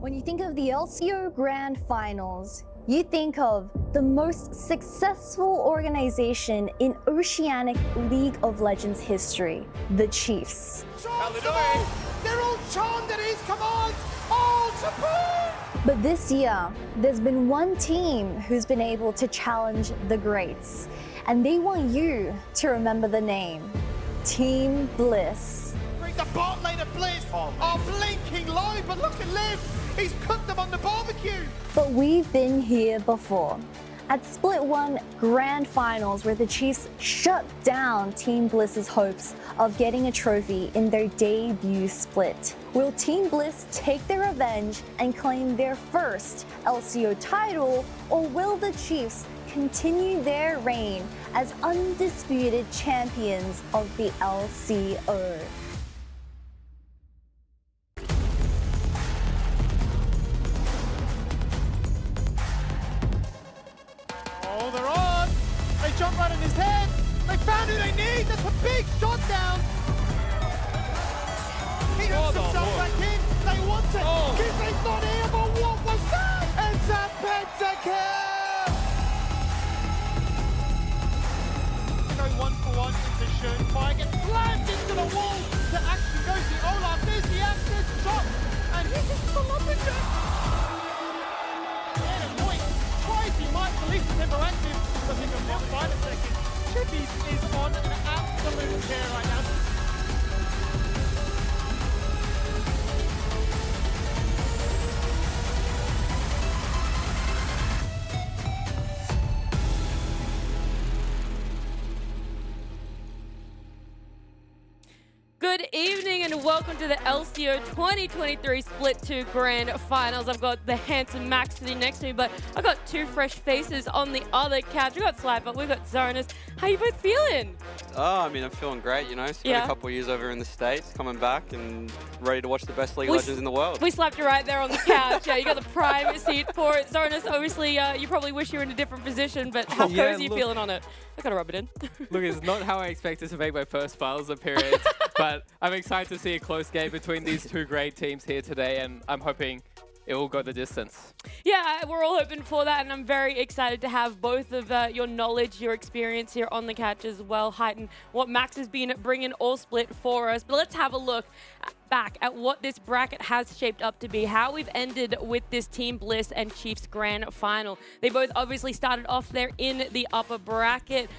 When you think of the LCO Grand Finals, you think of the most successful organization in Oceanic League of Legends history, the Chiefs. They're all charmed at his command! All support! But this year, there's been one team who's been able to challenge the greats, and they want you to remember the name, Team Bliss. Bring the bot lane of Bliss are blinking low, but look at Liv! He's cooked them on the barbecue! But we've been here before. At Split 1 Grand Finals, where the Chiefs shut down Team Bliss's hopes of getting a trophy in their debut split. Will Team Bliss take their revenge and claim their first LCO title, or will the Chiefs continue their reign as undisputed champions of the LCO? Oh, they're on! They jump right in his head! They found who they need! That's a big shot down! He hooks himself back in! They want it! Kizzy's not here, but what was that? It's a pentakill! Go 1-for-1 into Shun. Fire gets slammed into the wall to actually go to Olaf. There's the access shot! And he just come up and down! He might release the tempo active, but he can now find a second. Chippies is on an absolute tear right now. Good evening and welcome to the LCO 2023 Split 2 Grand Finals. I've got the handsome Max sitting next to me, but I've got two fresh faces on the other couch. We've got Slifer, we've got Zonas. How you both feeling? Oh, I mean, I'm feeling great, you know. Spent a couple of years over in the States, coming back and ready to watch the best League of Legends in the world. We slapped you right there on the couch. Yeah, you got the prime seat for it. Zonas, obviously, you probably wish you were in a different position, but how cozy are you feeling on it? I gotta rub it in. Look, it's not how I expected to make my first finals appearance, but I'm excited to see a close game between these two great teams here today, and I'm hoping it will go the distance. Yeah, we're all hoping for that, and I'm very excited to have both of your knowledge, your experience here on the couch as well, heighten what Max has been bringing all split for us. But let's have a look back at what this bracket has shaped up to be, how we've ended with this Team Bliss and Chiefs Grand Final. They both obviously started off there in the upper bracket.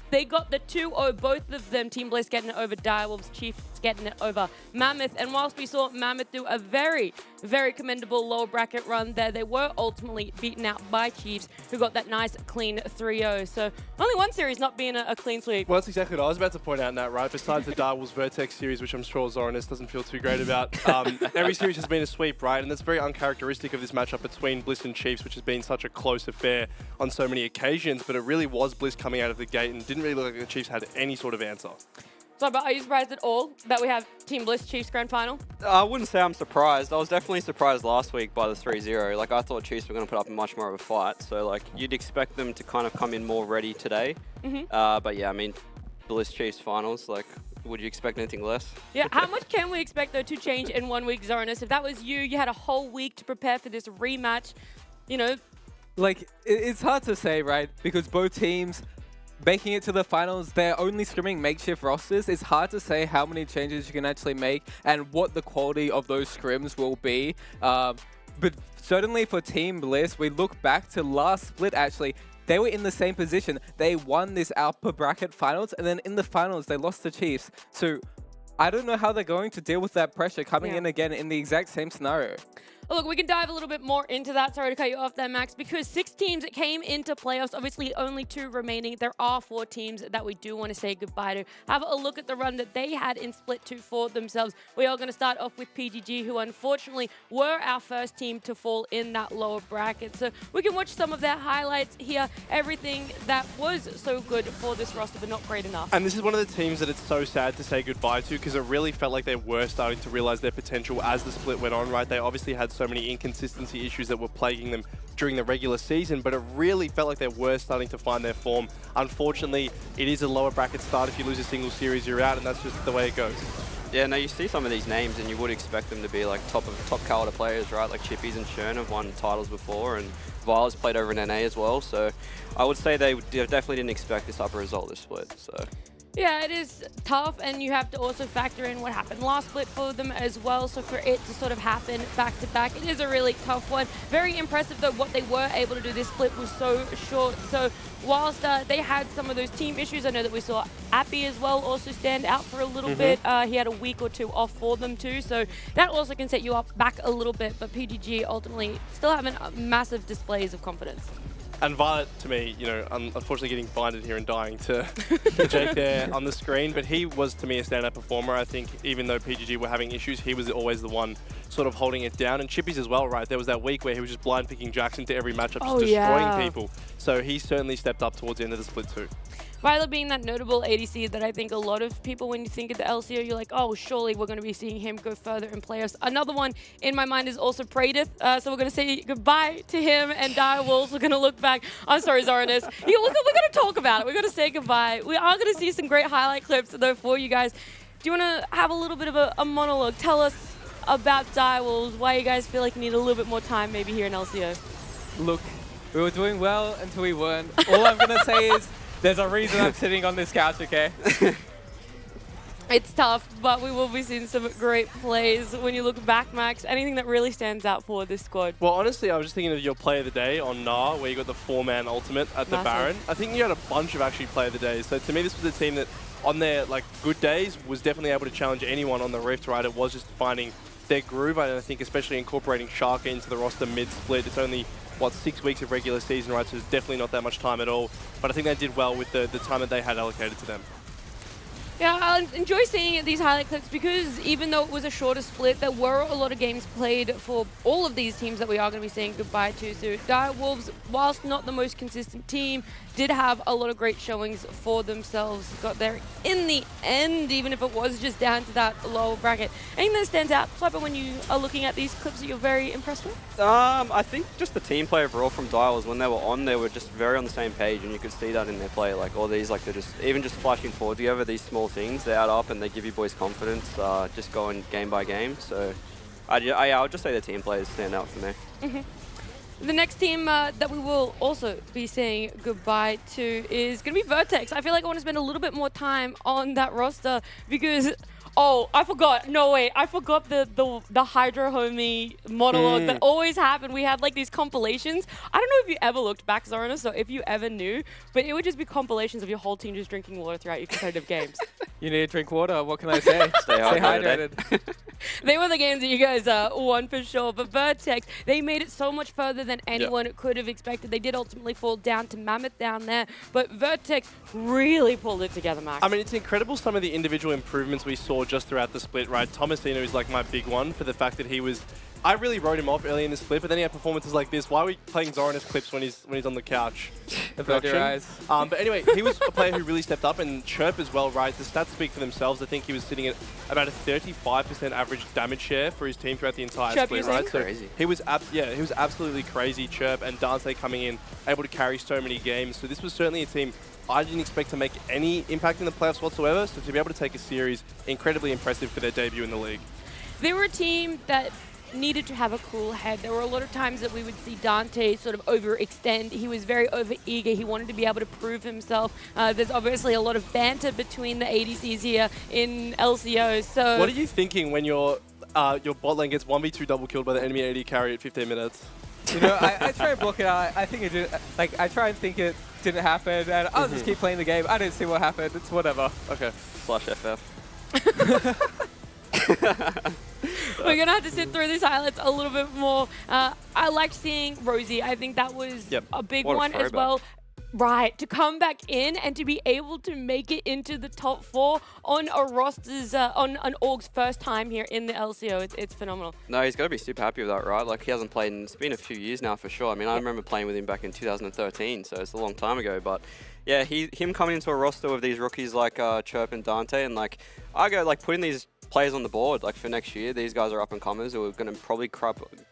They got the 2-0, both of them, Team Bliss getting it over Direwolves, Chiefs getting it over Mammoth. And whilst we saw Mammoth do a very, very commendable lower bracket run there, they were ultimately beaten out by Chiefs, who got that nice clean 3-0. So only one series not being a clean sweep. Well, that's exactly what I was about to point out, Nat, right? Besides the Direwolves Vertex series, which I'm sure Zoranis doesn't feel too great about, every series has been a sweep, right? And that's very uncharacteristic of this matchup between Bliss and Chiefs, which has been such a close affair on so many occasions. But it really was Bliss coming out of the gate and didn't really look like the Chiefs had any sort of answer. So, but are you surprised at all that we have Team Bliss Chiefs Grand Final? I wouldn't say I'm surprised. I was definitely surprised last week by the 3-0. Like, I thought Chiefs were going to put up much more of a fight. So, like, you'd expect them to kind of come in more ready today. But yeah, I mean, Bliss Chiefs Finals, like, would you expect anything less? Yeah, how much can we expect, though, to change in 1 week, Zoranis? If that was you, you had a whole week to prepare for this rematch, you know. Like, it's hard to say, right? Because both teams making it to the finals, they're only scrimming makeshift rosters. It's hard to say how many changes you can actually make and what the quality of those scrims will be. But certainly for Team Bliss, we look back to last split, actually. They were in the same position. They won this upper bracket finals, and then in the finals, they lost to Chiefs. So I don't know how they're going to deal with that pressure coming in again in the exact same scenario. Look, we can dive a little bit more into that. Sorry to cut you off there, Max, because 6 teams came into playoffs. Obviously, only 2 remaining. There are 4 teams that we do want to say goodbye to. Have a look at the run that they had in Split 2 for themselves. We are going to start off with PGG, who unfortunately were our first team to fall in that lower bracket. So we can watch some of their highlights here. Everything that was so good for this roster, but not great enough. And this is one of the teams that it's so sad to say goodbye to, because it really felt like they were starting to realize their potential as the split went on, right? They obviously had so many inconsistency issues that were plaguing them during the regular season, but it really felt like they were starting to find their form. Unfortunately, it is a lower bracket start. If you lose a single series, you're out, and that's just the way it goes. Yeah, no, you see some of these names and you would expect them to be like top caliber players, right? Like Chippies and Shern have won titles before, and Vile's played over in NA as well. So I would say they definitely didn't expect this type of result this split. So. Yeah, it is tough, and you have to also factor in what happened last split for them as well. So for it to sort of happen back to back, it is a really tough one. Very impressive though what they were able to do. This split was so short. So whilst they had some of those team issues, I know that we saw Appy as well also stand out for a little bit. He had a week or two off for them too, so that also can set you up back a little bit. But PGG ultimately still having massive displays of confidence. And Violet, to me, you know, unfortunately getting blinded here and dying to Jake there on the screen, but he was, to me, a standout performer. I think even though PGG were having issues, he was always the one sort of holding it down. And Chippies as well, right? There was that week where he was just blind picking Jackson to every matchup, just destroying people. So he certainly stepped up towards the end of the split too. Violet being that notable ADC that I think a lot of people, when you think of the LCO, you're like, oh, surely we're going to be seeing him go further in playoffs. Another one in my mind is also Praedith. So we're going to say goodbye to him, and Direwolves are going to look back. I'm sorry, Zoranus. We're going to talk about it. We're going to say goodbye. We are going to see some great highlight clips, though, for you guys. Do you want to have a little bit of a monologue? Tell us about Direwolves, why you guys feel like you need a little bit more time maybe here in LCO. Look, we were doing well until we weren't. All I'm going to say is there's a reason I'm sitting on this couch, okay? It's tough, but we will be seeing some great plays. When you look back, Max, anything that really stands out for this squad? Well, honestly, I was just thinking of your play of the day on Nah, where you got the 4-man ultimate at the Baron. I think you had a bunch of actually play of the days. So to me, this was a team that on their like good days was definitely able to challenge anyone on the Rift, right? It was just finding their groove, and I think especially incorporating Sharka into the roster mid-split. It's only, what, 6 weeks of regular season, right? So it's definitely not that much time at all. But I think they did well with the time that they had allocated to them. Yeah, I enjoy seeing these highlight clips because even though it was a shorter split, there were a lot of games played for all of these teams that we are going to be saying goodbye to. So Direwolves, whilst not the most consistent team, did have a lot of great showings for themselves. Got there in the end, even if it was just down to that lower bracket. Anything that stands out, Flapper, when you are looking at these clips that you're very impressed with? I think just the team play overall from Dials, when they were on, they were just very on the same page, and you could see that in their play. Like all these, like they're just even just flashing forward together. These small things, they add up and they give you boys confidence. Just going game by game. So I would just say the team players stand out for me. The next team that we will also be saying goodbye to is going to be Vertex. I feel like I want to spend a little bit more time on that roster because, oh, I forgot. No, wait. I forgot the Hydra Homie monologue that always happened. We had like these compilations. I don't know if you ever looked back, Zoranus, or if you ever knew, but it would just be compilations of your whole team just drinking water throughout your competitive games. You need to drink water. What can I say? Stay hydrated. They were the games that you guys won for sure. But Vertex, they made it so much further than anyone could have expected. They did ultimately fall down to Mammoth down there. But Vertex really pulled it together, Max. I mean, it's incredible some of the individual improvements we saw just throughout the split, right? Thomasino is like my big one for the fact that he was... I really wrote him off early in the split, but then he had performances like this. Why are we playing Zoranus clips when he's on the couch? About your eyes. But anyway, he was a player who really stepped up, and Chirp as well, right? The stats speak for themselves. I think he was sitting at about a 35% average damage share for his team throughout the entire Chirp split, right? So he was he was absolutely crazy. Chirp and Dante coming in, able to carry so many games. So this was certainly a team I didn't expect to make any impact in the playoffs whatsoever. So to be able to take a series, incredibly impressive for their debut in the league. They were a team that needed to have a cool head. There were a lot of times that we would see Dante sort of overextend. He was very over-eager. He wanted to be able to prove himself. There's obviously a lot of banter between the ADCs here in LCO. So what are you thinking when your bot lane gets 1v2 double killed by the enemy AD carry at 15 minutes? You know, I try and block it out. I think it did. Like, I try and think it didn't happen, and I'll just keep playing the game. I didn't see what happened. It's whatever. Okay. /FF. We're going to have to sit through these highlights a little bit more. I liked seeing Rosie. I think that was a big one as well. Right, to come back in and to be able to make it into the top 4 on a roster's, on an org's first time here in the LCO. It's phenomenal. No, he's got to be super happy with that, right? Like, he hasn't played, it's been a few years now for sure. I mean, I remember playing with him back in 2013, so it's a long time ago. But yeah, him coming into a roster with these rookies like Chirp and Dante, and like, I go, like, putting these players on the board, like, for next year, these guys are up-and-comers who are going to probably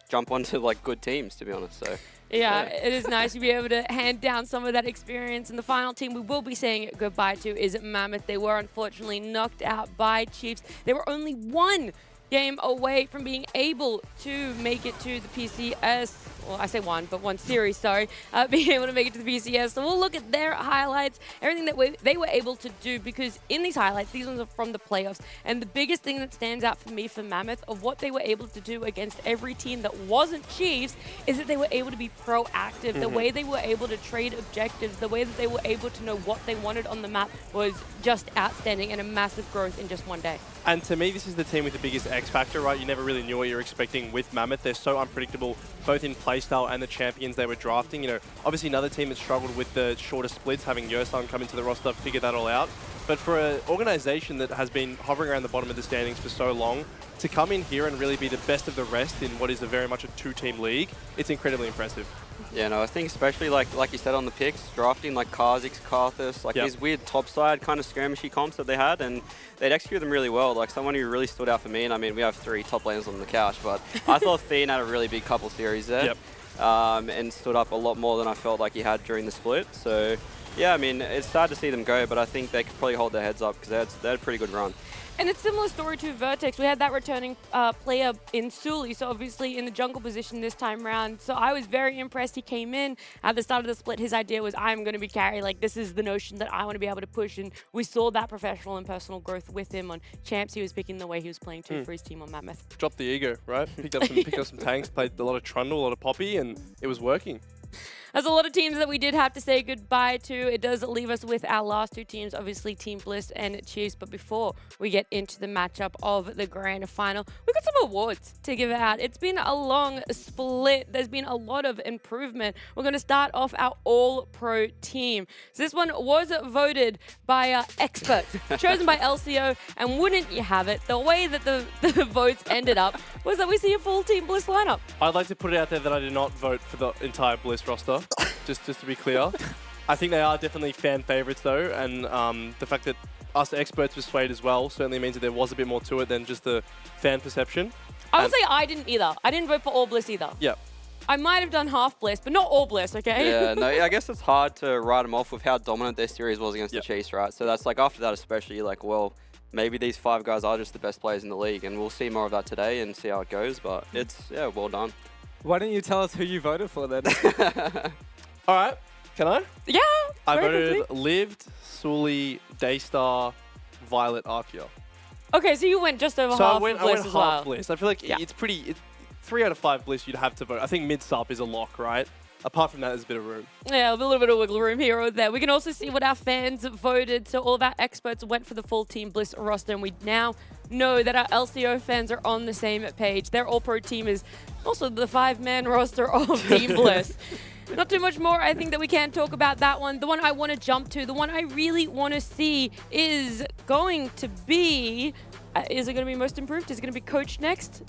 jump onto, like, good teams, to be honest, so... Yeah, it is nice to be able to hand down some of that experience. And the final team we will be saying goodbye to is Mammoth. They were unfortunately knocked out by Chiefs. They were only one game away from being able to make it to the PCS. Well, I say one, but one series, sorry. Being able to make it to the PCS. So we'll look at their highlights, everything that they were able to do, because in these highlights, these ones are from the playoffs. And the biggest thing that stands out for me for Mammoth of what they were able to do against every team that wasn't Chiefs is that they were able to be proactive. The way they were able to trade objectives, the way that they were able to know what they wanted on the map was just outstanding and a massive growth in just one day. And to me, this is the team with the biggest X factor, right? You never really knew what you were expecting with Mammoth. They're so unpredictable, both in playstyle and the champions they were drafting. You know, obviously another team that struggled with the shorter splits, having Yosan come into the roster, figure that all out. But for an organization that has been hovering around the bottom of the standings for so long, to come in here and really be the best of the rest in what is very much a two-team league, it's incredibly impressive. Yeah, no, I think especially like you said on the picks, drafting like Kha'Zix, Karthus, like these weird topside kind of skirmishy comps that they had, and they'd execute them really well. Like someone who really stood out for me, and I mean, we have 3 top laners on the couch, but I thought Thien had a really big couple series there, and stood up a lot more than I felt like he had during the split. So yeah, I mean, it's sad to see them go, but I think they could probably hold their heads up because they had a pretty good run. And it's a similar story to Vertex. We had that returning player in Sully, so obviously in the jungle position this time round. So I was very impressed. He came in at the start of the split. His idea was, I'm going to be carry. Like, this is the notion that I want to be able to push. And we saw that professional and personal growth with him on champs. He was picking the way he was playing too for his team on Mammoth. Dropped the ego, right? Picked up some tanks, played a lot of Trundle, a lot of Poppy, and it was working. There's a lot of teams that we did have to say goodbye to. It does leave us with our last 2 teams, obviously Team Bliss and Chiefs. But before we get into the matchup of the grand final, we've got some awards to give out. It's been a long split. There's been a lot of improvement. We're going to start off our all-pro team. So this one was voted by experts, chosen by LCO. And wouldn't you have it, the way that the votes ended up was that we see a full Team Bliss lineup. I'd like to put it out there that I did not vote for the entire Bliss roster. just to be clear. I think they are definitely fan favorites though, and the fact that us experts were swayed as well certainly means that there was a bit more to it than just the fan perception. I would say I didn't either. I didn't vote for all Bliss either. Yeah. I might have done half Bliss, but not all Bliss, okay? Yeah, no, I guess it's hard to write them off with how dominant their series was against the Chiefs, right? So that's like, after that especially, you're like, well, maybe these 5 guys are just the best players in the league, and we'll see more of that today and see how it goes, but it's, yeah, well done. Why don't you tell us who you voted for then? All right, can I? Yeah. I voted Lived, Sully, Daystar, Violet, Arceus. Okay, so you went just over So half I went Bliss half as well. Bliss. I feel like it's pretty. 3 out of 5 Bliss you'd have to vote. I think mid-sup is a lock, right? Apart from that, there's a bit of room. Yeah, a little bit of wiggle room here or there. We can also see what our fans voted. So all of our experts went for the full Team Bliss roster, and we now know that our LCO fans are on the same page. Their all-pro team is also the 5-man roster of Team Bliss. Not too much more, I think, that we can talk about that one. The one I want to jump to, the one I really want to see is going to be... is it going to be most improved? Is it going to be coach next?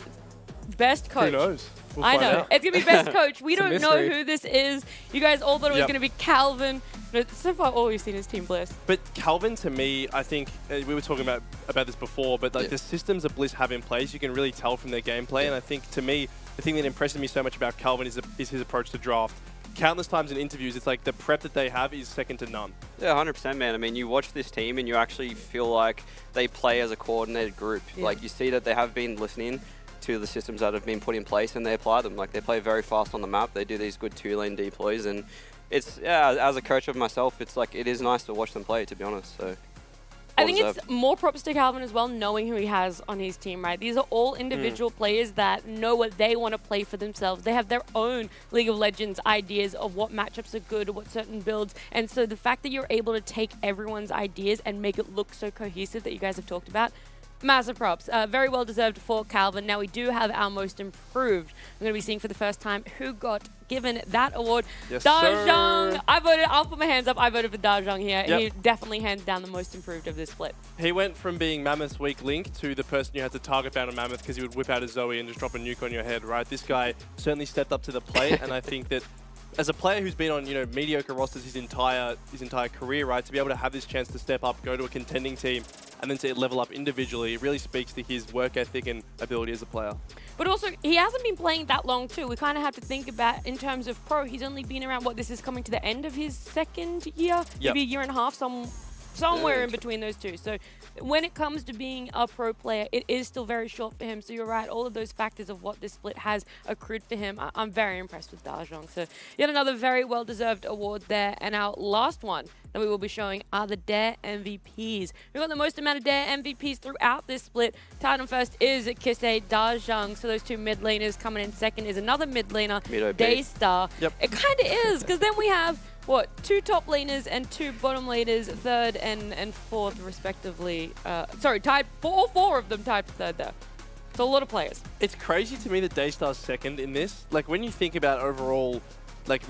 Best coach. Who knows? We'll I find know. out. It's going to be best coach. We It's a don't know mystery. who this is. You guys all thought it was going to be Calvin. But so far, all we've seen is Team Bliss. But Calvin, to me, I think, we were talking about this before, but like the systems that Bliss have in place, you can really tell from their gameplay. And I think, to me, the thing that impresses me so much about Calvin is his approach to draft. Countless times in interviews, it's like the prep that they have is second to none. Yeah, 100%, man. I mean, you watch this team and you actually feel like they play as a coordinated group. Yeah. Like, you see that they have been listening to the systems that have been put in place and they apply them. Like, they play very fast on the map. They do these good 2-lane deploys, and it's, yeah, as a coach of myself, it's like, it is nice to watch them play, to be honest. So I think it's more props to Calvin as well, knowing who he has on his team, right? These are all individual players that know what they want to play for themselves. They have their own League of Legends ideas of what matchups are good, or what certain builds. And so the fact that you're able to take everyone's ideas and make it look so cohesive that you guys have talked about, massive props. Very well deserved for Calvin. Now we do have our most improved. We're going to be seeing for the first time who got given that award. Yes, Dajong. sir. I'll put my hands up. I voted for Dajong here. Yep. He definitely hands down the most improved of this split. He went from being Mammoth's weak link to the person you had to target down on Mammoth because he would whip out a Zoe and just drop a nuke on your head, right? This guy certainly stepped up to the plate, and I think that as a player who's been on, mediocre rosters his entire career, right, to be able to have this chance to step up, go to a contending team, and then to level up individually, it really speaks to his work ethic and ability as a player. But also, he hasn't been playing that long too. We kind of have to think about, in terms of pro, he's only been around, what, this is coming to the end of his second year? Maybe a year and a half, somewhere in between those two. So when it comes to being a pro player, it is still very short for him. So you're right, all of those factors of what this split has accrued for him, I'm very impressed with Dajong. So yet another very well-deserved award there. And our last one that we will be showing are the Dare MVPs. We've got the most amount of Dare MVPs throughout this split. Titan first is Kisei Dajong. So those two mid laners. Coming in second is another mid laner, Daystar. Yep. It kind of is, because then we have what, 2 top laners and 2 bottom laners, third and fourth respectively. Sorry, tied, all 4 of them tied for third there. It's a lot of players. It's crazy to me that Daystar's second in this. Like, when you think about overall, like,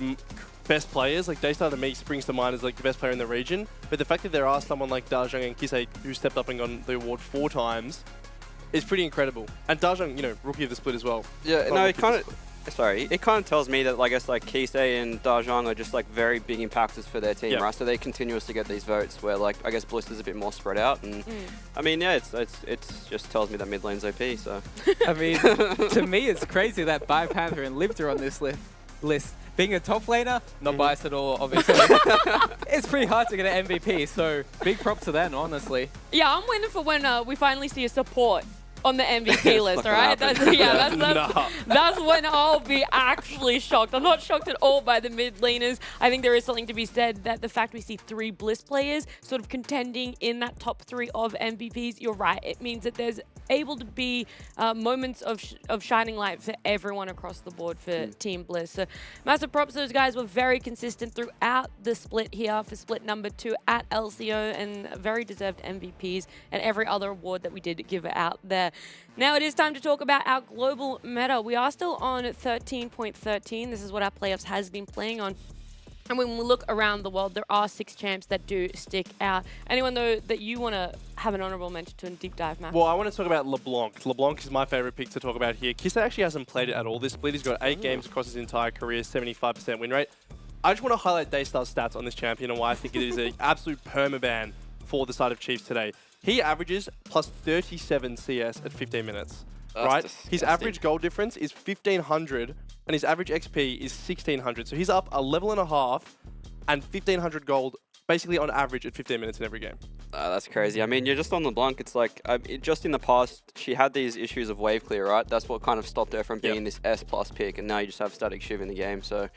best players, like, Daystar to me springs to mind as, like, the best player in the region. But the fact that there are someone like Dajong and Kisei who stepped up and got the award 4 times is pretty incredible. And Dajong, you know, rookie of the split as well. Yeah, no, it kind of... Sorry, it kind of tells me that, like, I guess, like, Kisei and Dajong are just, like, very big impactors for their team, right? So they continuously get these votes where, like, I guess Bliss is a bit more spread out. And, I mean, yeah, it's just tells me that mid lane's OP, so. I mean, to me, it's crazy that Panther and Lived are on this list. Being a top laner, not biased at all, obviously. It's pretty hard to get an MVP, so big props to them, honestly. Yeah, I'm waiting for when we finally see a support on the MVP list, all right? That's when I'll be actually shocked. I'm not shocked at all by the mid laners. I think there is something to be said that the fact we see 3 Bliss players sort of contending in that top 3 of MVPs, you're right. It means that there's able to be moments of shining light for everyone across the board for Team Bliss. So massive props. Those guys were very consistent throughout the split here for split number 2 at LCO, and very deserved MVPs and every other award that we did give out there. Now it is time to talk about our global meta. We are still on 13.13. This is what our playoffs has been playing on. And when we look around the world, there are 6 champs that do stick out. Anyone, though, that you want to have an honorable mention to and deep dive, Matt? Well, I want to talk about LeBlanc. LeBlanc is my favorite pick to talk about here. Kisei actually hasn't played it at all this split. He's got 8 games across his entire career, 75% win rate. I just want to highlight Daystar's stats on this champion and why I think it is an absolute permaban for the side of Chiefs today. He averages plus 37 CS at 15 minutes. That's right? disgusting. His average gold difference is 1,500 and his average XP is 1,600. So he's up a level and a half and 1,500 gold basically on average at 15 minutes in every game. That's crazy. I mean, you're just on LeBlanc. It's like, just in the past, she had these issues of wave clear, right? That's what kind of stopped her from being this S+ pick, and now you just have static shiv in the game. So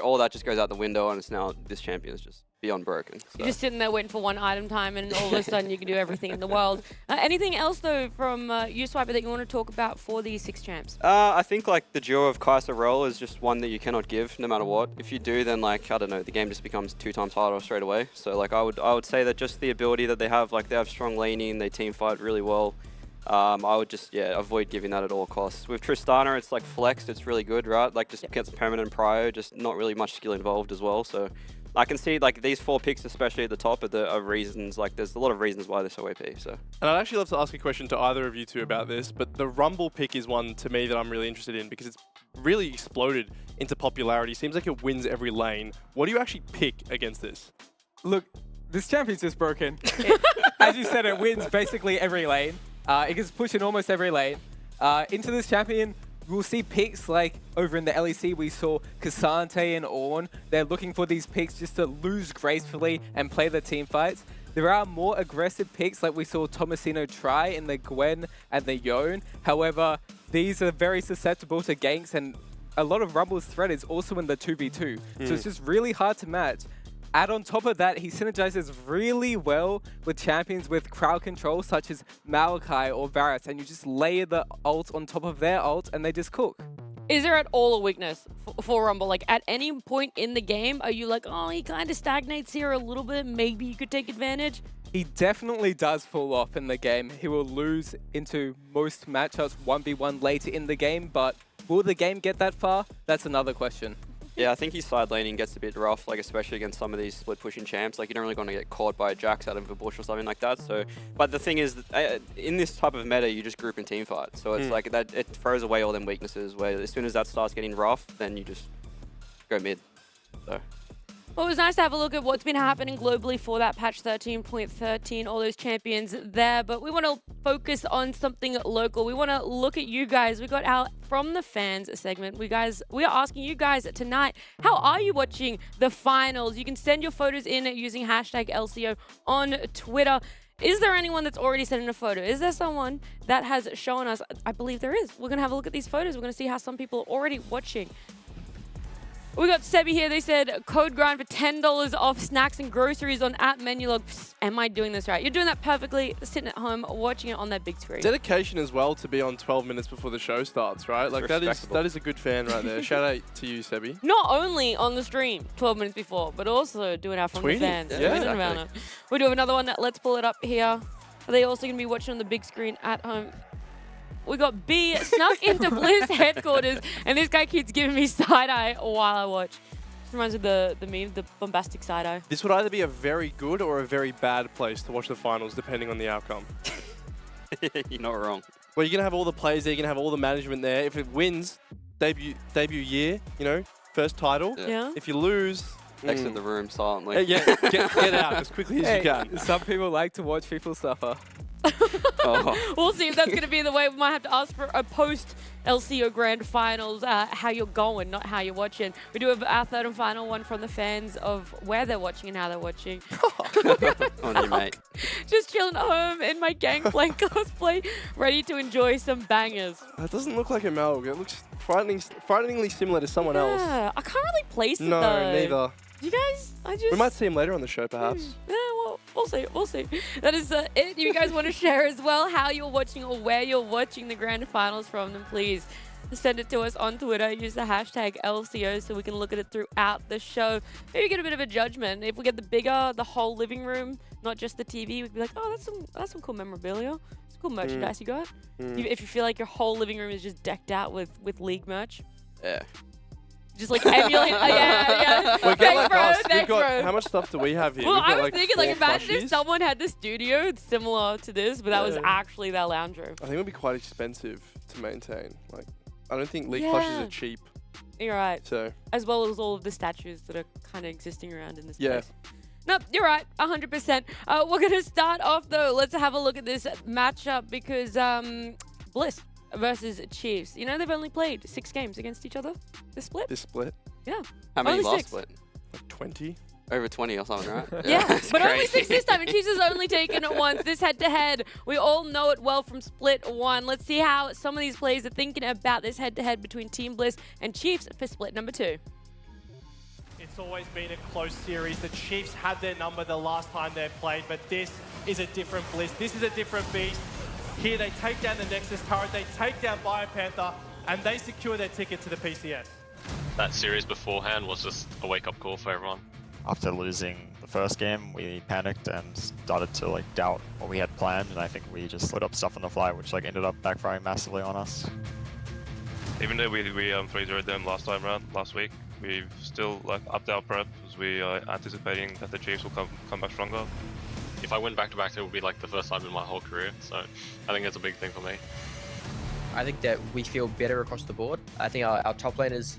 all that just goes out the window, and it's now this champion is just beyond broken. So. You're just sitting there waiting for one item time, and all of a sudden you can do everything in the world. Anything else, though, from you, Swiper, that you want to talk about for these 6 champs? I think, like, the duo of Kai'Sa Roll is just one that you cannot give no matter what. If you do, then, like, I don't know, the game just becomes 2 times harder straight away. So, like, I would say that just the ability that they have, like, they have strong laning, they team fight really well. I would just, avoid giving that at all costs. With Tristana, it's, like, flexed, it's really good, right? Like, just gets permanent prio, just not really much skill involved as well, so... I can see, like, these 4 picks, especially at the top, are reasons, like, there's a lot of reasons why they're so OP, so. And I'd actually love to ask a question to either of you two about this, but the Rumble pick is one to me that I'm really interested in because it's really exploded into popularity. Seems like it wins every lane. What do you actually pick against this? Look, this champion's just broken. As you said, it wins basically every lane. It gets pushed in almost every lane. Into this champion, we'll see picks like over in the LEC, we saw Cassante and Ornn. They're looking for these picks just to lose gracefully and play the team fights. There are more aggressive picks like we saw Tomasino try in the Gwen and the Yone. However, these are very susceptible to ganks, and a lot of Rumble's threat is also in the 2v2. So it's just really hard to match. Add on top of that, he synergizes really well with champions with crowd control, such as Maokai or Varus, and you just layer the ult on top of their ult, and they just cook. Is there at all a weakness for Rumble? Like, at any point in the game, are you like, oh, he kind of stagnates here a little bit, maybe you could take advantage? He definitely does fall off in the game. He will lose into most matchups 1v1 later in the game, but will the game get that far? That's another question. Yeah, I think his side laning gets a bit rough, like especially against some of these split pushing champs. Like, you don't really want to get caught by a Jax out of a bush or something like that. So, but the thing is, in this type of meta, you just group and team fight. So it's like that. It throws away all them weaknesses. Where as soon as that starts getting rough, then you just go mid. So. Well, it was nice to have a look at what's been happening globally for that patch 13.13, all those champions there, but we want to focus on something local. We want to look at you guys. We got our From the Fans segment. We are asking you guys tonight, how are you watching the finals? You can send your photos in using hashtag LCO on Twitter. Is there anyone that's already sent in a photo? Is there someone that has shown us? I believe there is. We're going to have a look at these photos. We're going to see how some people are already watching. We got Sebi here. They said code grind for $10 off snacks and groceries on MenuLog. Psst, am I doing this right? You're doing that perfectly, sitting at home, watching it on that big screen. Dedication as well to be on 12 minutes before the show starts, right? Like that is a good fan right there. Shout out to you, Sebi. Not only on the stream 12 minutes before, but also doing our From the Fans. Yeah, exactly. We do have another one. Let's pull it up here. Are they also going to be watching on the big screen at home? We got B snuck into Bliss headquarters, and this guy keeps giving me side-eye while I watch. This reminds me of the meme, the bombastic side-eye. This would either be a very good or a very bad place to watch the finals, depending on the outcome. You're not wrong. Well, you're going to have all the players there, you're going to have all the management there. If it wins, debut year, you know, first title. Yeah. If you lose... Exit the room silently. Yeah, get out as quickly as you can. Some people like to watch people suffer. Oh. We'll see if that's going to be the way. We might have to ask for a post LCO Grand Finals, how you're going, not how you're watching. We do have our third and final one from the fans of where they're watching and how they're watching. On you, mate. Just chilling at home in my Gangplank cosplay, ready to enjoy some bangers. That doesn't look like a Melg. It looks frighteningly similar to someone else. Yeah, I can't really place it No, though. neither. You guys, We might see him later on the show, perhaps. Yeah, well, we'll see. We'll see. That is it. You guys want to share as well how you're watching or where you're watching the grand finals from, then please send it to us on Twitter. Use the hashtag LCO so we can look at it throughout the show. Maybe get a bit of a judgment. If we get the whole living room, not just the TV, we'd be like, oh, that's some cool memorabilia. It's cool merchandise you got. If you feel like your whole living room is just decked out with League merch. Yeah. Just like emulate. Yeah. Well, Thanks, bro. us. Thanks, bro. How much stuff do we have here? Well, We've got I was thinking, like, 4 imagine if plushies. someone had the studio similar to this, but that was actually their lounge room. I think it would be quite expensive to maintain. Like, I don't think League plushies are cheap. You're right. So. As well as all of the statues that are kind of existing around in this place. Yeah. Nope, you're right, 100%. We're going to start off, though. Let's have a look at this matchup because Bliss versus Chiefs. You know, they've only played 6 games against each other this split. Yeah. How many Only last 6. split? Like 20? Over 20 or something, right? Yeah, It's but only crazy. 6 this time, and Chiefs has only taken it once. This head-to-head, we all know it well from Split 1. Let's see how some of these players are thinking about this head-to-head between Team Bliss and Chiefs for Split number 2. It's always been a close series. The Chiefs had their number the last time they played, but this is a different Bliss. This is a different beast. Here they take down the Nexus turret, they take down BioPanther, and they secure their ticket to the PCS. That series beforehand was just a wake-up call for everyone. After losing the first game, we panicked and started to like doubt what we had planned, and I think we just lit up stuff on the fly, which like ended up backfiring massively on us. Even though we 3-0'd them last week, we've still like upped our prep because we are anticipating that the Chiefs will come back stronger. If I win back-to-back, it will be like the first time in my whole career, so I think that's a big thing for me. I think that we feel better across the board. I think our top lane is,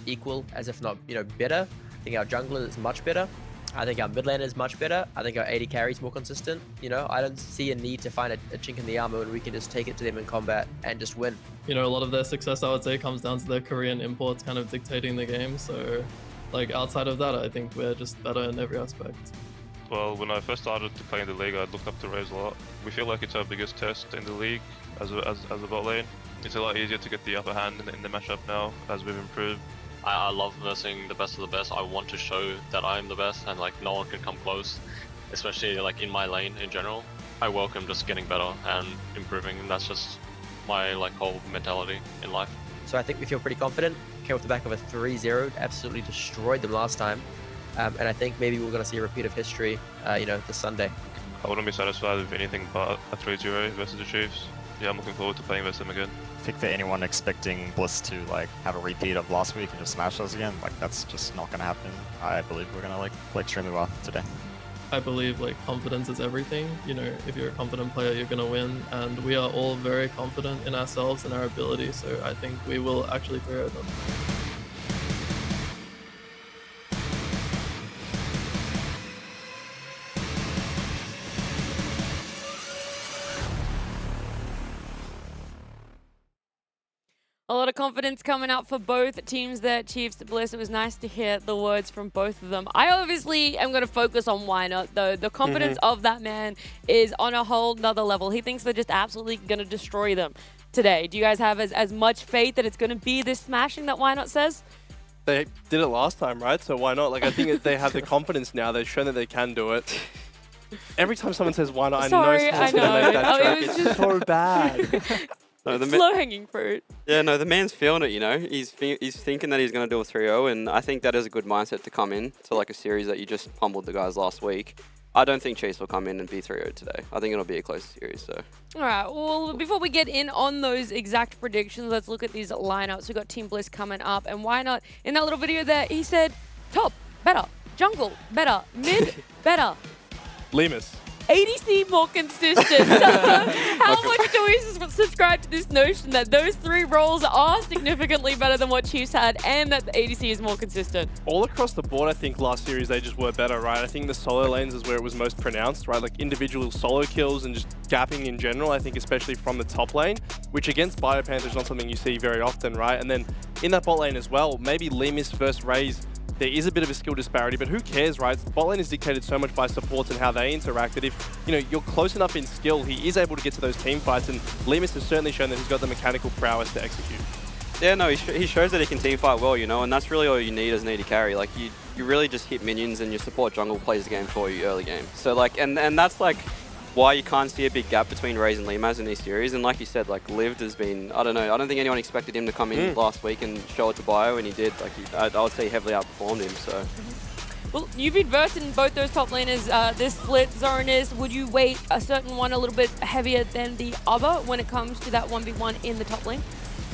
equal, as if not, better. I think our jungler is much better. I think our mid lane is much better. I think our AD carry is more consistent. I don't see a need to find a chink in the armor when we can just take it to them in combat and just win. A lot of their success, I would say, comes down to their Korean imports kind of dictating the game. So, like, outside of that, I think we're just better in every aspect. Well, when I first started to play in the league, I looked up to Raze a lot. We feel like it's our biggest test in the league as a bot lane. It's a lot easier to get the upper hand in the matchup now as we've improved. I love versing the best of the best. I want to show that I'm the best and like no one can come close, especially like in my lane in general. I welcome just getting better and improving, and that's just my like whole mentality in life. So I think we feel pretty confident. Came off the back of a 3-0, absolutely destroyed them last time. And I think maybe we're going to see a repeat of history, this Sunday. I wouldn't be satisfied with anything but a 3-0 versus the Chiefs. Yeah, I'm looking forward to playing versus them again. I think for anyone expecting Bliss to like have a repeat of last week and just smash us again, like that's just not going to happen. I believe we're going to play extremely well today. I believe confidence is everything. If you're a confident player, you're going to win. And we are all very confident in ourselves and our ability. So I think we will actually 3-0 them. A lot of confidence coming out for both teams there, Chiefs, Bliss. It was nice to hear the words from both of them. I obviously am going to focus on Why Not, though. The confidence of that man is on a whole nother level. He thinks they're just absolutely going to destroy them today. Do you guys have as much faith that it's going to be this smashing that Why Not says? They did it last time, right? So why not? Like, I think they have the confidence now. They've shown that they can do it. Every time someone says why not, Sorry, I know someone's going to make that Oh, joke. it was It's just- so bad. No, It's low-hanging fruit. Yeah, no, the man's feeling it, you know. He's thinking that he's going to do a 3-0, and I think that is a good mindset to come in to like a series that you just pummeled the guys last week. I don't think Chiefs will come in and be 3-0 today. I think it'll be a close series, so. All right, well, before we get in on those exact predictions, let's look at these lineups. We've got Team Bliss coming up, and Why Not? In that little video there, he said, top, better, jungle, better, mid, better. Lemus. ADC more consistent. How much do we subscribe to this notion that those three roles are significantly better than what Chiefs had and that the ADC is more consistent? All across the board, I think last series they just were better, right? I think the solo lanes is where it was most pronounced, right? Like individual solo kills and just gapping in general, I think especially from the top lane, which against Biopanther is not something you see very often, right? And then in that bot lane as well, maybe Lemus versus Raze, there is a bit of a skill disparity, but who cares, right? Bot lane is dictated so much by supports and how they interact that if, you know, you're close enough in skill, he is able to get to those team fights, and Lemus has certainly shown that he's got the mechanical prowess to execute. Yeah, no, he shows that he can team fight well, you know, and that's really all you need as an AD carry. Like, you really just hit minions and your support jungle plays the game for you early game. So, like, and that's, like, why you can't see a big gap between Raze and Limaz in these series. And like you said, like, Lived has been, I don't know, I don't think anyone expected him to come in last week and show it to Bio, and he did. Like, I would say he heavily outperformed him, so. Well, you've been versed in both those top laners this split. Zoranist, would you weight a certain one a little bit heavier than the other when it comes to that 1v1 in the top lane?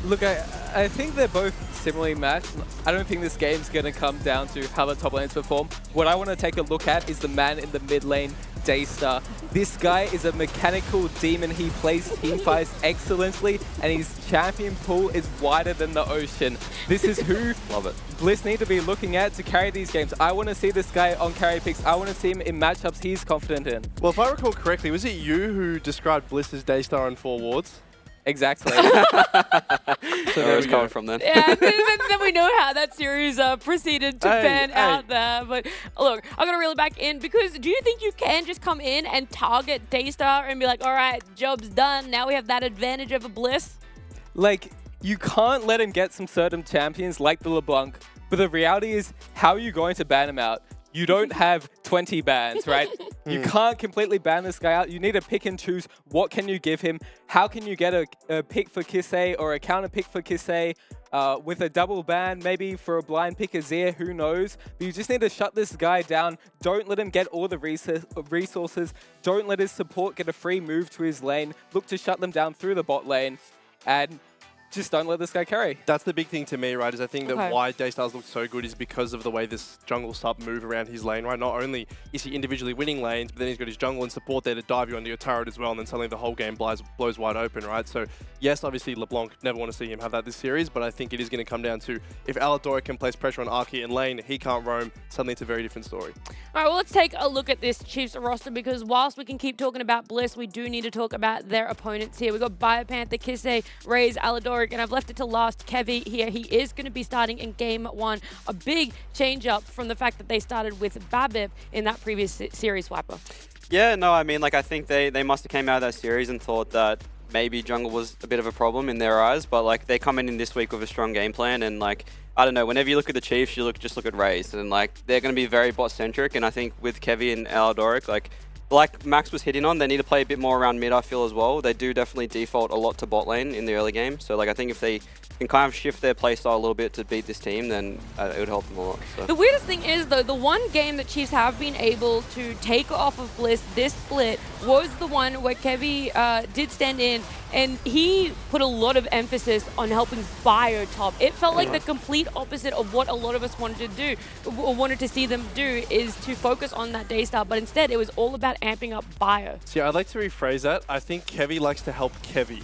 Look, I think they're both similarly matched. I don't think this game's going to come down to how the top lanes perform. What I want to take a look at is the man in the mid lane, Daystar. This guy is a mechanical demon. He plays team fights excellently, and his champion pool is wider than the ocean. This is who Love it. Bliss need to be looking at to carry these games. I want to see this guy on carry picks. I want to see him in matchups he's confident in. Well, if I recall correctly, was it you who described Bliss as Daystar on 4 wards? Exactly. So where it's coming from then. Yeah, then we know how that series proceeded to pan out there. But look, I'm going to reel it back in because do you think you can just come in and target Daystar and be like, all right, job's done. Now we have that advantage over Bliss? Like, you can't let him get some certain champions like the LeBlanc, but the reality is, how are you going to ban him out? You don't have 20 bans, right? You can't completely ban this guy out. You need to pick and choose what can you give him. How can you get a pick for Kisei or a counter pick for Kisei with a double ban, maybe for a blind pick Azir, who knows? But you just need to shut this guy down. Don't let him get all the resources. Don't let his support get a free move to his lane. Look to shut them down through the bot lane. And just don't let this guy carry. That's the big thing to me, right, is I think that why Daystar's looked so good is because of the way this jungle sub move around his lane, right? Not only is he individually winning lanes, but then he's got his jungle and support there to dive you onto your turret as well, and then suddenly the whole game blows wide open, right? So, yes, obviously LeBlanc, never want to see him have that this series, but I think it is going to come down to if Aladoric can place pressure on Arky in lane, he can't roam, suddenly it's a very different story. All right, well, let's take a look at this Chiefs roster because whilst we can keep talking about Bliss, we do need to talk about their opponents here. We've got Biopanther, Kisei, Raze, Aladoric, and I've left it to last. Kevy here. He is going to be starting in game 1. A big change up from the fact that they started with Babip in that previous series wiper. Yeah, no, I mean, like, I think they must have came out of that series and thought that maybe jungle was a bit of a problem in their eyes, but, like, they come in this week with a strong game plan, and, like, I don't know, whenever you look at the Chiefs, you just look at Raze, and, like, they're going to be very bot-centric, and I think with Kevy and Aladoric, like Max was hitting on, they need to play a bit more around mid, I feel, as well. They do definitely default a lot to bot lane in the early game. So, like, I think if they can kind of shift their playstyle a little bit to beat this team, then it would help them a lot. So. The weirdest thing is, though, the one game that Chiefs have been able to take off of Bliss this split was the one where Kevy did stand in, and he put a lot of emphasis on helping Bio top. It felt like the complete opposite of what a lot of us wanted to do, or wanted to see them do, is to focus on that Daystar, but instead it was all about amping up Bio. See, I'd like to rephrase that. I think Kevy likes to help Kevy.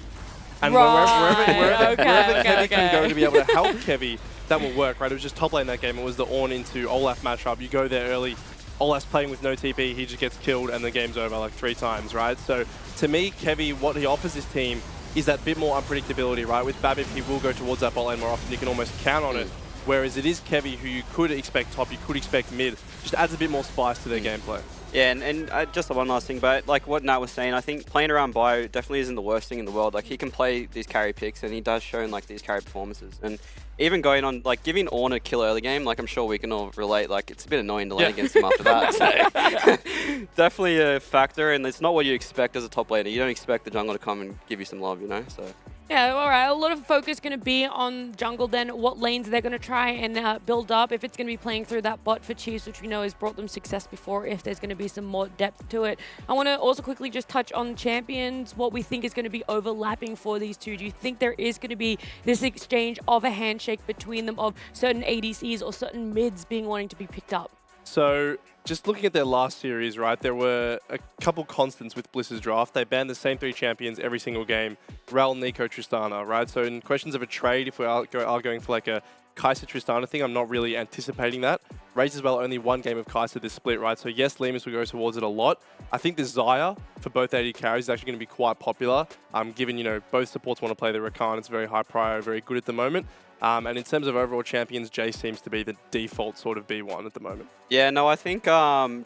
And Right. wherever Okay, Kevy okay. can go to be able to help Kevy, that will work, right? It was just top lane that game. It was the Ornn into Olaf matchup. You go there early, Olaf's playing with no TP, he just gets killed and the game's over like 3 times, right? So to me, Kevy, what he offers his team is that bit more unpredictability, right? With Babip, he will go towards that bot lane more often. You can almost count on it. Whereas it is Kevy, who you could expect top, you could expect mid. Just adds a bit more spice to their gameplay. Yeah, and just one last thing, but like what Nat was saying, I think playing around Bio definitely isn't the worst thing in the world. Like he can play these carry picks, and he does show in like these carry performances. And even going on, like giving Ornn a kill early game, like I'm sure we can all relate, like it's a bit annoying to lane against him after that. So definitely a factor, and it's not what you expect as a top laner. You don't expect the jungle to come and give you some love, you know? So. Yeah, all right. A lot of focus going to be on jungle then, what lanes they're going to try and build up. If it's going to be playing through that bot for Chiefs, which we know has brought them success before, if there's going to be some more depth to it. I want to also quickly just touch on champions, what we think is going to be overlapping for these two. Do you think there is going to be this exchange of a handshake between them of certain ADCs or certain mids being wanting to be picked up? So just looking at their last series, right, there were a couple constants with Bliss's draft. They banned the same 3 champions every single game. Rel, Nico, Tristana, right? So in questions of a trade, if we are going for like a Kai'Sa Tristana thing, I'm not really anticipating that. Raze as well, only 1 game of Kai'Sa this split, right? So yes, Limus will go towards it a lot. I think the Xayah for both AD carries is actually going to be quite popular. Given, you know, both supports want to play the Rakan, it's very high prior, very good at the moment. And in terms of overall champions, Jay seems to be the default sort of B1 at the moment. Yeah, no, I think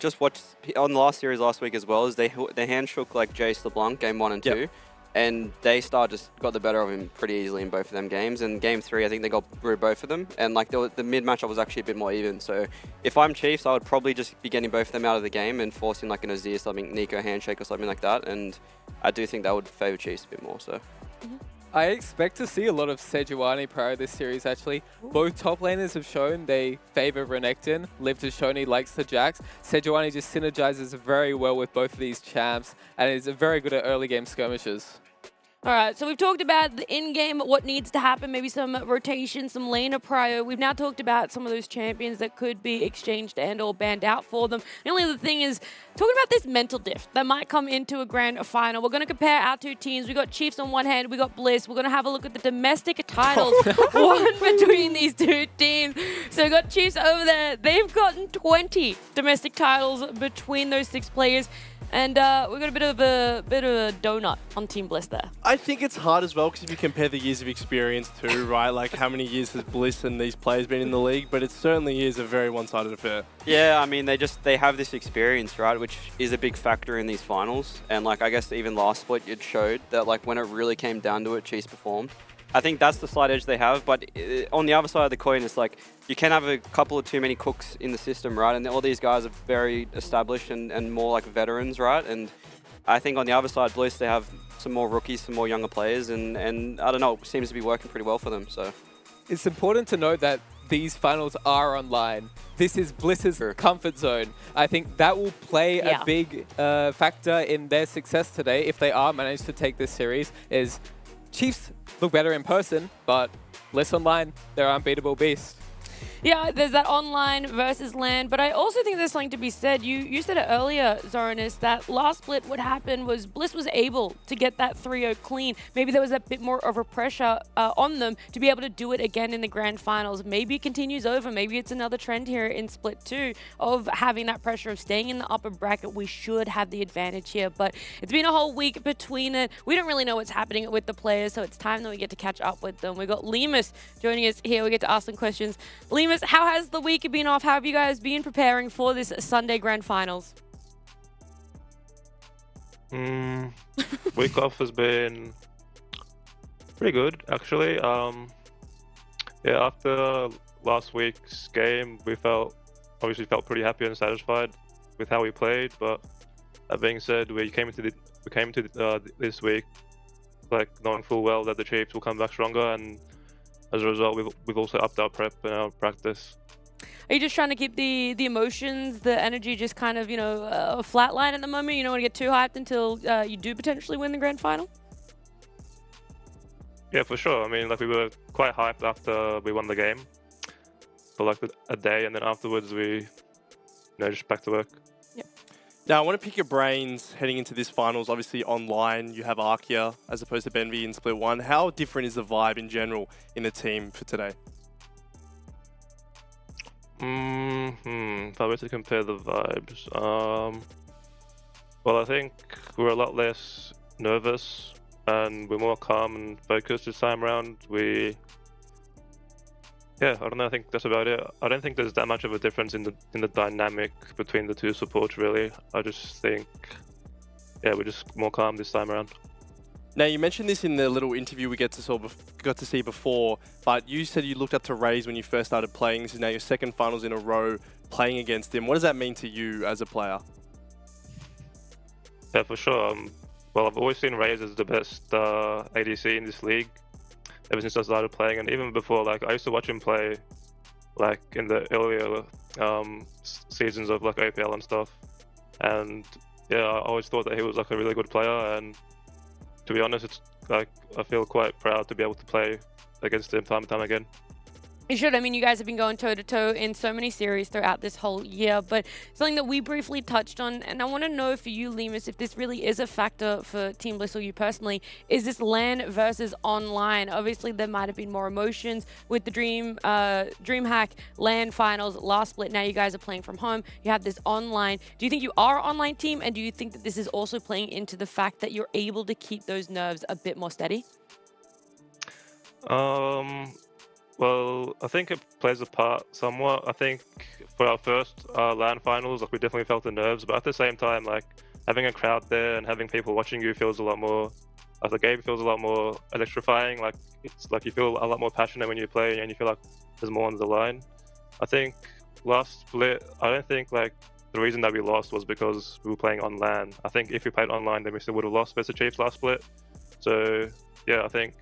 just watch on the last series last week as well, is they hand shook like Jace LeBlanc game 1 and 2. And Daystar just got the better of him pretty easily in both of them games. And game 3, I think they got through both of them. And like the mid matchup was actually a bit more even. So if I'm Chiefs, I would probably just be getting both of them out of the game and forcing like an Azir something, Nico handshake or something like that. And I do think that would favor Chiefs a bit more. So. I expect to see a lot of Sejuani prior this series, actually. Both top laners have shown they favor Renekton. Liv has shown he likes the Jax. Sejuani just synergizes very well with both of these champs and is very good at early game skirmishes. All right, so we've talked about the in-game, what needs to happen, maybe some rotation, some laner prio. We've now talked about some of those champions that could be exchanged and or banned out for them. The only other thing is talking about this mental diff that might come into a grand final. We're going to compare our two teams. We got Chiefs on one hand, we got Bliss. We're going to have a look at the domestic titles won between these two teams. So we got Chiefs over there. They've gotten 20 domestic titles between those 6 players. And we've got a bit of a donut on Team Bliss there. I think it's hard as well because if you compare the years of experience too, right? Like how many years has Bliss and these players been in the league? But it certainly is a very one-sided affair. Yeah, I mean, they have this experience, right? Which is a big factor in these finals. And like, I guess even last split, it showed that like when it really came down to it, Chiefs performed. I think that's the slight edge they have, but on the other side of the coin, it's like you can have a couple of too many cooks in the system, right? And all these guys are very established and more like veterans, right? And I think on the other side, Bliss, they have some more rookies, some more younger players, and I don't know, it seems to be working pretty well for them. So it's important to note that these finals are online. This is Bliss's comfort zone. I think that will play a big factor in their success today if they are managed to take this series. Is Chiefs look better in person, but Bliss online, they're unbeatable beasts. Yeah, there's that online versus LAN, but I also think there's something to be said. You said it earlier, Zoranus, that last split what happened was Bliss was able to get that 3-0 clean. Maybe there was a bit more of a pressure on them to be able to do it again in the grand finals. Maybe it continues over. Maybe it's another trend here in split 2 of having that pressure of staying in the upper bracket. We should have the advantage here, but it's been a whole week between it. We don't really know what's happening with the players, so it's time that we get to catch up with them. We got Limus joining us here. We get to ask some questions. Limus, how has the week been off? How have you guys been preparing for this Sunday grand finals? Week off has been pretty good, actually. Yeah, after last week's game, we obviously felt pretty happy and satisfied with how we played. But that being said, we came into this week like knowing full well that the Chiefs will come back stronger, and as a result, we've also upped our prep and our practice. Are you just trying to keep the emotions, the energy just kind of, flatline at the moment? You don't want to get too hyped until you do potentially win the grand final? Yeah, for sure. I mean, like we were quite hyped after we won the game for like a day, and then afterwards we, just back to work. Yep. Now, I want to pick your brains heading into this finals. Obviously, online, you have Arkia as opposed to Benvi in Split 1. How different is the vibe in general in the team for today? If I were to compare the vibes, well, I think we're a lot less nervous and we're more calm and focused this time around. Yeah, I don't know. I think that's about it. I don't think there's that much of a difference in the dynamic between the two supports, really. I just think, yeah, we're just more calm this time around. Now, you mentioned this in the little interview we got to see before, but you said you looked up to Raze when you first started playing. This is now your second finals in a row playing against him. What does that mean to you as a player? Yeah, for sure. Well, I've always seen Raze as the best ADC in this league ever since I started playing, and even before, like, I used to watch him play, like, in the earlier seasons of, like, APL and stuff. And, yeah, I always thought that he was, like, a really good player, and to be honest, it's, like, I feel quite proud to be able to play against him time and time again. You should. I mean, you guys have been going toe-to-toe in so many series throughout this whole year, but something that we briefly touched on, and I want to know for you, Lemus, if this really is a factor for Team Bliss or you personally, is this LAN versus online. Obviously, there might have been more emotions with the DreamHack LAN finals last split. Now you guys are playing from home. You have this online. Do you think you are an online team, and do you think that this is also playing into the fact that you're able to keep those nerves a bit more steady? Well, I think it plays a part somewhat. I think for our first LAN finals, like, we definitely felt the nerves, but at the same time, like, having a crowd there and having people watching you feels a lot more, like, the game feels a lot more electrifying. Like, it's like you feel a lot more passionate when you play and you feel like there's more on the line. I think last split, I don't think, like, the reason that we lost was because we were playing on LAN. I think if we played online, then we still would have lost versus Chiefs last split. So, yeah, I think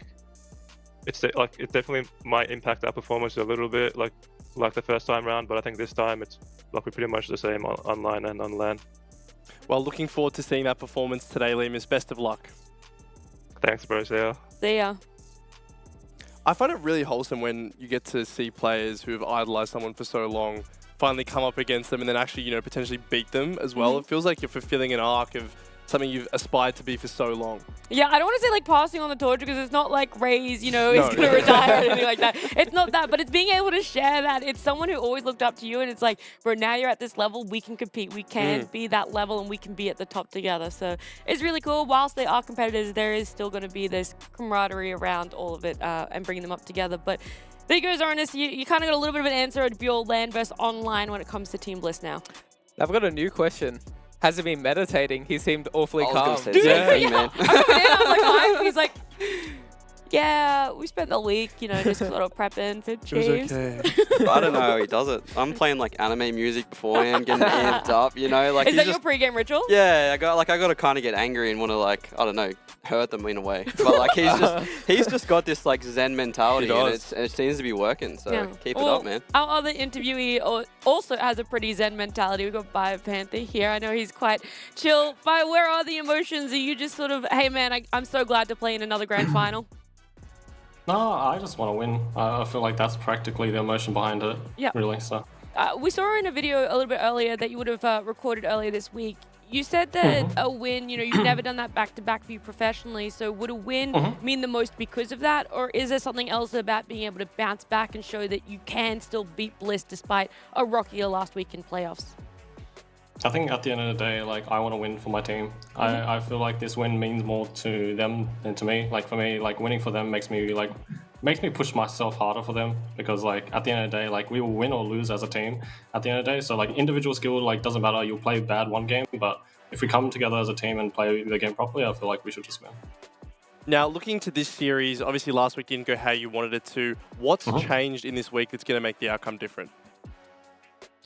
it's like, it definitely might impact our performance a little bit, like the first time round, but I think this time it's like we're pretty much the same online and on LAN. Well, looking forward to seeing that performance today, Lemus. Best of luck. Thanks, bro. See ya. See ya. I find it really wholesome when you get to see players who have idolized someone for so long finally come up against them and then actually, you know, potentially beat them as well. It feels like you're fulfilling an arc of something you've aspired to be for so long. Yeah, I don't want to say like passing on the torch because it's not like Raze, you know, is going to retire or anything like that. It's not that, but it's being able to share that. It's someone who always looked up to you and it's like, bro, now you're at this level, we can compete. We can be that level and we can be at the top together. So it's really cool. Whilst they are competitors, there is still going to be this camaraderie around all of it and bringing them up together. But there you go, Zoranus. You kind of got a little bit of an answer at your LAN versus online when it comes to Team Bliss now. I've got a new question. Has he been meditating? He seemed awfully calm. I was going to say the same thing, man. I remember then, I was like, hi. He's like, yeah, we spent the week, you know, just sort of prepping for Chiefs. Okay. I don't know how he does it. I'm playing like anime music beforehand, getting amped up, you know. Like, is that your pre-game ritual? Yeah, I got to kind of get angry and want to, like, I don't know, hurt them in a way. But like he's just got this like Zen mentality, and it seems to be working. So keep it up, man. Our other interviewee also has a pretty Zen mentality. We've got Bio Panther here. I know he's quite chill. Bio, where are the emotions? Are you just sort of, hey man, I'm so glad to play in another grand final? No, I just want to win. I feel like that's practically the emotion behind it, really. So we saw in a video a little bit earlier that you would have recorded earlier this week. You said that a win, you know, you've never done that back-to-back for you professionally, so would a win mean the most because of that, or is there something else about being able to bounce back and show that you can still beat Bliss despite a rockier last week in playoffs? I think at the end of the day, like, I want to win for my team. I feel like this win means more to them than to me. Like, for me, like, winning for them makes me push myself harder for them, because like at the end of the day, like, we will win or lose as a team at the end of the day. So like, individual skill, like, doesn't matter. You'll play bad one game, but if we come together as a team and play the game properly, I feel like we should just win. Now, looking to this series, obviously last week didn't go how you wanted it to. What's changed in this week that's going to make the outcome different?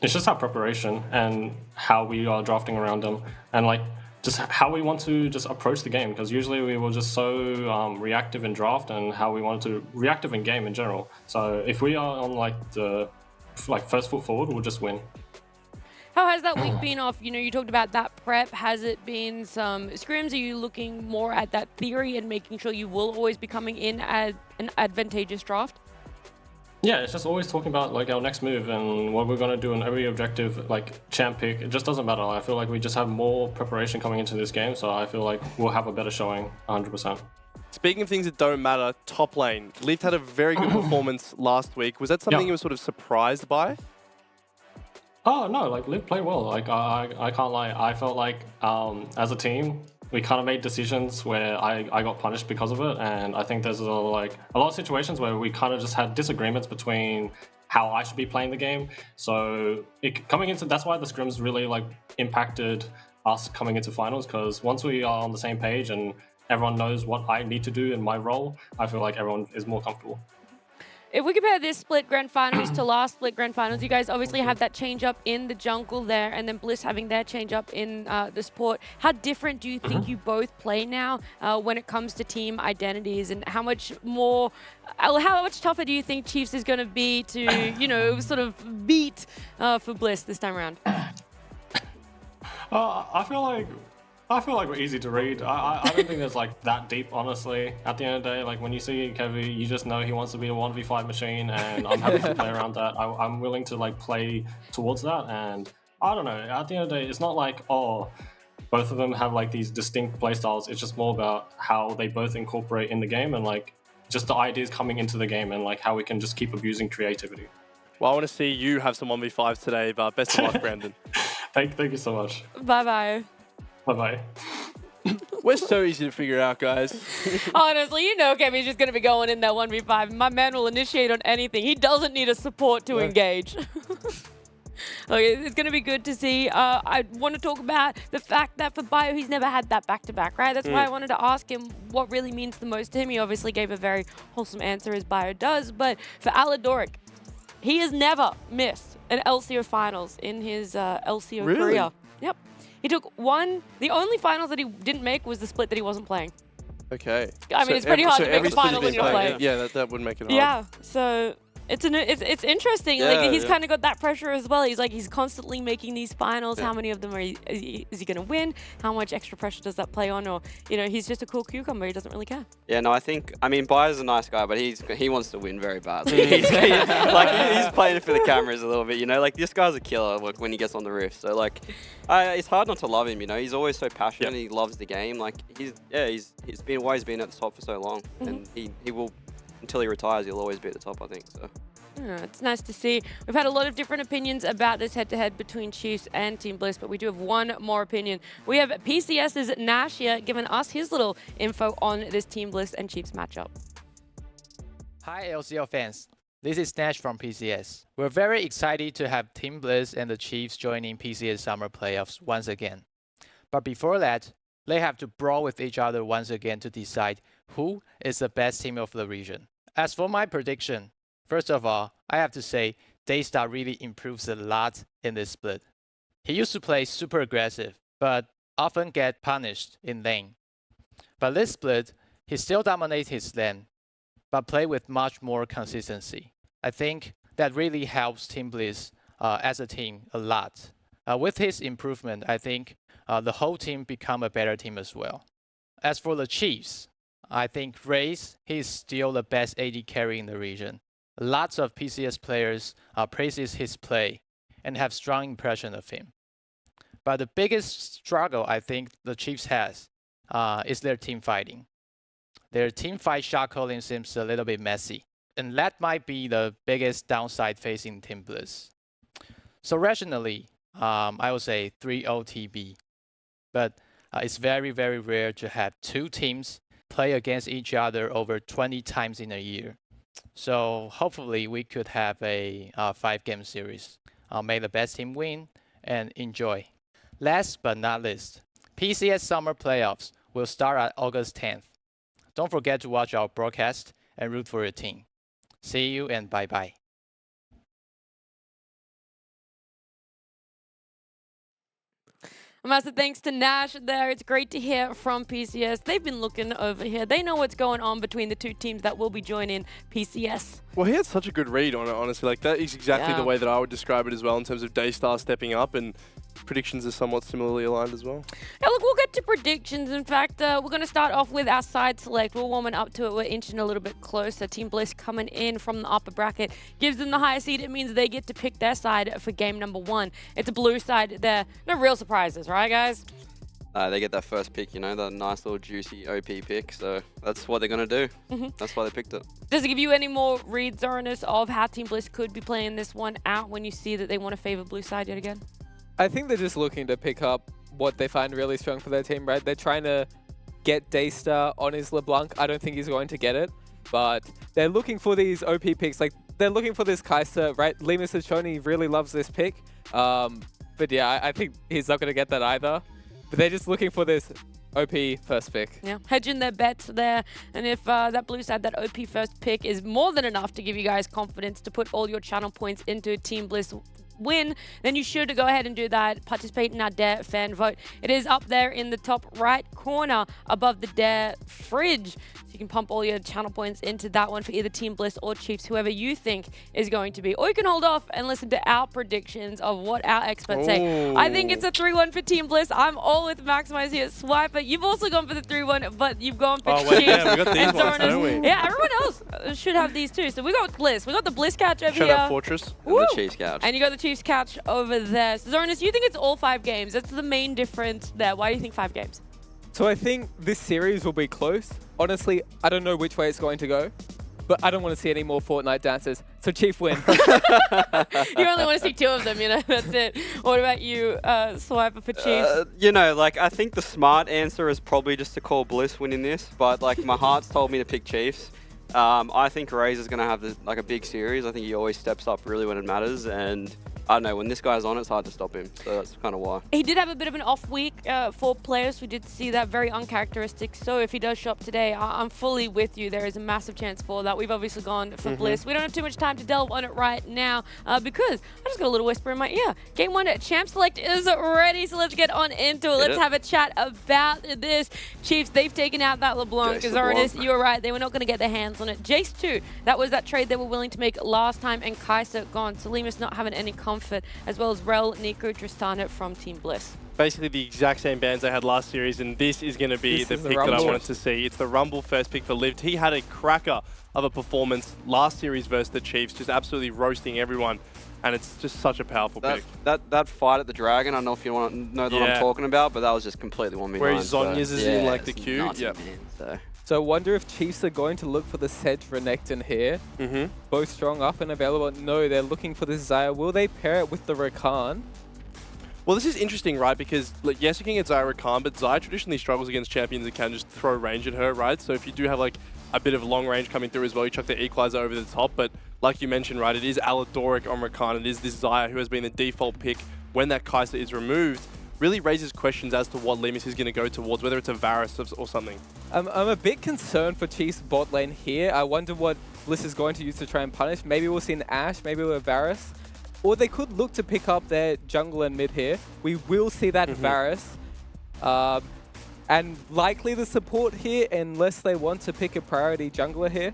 It's just our preparation and how we are drafting around them, and like just how we want to just approach the game, because usually we were just so reactive in draft, and how we wanted to reactive in game in general. So if we are on like the first foot forward, we'll just win. How has that week been off? You know, you talked about that prep. Has it been some scrims? Are you looking more at that theory and making sure you will always be coming in at an advantageous draft? Yeah, it's just always talking about like our next move and what we're going to do in every objective, like champ pick. It just doesn't matter. I feel like we just have more preparation coming into this game, so I feel like we'll have a better showing 100%. Speaking of things that don't matter, top lane. Lift had a very good performance last week. Was that something you were sort of surprised by? Oh no, like Liv played well. Like I can't lie. I felt like as a team, we kind of made decisions where I got punished because of it, and I think there's a lot of situations where we kind of just had disagreements between how I should be playing the game. So that's why the scrims really like impacted us coming into finals, because once we are on the same page and everyone knows what I need to do in my role, I feel like everyone is more comfortable. If we compare this split grand finals to last split grand finals, you guys obviously have that change up in the jungle there, and then Bliss having their change up in the support. How different do you think you both play now when it comes to team identities, and how much tougher do you think Chiefs is going to be to, you know, sort of beat for Bliss this time around? I feel like we're easy to read. I don't think there's like that deep, honestly. At the end of the day, like when you see Kevy, you just know he wants to be a 1v5 machine, and I'm happy to play around that. I'm willing to like play towards that, and I don't know. At the end of the day, it's not like, oh, both of them have like these distinct playstyles. It's just more about how they both incorporate in the game, and like just the ideas coming into the game, and like how we can just keep abusing creativity. Well, I want to see you have some 1v5s today, but best of luck, Brandon. Thank you so much. Bye-bye. Bye-bye. We're so easy to figure out, guys. Honestly, you know Kevy's just going to be going in that 1v5. My man will initiate on anything. He doesn't need a support to engage. Okay, it's going to be good to see. I want to talk about the fact that for Bio, he's never had that back-to-back, right? That's why I wanted to ask him what really means the most to him. He obviously gave a very wholesome answer, as Bio does. But for Aladoric, he has never missed an LCO finals in his LCO career. Yep. He took the only finals that he didn't make was the split that he wasn't playing. Okay. I mean, it's pretty hard to make a final when you're playing. Yeah, that would make it hard. Yeah, so it's interesting. Yeah, like he's kind of got that pressure as well. He's constantly making these finals. How many of them is he going to win? How much extra pressure does that play on? Or, you know, he's just a cool cucumber. He doesn't really care. Yeah, no, I mean, Bayer's a nice guy, but he wants to win very badly. he's playing it for the cameras a little bit, you know. Like, this guy's a killer when he gets on the roof. So, like, it's hard not to love him, you know. He's always so passionate. He loves the game. Like, he's been at the top for so long, and he will. Until he retires, he'll always be at the top, I think. So. Yeah, it's nice to see. We've had a lot of different opinions about this head-to-head between Chiefs and Team Bliss, but we do have one more opinion. We have PCS's Nash here giving us his little info on this Team Bliss and Chiefs matchup. Hi, LCO fans. This is Nash from PCS. We're very excited to have Team Bliss and the Chiefs joining PCS Summer Playoffs once again. But before that, they have to brawl with each other once again to decide who is the best team of the region. As for my prediction, first of all, I have to say Daystar really improves a lot in this split. He used to play super aggressive, but often get punished in lane. But this split, he still dominates his lane, but play with much more consistency. I think that really helps Team Bliss as a team a lot. With his improvement, I think the whole team become a better team as well. As for the Chiefs, I think Raze, he's still the best AD carry in the region. Lots of PCS players praises his play and have strong impression of him. But the biggest struggle I think the Chiefs has is their team fighting. Their team fight shot calling seems a little bit messy, and that might be the biggest downside facing Team Bliss. So rationally, I would say 3-0 TB. But it's very, very rare to have two teams play against each other over 20 times in a year. So hopefully we could have a 5-game series. May the best team win and enjoy. Last but not least, PCS Summer Playoffs will start on August 10th. Don't forget to watch our broadcast and root for your team. See you and bye-bye. Massive thanks to Nash there. It's great to hear from PCS. They've been looking over here. They know what's going on between the two teams that will be joining PCS. Well, he had such a good read on it, honestly. Like, that is exactly the way that I would describe it as well in terms of Daystar stepping up, and predictions are somewhat similarly aligned as well. Yeah, look, we'll get to predictions. In fact, we're going to start off with our side select. We're warming up to it. We're inching a little bit closer. Team Bliss coming in from the upper bracket gives them the higher seed. It means they get to pick their side for game number 1. It's a blue side there. No real surprises, right, guys? They get that first pick, you know, that nice little juicy OP pick. So that's what they're going to do. That's why they picked it. Does it give you any more reads, Zoranus, of how Team Bliss could be playing this one out when you see that they want to favor blue side yet again? I think they're just looking to pick up what they find really strong for their team, right? They're trying to get Daystar on his LeBlanc. I don't think he's going to get it, but they're looking for these OP picks. Like, they're looking for this Kai'Sa, right? Lemus has shown he really loves this pick. But yeah, I think he's not going to get that either. But they're just looking for this OP first pick. Yeah, hedging their bets there. And if that blue side, that OP first pick is more than enough to give you guys confidence to put all your channel points into Team Bliss win, then you should go ahead and do that. Participate in our Dare fan vote. It is up there in the top right corner above the Dare fridge. So you can pump all your channel points into that one for either Team Bliss or Chiefs, whoever you think is going to be. Or you can hold off and listen to our predictions of what our experts say. I think it's a 3-1 for Team Bliss. I'm all with Maximize here. Swiper, you've also gone for the 3-1, but you've gone for Chiefs. Yeah, we got these ones, don't we? Yeah, everyone else should have these too. So we got Bliss. We got the Bliss couch over Shout here. out Fortress. And the Chiefs couch. And you got the Chiefs couch over there. So Zoranus, you think it's all 5 games? That's the main difference there. Why do you think 5 games? So I think this series will be close. Honestly, I don't know which way it's going to go, but I don't want to see any more Fortnite dances. So Chief win. You only want to see 2 of them, you know, that's it. What about you, Swiper for Chiefs? You know, like, I think the smart answer is probably just to call Bliss winning this, but like my heart's told me to pick Chiefs. I think Raze is going to have a big series. I think he always steps up really when it matters, and I don't know, when this guy's on, it's hard to stop him. So that's kind of why. He did have a bit of an off week for players. We did see that, very uncharacteristic. So if he does show up today, I'm fully with you. There is a massive chance for that. We've obviously gone for Bliss. We don't have too much time to delve on it right now because I just got a little whisper in my ear. Game 1 Champ Select is ready, so let's get on into it. Let's have a chat about this. Chiefs, they've taken out that LeBlanc. Zoranus, you were right. They were not going to get their hands on it. Jace too. That was that trade they were willing to make last time, and Kai'Sa gone. Salimus not having any comfort, as well as Rel, Nico, Tristana from Team Bliss. Basically the exact same bands they had last series, and this is going to be the pick that I wanted to see. It's the Rumble first pick for Lived. He had a cracker of a performance last series versus the Chiefs, just absolutely roasting everyone, and it's just such a powerful pick. That fight at the Dragon, I don't know if you want to know what I'm talking about, but that was just completely 1v9. Where Zonya's is in like the queue. So I wonder if Chiefs are going to look for the Sedge Renekton here. Both strong up and available. No, they're looking for this Xayah. Will they pair it with the Rakan? Well, this is interesting, right? Because, like, yes, you can get Xayah Rakan, but Xayah traditionally struggles against champions that can just throw range at her, right? So if you do have, like, a bit of long range coming through as well, you chuck the Equalizer over the top. But like you mentioned, right, it is Aladoric on Rakan. It is this Xayah who has been the default pick when that Kai'Sa is removed. Really raises questions as to what Lemus is going to go towards, whether it's a Varus or something. I'm a bit concerned for Chiefs bot lane here. I wonder what Bliss is going to use to try and punish. Maybe we'll see an Ashe, maybe we'll Varus. Or they could look to pick up their jungle and mid here. We will see that Varus. And likely the support here, unless they want to pick a priority jungler here.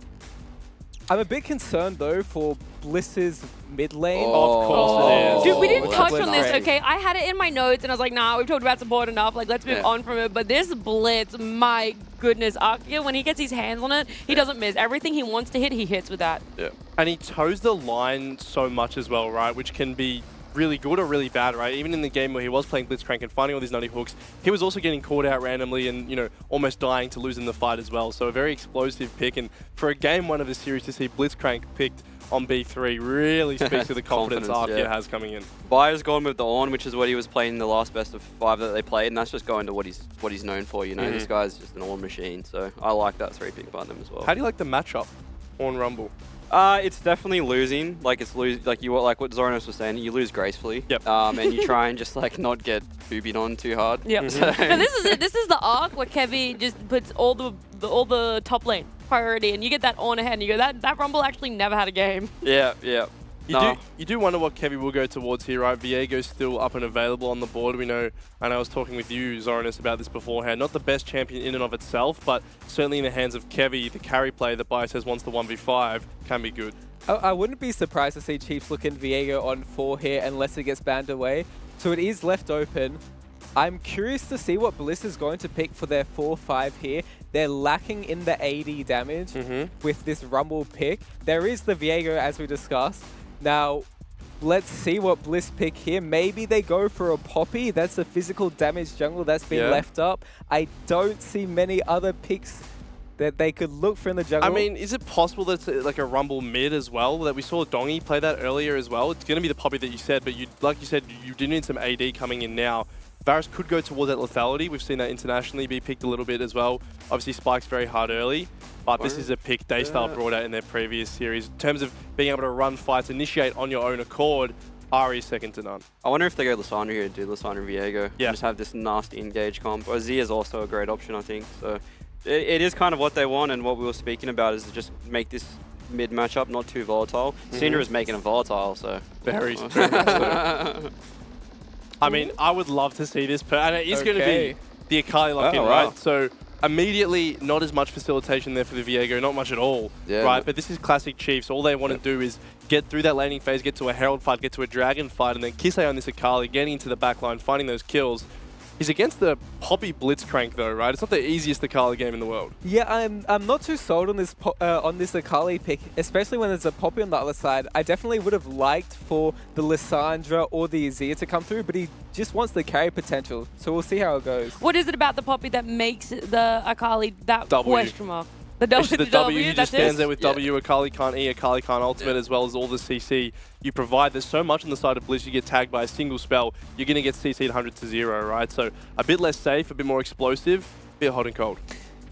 I'm a bit concerned, though, for Bliss's mid lane. Of course it is. Dude, we didn't touch on this, okay? I had it in my notes, and I was like, nah, we've talked about support enough. Like, let's move on from it. But this Blitz, my goodness. Arkia, when he gets his hands on it, he doesn't miss. Everything he wants to hit, he hits with that. Yeah. And he toes the line so much as well, right? Which can be really good or really bad, right? Even in the game where he was playing Blitzcrank and finding all these nutty hooks, he was also getting caught out randomly and, you know, almost dying to lose in the fight as well. So a very explosive pick. And for a game 1 of the series to see Blitzcrank picked on B3 really speaks to the confidence Arkia has coming in. Bayer's gone with the Ornn, which is what he was playing in the last best of 5 that they played, and that's just going to what he's known for, you know? This guy's just an Ornn machine, so I like that 3-pick by them as well. How do you like the matchup on Rumble? It's definitely losing. Like like what Zoranus was saying, you lose gracefully. And you try and just like not get boobied on too hard. So this is it. This is the arc where Kevy just puts all the top lane priority, and you get that on ahead, and you go that Rumble actually never had a game. You do wonder what Kevy will go towards here, right? Viego's still up and available on the board. We know, and I was talking with you, Zoranus, about this beforehand. Not the best champion in and of itself, but certainly in the hands of Kevy, the carry player that Bias says wants the 1v5, can be good. I wouldn't be surprised to see Chiefs look in Viego on 4 here unless it gets banned away. So it is left open. I'm curious to see what Bliss is going to pick for their 4-5 here. They're lacking in the AD damage with this Rumble pick. There is the Viego, as we discussed. Now, let's see what Bliss pick here. Maybe they go for a Poppy. That's a physical damage jungle that's been left up. I don't see many other picks that they could look for in the jungle. I mean, is it possible that it's like a Rumble mid as well? That we saw Dongy play that earlier as well. It's going to be the Poppy that you said, but like you said, you do need some AD coming in now. Varus could go towards that lethality. We've seen that internationally be picked a little bit as well. Obviously, Spike's very hard early, but this is a pick Daystar brought out in their previous series. In terms of being able to run fights, initiate on your own accord, Ari is second to none. I wonder if they go Lissandra here, do Lissandra Viego. Yeah. And just have this nasty engage comp. Or Z is also a great option, I think. So it is kind of what they want, and what we were speaking about is to just make this mid matchup not too volatile. Syndra is making it volatile, so. Very much. I mean, I would love to see this, and it is going to be the Akali lock-in, right? So immediately, not as much facilitation there for the Viego, not much at all, right? But this is classic Chiefs. All they want to do is get through that laning phase, get to a Herald fight, get to a Dragon fight, and then Kisei on this Akali, getting into the backline, finding those kills. He's against the Poppy Blitzcrank though, right? It's not the easiest Akali game in the world. Yeah, I'm not too sold on this Akali pick, especially when there's a Poppy on the other side. I definitely would have liked for the Lissandra or the Azir to come through, but he just wants the carry potential, so we'll see how it goes. What is it about the Poppy that makes the Akali that question mark? The W just stands there with W. Akali can't E, Akali can't ultimate, as well as all the CC you provide. There's so much on the side of Bliss. You get tagged by a single spell, you're going to get CC'd 100 to 0, right? So a bit less safe, a bit more explosive, a bit hot and cold.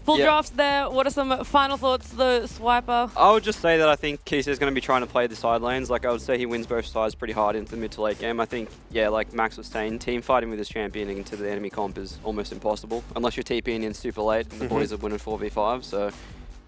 Full drafts there. What are some final thoughts, the Swiper? I would just say that I think Kisei is going to be trying to play the side lanes. Like, I would say he wins both sides pretty hard into the mid to late game. I think, yeah, like Max was saying, team fighting with his champion into the enemy comp is almost impossible, unless you're TPing in super late and the boys are winning 4v5. So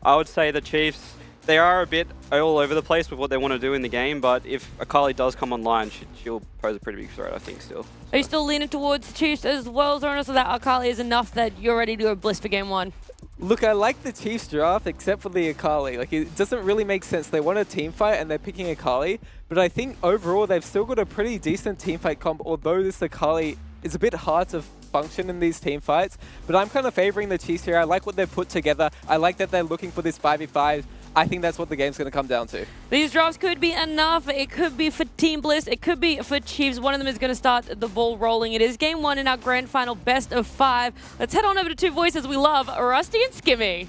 I would say the Chiefs, they are a bit all over the place with what they want to do in the game, but if Akali does come online, she'll pose a pretty big threat, I think, still. Are you still leaning towards the Chiefs as well, Zorna, so that Akali is enough that you're ready to go Bliss for game 1? Look, I like the Chiefs draft except for the Akali. Like, it doesn't really make sense. They want a team fight and they're picking Akali, but I think overall they've still got a pretty decent team fight comp, although this Akali is a bit hard to function in these team fights. But I'm kind of favoring the Chiefs here. I like what they've put together. I like that they're looking for this 5v5. I think that's what the game's going to come down to. These drafts could be enough. It could be for Team Bliss. It could be for Chiefs. One of them is going to start the ball rolling. It is game 1 in our grand final best of 5. Let's head on over to two voices we love, Rusty and Skimmy.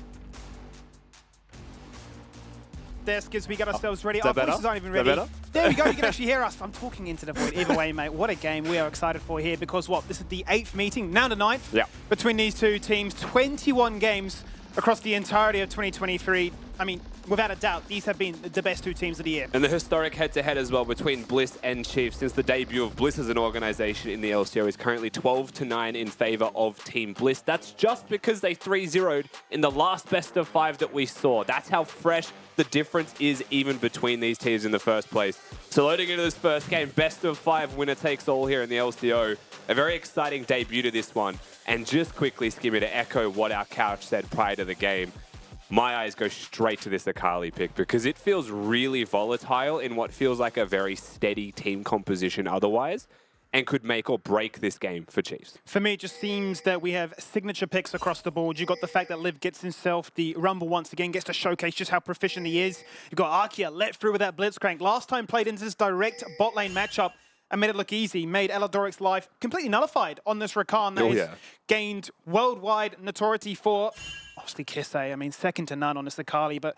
There, Skips, we got ourselves ready. Our voices aren't even ready. There we go, you can actually hear us. I'm talking into the void. Either way, mate, what a game we are excited for here, because what? This is the 8th meeting, now the 9th, between these two teams. 21 games across the entirety of 2023. I mean, without a doubt, these have been the best 2 teams of the year. And the historic head-to-head as well between Bliss and Chiefs since the debut of Bliss as an organization in the LCO is currently 12-9 in favor of Team Bliss. That's just because they 3-0'd in the last best of 5 that we saw. That's how fresh the difference is even between these teams in the first place. So loading into this first game, best of 5 winner takes all here in the LCO. A very exciting debut to this one. And just quickly, Skimmy, to echo what our couch said prior to the game, my eyes go straight to this Akali pick because it feels really volatile in what feels like a very steady team composition otherwise, and could make or break this game for Chiefs. For me, it just seems that we have signature picks across the board. You've got the fact that Liv gets himself the Rumble once again, gets to showcase just how proficient he is. You've got Arkia let through with that Blitzcrank. Last time played into this direct bot lane matchup and made it look easy, made Eladoric's life completely nullified on this Rakan that has gained worldwide notoriety for, obviously Kisei, I mean, second to none on this Akali, but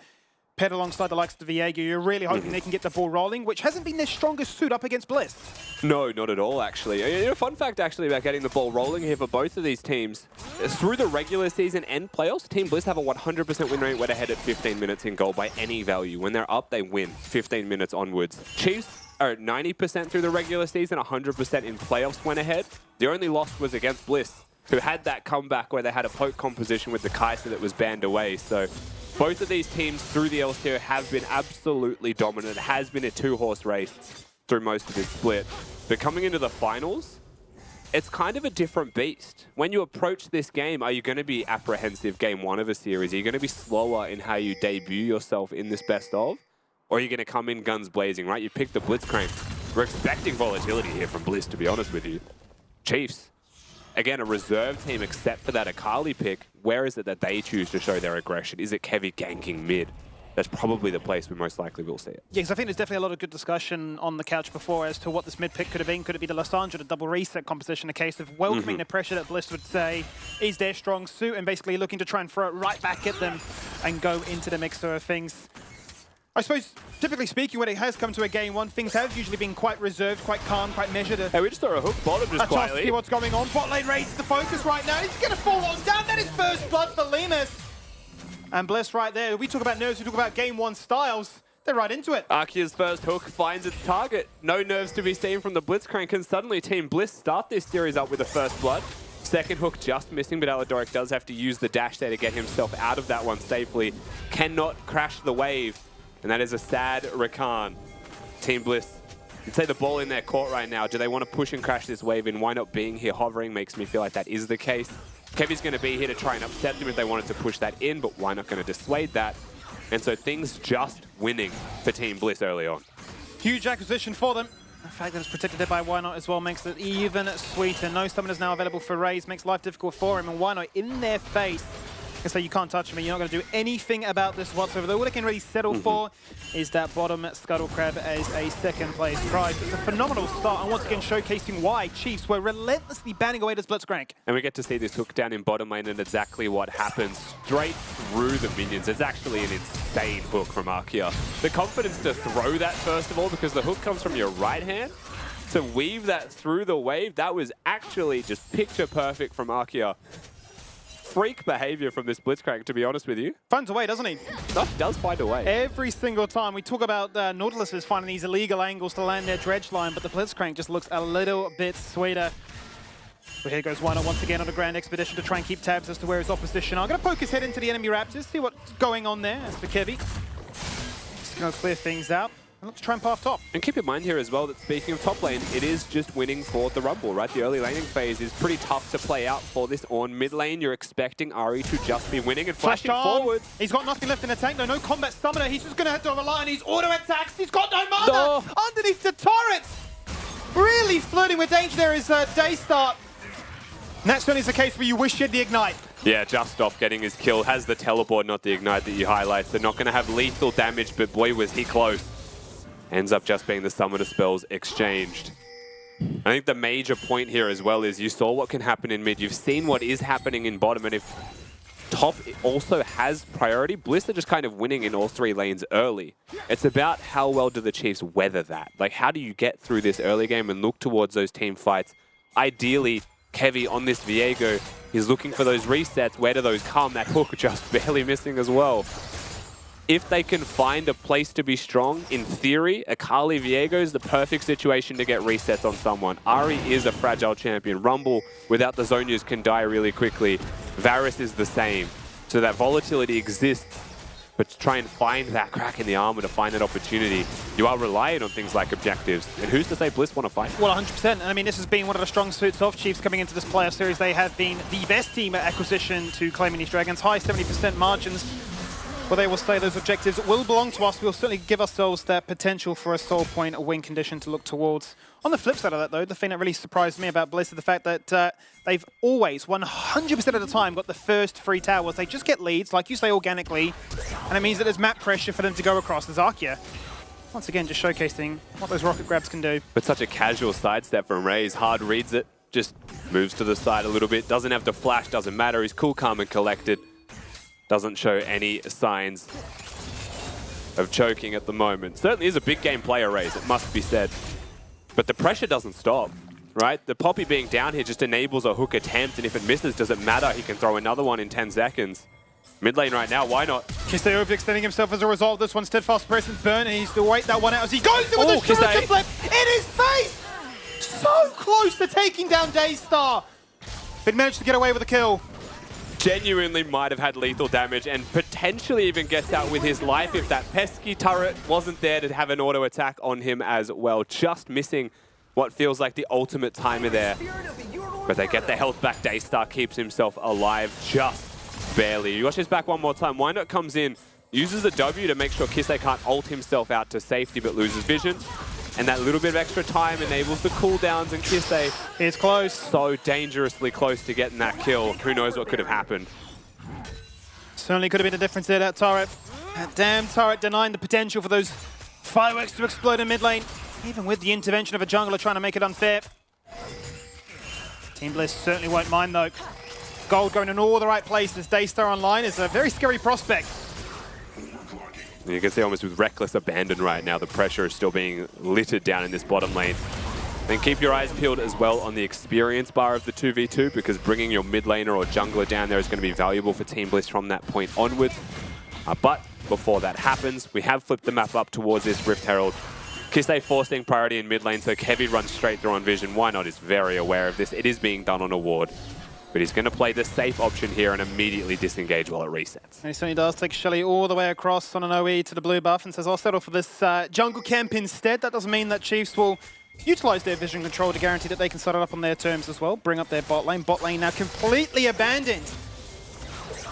paired alongside the likes of the Viego, you're really hoping they can get the ball rolling, which hasn't been their strongest suit up against Bliss. No, not at all, actually. A fun fact, actually, about getting the ball rolling here for both of these teams. Through the regular season and playoffs, Team Bliss have a 100% win rate when ahead at 15 minutes in goal by any value. When they're up, they win 15 minutes onwards. Chiefs are at 90% through the regular season, 100% in playoffs when ahead. The only loss was against Bliss, who had that comeback where they had a poke composition with the Kai'Sa that was banned away. So both of these teams through the LCO have been absolutely dominant. It has been a 2-horse race through most of this split. But coming into the finals, it's kind of a different beast. When you approach this game, are you going to be apprehensive game 1 of a series? Are you going to be slower in how you debut yourself in this best of? Or are you going to come in guns blazing, right? You pick the Blitzcrank. We're expecting volatility here from Bliss, to be honest with you. Chiefs, again, a reserve team except for that Akali pick. Where is it that they choose to show their aggression? Is it Kevy ganking mid? That's probably the place we most likely will see it. Yeah, because I think there's definitely a lot of good discussion on the couch before as to what this mid pick could have been. Could it be the Lissandra, the double reset composition, a case of welcoming the pressure that Bliss would say is their strong suit and basically looking to try and throw it right back at them and go into the mixer of things. I suppose, typically speaking, when it has come to a game one, things have usually been quite reserved, quite calm, quite measured. Hey, we just saw a hook bottom just a quietly. chance to see what's going on. Bot lane raises the focus right now. He's going to fall on down. That is first blood for Lemus. And Bliss right there. We talk about nerves, we talk about game one styles. They're right into it. Arkia's first hook finds its target. No nerves to be seen from the Blitzcrank, and suddenly Team Bliss start this series up with a first blood. Second hook just missing, but Aladoric does have to use the dash there to get himself out of that one safely. Cannot crash the wave, and that is a sad Rakan. Team Bliss, you'd say the ball in their court right now. Do they want to push and crash this wave in? Why not being here hovering makes me feel like that is the case. Kevy's going to be here to try and upset them if they wanted to push that in, but why not going to dissuade that? And so things just winning for Team Bliss early on. Huge acquisition for them. The fact that it's protected there by Why Not as well makes it even sweeter. No summoners now available for Raze, makes life difficult for him, and Why Not in their face. Can say you can't touch me, you're not going to do anything about this whatsoever. All they can really settle for is that bottom Scuttle Crab as a second place prize. It's a phenomenal start, and once again showcasing why Chiefs were relentlessly banning away this Blitzcrank. And we get to see this hook down in bottom lane and exactly what happens. Straight through the minions. It's actually an insane hook from Arkia. The confidence to throw that first of all, because the hook comes from your right hand. To weave that through the wave, that was actually just picture perfect from Arkia. Freak behavior from this Blitzcrank, to be honest with you. Finds a way, doesn't he? Does find a way. Every single time. We talk about Nautilus is finding these illegal angles to land their dredge line, but the Blitzcrank just looks a little bit sweeter. But here goes Why Not once again on a grand expedition to try and keep tabs as to where his opposition are. Going to poke his head into the enemy Raptors, see what's going on there. As for Kevy, just going to clear things out. And let's try and path top. And keep in mind here as well that speaking of top lane, it is just winning for the Rumble, right? The early laning phase is pretty tough to play out for this Ornn. Mid lane, you're expecting Ari to just be winning and flashing forward. He's got nothing left in the tank, though. No combat summoner. He's just going to have to rely on his auto attacks. He's got no mana underneath the turrets. Really flirting with danger there is Daystar. And that certainly is the case where you wish you had the Ignite. Yeah, just off getting his kill. Has the teleport, not the Ignite that you highlight. They're not going to have lethal damage, but boy, was he close. Ends up just being the summoner spells exchanged. I think the major point here as well is you saw what can happen in mid. You've seen what is happening in bottom, and if top also has priority, Bliss are just kind of winning in all three lanes early. It's about how well do the Chiefs weather that. Like, how do you get through this early game and look towards those team fights? Ideally, Kevy on this Viego, he's looking for those resets. Where do those come? That hook just barely missing as well. If they can find a place to be strong, in theory, Akali Viego is the perfect situation to get resets on someone. Ari is a fragile champion. Rumble, without the Zhonya's, can die really quickly. Varus is the same. So that volatility exists, but to try and find that crack in the armor, to find that opportunity, you are reliant on things like objectives. And who's to say Bliss want to fight? Well, 100%. And I mean, this has been one of the strong suits of Chiefs coming into this playoff series. They have been the best team at acquisition to claiming these Dragons. High 70% margins. Well, they will say those objectives will belong to us. We'll certainly give ourselves that potential for a soul point, a win condition to look towards. On the flip side of that, though, the thing that really surprised me about Bliss is the fact that they've always, 100% of the time, got the first three towers. They just get leads, like you say, organically, and it means that there's map pressure for them to go across. There's Arkia, once again, just showcasing what those rocket grabs can do. But such a casual sidestep from Raze. Hard reads it, just moves to the side a little bit. Doesn't have to flash, doesn't matter. He's cool, calm, and collected. Doesn't show any signs of choking at the moment. Certainly is a big game player, Raze, it must be said. But the pressure doesn't stop, right? The Poppy being down here just enables a hook attempt, and if it misses, doesn't matter. He can throw another one in 10 seconds. Mid lane right now, why not? Kisei overextending himself as a result of this one. Steadfast Presence burn, and he's to wait that one out as he goes in with a shuriken flip in his face! So close to taking down Daystar, but managed to get away with a kill. Genuinely might have had lethal damage and potentially even gets out with his life if that pesky turret wasn't there to have an auto attack on him as well. Just missing what feels like the ultimate timer there. But they get the health back. Daystar keeps himself alive just barely. You watch this back one more time. Why Not comes in, uses the W to make sure Kisei can't ult himself out to safety but loses vision. And that little bit of extra time enables the cooldowns, and Kisei is close. So dangerously close to getting that kill. Who knows what could have happened. Certainly could have been a difference there, that turret. That damn turret denying the potential for those fireworks to explode in mid lane, even with the intervention of a jungler trying to make it unfair. Team Bliss certainly won't mind, though. Gold going in all the right places. Daystar online is a very scary prospect. And you can see almost with reckless abandon right now, the pressure is still being littered down in this bottom lane. Then keep your eyes peeled as well on the experience bar of the 2v2, because bringing your mid laner or jungler down there is going to be valuable for Team Bliss from that point onwards. But before that happens, we have flipped the map up towards this Rift Herald. Kisei forcing priority in mid lane, so Kevy runs straight through on vision. Why not? He's very aware of this. It is being done on a ward. But he's going to play the safe option here and immediately disengage while it resets. And he certainly does take Shelly all the way across on an OE to the blue buff and says, I'll settle for this jungle camp instead. That doesn't mean that Chiefs will utilize their vision control to guarantee that they can set it up on their terms as well. Bring up their bot lane. Bot lane now completely abandoned.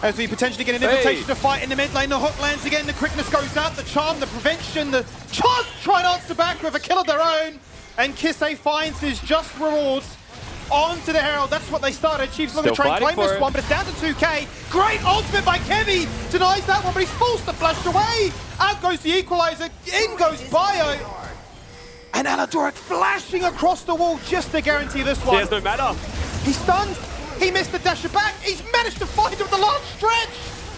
As we potentially get an invitation to fight in the mid lane. The hook lands again. The quickness goes out. The charm, the prevention. The charge try to answer back with a kill of their own. And Kisei finds his just rewards onto the Herald. That's what they started. Chiefs looking to try and claim this one, but it's down to 2k. Great ultimate by Kevy. Denies that one, but he's forced to flash away. Out goes the equalizer. In goes Bio. And Aladoric flashing across the wall just to guarantee this one. He has no matter. He's stunned. He missed the dasher back. He's managed to find him with the last stretch.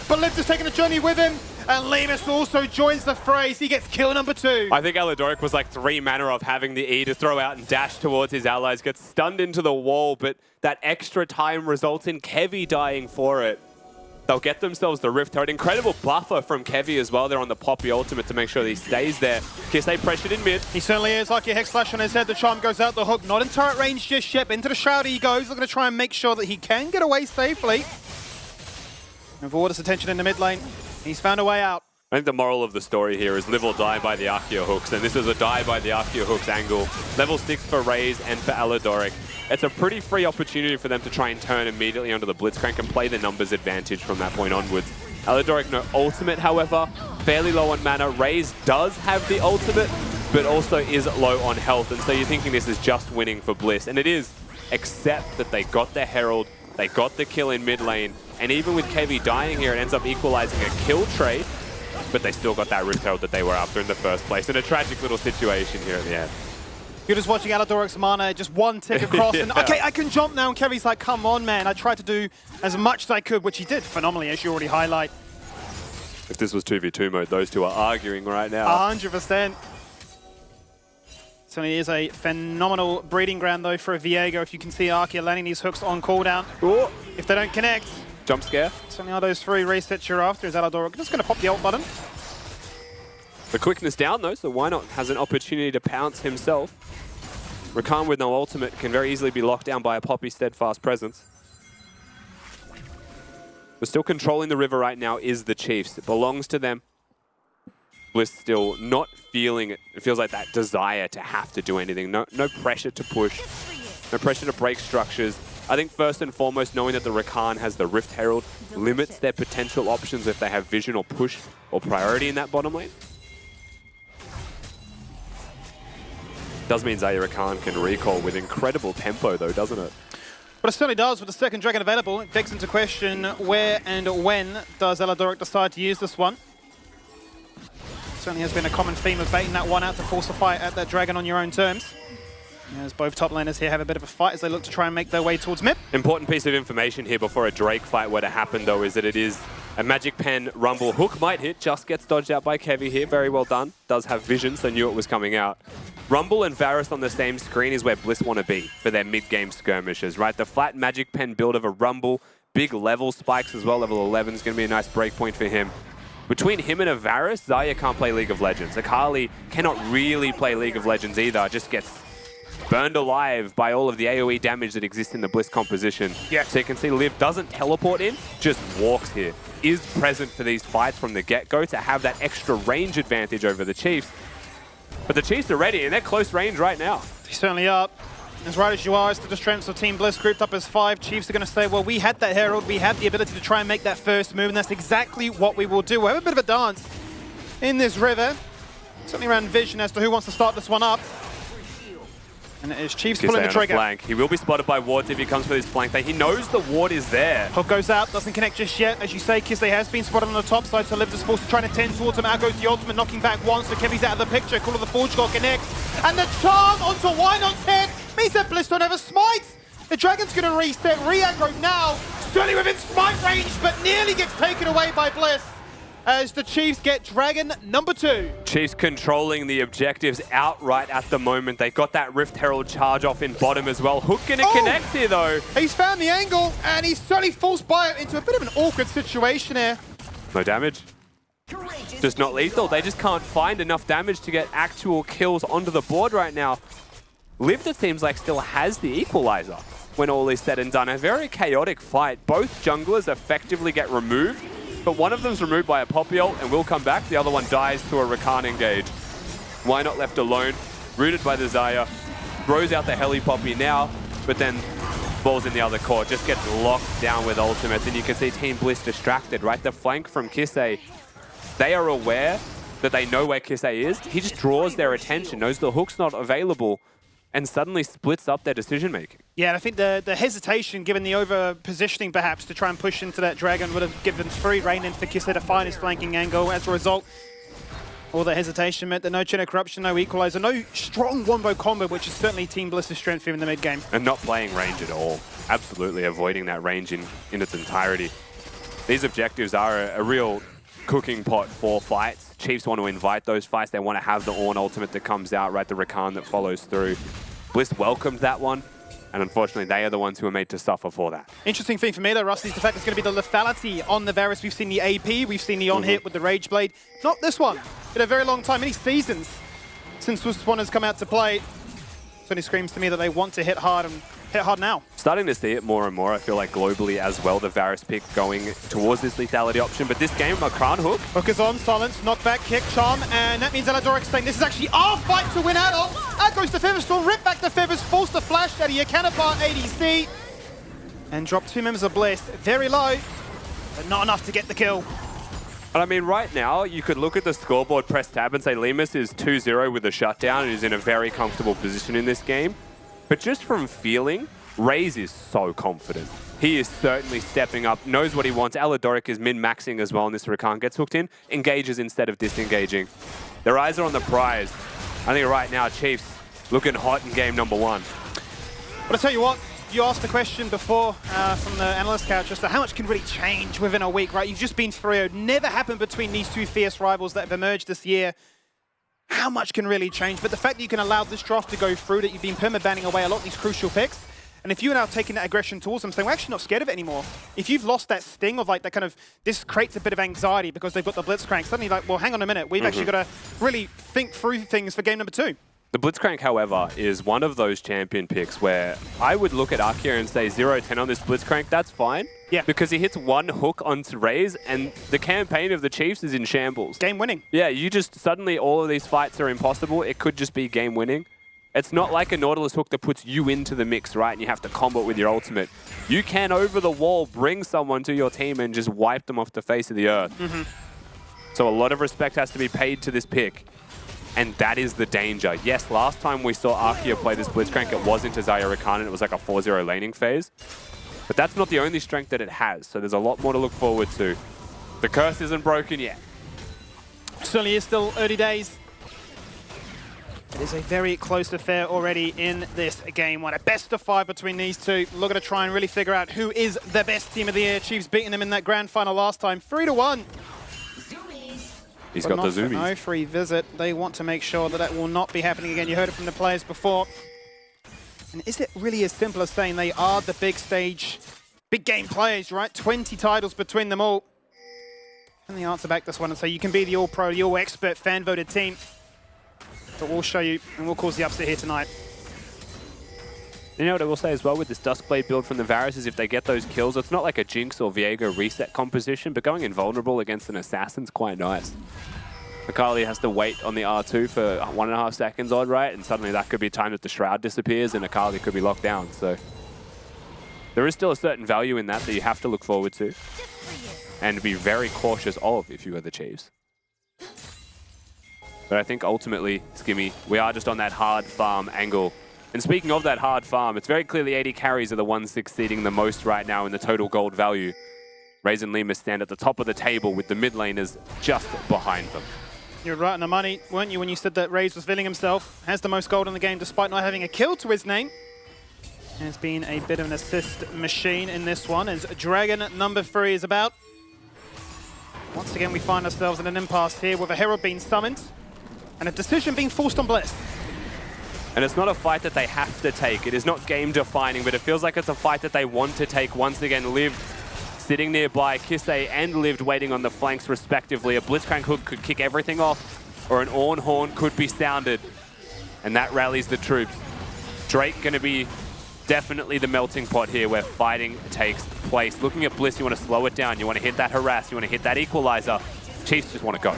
But Liv is taking a journey with him. And Lemus also joins the fray. He gets kill number 2. I think Aladoric was like 3 mana of having the E to throw out and dash towards his allies. Gets stunned into the wall, but that extra time results in Kevy dying for it. They'll get themselves the Rift Herald. Incredible buffer from Kevy as well. They're on the Poppy ultimate to make sure that he stays there. Kisei pressured in mid. He certainly is. Lucky Hex Flash on his head. The charm goes out the hook. Not in turret range just yet. Into the Shroud he goes. Looking to try and make sure that he can get away safely. Avoid his attention in the mid lane. He's found a way out. I think the moral of the story here is live or die by the Archeo hooks, and this is a die by the Archeo hooks angle. Level 6 for Raze and for Aladoric. It's a pretty free opportunity for them to try and turn immediately onto the Blitzcrank and play the numbers advantage from that point onwards. Aladoric no ultimate, however, fairly low on mana. Raze does have the ultimate, but also is low on health, and so you're thinking this is just winning for Bliss, and it is, except that they got the Herald, they got the kill in mid lane, and even with Kevy dying here, it ends up equalizing a kill trade, but they still got that Rift Herald that they were after in the first place, in a tragic little situation here at the end. You're just watching Aladoric's mana, just one tick across, and okay, I can jump now, and Kevy's like, come on, man. I tried to do as much as I could, which he did phenomenally, as you already highlight. If this was 2v2 mode, those two are arguing right now. 100%. Certainly is a phenomenal breeding ground, though, for a Viego. If you can see Arkia landing these hooks on cooldown. Ooh. If they don't connect. Jump scare. Certainly are those 3 resets you're after. Is Aladoric just going to pop the ult button? The quickness down though, so why not? Has an opportunity to pounce himself. Rakan with no ultimate can very easily be locked down by a Poppy Steadfast presence. But still controlling the river right now is the Chiefs. It belongs to them. Bliss still not feeling it. It feels like that desire to have to do anything. No pressure to push. No pressure to break structures. I think first and foremost, knowing that the Rakan has the Rift Herald limits their potential options if they have vision or push or priority in that bottom lane. Does mean Zaire Rakan can recall with incredible tempo though, doesn't it? But it certainly does with the second Dragon available. It begs into question where and when does Aladoric decide to use this one. Certainly has been a common theme of baiting that one out to force a fight at that Dragon on your own terms. As both top laners here have a bit of a fight as they look to try and make their way towards mid. Important piece of information here before a Drake fight were to happen though is that it is a Magic Pen Rumble. Hook might hit, just gets dodged out by Kevy here. Very well done. Does have vision, so knew it was coming out. Rumble and Varus on the same screen is where Bliss want to be for their mid-game skirmishes, right? The flat Magic Pen build of a Rumble, big level spikes as well. Level 11 is going to be a nice breakpoint for him. Between him and a Varus, Zaya can't play League of Legends. Akali cannot really play League of Legends either, just gets burned alive by all of the AoE damage that exists in the Bliss composition. Yeah. So you can see Liv doesn't teleport in, just walks here. Is present for these fights from the get-go to have that extra range advantage over the Chiefs. But the Chiefs are ready, and they're close range right now. They certainly are. As right as you are, as to the strengths of Team Bliss grouped up as 5, Chiefs are going to say, well, we had that Herald, we had the ability to try and make that first move, and that's exactly what we will do. We'll have a bit of a dance in this river. Certainly around vision as to who wants to start this one up. And it is Chiefs pulling the trigger. Flank. He will be spotted by wards if he comes for this flank. He knows the ward is there. Hook goes out, doesn't connect just yet. As you say, Kisei has been spotted on the top side, so Liv is forced to try and attend towards him. Out goes the ultimate, knocking back once, so Kevy's out of the picture. Call of the Forge God connects. And the charm onto Wynot's head means that Bliss don't have a smite. The Dragon's going to reset, re-aggro now. Certainly within smite range, but nearly gets taken away by Bliss. as the Chiefs get Dragon number 2. Chiefs controlling the objectives outright at the moment. They got that Rift Herald charge off in bottom as well. Hook gonna connect here though. He's found the angle and he certainly falls by it into a bit of an awkward situation here. No damage. Just not lethal. They just can't find enough damage to get actual kills onto the board right now. Liv, it seems like, still has the equalizer when all is said and done. A very chaotic fight. Both junglers effectively get removed, but one of them's removed by a Poppy ult and will come back. The other one dies to a Rakan engage. Why not left alone? Rooted by the Xayah. Throws out the Heli Poppy now, but then balls in the other court. Just gets locked down with ultimates. And you can see Team Bliss distracted, right? The flank from Kisei. They are aware that they know where Kisei is. He just draws their attention, knows the hook's not available, and suddenly splits up their decision-making. Yeah, and I think the hesitation, given the over-positioning perhaps, to try and push into that Dragon would have given free rein in for Kisei to find his flanking angle. As a result, all the hesitation meant that no Chain of Corruption, no Equalizer, no strong wombo combo, which is certainly Team Bliss's strength here in the mid-game. And not playing range at all. Absolutely avoiding that range in its entirety. These objectives are a real cooking pot for fights. Chiefs want to invite those fights. They want to have the Ornn ultimate that comes out, right? The Rakan that follows through. Bliss welcomed that one, and unfortunately they are the ones who are made to suffer for that. Interesting thing for me though, Rusty, is the fact it's going to be the lethality on the Varus. We've seen the AP, we've seen the on-hit with the Rage Blade. Not this one. Been a very long time, many seasons since this one has come out to play. Certainly screams to me that they want to hit hard and hit hard now. Starting to see it more and more, I feel like globally as well, the Varus pick going towards this lethality option. But this game, Makran Hook. Hook is on, silence, knockback, kick, charm, and that means Eladoric saying this is actually our fight to win out of. Out goes the Featherstorm, rip back the Feathers, force the flash out of Yakanapar ADC, and drop 2 members of Bliss. Very low, but not enough to get the kill. And I mean, right now, you could look at the scoreboard, press tab, and say Lemus is 2-0 with a shutdown and is in a very comfortable position in this game. But just from feeling, Raze is so confident. He is certainly stepping up, knows what he wants. Eladoric is min-maxing as well, and this Rakan gets hooked in, engages instead of disengaging. Their eyes are on the prize. I think right now, Chiefs looking hot in game number 1. But I tell you what, you asked the question before from the analyst couch as to how much can really change within a week, right? You've just been 3-0. Never happened between these two fierce rivals that have emerged this year. How much can really change? But the fact that you can allow this draft to go through, that you've been perma-banning away a lot of these crucial picks, and if you are now taking that aggression towards them, saying, we're actually not scared of it anymore. If you've lost that sting of like that kind of, this creates a bit of anxiety because they've got the Blitzcrank, suddenly like, well, hang on a minute, we've actually got to really think through things for game number 2. The Blitzcrank, however, is one of those champion picks where I would look at Arkia and say 0-10 on this Blitzcrank, that's fine. Yeah. Because he hits one hook onto Raze and the campaign of the Chiefs is in shambles. Game winning. Yeah, you just, suddenly all of these fights are impossible. It could just be game winning. It's not like a Nautilus hook that puts you into the mix, right? And you have to combo it with your ultimate. You can, over the wall, bring someone to your team and just wipe them off the face of the earth. So a lot of respect has to be paid to this pick. And that is the danger. Yes, last time we saw Arkia play this Blitzcrank, it was into Xayah Rakan and it was like a 4-0 laning phase. But that's not the only strength that it has, so there's a lot more to look forward to. The curse isn't broken yet. Certainly is still early days. It is a very close affair already in this game one. A best of 5 between these two. Looking to try and really figure out who is the best team of the year. Chiefs beating them in that grand final last time, 3-1. He's got the zoomies. No free visit. They want to make sure that that will not be happening again. You heard it from the players before. And is it really as simple as saying they are the big stage, big game players, right? 20 titles between them all. And the answer back this one and say you can be the all-pro, the all-expert, fan-voted team. But we'll show you and we'll cause the upset here tonight. You know what I will say as well with this Duskblade build from the Varus is if they get those kills, it's not like a Jinx or Viego reset composition, but going invulnerable against an Assassin's quite nice. Akali has to wait on the R2 for 1.5 seconds odd, right? And suddenly that could be time that the Shroud disappears and Akali could be locked down. So there is still a certain value in that you have to look forward to and be very cautious of if you are the Chiefs. But I think ultimately, Skimmy, we are just on that hard farm angle. And speaking of that hard farm, it's very clear the 80 carries are the ones succeeding the most right now in the total gold value. Raze and Lemus stand at the top of the table with the mid laners just behind them. You're right on the money, weren't you, when you said that Raze was feeling himself, has the most gold in the game despite not having a kill to his name. Has been a bit of an assist machine in this one as Dragon number 3 is about. Once again, we find ourselves in an impasse here with a Herald being summoned and a decision being forced on Bliss. And it's not a fight that they have to take. It is not game-defining, but it feels like it's a fight that they want to take. Once again, Liv sitting nearby, Kisei and Liv waiting on the flanks respectively. A Blitzcrank hook could kick everything off, or an Ornn horn could be sounded. And that rallies the troops. Drake going to be definitely the melting pot here where fighting takes place. Looking at Bliss, you want to slow it down. You want to hit that harass. You want to hit that equalizer. Chiefs just want to go.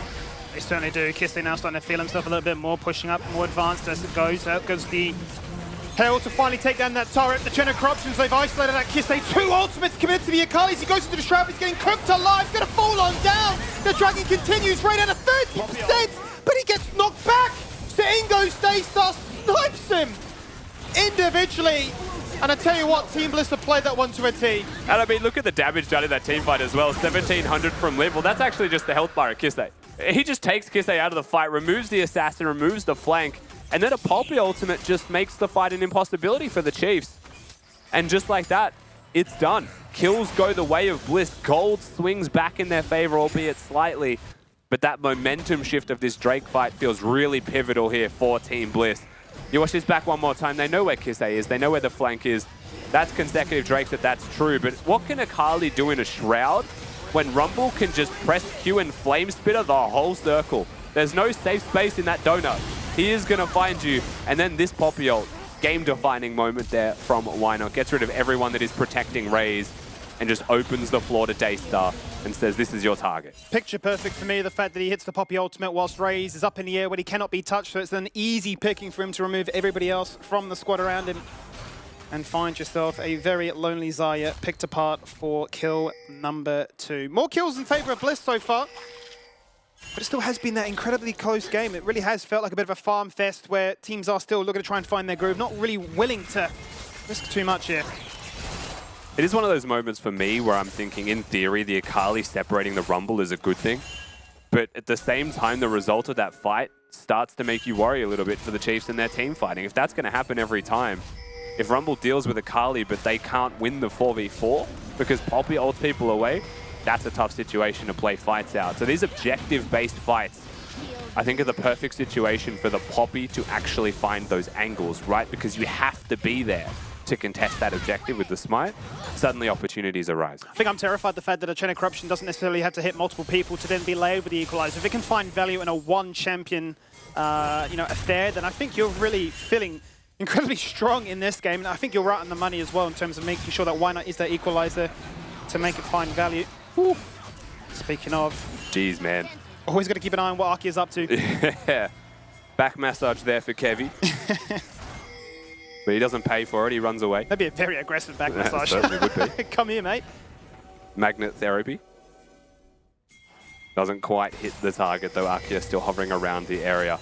They certainly do. Kisei now starting to feel himself a little bit more, pushing up, more advanced as it goes. Out goes the Herald to finally take down that turret. The Gen of Corruptions, they've isolated that Kisei. 2 ultimates committed to the Akalis. He goes into the Shroud. He's getting cooked alive. Going to fall on down. The Dragon continues right at a 30%, but he gets knocked back. So in goes Daystar, snipes him individually. And I tell you what, Team Bliss have played that one to a T. And I mean, look at the damage done in that team fight as well. 1,700 from Liv. Well, that's actually just the health bar of Kisei. He just takes Kisei out of the fight, removes the assassin, removes the flank, and then a Pulpy ultimate just makes the fight an impossibility for the Chiefs. And just like that, it's done. Kills go the way of Bliss. Gold swings back in their favor, albeit slightly. But that momentum shift of this Drake fight feels really pivotal here for Team Bliss. You watch this back one more time, they know where Kisei is, they know where the flank is. That's consecutive Drakes if that's true, but what can Akali do in a Shroud when Rumble can just press Q and Flame Spitter the whole circle? There's no safe space in that donut. He is going to find you, and then this Poppy ult, game-defining moment there from Why Not. Gets rid of everyone that is protecting Raze and just opens the floor to Daystar and says, this is your target. Picture perfect for me, the fact that he hits the Poppy ultimate whilst Raze is up in the air when he cannot be touched, so it's an easy picking for him to remove everybody else from the squad around him and find yourself a very lonely Zarya picked apart for kill number 2. More kills in favor of Bliss so far, but it still has been that incredibly close game. It really has felt like a bit of a farm fest where teams are still looking to try and find their groove, not really willing to risk too much here. It is one of those moments for me where I'm thinking, in theory, the Akali separating the Rumble is a good thing. But at the same time, the result of that fight starts to make you worry a little bit for the Chiefs and their team fighting. If that's going to happen every time, if Rumble deals with Akali but they can't win the 4v4 because Poppy ults people away, that's a tough situation to play fights out. So these objective-based fights, I think, are the perfect situation for the Poppy to actually find those angles, right? Because you have to be there to contest that objective with the smite. Suddenly opportunities arise. I think I'm terrified the fact that a Chain of Corruption doesn't necessarily have to hit multiple people to then be layered with the Equalizer. If it can find value in a one champion affair, then I think you're really feeling incredibly strong in this game. And I think you're right on the money as well in terms of making sure that Why Not is that Equalizer to make it find value. Ooh. Speaking of... Jeez, man. Always got to keep an eye on what Arky is up to. Yeah. Back massage there for Kevy. But he doesn't pay for it, he runs away. That'd be a very aggressive back massage. Certainly would be. Come here, mate. Magnet therapy. Doesn't quite hit the target, though. Arkia still hovering around the area.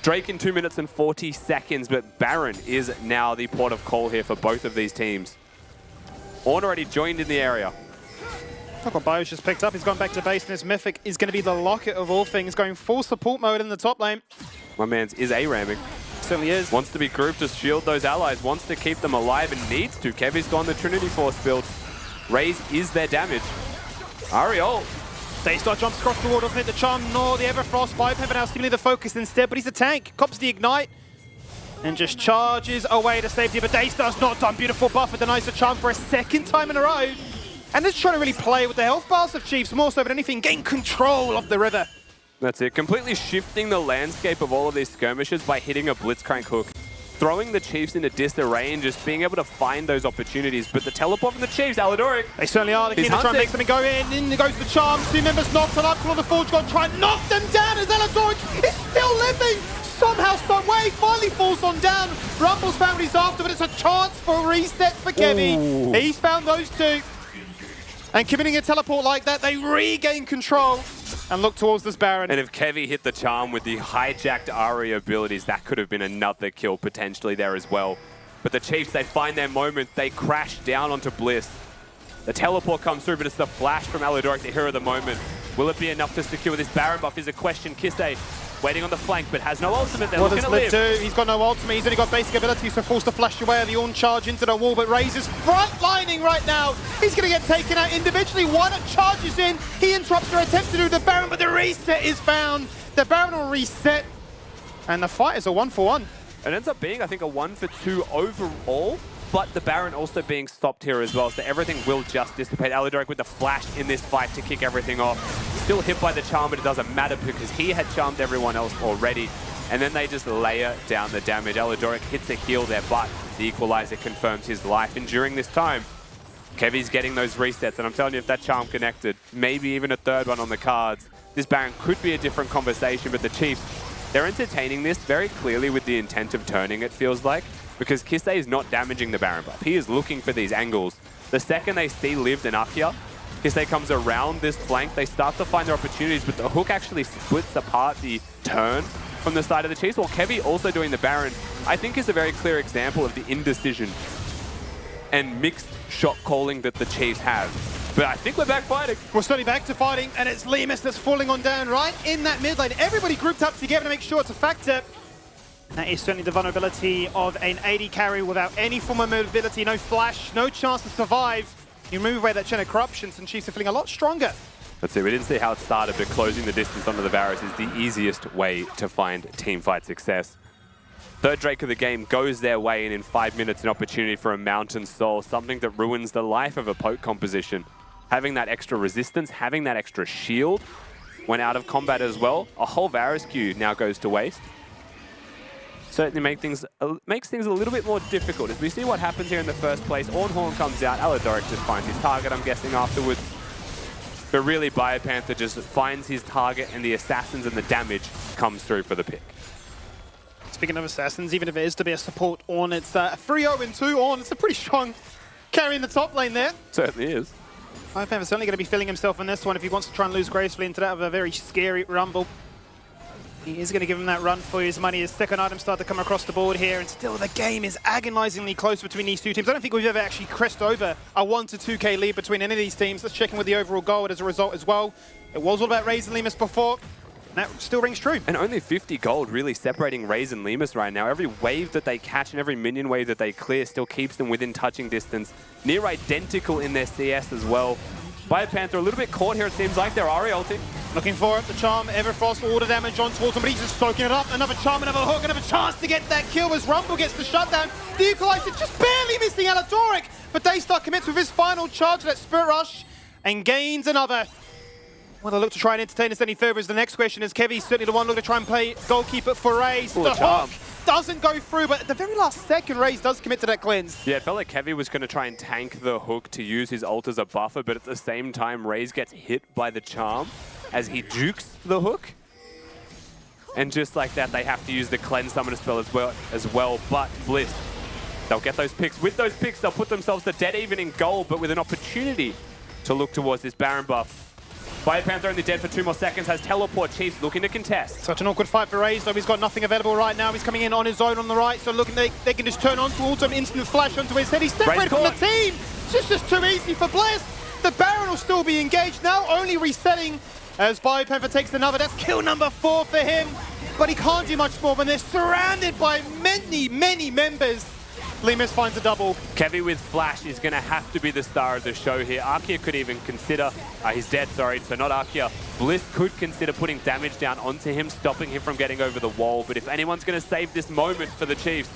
Drake in 2 minutes and 40 seconds, but Baron is now the port of call here for both of these teams. Ornn already joined in the area. Look what Bio's just picked up. He's gone back to base, and this Mythic is going to be the locket of all things, going full support mode in the top lane. My man's is A-ramming. Certainly is. Wants to be grouped to shield those allies, wants to keep them alive and needs to. Kevy's gone the Trinity Force build. Raze is their damage. Ariel. Daystar jumps across the wall, doesn't hit the Charm nor the Everfrost. Biopever now seemingly the focus instead, but he's a tank. Cops the Ignite and just charges away to safety, but Daystar's not done. Beautiful buffer, denies the Charm for a second time in a row. And just trying to really play with the health bars of Chiefs, more so than anything, gain control of the river. That's it, completely shifting the landscape of all of these skirmishes by hitting a Blitzcrank hook. Throwing the Chiefs into disarray and just being able to find those opportunities. But the teleport from the Chiefs, Aladoric. They certainly are. They're keen to try and make something go in goes the Charm. 2 members knocked on up. Claw the Forge God try and knock them down as Aladoric is still living. Somehow, some way, finally falls on down. Rumble's found what he's after, but it's a chance for a reset for Kevy. He's found those two. And committing a teleport like that, they regain control and look towards this Baron. And if Kevy hit the Charm with the hijacked Ari abilities, that could have been another kill potentially there as well. But the Chiefs, they find their moment. They crash down onto Bliss. The teleport comes through, but it's the flash from Aladoric, the hero of the moment. Will it be enough to secure this Baron buff is a question. Kisei waiting on the flank, but has no ultimate. They're What looking does at Bliss Liv. do? He's got no ultimate. He's only got basic abilities, so forced to flash away. The Ornn charge into the wall, but Raze is front lining right now. He's going to get taken out individually. One charges in. He interrupts their attempt to do the Baron, but the reset is found. The Baron will reset, and the fight is a 1-for-1. It ends up being, I think, a 1-for-2 overall, but the Baron also being stopped here as well, so everything will just dissipate. Alidoric with the flash in this fight to kick everything off. Still hit by the charm, but it doesn't matter because he had charmed everyone else already. And then they just layer down the damage. Alidoric hits a heal there, but the equalizer confirms his life. And during this time, Kevy's getting those resets, and I'm telling you, if that charm connected, maybe even a third one on the cards, this Baron could be a different conversation, but the Chiefs, they're entertaining this very clearly with the intent of turning, it feels like, because Kisei is not damaging the Baron buff. He is looking for these angles. The second they see Lived and Akia, Kisei comes around this flank, they start to find their opportunities, but the hook actually splits apart the turn from the side of the Chiefs, while Kevy also doing the Baron, I think is a very clear example of the indecision and mixed shot calling that the Chiefs have. But I think we're back fighting. We're slowly back to fighting, and it's Limus that's falling on down right in that mid lane. Everybody grouped up together to make sure it's a factor. That is certainly the vulnerability of an AD carry without any form of mobility, no flash, no chance to survive. You remove away that chain of corruptions, and Chiefs are feeling a lot stronger. Let's see, we didn't see how it started, but closing the distance onto the Varus is the easiest way to find teamfight success. Third Drake of the game goes their way, and in 5 minutes, an opportunity for a Mountain Soul, something that ruins the life of a poke composition. Having that extra resistance, having that extra shield when out of combat as well, a whole Varus queue now goes to waste. Certainly makes things a little bit more difficult. As we see what happens here in the first place, Ornhorn comes out, Alidoric just finds his target, I'm guessing, afterwards. But really, Biopanther just finds his target, and the Assassins and the damage comes through for the pick. Speaking of Assassins, even if it is to be a support Ornn, it's a 3-0-2 Ornn. It's a pretty strong carry in the top lane there. Certainly is. Biopanther's certainly going to be feeling himself in this one if he wants to try and lose gracefully into that of a very scary Rumble. He is going to give him that run for his money. His second item started to come across the board here, and still the game is agonizingly close between these two teams. I don't think we've ever actually crest over a 1 to 2k lead between any of these teams. Let's check in with the overall goal as a result as well. It was all about Raze and Limus before, and that still rings true. And only 50 gold really separating Raze and Limus right now. Every wave that they catch and every minion wave that they clear still keeps them within touching distance. Near identical in their CS as well. Biopanther a little bit caught here, it seems like. They're Ari ulting. Looking for it, the charm, Everfrost, all the damage on towards him, but he's just soaking it up. Another charm, another hook, another chance to get that kill as Rumble gets the shutdown. The Equalizer just barely missing Alidoric, but Daystar commits with his final charge, that Spirit Rush, and gains another. Will they look to try and entertain us any further is the next question, as Kevy's certainly the one looking to try and play goalkeeper for Raze. The hook doesn't go through, but at the very last second, Raze does commit to that cleanse. Yeah, it felt like Kevy was going to try and tank the hook to use his ult as a buffer, but at the same time, Raze gets hit by the charm as he jukes the hook. And just like that, they have to use the cleanse summoner spell as well. But Bliss, they'll get those picks. With those picks, they'll put themselves to dead even in gold, but with an opportunity to look towards this Baron buff. Biopanther only dead for 2 more seconds, has teleport. Chiefs looking to contest. Such an awkward fight for Raze, though. He's got nothing available right now. He's coming in on his own on the right, so looking they can just turn on towards him, instant flash onto his head. He's separated from the team. It's just too easy for Bliss. The Baron will still be engaged now, only resetting as Biopanther takes another. That's kill number 4 for him, but he can't do much more when they're surrounded by many, many members. Limus finds a double. Kevy with flash is going to have to be the star of the show here. Arkia could even consider, he's dead, sorry, so not Arkia. Bliss could consider putting damage down onto him, stopping him from getting over the wall. But if anyone's going to save this moment for the Chiefs,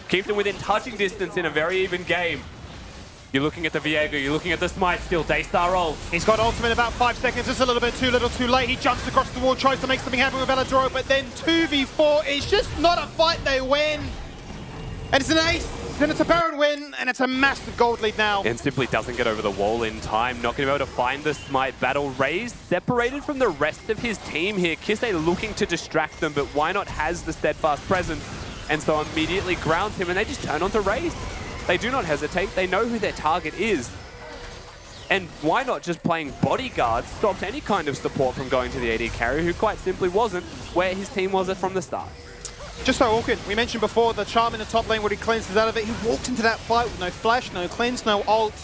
keep them within touching distance in a very even game. You're looking at the Viego, you're looking at the Smite still, Daystar ult. He's got ultimate in about 5 seconds, just a little bit too little too late. He jumps across the wall, tries to make something happen with Alidoric, but then 2v4, it's just not a fight they win. And it's an ace, then it's a Baron win, and it's a massive gold lead now. And simply doesn't get over the wall in time, not going to be able to find the Smite battle. Raze separated from the rest of his team here. Kisei looking to distract them, but why not has the steadfast presence, and so immediately grounds him, and they just turn onto Raze. They do not hesitate, they know who their target is. And why not just playing bodyguard stops any kind of support from going to the AD carry, who quite simply wasn't where his team was from the start. Just so awkward. We mentioned before the charm in the top lane where he cleanses out of it. He walked into that fight with no flash, no cleanse, no ult.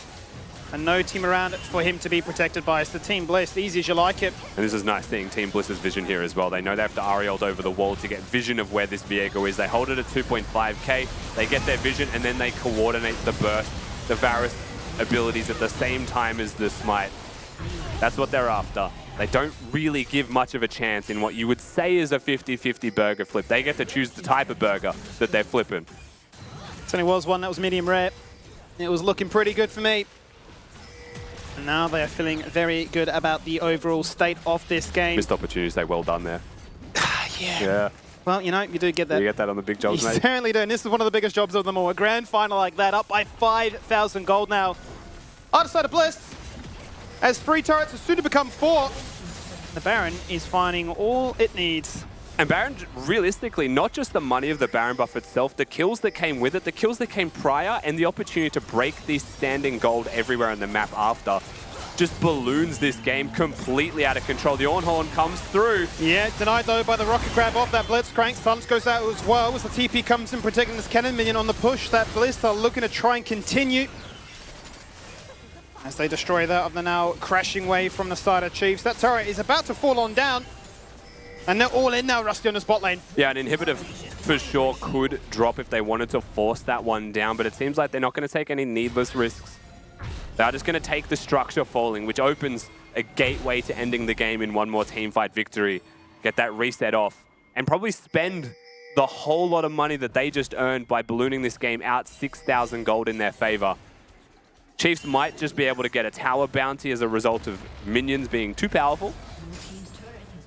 and no team around for him to be protected by. It's the Team Bliss, easy as you like it. And this is nice seeing Team Bliss's vision here as well. They know they have to Ariel over the wall to get vision of where this Viego is. They hold it at 2.5k, they get their vision, and then they coordinate the burst, the Varus abilities at the same time as the smite. That's what they're after. They don't really give much of a chance in what you would say is a 50-50 burger flip. They get to choose the type of burger that they're flipping. It only was one that was medium rare. It was looking pretty good for me. And now they are feeling very good about the overall state of this game. Missed opportunities, they well done there. Yeah. Well, you know, you do get that. You get that on the big jobs, You mate. certainly do, and this is one of the biggest jobs of them all. A grand final like that, up by 5,000 gold now. Other side of Bliss, as 3 turrets are soon to become 4. The Baron is finding all it needs. And Baron, realistically, not just the money of the Baron buff itself, the kills that came with it, the kills that came prior, and the opportunity to break these standing gold everywhere on the map after, just balloons this game completely out of control. The Ornhorn comes through. Yeah, denied though by the rocket grab off that Blitzcrank. Suns goes out as well as the TP comes in protecting this cannon minion on the push. That Bliss are looking to try and continue as they destroy that of the now crashing wave from the side of Chiefs. That turret is about to fall on down. And they're all in now, Rusty, on the spot lane. Yeah, an inhibitor for sure could drop if they wanted to force that one down, but it seems like they're not going to take any needless risks. They're just going to take the structure falling, which opens a gateway to ending the game in one more teamfight victory. Get that reset off, and probably spend the whole lot of money that they just earned by ballooning this game out 6,000 gold in their favor. Chiefs might just be able to get a tower bounty as a result of minions being too powerful.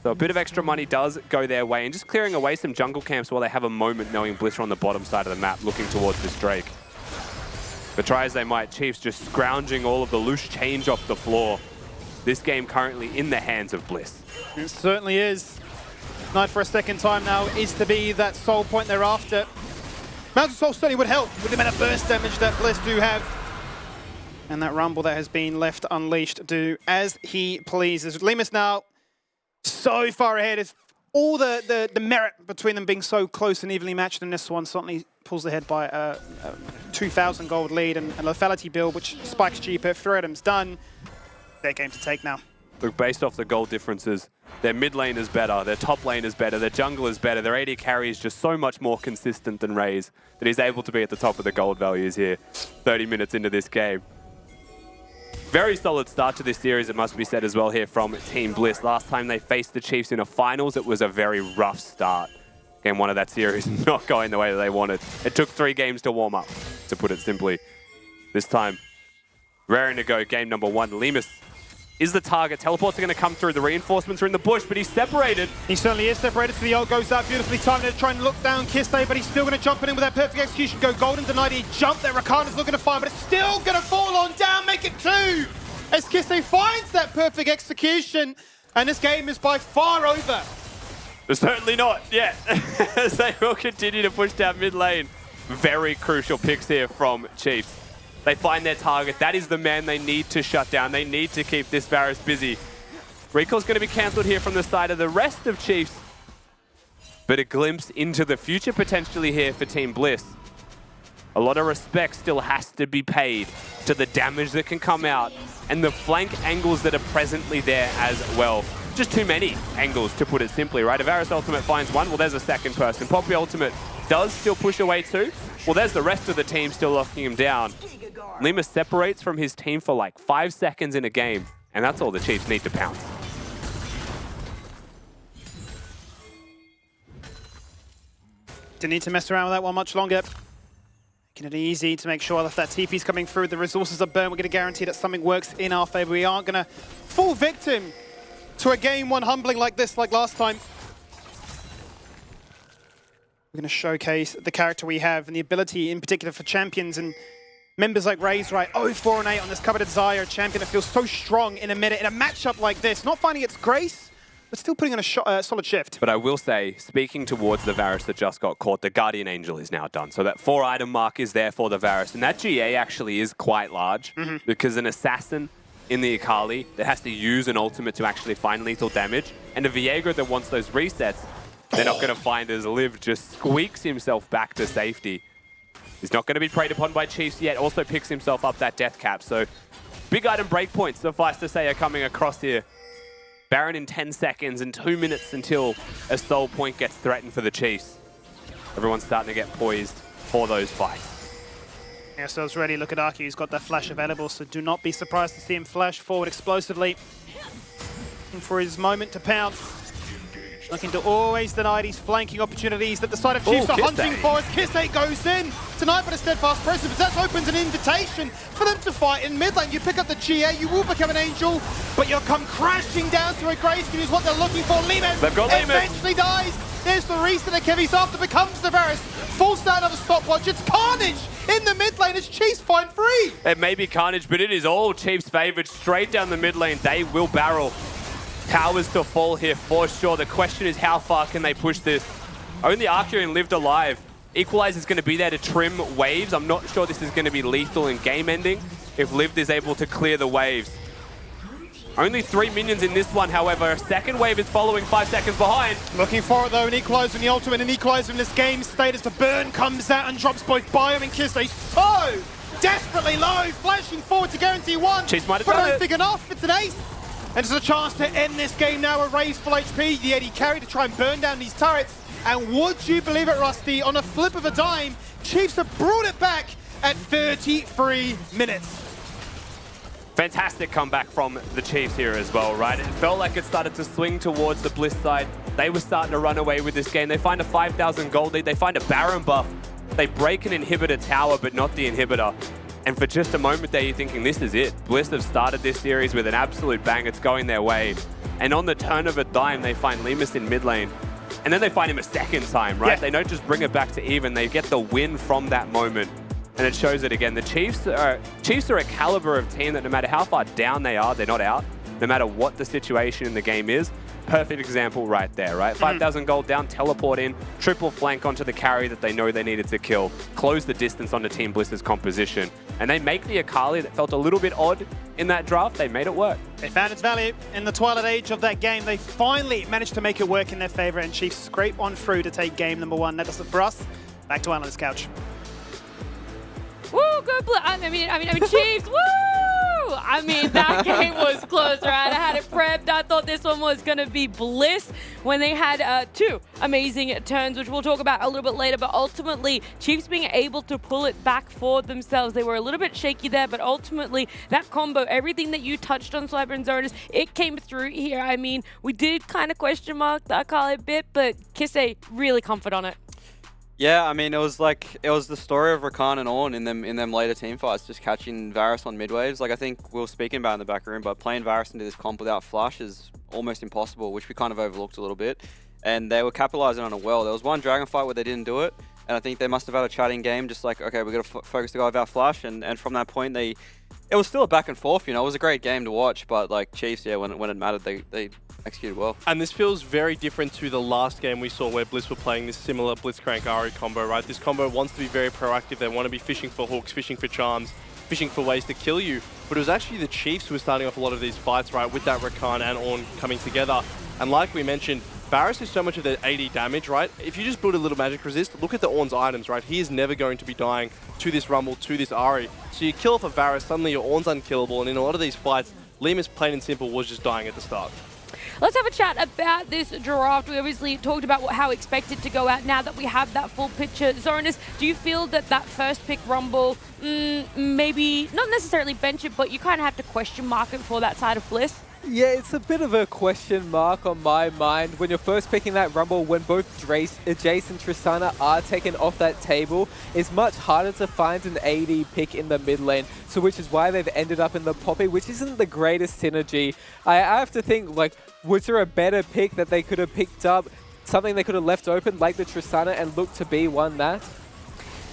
So a bit of extra money does go their way, and just clearing away some jungle camps while they have a moment knowing Bliss are on the bottom side of the map looking towards this Drake. But try as they might, Chiefs just scrounging all of the loose change off the floor. This game currently in the hands of Bliss. It certainly is. Knight for a second time now is to be that soul point they're after. Mountain Soul certainly would help with the amount of burst damage that Bliss do have. And that Rumble that has been left unleashed do as he pleases. Limus now so far ahead. It's all the merit between them being so close and evenly matched in this one certainly pulls ahead by a 2,000 gold lead and a lethality build, which spikes cheaper. Freedom's done. Their game to take now. Look, based off the gold differences, their mid lane is better, their top lane is better, their jungle is better, their AD carry is just so much more consistent than Raze that he's able to be at the top of the gold values here 30 minutes into this game. Very solid start to this series, it must be said as well here from Team Bliss. Last time they faced the Chiefs in a finals, it was a very rough start. Game 1 of that series not going the way that they wanted. It took 3 games to warm up, to put it simply. This time, raring to go, game number 1. Limus is the target. Teleports are going to come through. The reinforcements are in the bush, but he's separated. He certainly is separated, so the ult goes out beautifully timed to try and look down Kiste, but he's still going to jump in with that perfect execution. Go golden, denied he jumped there. Rakana's looking to find, but it's still going to fall on down, make it 2. As Kiste finds that perfect execution, and this game is by far over. Certainly not yet, as they will continue to push down mid lane. Very crucial picks here from Chiefs. They find their target. That is the man they need to shut down. They need to keep this Varus busy. Recall's going to be cancelled here from the side of the rest of Chiefs. But a glimpse into the future potentially here for Team Bliss. A lot of respect still has to be paid to the damage that can come out and the flank angles that are presently there as well. Just too many angles, to put it simply, right? A Varus ultimate finds one, well, there's a second person. Poppy ultimate does still push away 2. Well, there's the rest of the team still locking him down. Limus separates from his team for like 5 seconds in a game, and that's all the Chiefs need to pounce. Didn't need to mess around with that one much longer. Making it easy to make sure that that TP's coming through, the resources are burned. We're going to guarantee that something works in our favor. We aren't going to fall victim to a game 1 humbling like this, like last time. We're going to showcase the character we have and the ability in particular for champions and members like Raze, right? 0-4 and 8 on this coveted Xayah, a champion that feels so strong in a matchup like this. Not finding its grace, but still putting on a solid shift. But I will say, speaking towards the Varus that just got caught, the Guardian Angel is now done. So that 4 item mark is there for the Varus. And that GA actually is quite large because an assassin in the Akali that has to use an ultimate to actually find lethal damage, and a Viego that wants those resets, they're not going to find as Liv just squeaks himself back to safety. He's not going to be preyed upon by Chiefs yet, also picks himself up that death cap. So Big item breakpoints, suffice to say, are coming across here. Baron in 10 seconds and 2 minutes until a soul point gets threatened for the Chiefs. Everyone's starting to get poised for those fights. Yeah, so it's ready. Look at Arky, who's got that flash available, so do not be surprised to see him flash forward explosively. Looking for his moment to pounce. Looking to always deny these flanking opportunities that the side of Chiefs are hunting for as Kisei goes in. Tonight, but a steadfast presence. That opens an invitation for them to fight in mid lane. You pick up the GA, you will become an angel, but you'll come crashing down to a Grayskin is what they're looking for. Limes eventually dies. There's the reset of Kevy's after becomes the Varus. Full stand of a stopwatch. It's Carnage in the mid lane as Chiefs find free. It may be Carnage, but it is all Chiefs favored. Straight down the mid lane, they will barrel. Towers to fall here for sure. The question is how far can they push this? Only Arceus lived alive. Equalizer is going to be there to trim waves. I'm not sure this is going to be lethal and game ending if Lived is able to clear the waves. Only 3 minions in this one, however. A second wave is following 5 seconds behind. Looking for it though, an equalizer in the ultimate, an equalizer in this game state as the burn comes out and drops both Biome and Kisei so desperately low, flashing forward to guarantee one. Chiefs might have but done I don't it. think enough, it's an ace. And it's a chance to end this game now, a raise full HP, the AD carry to try and burn down these turrets. And would you believe it, Rusty, on a flip of a dime, Chiefs have brought it back at 33 minutes. Fantastic comeback from the Chiefs here as well, right? It felt like it started to swing towards the Bliss side. They were starting to run away with this game. They find a 5,000 gold lead. They find a Baron buff. They break an inhibitor tower, but not the inhibitor. And for just a moment there, you're thinking, this is it. Bliss have started this series with an absolute bang. It's going their way. And on the turn of a dime, they find Limus in mid lane. And then they find him a second time, right? Yeah. They don't just bring it back to even. They get the win from that moment. And it shows it again. The Chiefs are a caliber of team that no matter how far down they are, they're not out. No matter what the situation in the game is. Perfect example right there, right? 5,000 gold down, teleport in, triple flank onto the carry that they know they needed to kill, close the distance onto Team Bliss's composition. And they make the Akali that felt a little bit odd in that draft, they made it work. They found its value in the twilight age of that game. They finally managed to make it work in their favor, and Chiefs scrape on through to take game number 1. That does it for us. Back to Analyst Couch. Woo, good play. I mean, Chiefs, woo! I mean, that game was close, right? I had it prepped. I thought this one was going to be Bliss when they had 2 amazing turns, which we'll talk about a little bit later. But ultimately, Chiefs being able to pull it back for themselves. They were a little bit shaky there, but ultimately, that combo, everything that you touched on, Swiper and Zonas, it came through here. I mean, we did kind of question mark the Akali a bit, but Kisei really comfort on it. Yeah, I mean, it was the story of Rakan and Ornn in them later team fights, just catching Varus on mid waves. Like I think we were speaking about in the back room, but playing Varus into this comp without flash is almost impossible, which we kind of overlooked a little bit. And they were capitalizing on it well. There was one Dragon fight where they didn't do it, and I think they must have had a chatting game, just like, okay, we're gonna focus the guy without flash, and from that point it was still a back and forth. You know, it was a great game to watch, but like Chiefs, yeah, when it mattered, they executed well. And this feels very different to the last game we saw where Bliss were playing this similar Blitzcrank Ari combo, right? This combo wants to be very proactive. They want to be fishing for hooks, fishing for charms, fishing for ways to kill you. But it was actually the Chiefs who were starting off a lot of these fights, right, with that Rakan and Ornn coming together. And like we mentioned, Varus is so much of the 80 damage, right? If you just build a little magic resist, look at the Ornn's items, right? He is never going to be dying to this Rumble, to this Ari. So you kill off a Varus, suddenly your Ornn's unkillable, and in a lot of these fights, Limus, plain and simple, was just dying at the start. Let's have a chat about this draft. We obviously talked about how expected to go out now that we have that full picture. Zonas, do you feel that first pick Rumble, maybe not necessarily bench it, but you kind of have to question mark it for that side of Bliss? Yeah, it's a bit of a question mark on my mind. When you're first picking that Rumble, when both Jace and Tristana are taken off that table, it's much harder to find an AD pick in the mid lane. So which is why they've ended up in the Poppy, which isn't the greatest synergy. I have to think, like, was there a better pick that they could have picked up? Something they could have left open, like the Tristana, and looked to be one that?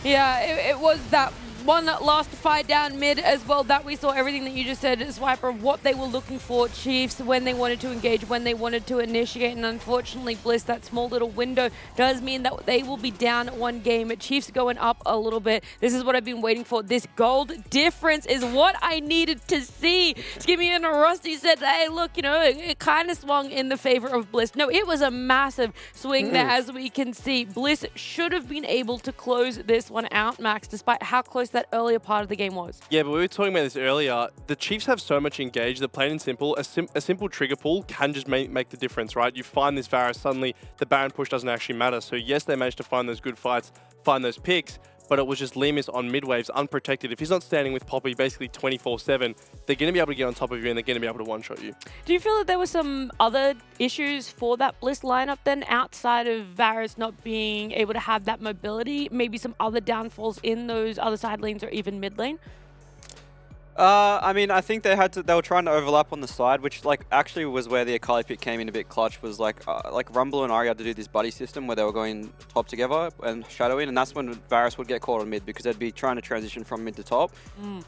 Yeah, it was that one last fight down mid as well, that we saw everything that you just said, Swiper, what they were looking for, Chiefs, when they wanted to engage, when they wanted to initiate, and unfortunately, Bliss, that small little window does mean that they will be down 1 game. Chiefs going up a little bit. This is what I've been waiting for. This gold difference is what I needed to see. Skimmy and Rusty said, hey, look, you know, it kind of swung in the favor of Bliss. No, it was a massive swing there, as we can see. Bliss should have been able to close this one out, Max, despite how close that that earlier part of the game was. Yeah, but we were talking about this earlier. The Chiefs have so much engaged that plain and simple, a simple trigger pull can just make the difference, right? You find this Varus, suddenly the Baron push doesn't actually matter. So yes, they managed to find those good fights, find those picks, but it was just Lemus on mid waves, unprotected. If he's not standing with Poppy basically 24/7, they're going to be able to get on top of you and they're going to be able to one-shot you. Do you feel that there were some other issues for that Bliss lineup then, outside of Varus not being able to have that mobility? Maybe some other downfalls in those other side lanes or even mid lane? I mean, I think they were trying to overlap on the side, which like actually was where the Akali pick came in a bit clutch. Was like Rumble and Ari had to do this buddy system where they were going top together and shadowing, and that's when Varus would get caught on mid because they'd be trying to transition from mid to top,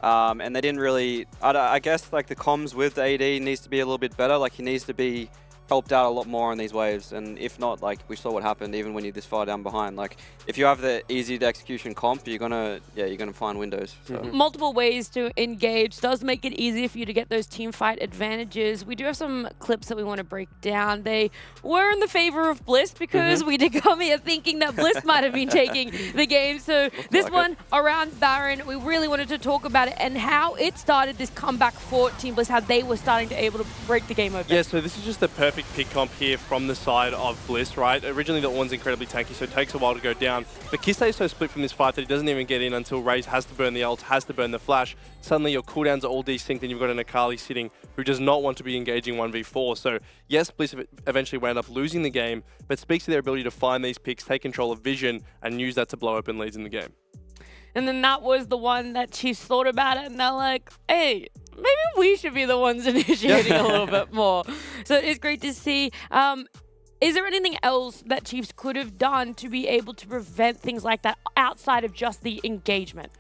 and they didn't really. I guess like the comms with the AD needs to be a little bit better. Like he needs to be helped out a lot more on these waves, and if not, like we saw what happened even when you're this far down behind. Like if you have the easy to execution comp, you're gonna find windows. So. Multiple ways to engage does make it easier for you to get those team fight advantages. We do have some clips that we want to break down. They were in the favor of Bliss because we did come here thinking that Bliss might have been taking the game. So this one around Baron, we really wanted to talk about it and how it started this comeback for Team Bliss, how they were starting to able to break the game open. Yeah, so this is just the perfect pick comp here from the side of Bliss, right? Originally, the Ornn's incredibly tanky, so it takes a while to go down. But Kiste is so split from this fight that he doesn't even get in until Raze has to burn the ult, has to burn the flash. Suddenly, your cooldowns are all desynced, and you've got an Akali sitting who does not want to be engaging 1v4. So, yes, Bliss eventually wound up losing the game, but speaks to their ability to find these picks, take control of vision, and use that to blow open leads in the game. And then that was the one that Chiefs thought about it, and they're like, hey, maybe we should be the ones initiating a little bit more. So it's great to see. Is there anything else that Chiefs could have done to be able to prevent things like that outside of just the engagement?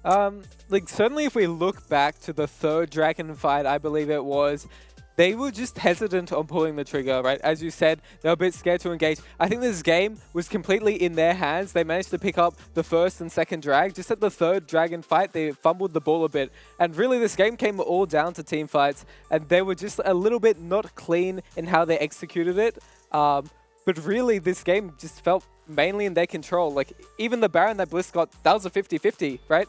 Like certainly if we look back to the third Dragon fight, I believe it was, they were just hesitant on pulling the trigger, right? As you said, they were a bit scared to engage. I think this game was completely in their hands. They managed to pick up the first and second drag. Just at the third Dragon fight, they fumbled the ball a bit. And really, this game came all down to team fights. And they were just a little bit not clean in how they executed it. But really, this game just felt mainly in their control. Like, even the Baron that Bliss got, that was a 50-50, right?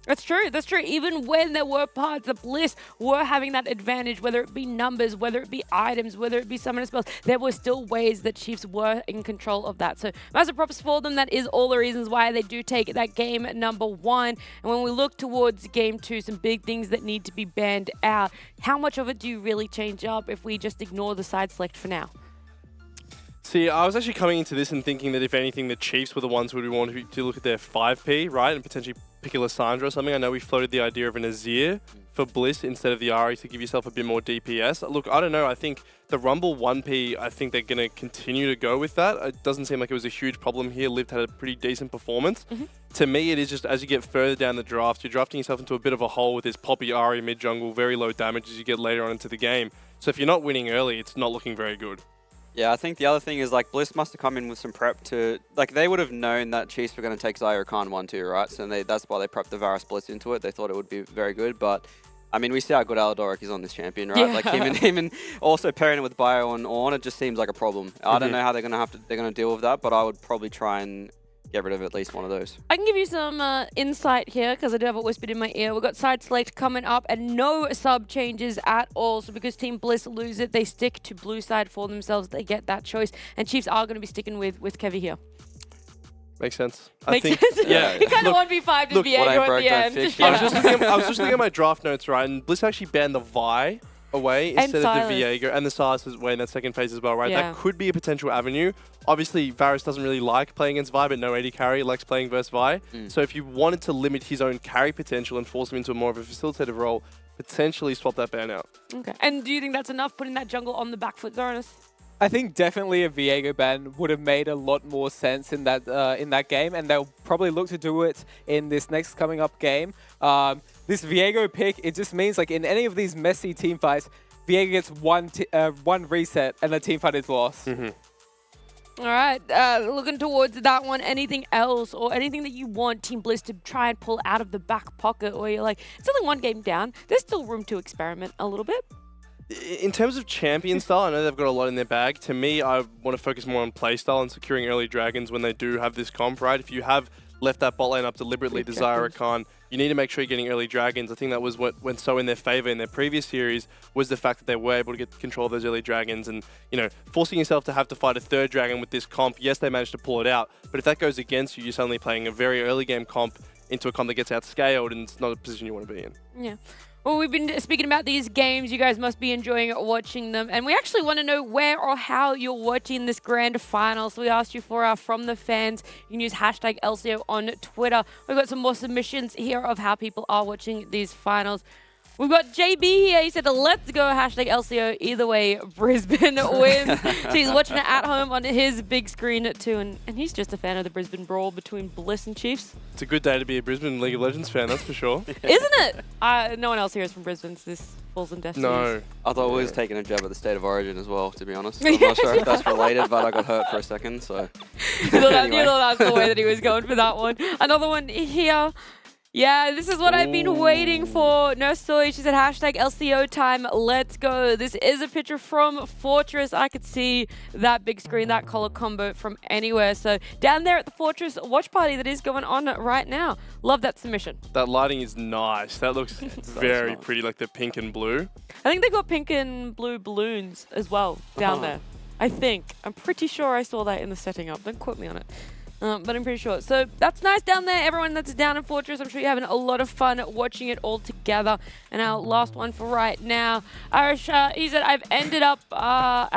That's true. That's true. Even when there were parts of Bliss were having that advantage, whether it be numbers, whether it be items, whether it be summoner spells, there were still ways that Chiefs were in control of that. So massive props for them. That is all the reasons why they do take that game at #1. And when we look towards game 2, some big things that need to be banned out. How much of it do you really change up if we just ignore the side select for now? See, I was actually coming into this and thinking that if anything, the Chiefs were the ones who would want to look at their 5P, right, and potentially pick a Lissandra or something. I know we floated the idea of an Azir for Bliss instead of the Ahri to give yourself a bit more DPS. Look, I don't know. I think the Rumble 1P, I think they're going to continue to go with that. It doesn't seem like it was a huge problem here. Lived had a pretty decent performance. To me, it is just as you get further down the draft, you're drafting yourself into a bit of a hole with this Poppy Ahri mid-jungle, very low damage as you get later on into the game. So if you're not winning early, it's not looking very good. Yeah, I think the other thing is like Bliss must have come in with some prep to like they would have known that Chiefs were going to take Zyra Khan 1-2, right? So that's why they prepped the Varus Bliss into it. They thought it would be very good, but I mean we see how good Aladoric is on this champion, right? Yeah. Like him and also pairing it with Bio and Ornn, it just seems like a problem. I don't know how they're going to deal with that, but I would probably try and get rid of at least one of those. I can give you some insight here because I do have it whispered in my ear. We've got side select coming up and no sub changes at all. So because Team Bliss lose it, they stick to blue side for themselves. They get that choice. And Chiefs are going to be sticking with Kevy here. Makes sense. Makes I think, sense? Yeah. He kind of 1v5 just Viego at the end. I was just looking at my draft notes, right? And Bliss actually banned the Vi away instead of the Viego, and the Silas is away in that second phase as well, right? Yeah. That could be a potential avenue. Obviously, Varus doesn't really like playing against Vi, but no AD carry likes playing versus Vi. So if you wanted to limit his own carry potential and force him into more of a facilitative role, potentially swap that ban out. Okay. And do you think that's enough, putting that jungle on the back foot, Zoranus? I think definitely a Viego ban would have made a lot more sense in that game, and they'll probably look to do it in this next coming up game. This Viego pick, it just means like in any of these messy team fights, Viego gets one reset and the team fight is lost. All right, looking towards that one. Anything else or anything that you want Team Bliss to try and pull out of the back pocket, or you're like, it's only one game down, there's still room to experiment a little bit? In terms of champion style, I know they've got a lot in their bag. To me, I want to focus more on play style and securing early dragons when they do have this comp, right? If you have left that bot lane up deliberately to Zyra Khan. You need to make sure you're getting early dragons. I think that was what went so in their favor in their previous series, was the fact that they were able to get control of those early dragons, and forcing yourself to have to fight a third dragon with this comp. Yes, they managed to pull it out, but if that goes against you, you're suddenly playing a very early game comp into a comp that gets outscaled, and it's not a position you want to be in. Yeah. Well, we've been speaking about these games. You guys must be enjoying watching them. And we actually want to know where or how you're watching this grand final. So we asked you for our From the Fans. You can use hashtag LCO on Twitter. We've got some more submissions here of how people are watching these finals. We've got JB here. He said, let's go, hashtag LCO. Either way, Brisbane wins. So he's watching it at home on his big screen too. And he's just a fan of the Brisbane brawl between Bliss and Chiefs. It's a good day to be a Brisbane League of Legends fan, that's for sure. Isn't it? No one else here is from Brisbane, so this falls in death. No. I thought we was taking a jab at the state of origin as well, to be honest. I'm not sure if that's related, but I got hurt for a second, so... You thought that's the way that he was going for that one. Another one here. Yeah, this is what I've been waiting for. Nurse Soy, she said, hashtag LCO time, let's go. This is a picture from Fortress. I could see that big screen, that color combo from anywhere. So down there at the Fortress watch party that is going on right now. Love that submission. That lighting is nice. That looks very pretty, like the pink and blue. I think they got pink and blue balloons as well down there. I think. I'm pretty sure I saw that in the setting up. Don't quote me on it. But I'm pretty sure. So that's nice down there. Everyone that's down in Fortress, I'm sure you're having a lot of fun watching it all together. And our last one for right now, Irish, he said, I've ended up at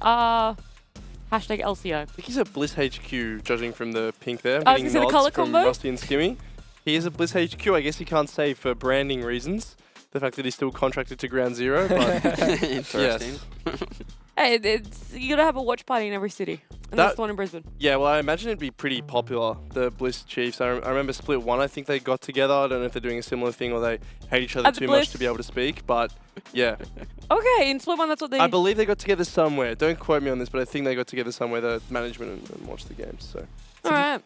hashtag LCO. I think he's at Bliss HQ, judging from the pink there. I was going to say the color from combo. Rusty and Skimmy. He is at Bliss HQ. I guess he can't say for branding reasons, the fact that he's still contracted to Ground Zero. But Interesting. Hey, you got to have a watch party in every city. And that's the one in Brisbane. Yeah, well, I imagine it'd be pretty popular, the Bliss Chiefs. I remember Split 1, I think they got together. I don't know if they're doing a similar thing or they hate each other too much to be able to speak, but yeah. Okay, in Split 1, that's what they... I believe they got together somewhere. Don't quote me on this, but I think they got together somewhere, the management, and watched the games. So. All right.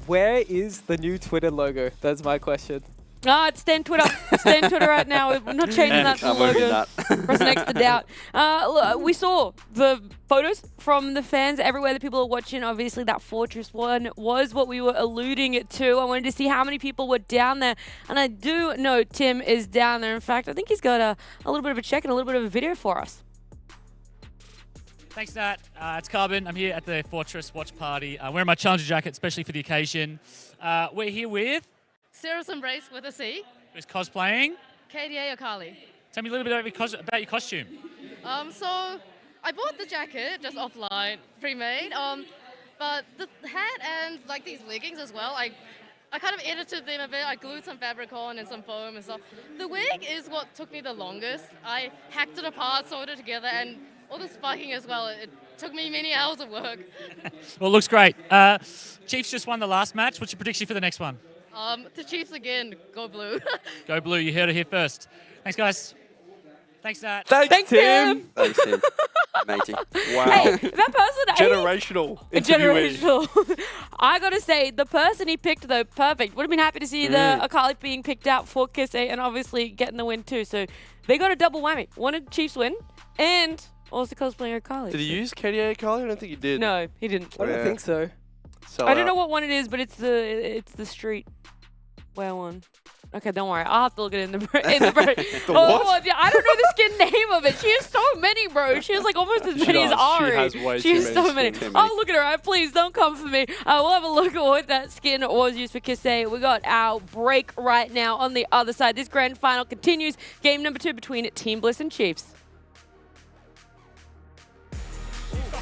Where is the new Twitter logo? That's my question. It's Stan Twitter. Stan Twitter right now. We're not changing that to logo. Press next to doubt. Look, we saw the photos from the fans everywhere that people are watching. Obviously, that Fortress one was what we were alluding to. I wanted to see how many people were down there. And I do know Tim is down there. In fact, I think he's got a little bit of a check and a little bit of a video for us. Thanks, Nat. It's Carbon. I'm here at the Fortress watch party. Wearing my Challenger jacket, especially for the occasion. We're here with... Cirrus Embrace with a C. Who's cosplaying? KDA or Kali. Tell me a little bit about your costume. So I bought the jacket just offline, pre-made. But the hat and like these leggings as well, I kind of edited them a bit. I glued some fabric on and some foam and stuff. The wig is what took me the longest. I hacked it apart, sewed it together, and all the spiking as well. It took me many hours of work. Well, it looks great. Chiefs just won the last match. What's your prediction for the next one? The Chiefs again, go blue. Go blue, you heard it here first. Thanks, guys. Thanks, Nat. Thanks, Tim. Thanks, Tim. Matey. Wow. Hey, that person... Generational. Generational. I got to say, the person he picked, though, perfect. Would have been happy to see the Akali being picked out for Kiss A and obviously getting the win, too. So they got a double whammy. Wanted Chiefs win and also cosplaying Akali. Did he use KDA Akali? I don't think he did. No, he didn't. I don't think so. I don't know what one it is, but it's the street wear one. Okay, don't worry. I'll have to look at it in the break. What? Yeah, I don't know the skin name of it. She has so many, bro. She has like almost as many as Ari. She has way She too has many so many. skins. Oh, look at her. Please don't come for me. We'll have a look at what that skin was used for Kisei. We got our break right now on the other side. This grand final continues. Game number 2 between Team Bliss and Chiefs.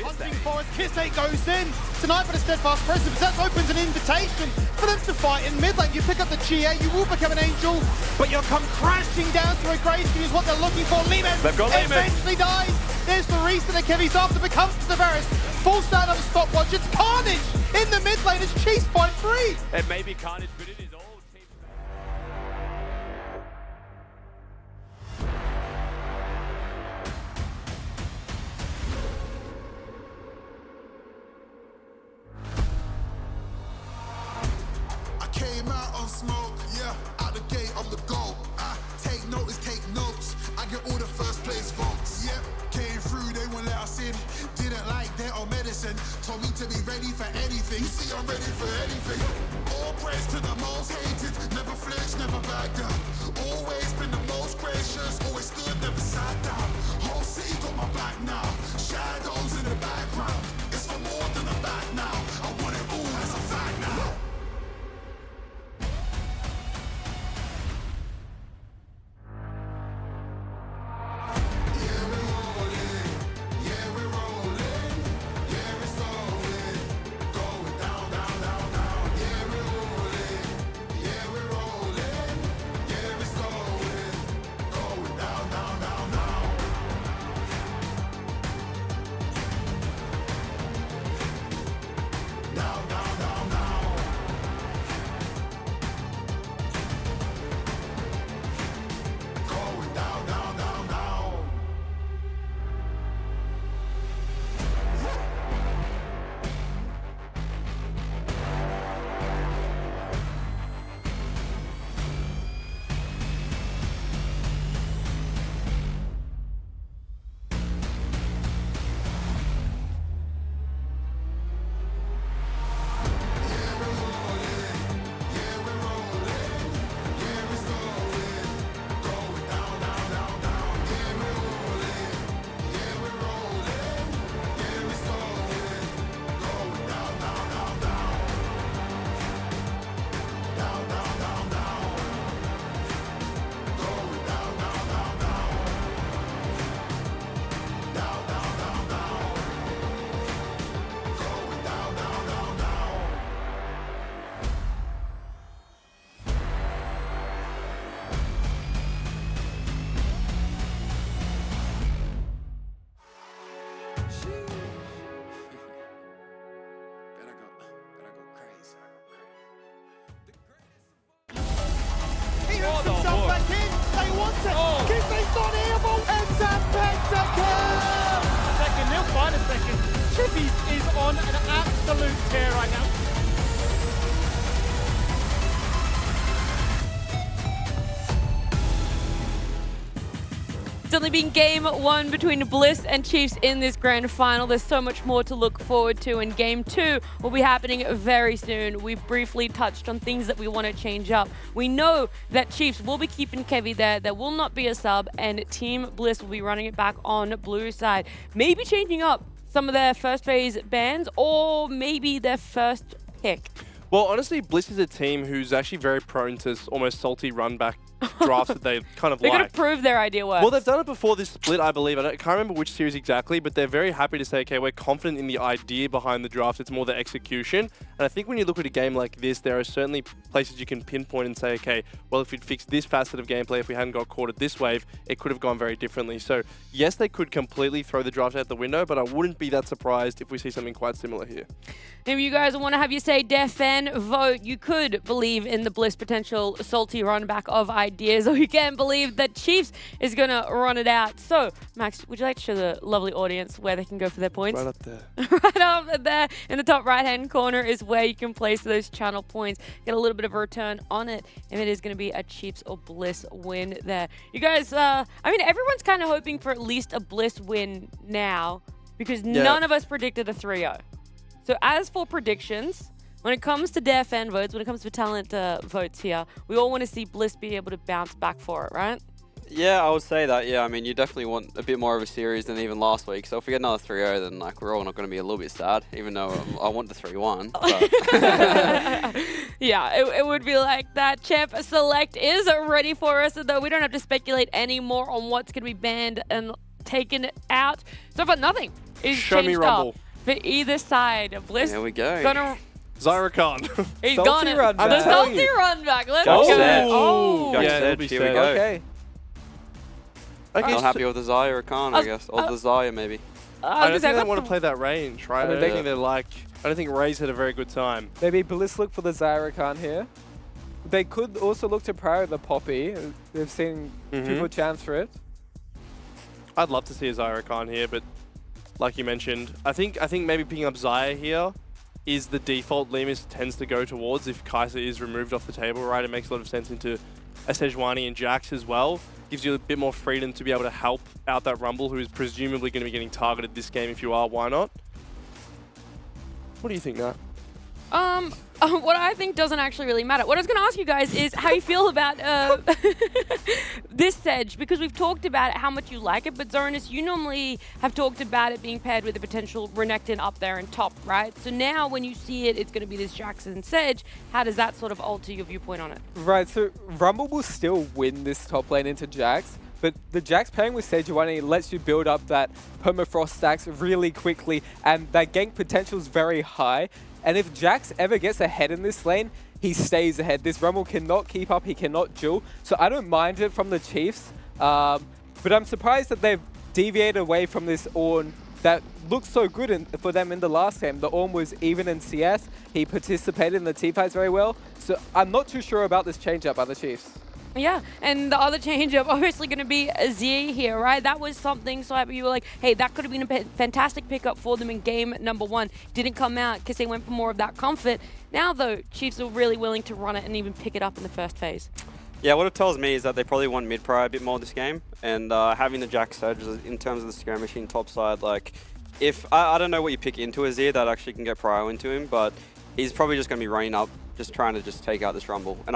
Hunting Forest, Kiss 8 goes in. Tonight for the Steadfast Presence, that opens an invitation for them to fight in mid lane. You pick up the GA, you will become an angel, but you'll come crashing down through a Grace King is what they're looking for. Lehman eventually dies. There's the reset of Kevy's after becomes Tavares. Full start of a stopwatch. It's Carnage in the mid lane as Chiefs fight free. It may be Carnage, but it is all team. Came out on smoke, yeah, out the gate on the go. Take notice, take notes. I get all the first place votes. Yep, came through, they won't let us in. Didn't like their own medicine. Told me to be ready for anything. See, I'm ready for anything. All praise to the most hated. Never flinch, never back down. Always been the most gracious. Always stood, never sat down. Whole city got my back now. Shadows in the background. It's for more than a back now. I want it all as a fact now. Is on an absolute tear right now. It's only been game one between Bliss and Chiefs in this grand final. There's so much more to look forward to, and game two will be happening very soon. We've briefly touched on things that we want to change up. We know that Chiefs will be keeping Kevy there. There will not be a sub, and Team Bliss will be running it back on blue side. Maybe changing up some of their first phase bans, or maybe their first pick. Well, honestly, Bliss is a team who's actually very prone to almost salty run back drafts that they kind of They're like. going to prove their idea works. Well, they've done it before this split, I believe. I can't remember which series exactly, but they're very happy to say, okay, we're confident in the idea behind the draft. It's more the execution. And I think when you look at a game like this, there are certainly places you can pinpoint and say, okay, well, if we'd fixed this facet of gameplay, if we hadn't got caught at this wave, it could have gone very differently. So, yes, they could completely throw the draft out the window, but I wouldn't be that surprised if we see something quite similar here. If you guys want to have your say, defend, vote, you could believe in the Bliss potential salty run back of ideas, or you can believe that Chiefs is going to run it out. So, Max, would you like to show the lovely audience where they can go for their points? Right up there. Right up there in the top right-hand corner is where you can place those channel points. Get a little bit of a return on it if it is going to be a Chiefs or Bliss win there. You guys, I mean, everyone's kind of hoping for at least a Bliss win now because none of us predicted a 3-0. So as for predictions, when it comes to def and votes, when it comes to talent votes here, we all want to see Bliss be able to bounce back for it, right? Yeah, I would say that. Yeah, I mean, you definitely want a bit more of a series than even last week. So if we get another 3-0, then like we're all not going to be a little bit sad, even though I want the 3-1. Yeah, it would be like that. Champ Select is ready for us, though we don't have to speculate anymore on what's going to be banned and taken out. So far, nothing is Show me changed Rumble. up for either side. Bliss There we go. gonna... Zyrakan. He's Salty gone it. run The back. salty run back. Let's Judge go. said. Oh. Judge Yeah, said, it'll be here we said. go. Okay. Okay, Not happy with the Zaya or Khan, I guess. Or the Zaya, maybe. I don't think they want to play that range, right? I don't think they're like... I don't think Ray's had a very good time. Maybe Bliss look for the Zyrakan here. They could also look to prior the Poppy. They've seen triple chance for it. I'd love to see a Zyrakan here, but like you mentioned, I think maybe picking up Zaya here is the default Lemus tends to go towards if Kai'Sa is removed off the table, right? It makes a lot of sense into a Sejuani and Jax as well. Gives you a bit more freedom to be able to help out that Rumble, who is presumably going to be getting targeted this game if you are. Why not? What do you think, Nat? What I think doesn't actually really matter. What I was going to ask you guys is how you feel about this Sedge, because we've talked about how much you like it, but Zoranus, you normally have talked about it being paired with a potential Renekton up there and top, right? So now when you see it, it's going to be this Jackson Sedge. How does that sort of alter your viewpoint on it? Right, so Rumble will still win this top lane into Jax, but the Jax pairing with Sejuani lets you build up that permafrost stacks really quickly, and that gank potential is very high. And if Jax ever gets ahead in this lane, he stays ahead. This Rumble cannot keep up, he cannot duel. So I don't mind it from the Chiefs, but I'm surprised that they've deviated away from this Ornn that looked so good for them in the last game. The Ornn was even in CS, he participated in the teamfights very well. So I'm not too sure about this change-up by the Chiefs. Yeah, and the other change-up obviously going to be Azir here, right? That was something, so you were like, hey, that could have been a fantastic pickup for them in game number 1. Didn't come out because they went for more of that comfort. Now, though, Chiefs are really willing to run it and even pick it up in the first phase. Yeah, what it tells me is that they probably want mid-prio a bit more this game, and having the Jax Sedge in terms of the skirmishing top side, like, if I don't know what you pick into Azir that actually can get prio into him, but he's probably just going to be running up, just trying to just take out this Rumble. And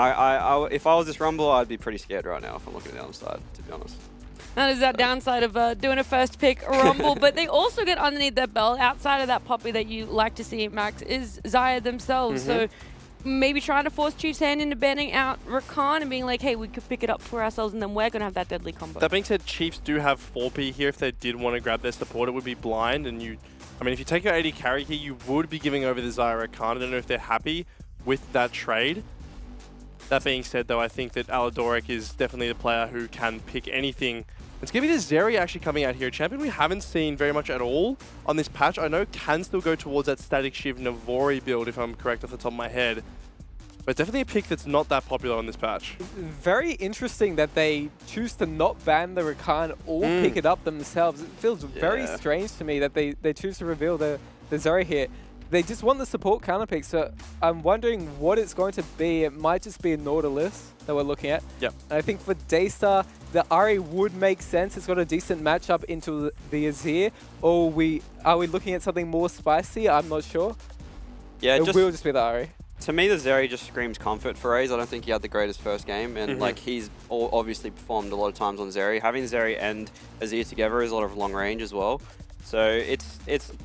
if I was this Rumble, I'd be pretty scared right now if I'm looking at the other side, to be honest. That is that downside of doing a first pick Rumble, but they also get underneath their belt, outside of that puppy that you like to see, Max, is Xayah themselves. So maybe trying to force Chiefs' hand into banning out Rakan and being like, hey, we could pick it up for ourselves and then we're going to have that deadly combo. That being said, Chiefs do have 4P here. If they did want to grab their support, it would be blind. And if you take your AD carry here, you would be giving over the Xayah Rakan. I don't know if they're happy with that trade. That being said, though, I think that Aladoric is definitely the player who can pick anything. It's going to be the Zeri actually coming out here. A champion we haven't seen very much at all on this patch. I know can still go towards that Static Shiv Navori build, if I'm correct off the top of my head. But definitely a pick that's not that popular on this patch. Very interesting that they choose to not ban the Rakan or pick it up themselves. It feels very strange to me that they choose to reveal the Zeri here. They just want the support counter pick, so I'm wondering what it's going to be. It might just be a Nautilus that we're looking at. Yep. And I think for Daystar, the Ahri would make sense. It's got a decent matchup into the Azir. Or are we looking at something more spicy? I'm not sure. Yeah, it will just be the Ahri. To me, the Zeri just screams comfort for Raze. I don't think he had the greatest first game, and like he's obviously performed a lot of times on Zeri. Having Zeri and Azir together is a lot of long range as well. So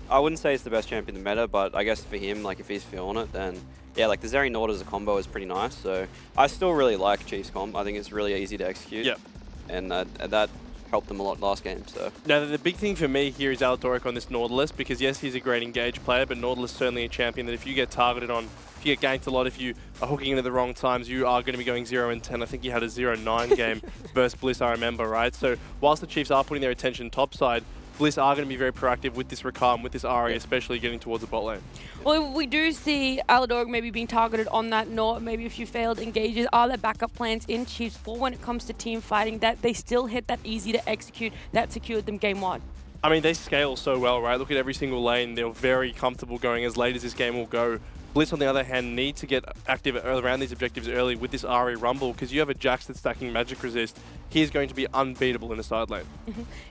I wouldn't say it's the best champion in the meta, but I guess for him, like if he's feeling it, then yeah, like the Zeri Nord as a combo is pretty nice. So I still really like Chiefs comp. I think it's really easy to execute. Yep. And that helped them a lot last game. So now the big thing for me here is Aladoric on this Nautilus, because yes, he's a great engaged player, but Nautilus is certainly a champion that if you get targeted on, if you get ganked a lot, if you are hooking into the wrong times, you are going to be going 0-10. I think he had a 0-9 game versus Bliss, I remember, right? So whilst the Chiefs are putting their attention topside, Bliss are going to be very proactive with this Rakan, with this Ahri, especially getting towards the bot lane. Well, we do see Aladoric maybe being targeted on that Nord, maybe a few failed engages. Are there backup plans in Chiefs for when it comes to team fighting that they still hit that easy to execute that secured them game 1? I mean, they scale so well, right? Look at every single lane. They're very comfortable going as late as this game will go. Bliss, on the other hand, need to get active around these objectives early with this Ahri Rumble, because you have a Jax that's stacking magic resist. He is going to be unbeatable in the side lane.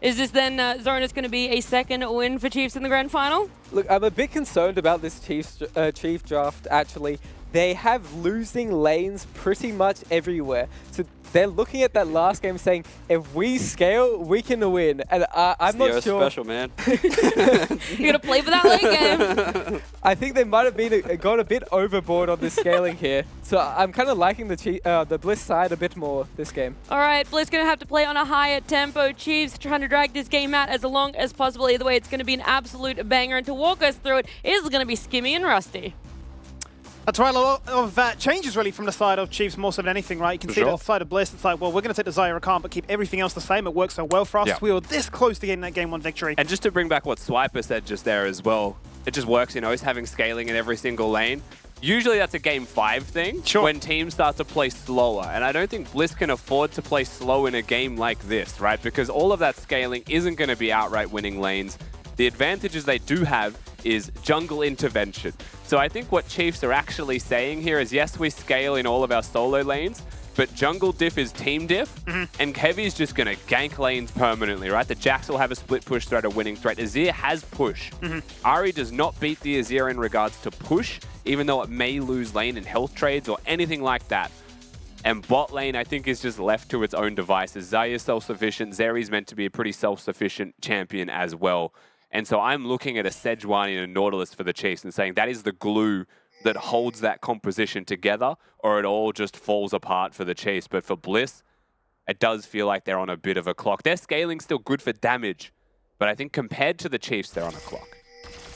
Is this then, Zoranus, going to be a second win for Chiefs in the grand final? Look, I'm a bit concerned about this Chief draft, actually. They have losing lanes pretty much everywhere. So they're looking at that last game saying, if we scale, we can win. And I'm not sure. Special, man. You're going to play for that late game. I think they might have gone a bit overboard on this scaling here. So I'm kind of liking the Bliss side a bit more this game. All right, Bliss going to have to play on a higher tempo. Chiefs trying to drag this game out as long as possible. Either way, it's going to be an absolute banger. And to walk us through it is going to be Skimmy and Rusty. That's right, a lot of changes really from the side of Chiefs more so than anything, right? You can see that side of Bliss, it's like, well, we're going to take the Xayah Rakan, but keep everything else the same. It works so well for us. We were this close to getting that game 1 victory. And just to bring back what Swiper said just there as well, it just works, you know, he's having scaling in every single lane. Usually that's a game 5 thing when teams start to play slower. And I don't think Bliss can afford to play slow in a game like this, right? Because all of that scaling isn't going to be outright winning lanes. The advantages they do have is jungle intervention. So I think what Chiefs are actually saying here is, yes, we scale in all of our solo lanes, but jungle diff is team diff, and Kevy's just going to gank lanes permanently, right? The Jax will have a split push threat, a winning threat. Azir has push. Ahri does not beat the Azir in regards to push, even though it may lose lane in health trades or anything like that. And bot lane, I think, is just left to its own devices. Zaya's self-sufficient. Zeri's meant to be a pretty self-sufficient champion as well. And so I'm looking at a Sejuani and a Nautilus for the Chiefs and saying that is the glue that holds that composition together, or it all just falls apart for the Chiefs. But for Bliss, it does feel like they're on a bit of a clock. Their scaling's still good for damage, but I think compared to the Chiefs, they're on a clock.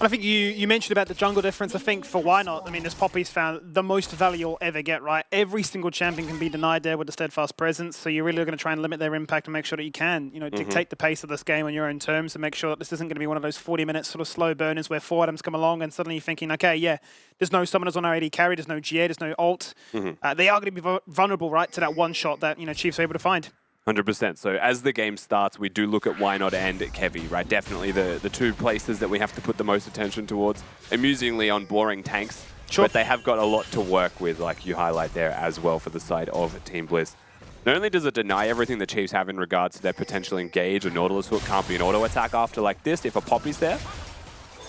And I think you mentioned about the jungle difference. I think for Why Not, I mean, this Poppy's found the most value you'll ever get, right? Every single champion can be denied there with the Steadfast Presence, so you're really going to try and limit their impact and make sure that you can, dictate the pace of this game on your own terms and make sure that this isn't going to be one of those 40-minute sort of slow burners where 4 items come along and suddenly you're thinking, okay, yeah, there's no summoners on our AD carry, there's no GA, there's no ult. They are going to be vulnerable, right, to that one shot that, Chiefs are able to find. 100%. So as the game starts, we do look at Why Not and at Kevy, right? Definitely the two places that we have to put the most attention towards. Amusingly on boring tanks, but they have got a lot to work with, like you highlight there as well for the side of Team Bliss. Not only does it deny everything the Chiefs have in regards to their potential engage, a Nautilus hook can't be an auto attack after like this if a Poppy's there.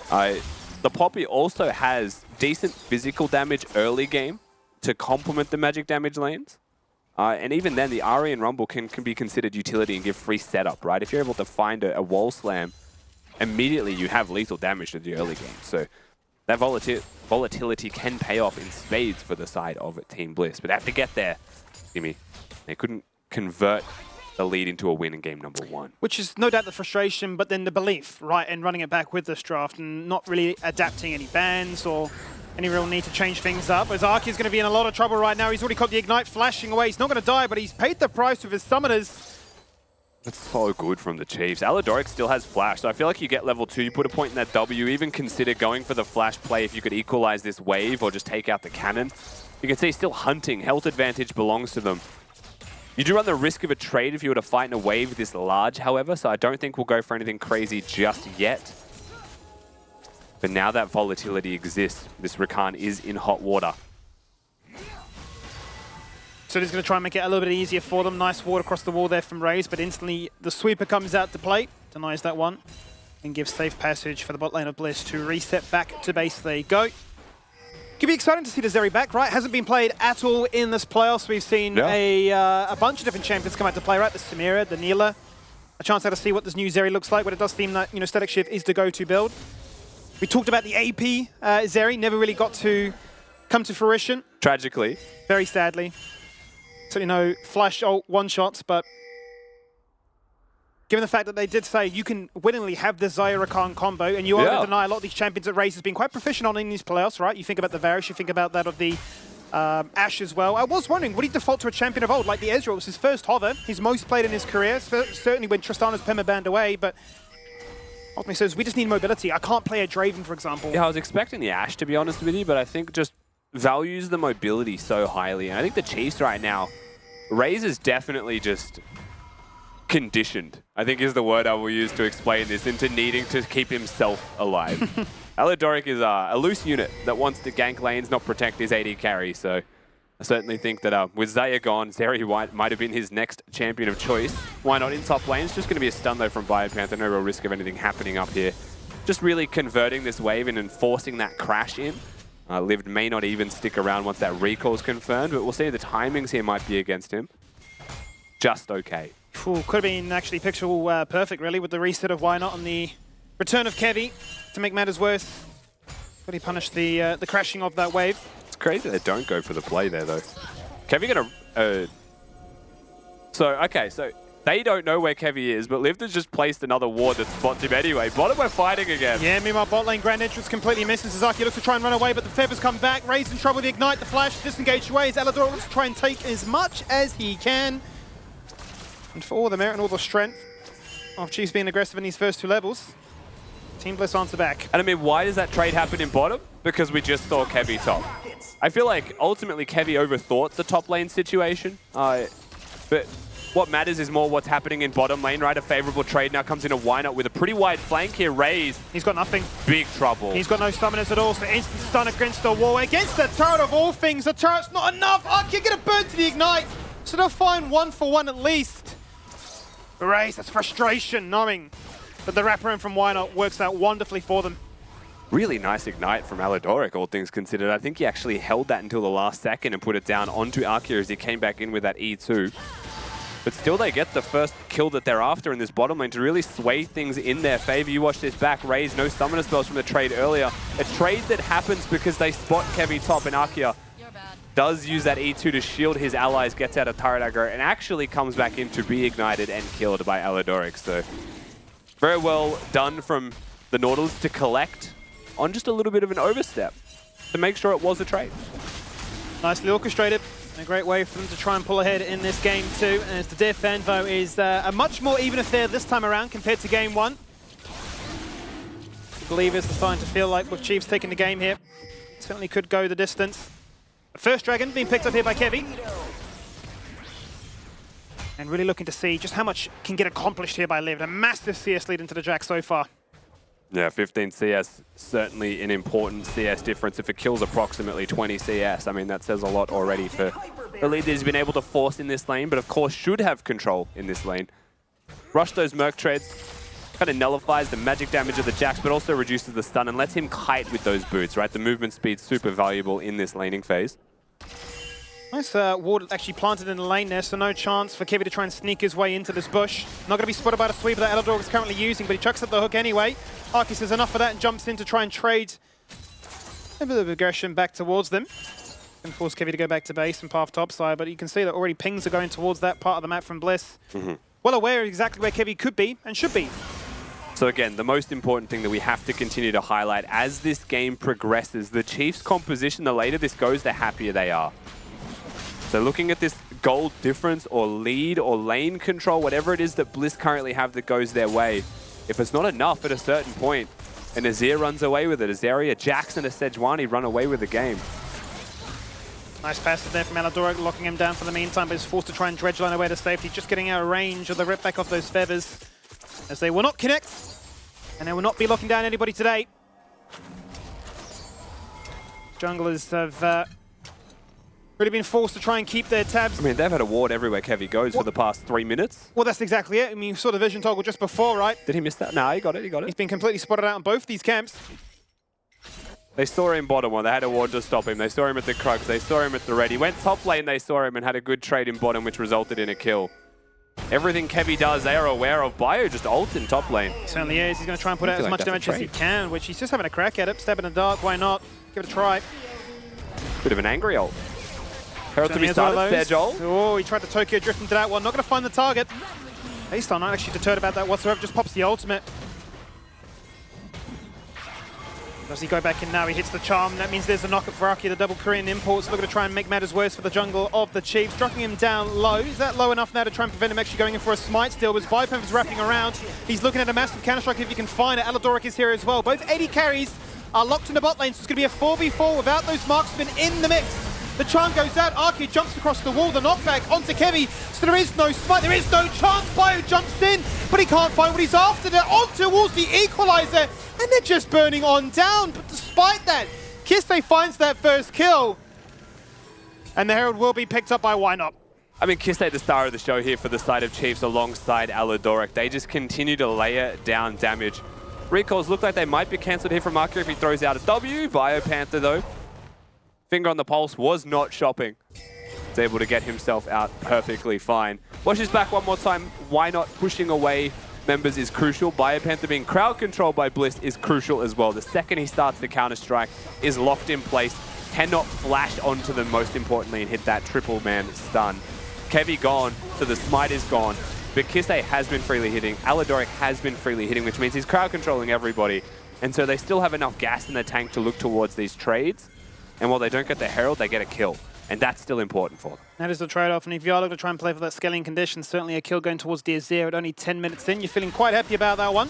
The Poppy also has decent physical damage early game to complement the magic damage lanes. And even then, the Ahri and Rumble can be considered utility and give free setup, right? If you're able to find a wall slam, immediately you have lethal damage to the early game. So that volatility can pay off in spades for the side of Team Bliss. But they have to get there, Jimmy. They couldn't convert the lead into a win in game number 1. Which is no doubt the frustration, but then the belief, right, and running it back with this draft and not really adapting any bans or any real need to change things up. As Arki's going to be in a lot of trouble right now. He's already got the Ignite flashing away. He's not going to die, but he's paid the price with his summoners. That's so good from the Chiefs. Aladoric still has flash, so I feel like you get level 2, you put a point in that W, even consider going for the flash play if you could equalize this wave or just take out the cannon. You can see still hunting. Health advantage belongs to them. You do run the risk of a trade if you were to fight in a wave this large, however, so I don't think we'll go for anything crazy just yet. But now that volatility exists, this Rakan is in hot water. So he's going to try and make it a little bit easier for them. Nice ward across the wall there from Raze, but instantly the sweeper comes out to play, denies that one, and gives safe passage for the bot lane of Bliss to reset back to base. There you go. Could be exciting to see the Zeri back, right? Hasn't been played at all in this playoffs. We've seen a bunch of different champions come out to play, right? The Samira, the Neela. A chance now to see what this new Zeri looks like, but it does seem that, Static Shift is the go-to build. We talked about the AP Zeri, never really got to come to fruition. Tragically. Very sadly. Certainly no flash ult one-shots, but given the fact that they did say you can willingly have the Xayah Rakan combo, and you are going to deny a lot of these champions that Raze has been quite proficient on in these playoffs, right? You think about the Varus, you think about that of the Ashe as well. I was wondering, would he default to a champion of old, like the Ezreal? It was his first hover, his most played in his career, certainly when Tristana's perma banned away, but ultimately says, we just need mobility. I can't play a Draven, for example. Yeah, I was expecting the Ashe, to be honest with you, but I think just values the mobility so highly. And I think the Chiefs right now, Raze is definitely just conditioned, I think is the word I will use to explain this, into needing to keep himself alive. Aladoric is a loose unit that wants to gank lanes, not protect his AD carry, so I certainly think that with Xayah gone, Zeri might have been his next champion of choice. Why not in top lane? It's just going to be a stun though from Biopanther, no real risk of anything happening up here. Just really converting this wave and enforcing that crash in. Lived may not even stick around once that recall is confirmed, but we'll see the timings here might be against him. Just okay. Could have been actually pixel perfect, really, with the reset of Why Not and the return of Kevy to make matters worse. But he punished the crashing of that wave. It's crazy they don't go for the play there, though. Kevy gonna... So they don't know where Kevy is, but Liv has just placed another ward that spots him anyway. Bottom, we're fighting again. Yeah, meanwhile, bot lane Grand Entrance completely misses. Zaki looks to try and run away, but the Feathers come back. Raze in trouble with the Ignite, the Flash, disengaged away. As Alador looks to try and take as much as he can. And for all the merit and all the strength of Chiefs being aggressive in these first 2 levels, Team Bliss answer back. And I mean, why does that trade happen in bottom? Because we just saw Kevy top. I feel like ultimately Kevy overthought the top lane situation. But What matters is more what's happening in bottom lane, right? A favorable trade now comes into Wynot with a pretty wide flank here. Raze. He's got nothing. Big trouble. He's got no summoners at all, so instant stun against the wall. Against the turret of all things, the turret's not enough. Arkia get a burn to the ignite. So they'll find 1-for-1 at least. Raze, that's frustration, knowing that the wraparound from Wynot works out wonderfully for them. Really nice ignite from Alidoric, all things considered. I think he actually held that until the last second and put it down onto Arkia as he came back in with that E2. But still, they get the first kill that they're after in this bottom lane to really sway things in their favor. You watch this back. Raze, no summoner spells from the trade earlier. A trade that happens because they spot Kevy top, and Arkia does use that E2 to shield his allies, gets out of turret aggro, and actually comes back in to be ignited and killed by Alidoric. So very well done from the Nautilus to collect on just a little bit of an overstep to make sure it was a trade. Nicely orchestrated. A great way for them to try and pull ahead in this game too, as the diff Envo is a much more even affair this time around compared to game one. The believers are starting to feel like with Chiefs taking the game here, certainly could go the distance. The first dragon being picked up here by Kevy. And really looking to see just how much can get accomplished here by Liv. A massive CS lead into the Jack so far. Yeah, 15 CS, certainly an important CS difference. If it kills approximately 20 CS, I mean, that says a lot already for the lead that he's been able to force in this lane, but of course should have control in this lane. Rush those Merc trades, kind of nullifies the magic damage of the Jacks, but also reduces the stun and lets him kite with those boots, right? The movement speed's super valuable in this laning phase. Nice ward actually planted in the lane there, so no chance for Kevy to try and sneak his way into this bush. Not going to be spotted by the sweeper that Eldor is currently using, but he chucks at the hook anyway. Arkia says enough of that and jumps in to try and trade a bit of aggression back towards them. And force Kevy to go back to base and path topside, but you can see that already pings are going towards that part of the map from Bliss. Well aware of exactly where Kevy could be and should be. So again, the most important thing that we have to continue to highlight as this game progresses, the Chiefs' composition, the later this goes, the happier they are. So looking at this gold difference or lead or lane control, whatever it is that Bliss currently have that goes their way, if it's not enough at a certain point, and Azir runs away with it, Azaria, Jackson, and Sejuani run away with the game. Nice pass there from Alidoric, locking him down for the meantime, but is forced to try and dredge line away to safety, just getting out of range of the rip back off those feathers, as they will not connect, and they will not be locking down anybody today. Junglers have really been forced to try and keep their tabs. I mean, they've had a ward everywhere Kevy goes for the past 3 minutes. Well, that's exactly it. I mean, you saw the vision toggle just before, right? Did he miss that? No, he got it, he got it. He's been completely spotted out on both these camps. They saw him bottom one, they had a ward to stop him. They saw him at the Krugs, they saw him at the red. He went top lane, they saw him and had a good trade in bottom, which resulted in a kill. Everything Kevy does, they are aware of. Bio just ult in top lane. He certainly is. He's going to try and put out as much damage as he can, which he's just having a crack at it. Stab in the dark, why not? Give it a try. Bit of an angry ult. Herald to be Certainly started, has one of Sejol. those. Oh, he tried to Tokyo drift into that one. Not going to find the target. A-Star not actually deterred about that whatsoever. Just pops the ultimate. Does he go back in now? He hits the charm. That means there's a knock-up for Arkia, the double Korean imports. Looking to try and make matters worse for the jungle of the Chiefs. Dropping him down low. Is that low enough now to try and prevent him actually going in for a smite still? As Viper is wrapping around. He's looking at a massive counter-strike if he can find it. Alidoric is here as well. Both 80 carries are locked in the bot lane, so it's going to be a 4v4 without those marksmen in the mix. The charm goes out, Arkia jumps across the wall, the knockback onto Kevy, so there is no smite, there is no chance. Bio jumps in, but he can't find what he's after. They're on towards the equalizer, and they're just burning on down. But despite that, Kiste finds that first kill, and the Herald will be picked up by Wynot. I mean, Kiste, the star of the show here for the side of Chiefs alongside Alidoric. They just continue to layer down damage. Recalls look like they might be cancelled here from Arkia if he throws out a W. Bio Panther, though, finger on the pulse, was not shopping. He's able to get himself out perfectly fine. Watch his back one more time. Why not pushing away members is crucial. Biopanther being crowd controlled by Bliss is crucial as well. The second he starts the counter-strike is locked in place, cannot flash onto them, most importantly, and hit that triple man stun. Kevy gone, so the smite is gone. But Kiste has been freely hitting. Alidoric has been freely hitting, which means he's crowd controlling everybody. And so they still have enough gas in the tank to look towards these trades. And while they don't get the Herald, they get a kill. And that's still important for them. That is the trade-off, and if you are looking to try and play for that scaling condition, certainly a kill going towards the Azir at only 10 minutes in. You're feeling quite happy about that one.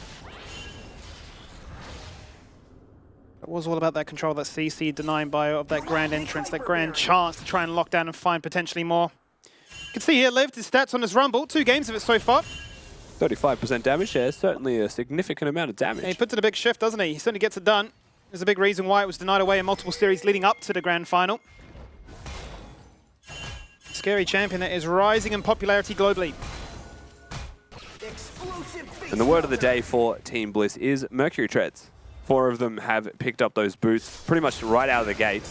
It was all about that control, that CC denying Bio of that grand entrance, that grand chance to try and lock down and find potentially more. You can see here, Liv, his stats on his Rumble. 2 games of it so far. 35% damage share, certainly a significant amount of damage. Yeah, he puts in a big shift, doesn't he? He certainly gets it done. There's a big reason why it was denied away in multiple series leading up to the grand final. Scary champion that is rising in popularity globally. And the word of the day for Team Bliss is Mercury Treads. 4 of them have picked up those boots pretty much right out of the gate.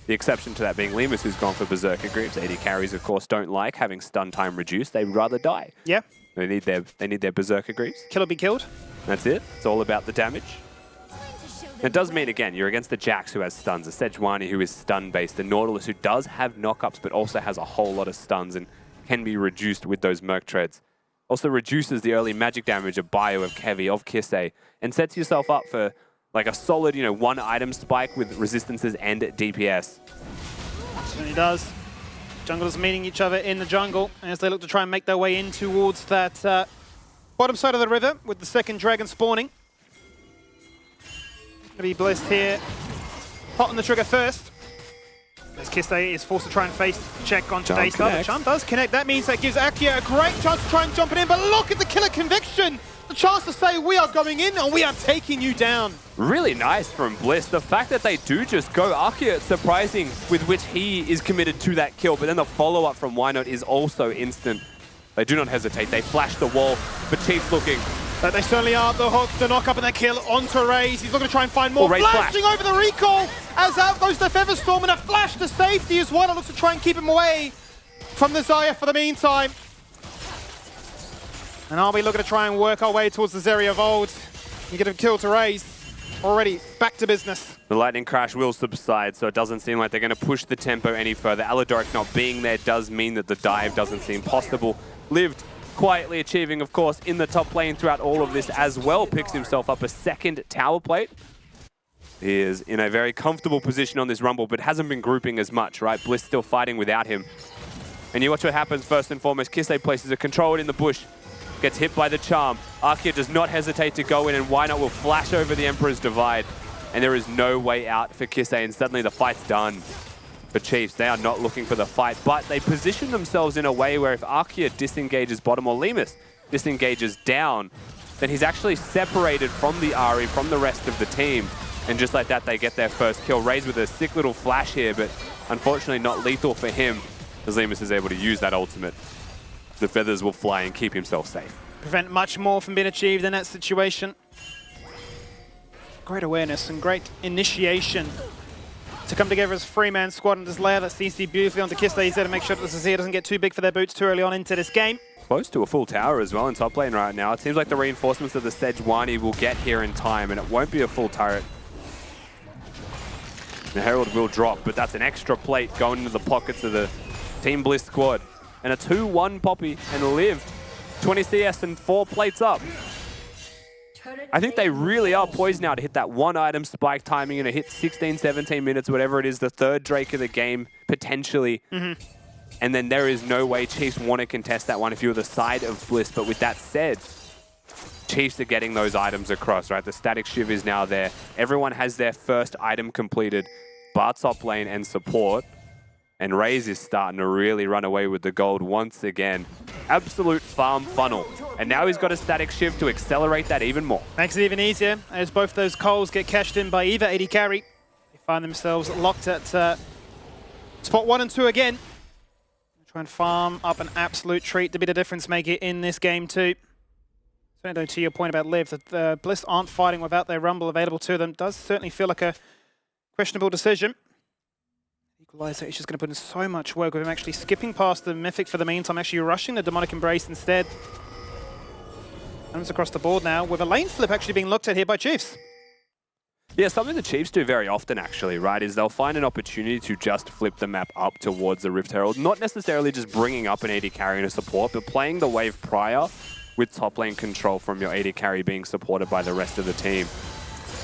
The exception to that being Lemus, who's gone for Berserker Grips. AD carries, of course, don't like having stun time reduced. They'd rather die. Yeah. They need their Berserker Grips. Kill or be killed. That's it. It's all about the damage. It does mean, again, you're against the Jax who has stuns, a Sejuani who is stun-based, a Nautilus who does have knockups but also has a whole lot of stuns and can be reduced with those Merc Treads. Also reduces the early magic damage of Bio, of Kevi, of Kisei, and sets yourself up for like a solid, 1 item spike with resistances and DPS. Certainly does. Junglers meeting each other in the jungle as they look to try and make their way in towards that bottom side of the river with the second dragon spawning. Gonna be Bliss here. Hot on the trigger first. As Kisei is forced to try and face check onto Daystar. The charm does connect. That means that gives Akia a great chance to try and jump it in. But look at the killer conviction. The chance to say we are going in and we are taking you down. Really nice from Bliss. The fact that they do just go Akia, it's surprising with which he is committed to that kill. But then the follow-up from Wynot is also instant. They do not hesitate. They flash the wall, but Chief's looking. But they certainly are. The hook, the knock up and the kill onto Raze. He's looking to try and find more. Flashing over the recall as out goes the Featherstorm and a flash to safety as well. It looks to try and keep him away from the Xayah for the meantime. And I'll be looking to try and work our way towards the Zeri of old and get a kill to Raze. Already back to business. The lightning crash will subside, so it doesn't seem like they're going to push the tempo any further. Aladoric not being there does mean that the dive doesn't seem possible. Lived quietly achieving, of course, in the top lane throughout all of this as well. Picks himself up a second tower plate. He is in a very comfortable position on this Rumble, but hasn't been grouping as much, right? Bliss still fighting without him. And you watch what happens first and foremost. Kisei places a control in the bush. Gets hit by the charm. Arkia does not hesitate to go in, and Wynot will flash over the Emperor's Divide. And there is no way out for Kisei, and suddenly the fight's done. For Chiefs, they are not looking for the fight, but they position themselves in a way where if Arkia disengages bottom or Lemus disengages down, then he's actually separated from the Ahri, from the rest of the team. And just like that, they get their first kill. Raze with a sick little flash here, but unfortunately not lethal for him, as Lemus is able to use that ultimate. The feathers will fly and keep himself safe. Prevent much more from being achieved in that situation. Great awareness and great initiation to come together as a 3-man squad in this layer that seems to be beautifully onto Kisei. He's there to make sure that the Azir doesn't get too big for their boots too early on into this game. Close to a full tower as well in top lane right now. It seems like the reinforcements of the Sejuani will get here in time, and it won't be a full turret. The Herald will drop, but that's an extra plate going into the pockets of the Team Bliss squad. And a 2-1 Poppy and lived 20 CS and 4 plates up. I think they really are poised now to hit that 1 item spike timing and hit 16, 17 minutes, whatever it is, the 3rd Drake of the game, potentially. And then there is no way Chiefs want to contest that one if you're the side of Bliss. But with that said, Chiefs are getting those items across, right? The static shiv is now there. Everyone has their first item completed, bar top lane and support. And Raze is starting to really run away with the gold once again. Absolute farm funnel. And now he's got a static shift to accelerate that even more. Makes it even easier as both those coals get cashed in by either AD carry. They find themselves locked at spot 1 and 2 again. Try and farm up an absolute treat to be the difference maker in this game too. Certainly to your point about Liv, that Bliss aren't fighting without their Rumble available to them. Does certainly feel like a questionable decision. Equalizer is just going to put in so much work with him actually skipping past the Mythic for the meantime, actually rushing the Demonic Embrace instead. Comes across the board now with a lane flip actually being looked at here by Chiefs. Yeah, something the Chiefs do very often actually, right, is they'll find an opportunity to just flip the map up towards the Rift Herald. Not necessarily just bringing up an AD carry and a support, but playing the wave prior with top lane control from your AD carry being supported by the rest of the team.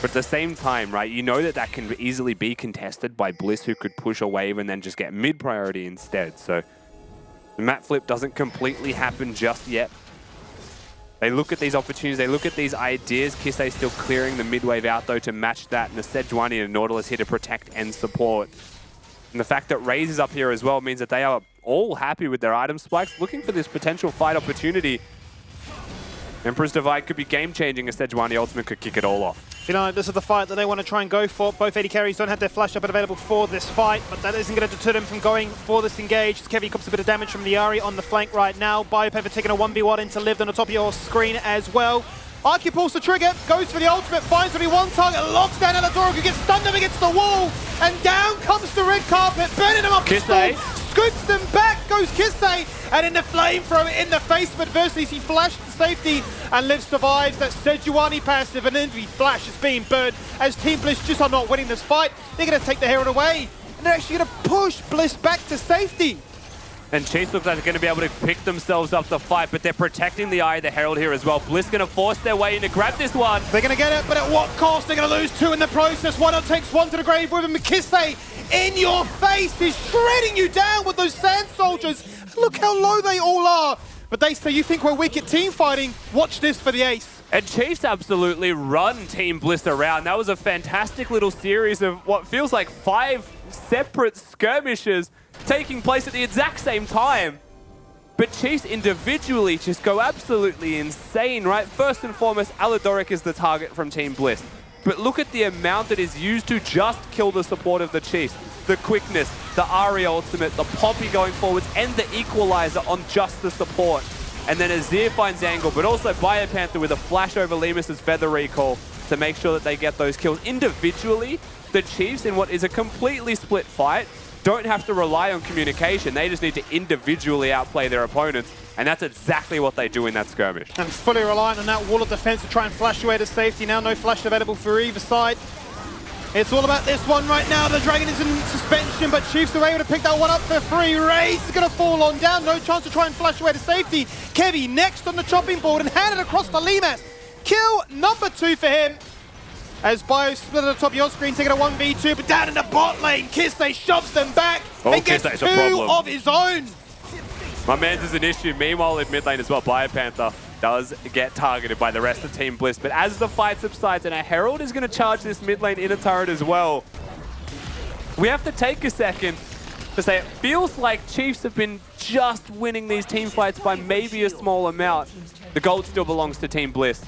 But at the same time, right, you know that that can easily be contested by Bliss, who could push a wave and then just get mid priority instead. So the map flip doesn't completely happen just yet. They look at these opportunities, they look at these ideas. Kisei still clearing the mid wave out though to match that, and the Sejuani and Nautilus here to protect and support. And the fact that Raze is up here as well means that they are all happy with their item spikes, looking for this potential fight opportunity. Emperor's Divide could be game-changing as Sejuani Ultimate could kick it all off. You know, this is the fight that they want to try and go for. Both AD carries don't have their flash up and available for this fight, but that isn't going to deter them from going for this engage. As Kevy cops a bit of damage from the Ari on the flank right now. Biopepper taking a 1v1 into Lived on the top of your screen as well. Arky pulls the trigger, goes for the ultimate, finds what he wants, target, locks down Eladora, who gets stunned up against the wall, and down comes the red carpet, burning him up to storm, scoots them back, goes Kisei, and in the flamethrower in the face of adversity, he flashed to safety, and Liv survives that Sejuani passive, and Envy Flash is being burned, as Team Bliss just are not winning this fight. They're going to take the Herald away, and they're actually going to push Bliss back to safety. And Chiefs look like they're going to be able to pick themselves up the fight, but they're protecting the Eye of the Herald here as well. Bliss going to force their way in to grab this one. They're going to get it, but at what cost? They're going to lose 2 in the process. Why not takes 1 to the grave with him? Kisei in your face. He's shredding you down with those Sand Soldiers. Look how low they all are. But they say, you think we're weak at team fighting? Watch this for the ace. And Chiefs absolutely run Team Bliss around. That was a fantastic little series of what feels like 5 separate skirmishes taking place at the exact same time. But Chiefs individually just go absolutely insane, right? First and foremost, Aladoric is the target from Team Bliss. But look at the amount that is used to just kill the support of the Chiefs. The quickness, the Ari ultimate, the Poppy going forwards, and the equalizer on just the support. And then Azir finds angle, but also Biopanther with a flash over Lemus's Feather Recall to make sure that they get those kills. Individually, the Chiefs, in what is a completely split fight, don't have to rely on communication. They just need to individually outplay their opponents, and that's exactly what they do in that skirmish. And fully reliant on that wall of defense to try and flash away to safety. Now no flash available for either side. It's all about this one right now. The Dragon is in suspension, but Chiefs are able to pick that one up for free. Raze is going to fall on down. No chance to try and flash away to safety. Kevy next on the chopping board and handed across to Limas. Kill number 2 for him. As Bio split at the top of your screen, taking a 1v2, but down in the bot lane, Kisei shoves them back and gets 2 of his own. My man's is an issue. Meanwhile, in mid lane as well, Biopanther does get targeted by the rest of Team Bliss. But as the fight subsides, and a Herald is going to charge this mid lane inner turret as well, we have to take a second to say it feels like Chiefs have been just winning these team fights by maybe a small amount. The gold still belongs to Team Bliss.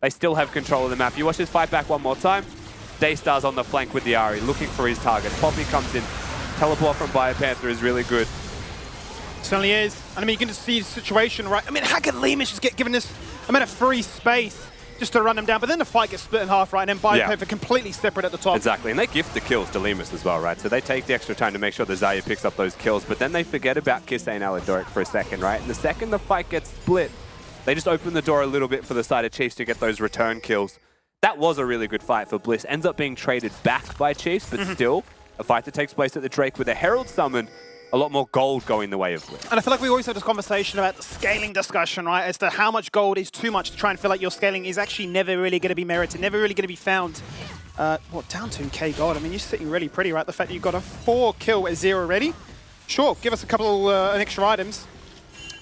They still have control of the map. You watch this fight back one more time. Daystar's on the flank with the Ari, looking for his target. Poppy comes in. Teleport from Biopanther is really good. Certainly is. And I mean, you can just see the situation, right? I mean, how can Lemus just get given this amount of free space just to run him down? But then the fight gets split in half, right? And then Biopanther completely separate at the top. Exactly. And they gift the kills to Lemus as well, right? So they take the extra time to make sure the Xayah picks up those kills. But then they forget about Kisei and Aladoric for a second, right? And the second the fight gets split, they just open the door a little bit for the side of Chiefs to get those return kills. That was a really good fight for Bliss. Ends up being traded back by Chiefs, but still a fight that takes place at the Drake with a Herald summon. A lot more gold going the way of Bliss. And I feel like we always have this conversation about the scaling discussion, right? As to how much gold is too much to try and feel like your scaling is actually never really going to be merited, never really going to be found. Down to K gold. I mean, you're sitting really pretty, right? The fact that you've got a 4 kill at 0 already. Sure, give us a couple of extra items.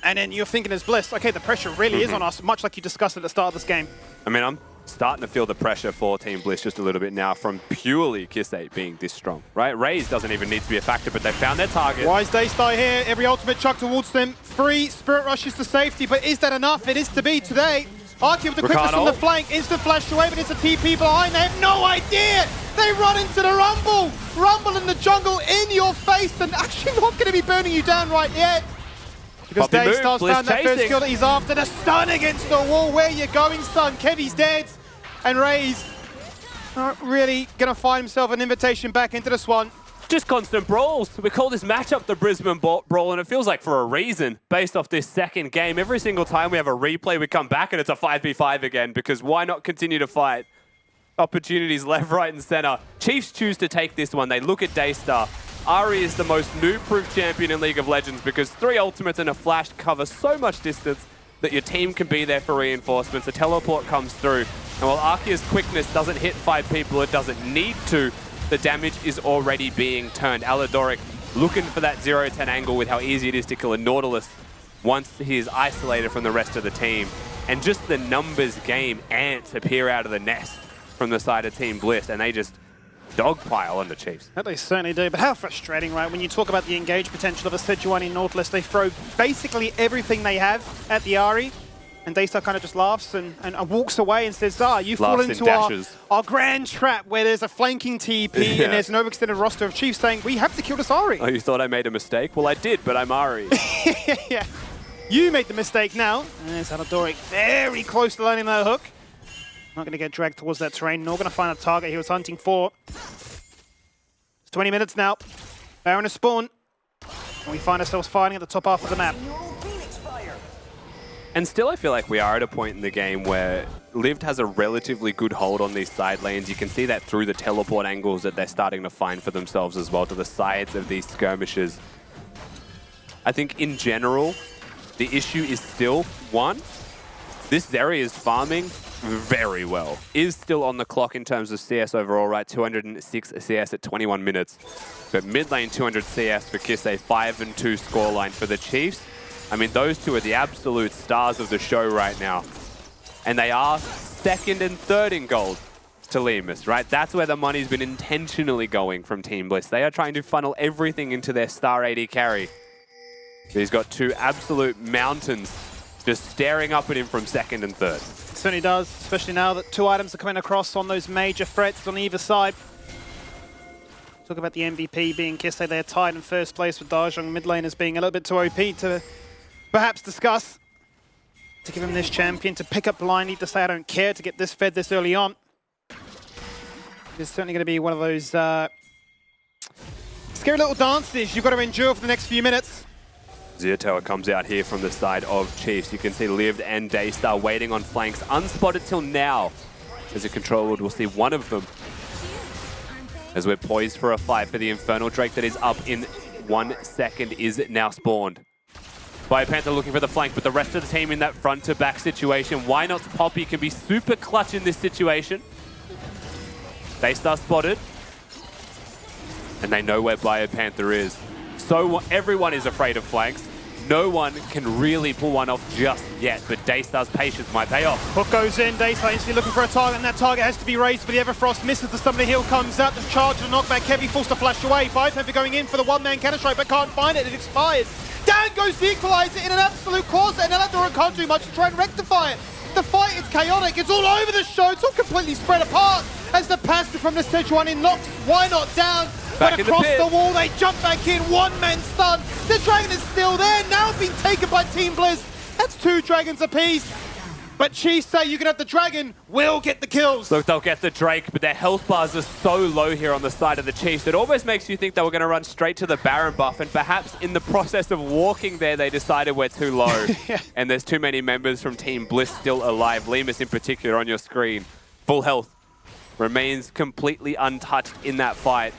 And then you're thinking as Bliss, okay, the pressure really is on us, much like you discussed at the start of this game. I mean, I'm starting to feel the pressure for Team Bliss just a little bit now from purely Kisei being this strong, right? Raze doesn't even need to be a factor, but they found their target. Wise Daystar here, every ultimate chuck towards them. 3 Spirit Rushes to safety, but is that enough? It is to be today. Arky with the quickness on the flank, instant flash away, but it's a TP behind. They have no idea. They run into the Rumble. Rumble in the jungle in your face, and actually not going to be burning you down right yet. Because Daystar's found that first kill that he's after. The stun against the wall. Where you going, son? Kevy's dead. And Raze not really going to find himself an invitation back into this one. Just constant brawls. We call this matchup the Brisbane Brawl, and it feels like for a reason, based off this second game. Every single time we have a replay, we come back and it's a 5v5 again, because why not continue to fight? Opportunities left, right, and center. Chiefs choose to take this one. They look at Daystar. Ari is the most noob-proof champion in League of Legends because 3 ultimates and a flash cover so much distance that your team can be there for reinforcements. A teleport comes through. And while Arcea's quickness doesn't hit 5 people, it doesn't need to, the damage is already being turned. Aladoric looking for that 0-10 angle with how easy it is to kill a Nautilus once he is isolated from the rest of the team. And just the numbers game, ants appear out of the nest from the side of Team Bliss, and they just dogpile on the Chiefs. That they certainly do, but how frustrating, right? When you talk about the engage potential of a Sejuani Nautilus, they throw basically everything they have at the Ahri, and Daystar kind of just laughs and walks away and says, you fall into our grand trap where there's a flanking TP and there's an overextended roster of Chiefs saying, we have to kill this Ahri. Oh, you thought I made a mistake? Well, I did, but I'm Ahri. Yeah. You made the mistake now. And there's Aladoric very close to landing that hook. Not going to get dragged towards that terrain, nor going to find a target he was hunting for. It's 20 minutes now. Baron has spawned. And we find ourselves fighting at the top half of the map. And still, I feel like we are at a point in the game where Lived has a relatively good hold on these side lanes. You can see that through the teleport angles that they're starting to find for themselves as well to the sides of these skirmishes. I think in general, the issue is still, one, this Zeri is farming very well. Is still on the clock in terms of CS overall, right? 206 CS at 21 minutes. But mid lane 200 CS for Kisei, 5-2 scoreline for the Chiefs. I mean, those two are the absolute stars of the show right now. And they are second and third in gold to Lemus, right? That's where the money's been intentionally going from Team Bliss. They are trying to funnel everything into their star AD carry. He's got two absolute mountains just staring up at him from second and third. It certainly does, especially now that two items are coming across on those major threats on either side. Talk about the MVP being Kisei. They're tied in first place with Dajong mid lane as being a little bit too OP to perhaps discuss. To give him this champion to pick up blindly to say I don't care, to get this fed this early on. It's certainly going to be one of those scary little dances you've got to endure for the next few minutes. Ziotoa comes out here from the side of Chiefs. You can see Lived and Daystar waiting on flanks, unspotted till now. As a controller, we'll see one of them. As we're poised for a fight for the Infernal Drake that is up in 1 second is now spawned. BioPanther looking for the flank, but the rest of the team in that front-to-back situation. Why not Poppy can be super clutch in this situation. Daystar spotted. And they know where BioPanther is. So everyone is afraid of flanks. No one can really pull one off just yet, but Daystar's patience might pay off. Hook goes in, Daystar instantly looking for a target, and that target has to be raised, but the Everfrost misses the Summoner Hill, comes out, the charge and knockback, Heavy forced to flash away. BioPanther going in for the one-man counter-strike, but can't find it, it expires. Down goes the Equalizer in an absolute cause, and Aladoric can't do much to try and rectify it. The fight is chaotic, it's all over the show, it's all completely spread apart as the passive from the Sejuani knocks Why Not down. But across the wall, they jump back in, one-man stun. The Dragon is still there, now being taken by Team Bliss. That's 2 dragons apiece. But Chiefs say you can have the Dragon, we'll get the kills. Look, they'll get the Drake, but their health bars are so low here on the side of the Chiefs. It almost makes you think they were going to run straight to the Baron buff, and perhaps in the process of walking there, they decided we're too low. And there's too many members from Team Bliss still alive. Lemus in particular on your screen. Full health. Remains completely untouched in that fight.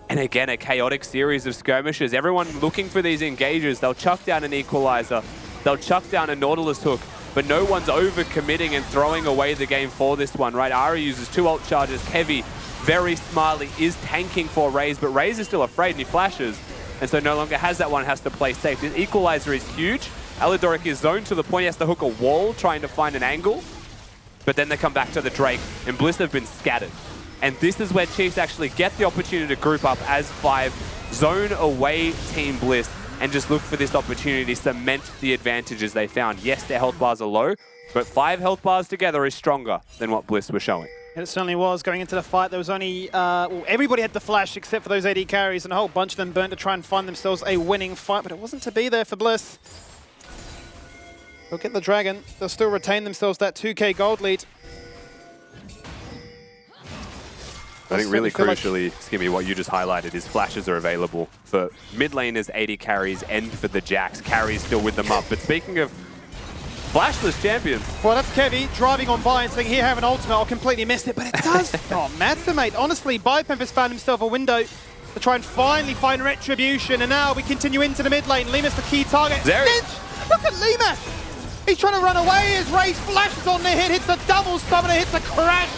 And again, a chaotic series of skirmishes. Everyone looking for these engages. They'll chuck down an Equalizer. They'll chuck down a Nautilus hook. But no one's over-committing and throwing away the game for this one, right? Ahri uses 2 ult charges. Kevi, very smartly, is tanking for Raze, but Raze is still afraid and he flashes. And so no longer has that one, has to play safe. This Equalizer is huge. Aladoric is zoned to the point he has to hook a wall, trying to find an angle. But then they come back to the Drake, and Bliss have been scattered. And this is where Chiefs actually get the opportunity to group up as 5, zone away Team Bliss, and just look for this opportunity to cement the advantages they found. Yes, their health bars are low, but 5 health bars together is stronger than what Bliss were showing. It certainly was. Going into the fight, there was only, well, everybody had the flash except for those AD carries, and a whole bunch of them burnt to try and find themselves a winning fight, but it wasn't to be there for Bliss. They'll get the Dragon. They'll still retain themselves that 2k gold lead. I think really crucially, Skimmy, what you just highlighted is flashes are available for mid laners, AD carries, and for the Jacks. Carries still with them up. But speaking of flashless champions. Well, that's Kevi driving on by and saying, here, have an ultimate. I'll completely missed it, but it does not matter, mate. Honestly, BioPanther has found himself a window to try and finally find retribution. And now we continue into the mid lane. Lemus the key target. Look at Lemus. He's trying to run away as Raze flashes on the hit, hits a double summoner, hits a crash.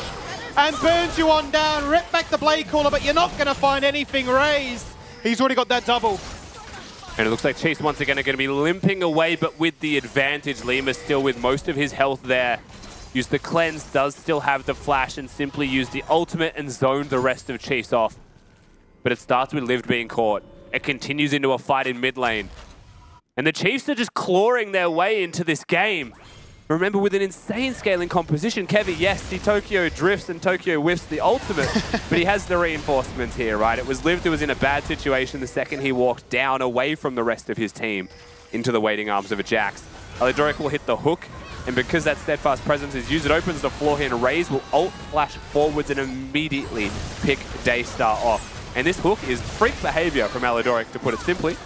And burns you on down, rip back the Blade Caller, but you're not going to find anything raised. He's already got that double. And it looks like Chiefs once again are going to be limping away, but with the advantage. Lemus still with most of his health there. Use the cleanse, does still have the flash, and simply use the ultimate and zone the rest of Chiefs off. But it starts with Liv being caught. It continues into a fight in mid lane. And the Chiefs are just clawing their way into this game. Remember, with an insane scaling composition, Kevy, yes, the Tokyo drifts and Tokyo whiffs the ultimate, but he has the reinforcements here, right? It was Liv who was in a bad situation the second he walked down away from the rest of his team into the waiting arms of a Jax. Alidoric will hit the hook, and because that steadfast presence is used, it opens the floor here, and Raze will ult flash forwards and immediately pick Daystar off. And this hook is freak behavior from Alidoric, to put it simply,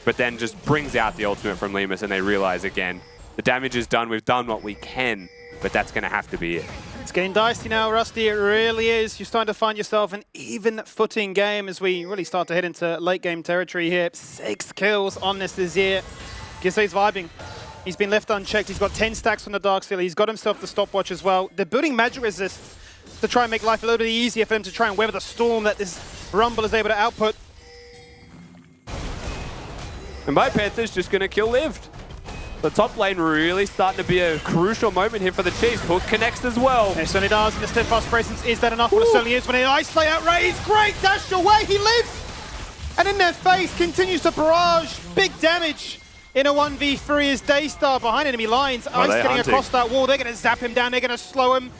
but then just brings out the ultimate from Lemus, and they realize again, the damage is done, we've done what we can, but that's going to have to be it. It's getting dicey now, Rusty, it really is. You're starting to find yourself an even footing game as we really start to head into late game territory here. 6 kills on this year. Gizze's vibing. He's been left unchecked. He's got 10 stacks on the Darkseal. He's got himself the stopwatch as well. They're building magic resist to try and make life a little bit easier for them to try and weather the storm that this Rumble is able to output. And my Panther's just going to kill Lived. The top lane really starting to be a crucial moment here for the Chiefs. Hook connects as well. It certainly does, and the steadfast presence, is that enough? Well, it certainly is when it isolate out Raze. Great dash away, he lives! And in their face, continues to barrage. Big damage in a 1v3 as Daystar behind enemy lines. Ice getting across that wall, they're going to zap him down, they're going to slow him.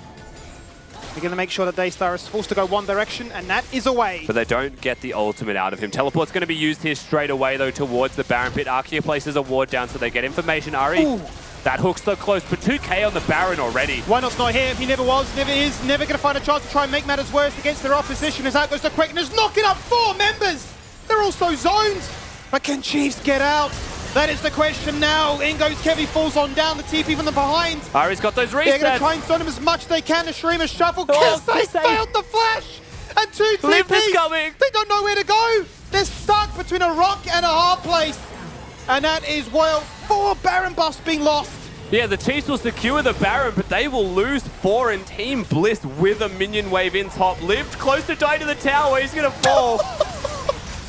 They're going to make sure that Daystar is forced to go one direction, and that is away. But they don't get the ultimate out of him. Teleport's going to be used here straight away, though, towards the Baron pit. Arkia places a ward down so they get information. Ari, that hook's so close, but 2k on the Baron already. Why not's not here? He never was, never is, never going to find a chance to try and make matters worse against their opposition as out goes the Quickness, knocking up 4 members! They're also zoned, but can Chiefs get out? That is the question now. In goes Kevy, falls on down, the TP from the behind. Ari's got those resets. They're going to try and stun him as much as they can. The Shreema shuffle. They failed the flash. And 2 TPs. Liv is coming. They don't know where to go. They're stuck between a rock and a hard place. And that is, well, 4 Baron buffs being lost. Yeah, the Chiefs will secure the Baron, but they will lose 4 in Team Bliss with a minion wave in top. Lived close to dying to the tower. He's going to fall.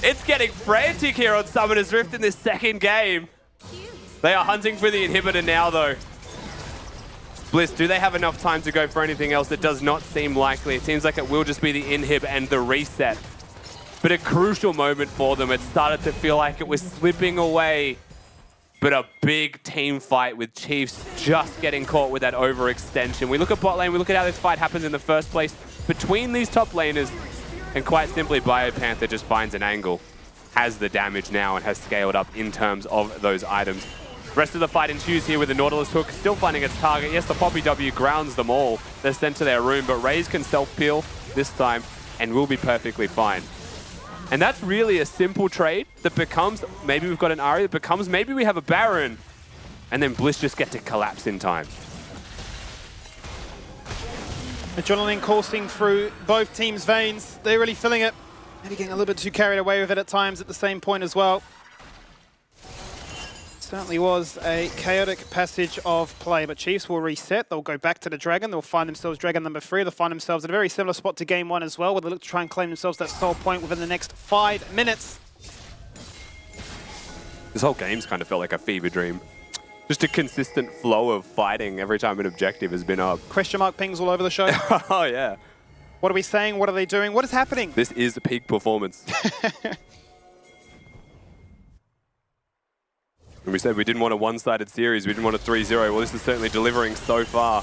It's getting frantic here on Summoner's Rift in this second game. They are hunting for the inhibitor now, though. Bliss, do they have enough time to go for anything else? It does not seem likely. It seems like it will just be the inhib and the reset. But a crucial moment for them. It started to feel like it was slipping away. But a big team fight with Chiefs just getting caught with that overextension. We look at bot lane, we look at how this fight happens in the first place between these top laners. And quite simply, BioPanther just finds an angle, has the damage now, and has scaled up in terms of those items. Rest of the fight ensues here with the Nautilus hook still finding its target. Yes, the Poppy W grounds them all. They're sent to their room, but Raze can self-peel this time and will be perfectly fine. And that's really a simple trade that becomes, maybe we've got an Ahri, that becomes maybe we have a Baron, and then Bliss just get to collapse in time. Adrenaline coursing through both teams' veins. They're really feeling it. Maybe getting a little bit too carried away with it at times at the same point as well. Certainly was a chaotic passage of play, but Chiefs will reset. They'll go back to the Dragon. They'll find themselves Dragon number 3. They'll find themselves at a very similar spot to game 1 as well, where they look to try and claim themselves that soul point within the next 5 minutes. This whole game's kind of felt like a fever dream. Just a consistent flow of fighting every time an objective has been up. Question mark pings all over the show. Oh, yeah. What are we saying? What are they doing? What is happening? This is peak performance. And we said we didn't want a one-sided series. We didn't want a 3-0. Well, this is certainly delivering so far.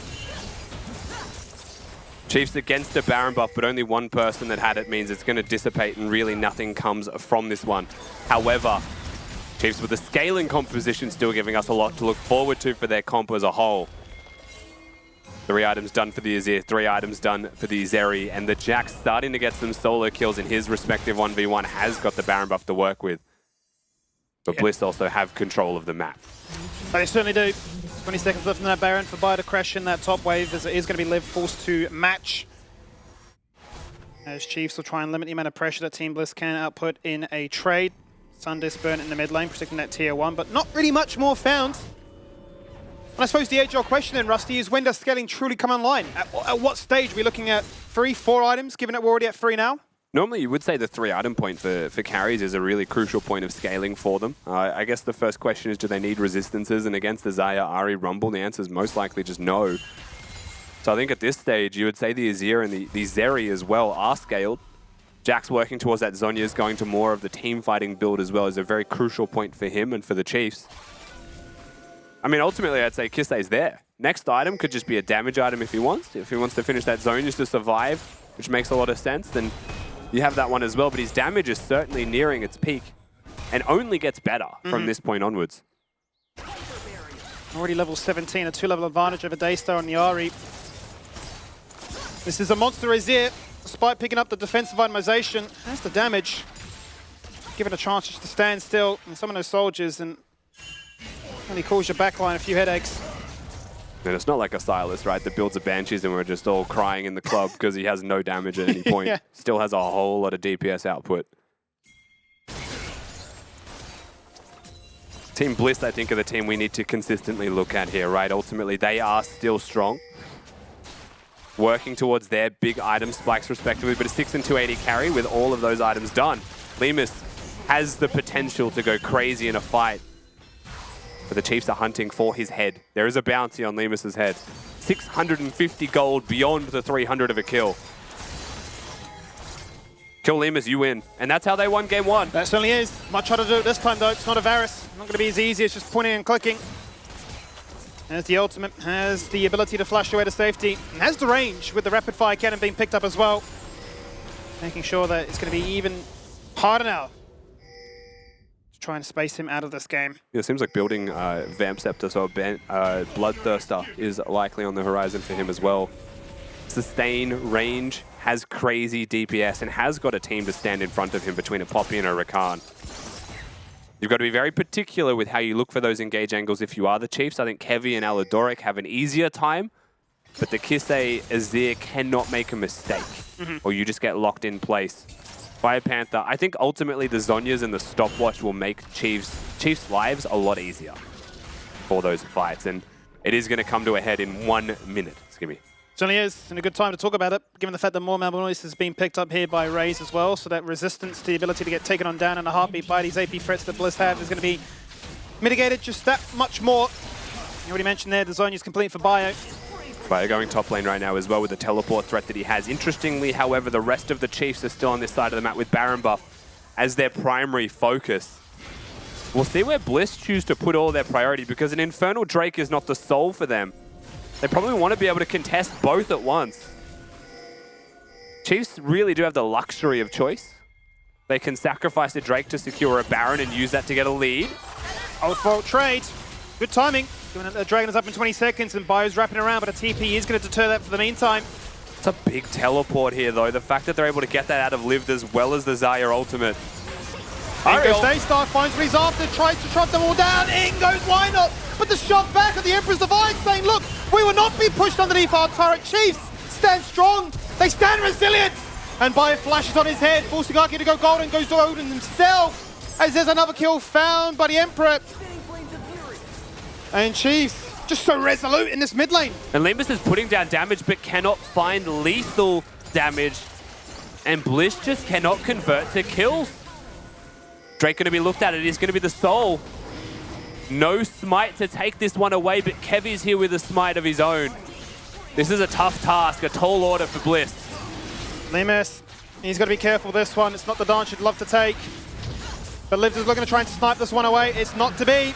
Chiefs against a Baron buff, but only one person that had it means it's going to dissipate and really nothing comes from this one. However, Chiefs with the scaling composition still giving us a lot to look forward to for their comp as a whole. 3 items done for the Azir, 3 items done for the Zeri, and the Jax starting to get some solo kills in his respective 1v1 has got the Baron buff to work with. But Bliss also have control of the map. They certainly do. 20 seconds left in that Baron for Bio to crash in that top wave as it is going to be Liv forced to match. As Chiefs will try and limit the amount of pressure that Team Bliss can output in a trade. Sundisk burn in the mid lane, protecting that tier 1, but not really much more found. And I suppose the age-old question then, Rusty, is when does scaling truly come online? At what stage are we looking at 3, 4 items, given that we're already at 3 now? Normally you would say the 3 item point for carries is a really crucial point of scaling for them. I guess the first question is, do they need resistances? And against the Xayah, Ahri, Rumble, the answer is most likely just no. So I think at this stage, you would say the Azir and the Zeri as well are scaled. Jack's working towards that. Zhonya's going to more of the team fighting build as well. Is a very crucial point for him and for the Chiefs. I mean, ultimately, I'd say Kisei's there. Next item could just be a damage item if he wants. If he wants to finish that zone just to survive, which makes a lot of sense, then you have that one as well. But his damage is certainly nearing its peak and only gets better from this point onwards. Already level 17, a 2-level advantage over Daystar on the Ahri. This is a monster Azir, despite picking up the defensive itemization. Has the damage. Given a chance just to stand still and some of those soldiers, and only cause your backline a few headaches. And it's not like a Silas, right, that builds a Banshees and we're just all crying in the club because he has no damage at any point. Yeah. Still has a whole lot of DPS output. Team Bliss, I think, are the team we need to consistently look at here, right? Ultimately, they are still strong. Working towards their big item spikes respectively, but a 6 and 280 carry with all of those items done. Lemus has the potential to go crazy in a fight. But the Chiefs are hunting for his head. There is a bounty on Lemus's head. 650 gold beyond the 300 of a kill. Kill Lemus, you win. And that's how they won game 1. That certainly is. Much harder to do it this time, though. It's not a Varus. Not going to be as easy as just pointing and clicking. Has the ultimate, has the ability to flash away to safety, and has the range with the rapid fire cannon being picked up as well. Making sure that it's going to be even harder now to try and space him out of this game. Yeah, it seems like building Vamp Scepter, so Bloodthirster is likely on the horizon for him as well. Sustain, range, has crazy DPS, and has got a team to stand in front of him between a Poppy and a Rakan. You've got to be very particular with how you look for those engage angles if you are the Chiefs. I think Kevy and Aladoric have an easier time, but the Kisei Azir cannot make a mistake, or you just get locked in place. Fire Panther, I think ultimately the Zhonyas and the stopwatch will make Chiefs' lives a lot easier for those fights, and it is going to come to a head in 1 minute. Skimmy. Certainly is, and a good time to talk about it, given the fact that more Malbonoise has been picked up here by Raze as well, so that resistance to the ability to get taken on down in a heartbeat by these AP threats that Bliss have is going to be mitigated just that much more. You already mentioned there, the zone is complete for Bio. Bio going top lane right now as well with the teleport threat that he has. Interestingly, however, the rest of the Chiefs are still on this side of the map with Baron buff as their primary focus. We'll see where Bliss choose to put all their priority, because an Infernal Drake is not the soul for them. They probably want to be able to contest both at once. Chiefs really do have the luxury of choice. They can sacrifice a Drake to secure a Baron and use that to get a lead. Outfault trade. Good timing. Given that the Dragon is up in 20 seconds and Bio's wrapping around, but a TP is going to deter that for the meantime. It's a big teleport here, though. The fact that they're able to get that out of Lived as well as the Xayah ultimate. In goes Daystar, finds what he's after, tries to trot them all down. In goes, why not? But the shot back at the Emperor's Divine saying, look, we will not be pushed underneath our turret. Chiefs stand strong. They stand resilient. And Bio flashes on his head, forcing Arky to go golden, goes to Odin himself. As there's another kill found by the Emperor. And Chiefs just so resolute in this mid lane. And Lemus is putting down damage but cannot find lethal damage. And Bliss just cannot convert to kills. Drake going to be looked at. It is going to be the soul. No smite to take this one away, but Kevy's here with a smite of his own. This is a tough task, a tall order for Bliss. Lemus, he's got to be careful this one. It's not the dance you'd love to take. But Livs is looking to try and snipe this one away. It's not to be.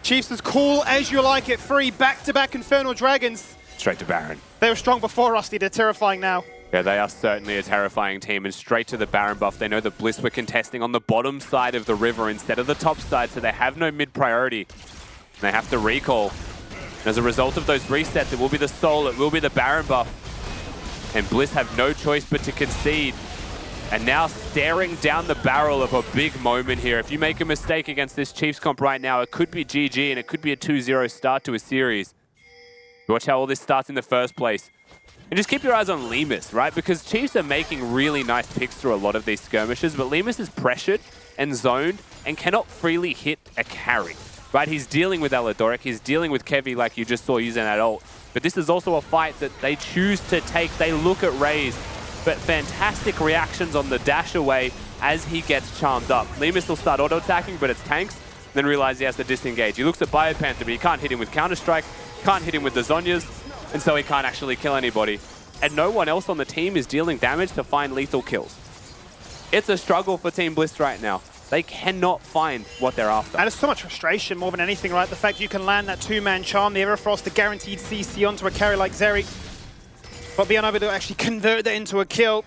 Chiefs as cool as you like it. 3 back-to-back Infernal Dragons. Straight to Baron. They were strong before, Rusty. They're terrifying now. Yeah, they are certainly a terrifying team, and straight to the Baron buff. They know that Bliss were contesting on the bottom side of the river instead of the top side, so they have no mid priority. They have to recall. And as a result of those resets, it will be the soul, it will be the Baron buff. And Bliss have no choice but to concede. And now staring down the barrel of a big moment here. If you make a mistake against this Chiefs comp right now, it could be GG and it could be a 2-0 start to a series. Watch how all this starts in the first place. And just keep your eyes on Lemus, right? Because Chiefs are making really nice picks through a lot of these skirmishes, but Lemus is pressured and zoned and cannot freely hit a carry, right? He's dealing with Aladoric, he's dealing with Kevy like you just saw using that ult. But this is also a fight that they choose to take. They look at Raze, but fantastic reactions on the dash away as he gets charmed up. Lemus will start auto-attacking, but it's tanks, then realize he has to disengage. He looks at Biopanther, but he can't hit him with Counter-Strike, can't hit him with the Zhonyas. and so he can't actually kill anybody. And no one else on the team is dealing damage to find lethal kills. It's a struggle for Team Bliss right now. They cannot find what they're after. And it's so much frustration more than anything, right? The fact you can land that two-man charm, the Everfrost, the guaranteed CC onto a carry like Zeri, but being able to actually convert that into a kill,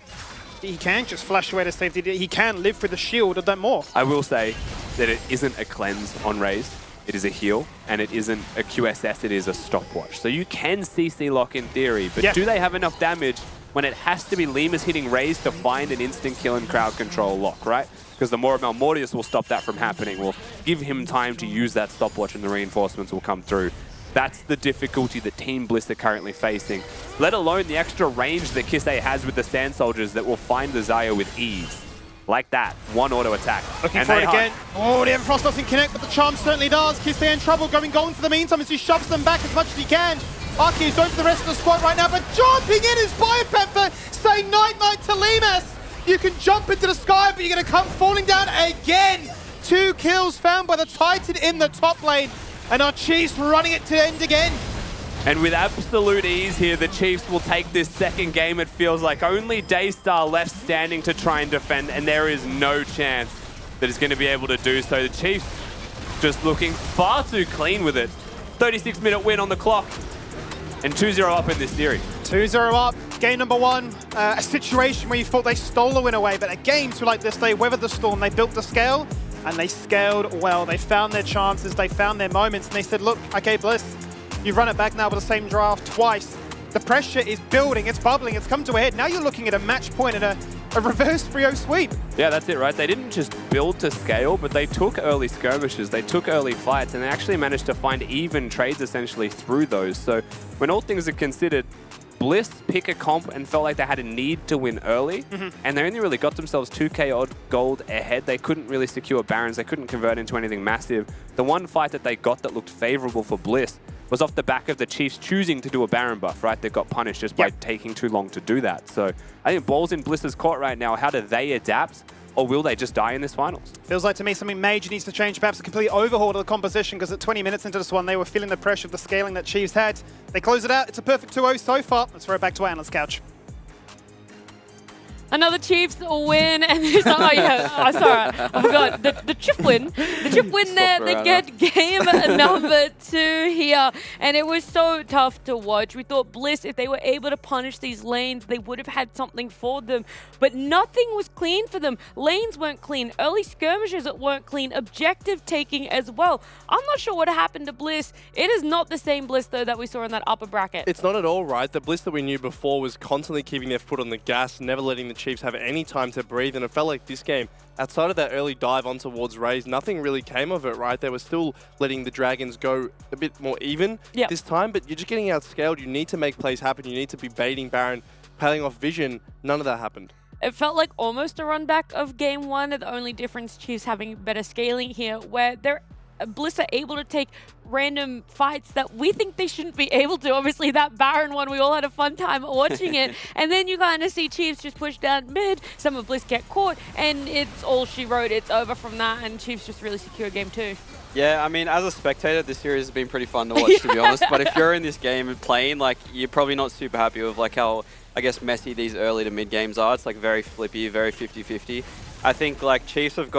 he can just flash away to safety. He can live through the shield a bit more. I will say that it isn't a cleanse on Raze. It is a heal, and it isn't a QSS, it is a stopwatch. So you can CC lock in theory, but do they have enough damage when it has to be Limas hitting Raze to find an instant kill and crowd control lock, right? Because the more Malmortius will stop that from happening, will give him time to use that stopwatch and the reinforcements will come through. That's the difficulty that Team Bliss are currently facing, let alone the extra range that Kisei has with the Sand Soldiers that will find the Xayah with ease. Like that, one auto attack. Looking for it again. Oh, the Everfrost doesn't connect, but the charm certainly does. Kisei in trouble, going golden for the meantime as he shoves them back as much as he can. Aki is going for the rest of the squad right now, but jumping in is Biopanther, saying night-night to Limas. You can jump into the sky, but you're going to come falling down again. 2 kills found by the Titan in the top lane, and our Chiefs running it to end again. And with absolute ease here, the Chiefs will take this second game. It feels like only Daystar left standing to try and defend, and there is no chance that he's going to be able to do so. The Chiefs just looking far too clean with it. 36-minute win on the clock, and 2-0 up in this series. 2-0 up, game number 1, a situation where you thought they stole the win away, but a game two like this, they weathered the storm, they built the scale, and they scaled well. They found their chances, they found their moments, and they said, look, okay, Bliss, you've run it back now with the same draft twice. The pressure is building, it's bubbling, it's come to a head. Now you're looking at a match point and a reverse 3-0 sweep. Yeah, that's it, right? They didn't just build to scale, but they took early skirmishes, they took early fights, and they actually managed to find even trades essentially through those. So when all things are considered, Bliss pick a comp and felt like they had a need to win early, and they only really got themselves 2k odd gold ahead. They couldn't really secure Barons, they couldn't convert into anything massive. The one fight that they got that looked favorable for Bliss was off the back of the Chiefs choosing to do a Baron buff, right? They got punished just by taking too long to do that. So I think ball's in Bliss's court right now. How do they adapt? Or will they just die in this finals? Feels like to me something major needs to change, perhaps a complete overhaul of the composition, because at 20 minutes into this one, they were feeling the pressure of the scaling that Chiefs had. They close it out. It's a perfect 2-0 so far. Let's throw it back to our analyst couch. Another Chiefs win, and it's oh yeah, oh, sorry, I forgot the chip win. The chip win there. They get game number 2 here, and it was so tough to watch. We thought Bliss, if they were able to punish these lanes, they would have had something for them, but nothing was clean for them. Lanes weren't clean. Early skirmishes weren't clean. Objective taking as well. I'm not sure what happened to Bliss. It is not the same Bliss though that we saw in that upper bracket. It's not at all, right? The Bliss that we knew before was constantly keeping their foot on the gas, never letting the Chiefs have any time to breathe, and it felt like this game, outside of that early dive on towards Raze, nothing really came of it, right? They were still letting the Dragons go a bit more even this time, but you're just getting outscaled. You need to make plays happen. You need to be baiting Baron, playing off vision. None of that happened. It felt like almost a run back of game 1. The only difference, Chiefs having better scaling here, where they're Bliss are able to take random fights that we think they shouldn't be able to. Obviously, that Baron one, we all had a fun time watching it. And then you kind of see Chiefs just push down mid, some of Bliss get caught, and it's all she wrote. It's over from that, and Chiefs just really secure game 2. Yeah, I mean, as a spectator, this series has been pretty fun to watch, to be honest. But if you're in this game and playing, like, you're probably not super happy with, like, how, I guess, messy these early to mid games are. It's, like, very flippy, very 50-50. I think, like, Chiefs have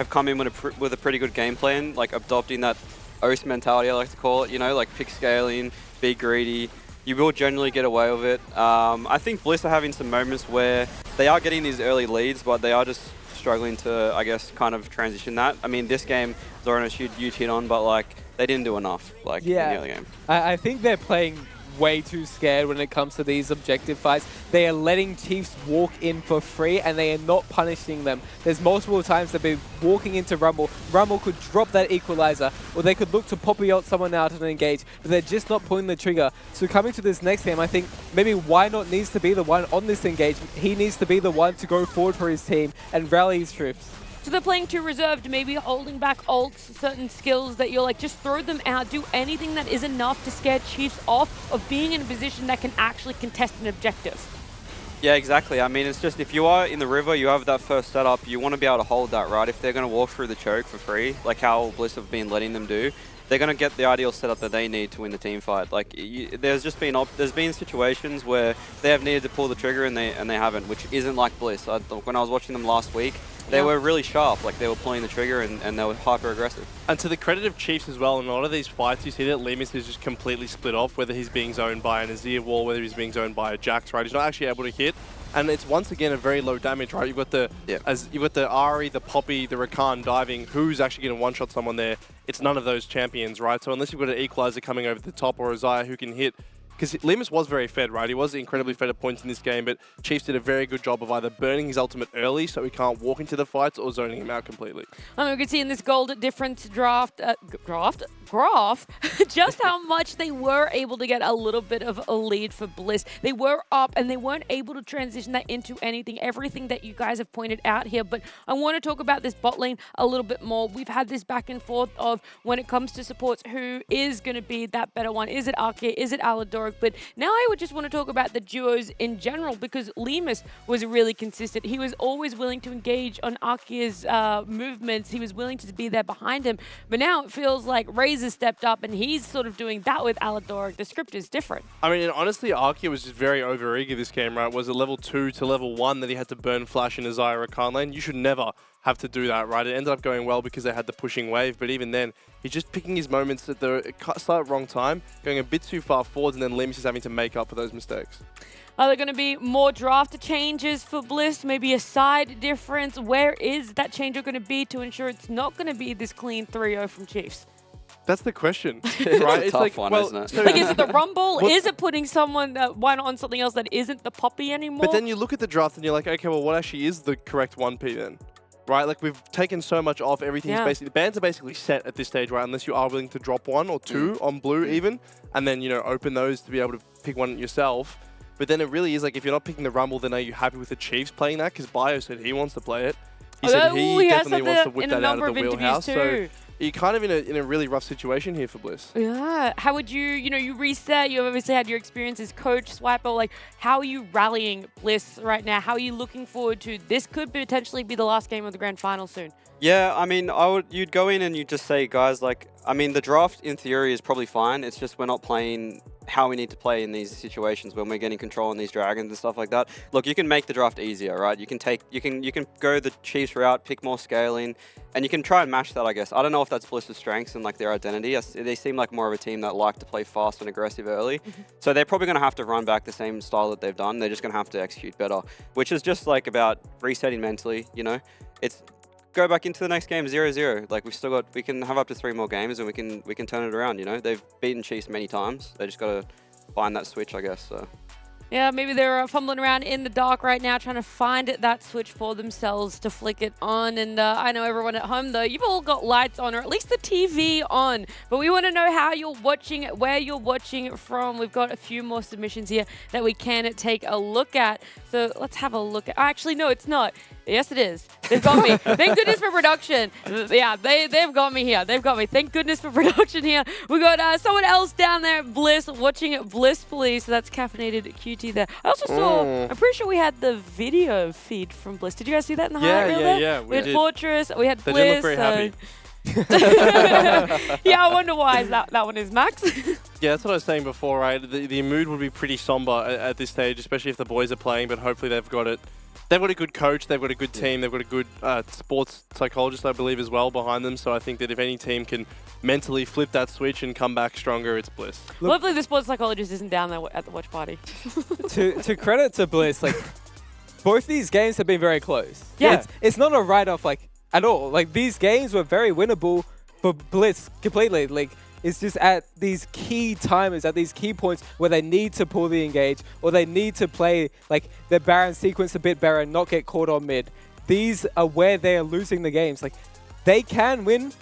come in with a pretty good game plan, like, adopting that OS mentality, I like to call it, you know, like, pick scaling, be greedy. You will generally get away with it. I think Bliss are having some moments where they are getting these early leads, but they are just struggling to, I guess, kind of transition that. I mean, this game, Zoranis, you hit on, but, like, they didn't do enough, like, in the early game. I think they're playing way too scared when it comes to these objective fights. They are letting Chiefs walk in for free, and they are not punishing them. There's multiple times they've been walking into Rumble. Rumble could drop that equalizer, or they could look to poppy out someone out and engage, but they're just not pulling the trigger. So coming to this next game, I think maybe Why Not needs to be the one on this engagement. He needs to be the one to go forward for his team and rally his troops. So they're playing too reserved, maybe holding back ults, certain skills that you're like, just throw them out, do anything that is enough to scare Chiefs off of being in a position that can actually contest an objective. Yeah, exactly. I mean, it's just, if you are in the river, you have that first setup, you want to be able to hold that, right? If they're going to walk through the choke for free, like how Bliss have been letting them do, they're going to get the ideal setup that they need to win the team fight. Like, there's been situations where they have needed to pull the trigger and they haven't, which isn't like Bliss. When I was watching them last week, they were really sharp. Like, they were pulling the trigger and they were hyper aggressive. And to the credit of Chiefs as well, in a lot of these fights, you see that Lemus is just completely split off, whether he's being zoned by an Azir wall, whether he's being zoned by a Jax, right? He's not actually able to hit. And it's once again a very low damage, right? You've got the Ahri, the Poppy, the Rakan diving. Who's actually going to one-shot someone there? It's none of those champions, right? So unless you've got an Equalizer coming over the top or a Xayah who can hit, because Lemus was very fed, right? He was incredibly fed at points in this game, but Chiefs did a very good job of either burning his ultimate early so he can't walk into the fights or zoning him out completely. We can see in this gold difference graph just how much they were able to get a little bit of a lead for Bliss. They were up and they weren't able to transition that into anything, everything that you guys have pointed out here. But I want to talk about this bot lane a little bit more. We've had this back and forth of when it comes to supports, who is going to be that better one? Is it Arkia? Is it Aladoric? But now I would just want to talk about the duos in general, because Lemus was really consistent. He was always willing to engage on Arkia's movements. He was willing to be there behind him. But now it feels like Razor stepped up and he's sort of doing that with Aladoric. The script is different. I mean, and honestly, Arkia was just very over-eager this game, right? Was it level 2 to level 1 that he had to burn Flash in a Xayah Rakan lane? You should never have to do that, right? It ended up going well because they had the pushing wave, but even then, he's just picking his moments at the slight wrong time, going a bit too far forwards, and then Lemus is having to make up for those mistakes. Are there going to be more draft changes for Bliss? Maybe a side difference? Where is that change going to be to ensure it's not going to be this clean 3-0 from Chiefs? That's the question, right? It's a tough one, isn't it? So is it the Rumble? Is it putting someone, why not on something else that isn't the Poppy anymore? But then you look at the draft and you're like, okay, well, what actually is the correct 1P then? Right, like we've taken so much off, everything's basically, the bans are basically set at this stage, right? Unless you are willing to drop 1 or 2 on blue even, and then, you know, open those to be able to pick one yourself. But then it really is like, if you're not picking the Rumble, then are you happy with the Chiefs playing that? Because Bio said he wants to play it. He said he definitely wants to whip that out of the wheelhouse. So you're kind of in a really rough situation here for Bliss. Yeah. How would you, you reset, you obviously had your experience as coach, Swiper, like how are you rallying Bliss right now? How are you looking forward to, this could potentially be the last game of the grand final soon? Yeah, I mean, you'd go in and you'd just say, guys, like, I mean, the draft in theory is probably fine. It's just we're not playing how we need to play in these situations when we're getting control on these dragons and stuff like that. Look, you can make the draft easier, right? You can go the Chiefs route, pick more scaling, and you can try and match that, I guess. I don't know if that's Bliss's strengths and like their identity. They seem like more of a team that like to play fast and aggressive early. So they're probably going to have to run back the same style that they've done. They're just going to have to execute better, which is just like about resetting mentally, It's go back into the next game 0-0. Like we can have up to 3 more games and we can turn it around, They've beaten Chiefs many times. They just got to find that switch, I guess. So. Yeah, maybe they're fumbling around in the dark right now, trying to find that switch for themselves to flick it on. And I know everyone at home, though, you've all got lights on, or at least the TV on. But we want to know how you're watching, where you're watching from. We've got a few more submissions here that we can take a look at. So let's have a look at. Actually, no, it's not. Yes, it is. They've got me. Thank goodness for production. Yeah, they've got me here. They've got me. Thank goodness for production here. We got someone else down there at Bliss watching it blissfully. So that's caffeinated QT there. I also saw, I'm pretty sure we had the video feed from Bliss. Did you guys see that in the highlight reel there? Yeah. We had Fortress. We had They Bliss. didn't look very happy. Yeah, I wonder why that one is Max. Yeah, that's what I was saying before, right? The mood would be pretty somber at this stage, especially if the boys are playing, but hopefully they've got it. They've got a good coach, they've got a good team, they've got a good sports psychologist, I believe, as well behind them. So I think that if any team can mentally flip that switch and come back stronger, it's Bliss. Hopefully the sports psychologist isn't down there at the watch party. to credit to Bliss, like, both these games have been very close. Yeah. It's not a write-off, like, at all. Like, these games were very winnable for Bliss completely. Like, it's just at these key timers, at these key points where they need to pull the engage or they need to play like their Baron sequence a bit better and not get caught on mid. These are where they are losing the games. Like, they can win,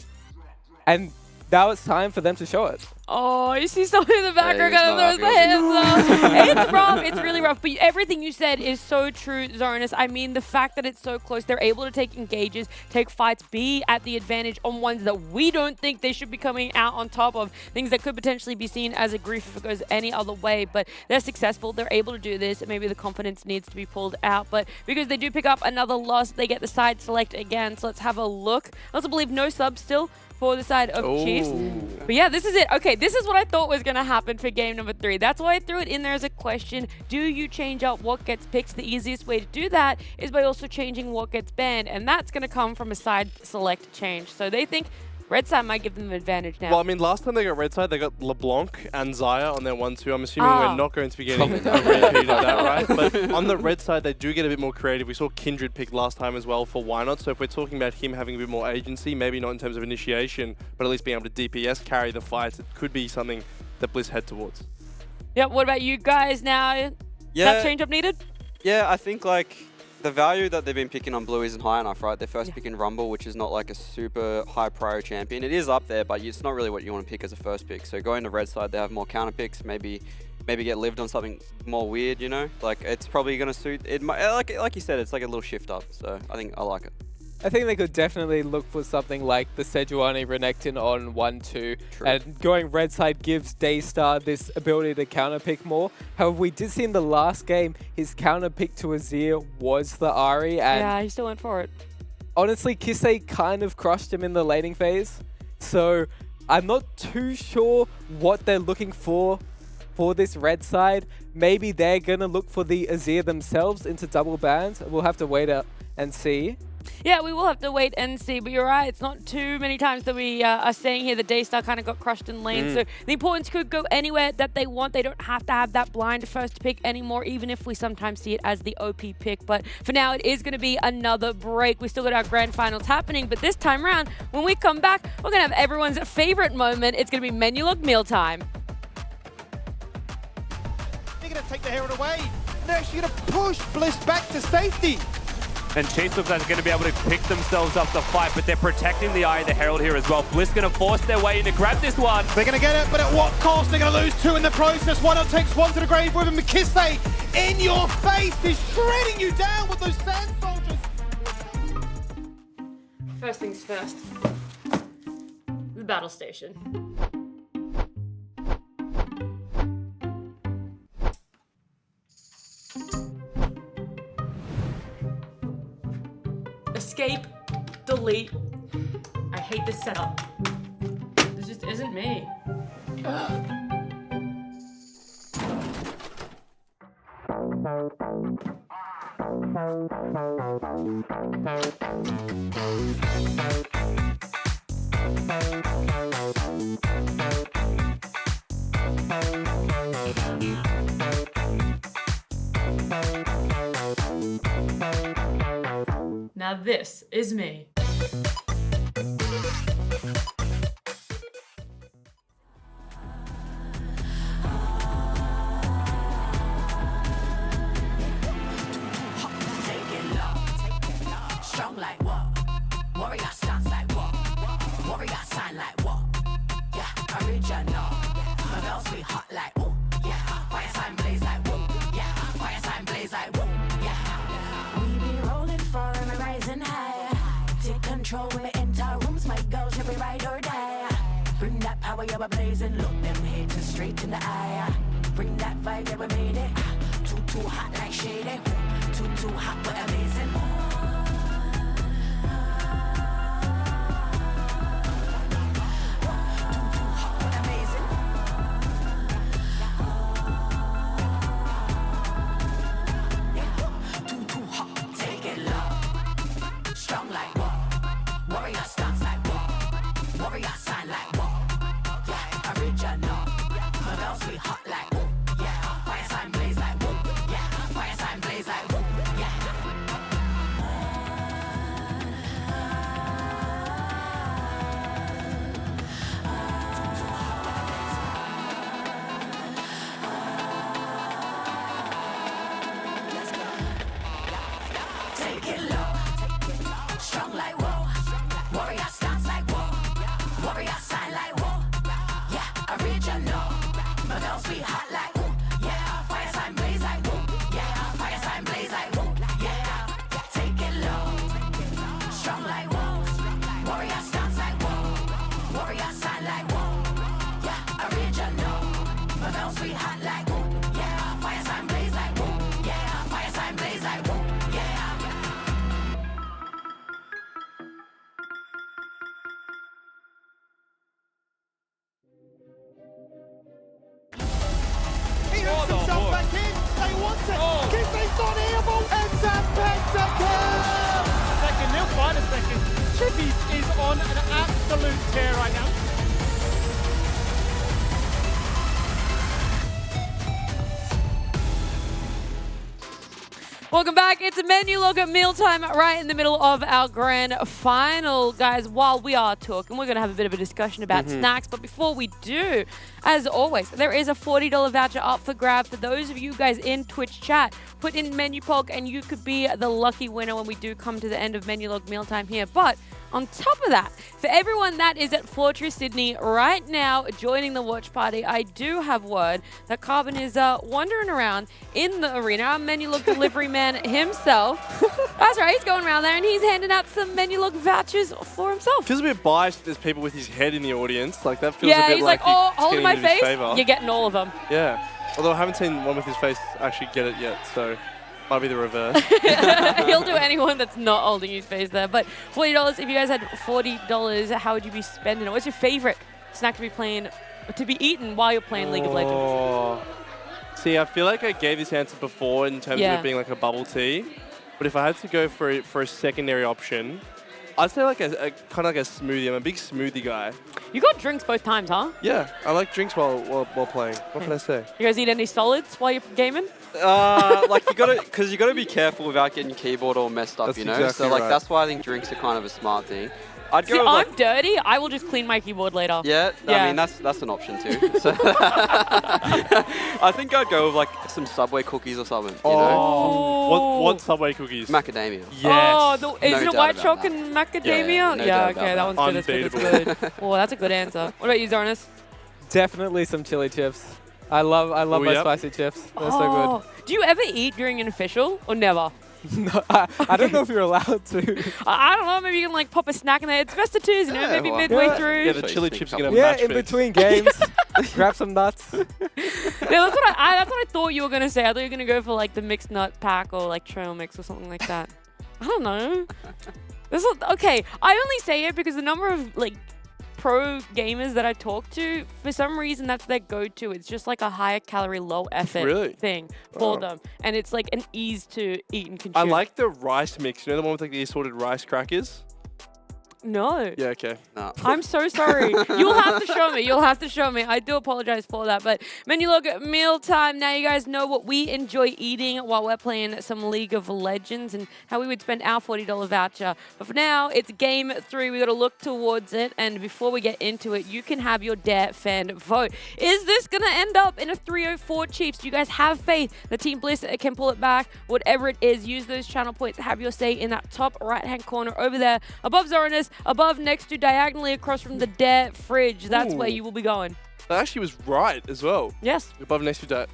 and now it's time for them to show it. Oh, you see someone in the background kind of throws the hands up. It's rough. It's really rough. But everything you said is so true, Zoranus. I mean, the fact that it's so close, they're able to take engages, take fights, be at the advantage on ones that we don't think they should be coming out on top of, things that could potentially be seen as a grief if it goes any other way. But they're successful. They're able to do this. Maybe the confidence needs to be pulled out. But because they do pick up another loss, they get the side select again. So let's have a look. I also believe no subs still for the side of Chiefs. But yeah, this is it. Okay, this is what I thought was going to happen for game number 3. That's why I threw it in there as a question. Do you change up what gets picked? The easiest way to do that is by also changing what gets banned, and that's going to come from a side select change. So they think red side might give them an advantage now. Well, I mean, last time they got red side, they got LeBlanc and Zaya on their 1-2. I'm assuming we're not going to be getting a repeat of that, right? But on the red side, they do get a bit more creative. We saw Kindred pick last time as well for Why Not. So if we're talking about him having a bit more agency, maybe not in terms of initiation, but at least being able to DPS carry the fights, it could be something that Bliss head towards. Yeah, what about you guys now? That change up needed? Yeah, I think like the value that they've been picking on blue isn't high enough, right? They're first picking Rumble, which is not like a super high prio champion. It is up there, but it's not really what you want to pick as a first pick. So going to red side, they have more counter picks, maybe get lived on something more weird, you know? Like it's probably going to suit it. Like you said, it's like a little shift up. So I think I like it. I think they could definitely look for something like the Sejuani Renekton on 1-2. And going red side gives Daystar this ability to counter pick more. However, we did see in the last game, his counter pick to Azir was the Ahri. And yeah, he still went for it. Honestly, Kisei kind of crushed him in the laning phase. So I'm not too sure what they're looking for this red side. Maybe they're going to look for the Azir themselves into double bans. We'll have to wait up and see. Yeah, we will have to wait and see, but you're right. It's not too many times that we are saying here that Daystar kind of got crushed in lane. So the importance could go anywhere that they want. They don't have to have that blind first pick anymore, even if we sometimes see it as the OP pick. But for now, it is going to be another break. We still got our grand finals happening, but this time around, when we come back, we're going to have everyone's favorite moment. It's going to be MenuLog mealtime. They're going to take the Herald away. They're actually going to push Bliss back to safety. And Chiefs looks like they're going to be able to pick themselves up the fight, but they're protecting the Eye of the Herald here as well. Bliss going to force their way in to grab this one. They're going to get it, but at what cost? They're going to lose 2 in the process. Why Not takes 1 to the grave with him. Kisei in your face is shredding you down with those sand soldiers. First things first. The battle station. Escape, delete. I hate this setup. This just isn't me. Ugh. Now this is me. Strong like what? Warrior stance like what? Warrior sign like what? Yeah, original. My girls be hot like ooh, yeah. Fire sign blaze like woo, yeah. Fire sign blaze like woo, yeah. We be rolling for a rising high. Take control when we enter rooms, my girls should be ride or die. Bring that power, yeah, we're blazing. Look them haters straight in the eye. Bring that vibe, yeah, we made it. Too hot like shady. Too hot, we're amazing. on an absolute tear right now. Welcome back. It's a MenuLog at mealtime right in the middle of our grand final. Guys, while we are talking, we're going to have a bit of a discussion about snacks. But before we do, as always, there is a $40 voucher up for grab for those of you guys in Twitch chat. Put in MenuPog and you could be the lucky winner when we do come to the end of MenuLog mealtime here. But on top of that, for everyone that is at Fortress Sydney right now joining the watch party, I do have word that Carbon is wandering around in the arena. Our MenuLog delivery man himself. That's right, he's going around there and he's handing out some MenuLog vouchers for himself. Feels a bit biased. There's people with his head in the audience. Like that feels a Yeah, bit he's like, oh, holding my face. Favor. You're getting all of them. Yeah. Although I haven't seen one with his face actually get it yet, so might be the reverse. He'll do anyone that's not holding his face there. But $40, if you guys had $40, how would you be spending it? What's your favorite snack to be eaten while you're playing League of Legends? See, I feel like I gave this answer before in terms of it being like a bubble tea. But if I had to go for a secondary option, I'd say like a kind of like a smoothie. I'm a big smoothie guy. You got drinks both times, huh? Yeah, I like drinks while playing. What can I say? You guys eat any solids while you're gaming? Like you gotta be careful without getting your keyboard all messed up, That's you know? exactly So like right. that's why I think drinks are kind of a smart thing. I'd go See, with, I'm dirty. I will just clean my keyboard later. Yeah, I mean that's an option too. So I think I'd go with like some Subway cookies or something. You know? What Subway cookies? Macadamia. Yes. Oh, is it white chocolate and macadamia? no Yeah, doubt okay, that about one's good. That's good. Unbeatable. That's good. Oh, that's a good answer. What about you, Zornis? Definitely some chili chips. I love my spicy chips. They're so good. Do you ever eat during an official or never? No, I don't know if you're allowed to. I don't know. Maybe you can like pop a snack in there. It's best of twos, you know. Maybe midway through. Yeah, the chili chips are gonna Yeah, match in fix. between games, grab some nuts. Yeah, that's what I thought you were gonna say. I thought you were gonna go for like the mixed nut pack or like trail mix or something like that. I don't know. Okay, I only say it because the number of like pro gamers that I talk to, for some reason that's their go-to. It's just like a higher calorie, low effort thing for them, and it's like an ease to eat and consume. I like the rice mix. You know the one with like the assorted rice crackers? No. Yeah, okay. No. I'm so sorry. You'll have to show me. You'll have to show me. I do apologize for that. But MenuLog at mealtime. Now you guys know what we enjoy eating while we're playing some League of Legends and how we would spend our $40 voucher. But for now, it's game 3. We got to look towards it. And before we get into it, you can have your Dare fan vote. Is this going to end up in a 304 Chiefs? Do you guys have faith that Team Bliss can pull it back? Whatever it is, use those channel points. Have your say in that top right-hand corner over there above Zoranus. Above, next to, diagonally across from the Dare fridge. That's where you will be going. That actually was right as well. Yes. Above next to that.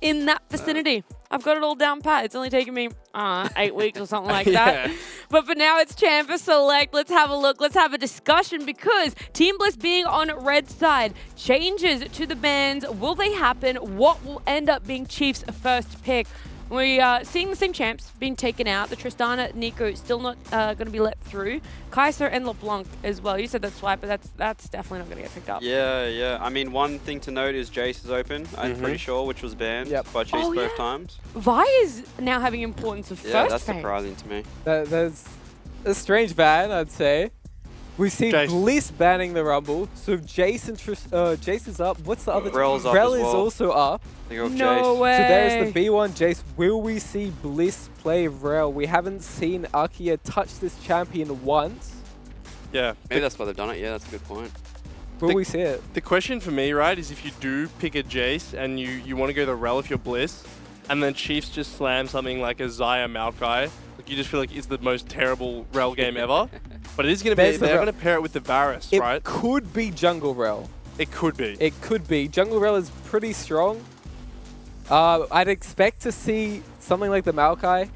In that vicinity. I've got it all down pat. It's only taken me 8 weeks or something like that. But for now, it's Chamber Select. Let's have a look. Let's have a discussion because Team Bliss being on red side, changes to the bans. Will they happen? What will end up being Chiefs' first pick? We are seeing the same champs being taken out. The Tristana, Nico still not going to be let through. Kaiser and LeBlanc as well. You said that swipe, but that's definitely not going to get picked up. Yeah. I mean, one thing to note is Jace is open, I'm pretty sure, which was banned by Chiefs both times. Vi is now having importance of Yeah, first that's phase. surprising to me. There's a strange ban, I'd say. We see Bliss banning the Rumble, so Jace is up. What's the other? Rel's up Rel as is well. also up. No way. So there's the B1 Jace. Will we see Bliss play Rel? We haven't seen Arkia touch this champion once. Yeah. Maybe that's why they've done it. Yeah, that's a good point. Will we see it? The question for me, right, is if you do pick a Jace and you want to go the Rel if you're Bliss, and then Chiefs just slam something like a Xayah Maokai, like you just feel like it's the most terrible Rel game ever. But it is going to be, they're going to pair it with the Varus, right? It could be Jungle Rel. It could be. It could be. Jungle Rel is pretty strong. I'd expect to see something like the Maokai.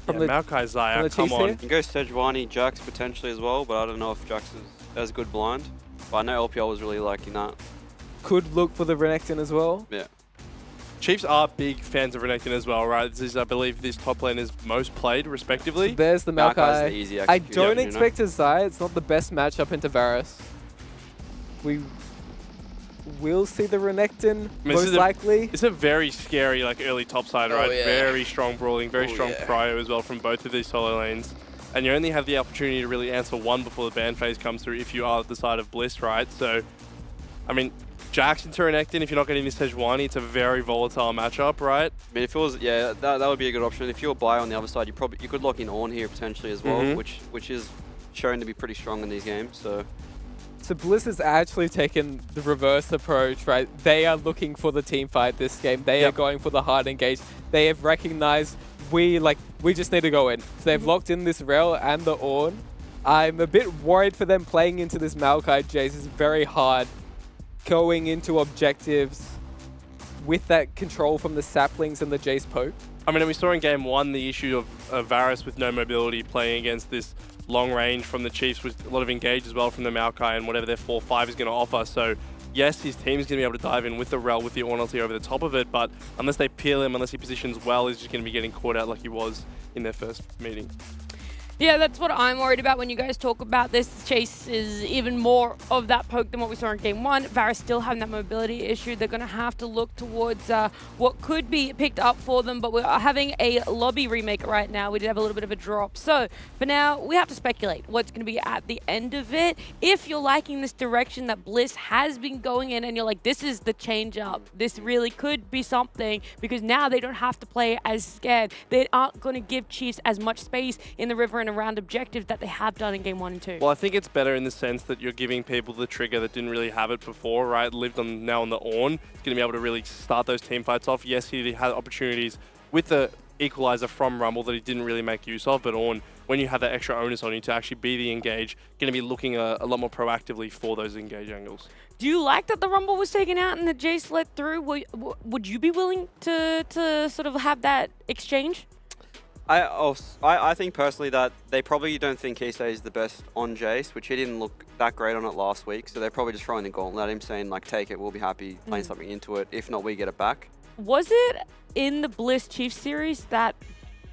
Maokai Xayah, come on. You can go Sejuani, Jax potentially as well, but I don't know if Jax is as good blind. But I know LPL was really liking that. Could look for the Renekton as well. Yeah. Chiefs are big fans of Renekton as well, right? This is, I believe, this top lane is most played, respectively. So there's the Maokai. Maokai's the easy I execution, don't expect a Xayah. It's not the best matchup into Varus. We will see the Renekton, most likely. It's a very scary, like, early topside, right? yeah. Very strong brawling, very strong prio as well from both of these solo lanes. and you only have the opportunity to really answer one before the ban phase comes through if you are at the side of Bliss, right? So, I mean, Jax into Renekton, if you're not getting this Sejuani, it's a very volatile matchup, right? I mean, if it was, yeah, that would be a good option. If you're Bio on the other side, you could lock in Ornn here potentially as well, which is shown to be pretty strong in these games. So Bliss has actually taken the reverse approach, right? They are looking for the team fight this game. They are going for the hard engage. They have recognized we just need to go in. So they've locked in this Rel and the Ornn. I'm a bit worried for them playing into this Maokai Jace. It's very hard going into objectives with that control from the saplings and the Jace poke. I mean, we saw in game 1 the issue of Varus with no mobility playing against this long range from the Chiefs with a lot of engage as well from the Maokai and whatever their 4-5 is going to offer. So yes, his team's going to be able to dive in with the Rel, with the Ornn ulti over the top of it, but unless they peel him, unless he positions well, he's just going to be getting caught out like he was in their first meeting. Yeah, that's what I'm worried about when you guys talk about this. Chase is even more of that poke than what we saw in game 1. Varus still having that mobility issue. They're going to have to look towards what could be picked up for them, but we're having a lobby remake right now. We did have a little bit of a drop. So for now, we have to speculate what's going to be at the end of it. If you're liking this direction that Bliss has been going in and you're like, this is the change up. This really could be something because now they don't have to play as scared. They aren't going to give Chiefs as much space in the river and around objectives that they have done in game 1 and 2. Well, I think it's better in the sense that you're giving people the trigger that didn't really have it before, right? Lived on now on the Ornn. He's going to be able to really start those team fights off. Yes, he had opportunities with the equalizer from Rumble that he didn't really make use of, but Ornn, when you have that extra onus on you to actually be the engage, going to be looking a lot more proactively for those engage angles. Do you like that the Rumble was taken out and the Jace let through? Would you be willing to sort of have that exchange? I think personally that they probably don't think Kisei is the best on Jace, which he didn't look that great on it last week. So they're probably just throwing the gauntlet at him, saying like, take it, we'll be happy playing something into it. If not, we get it back. Was it in the Bliss Chiefs series that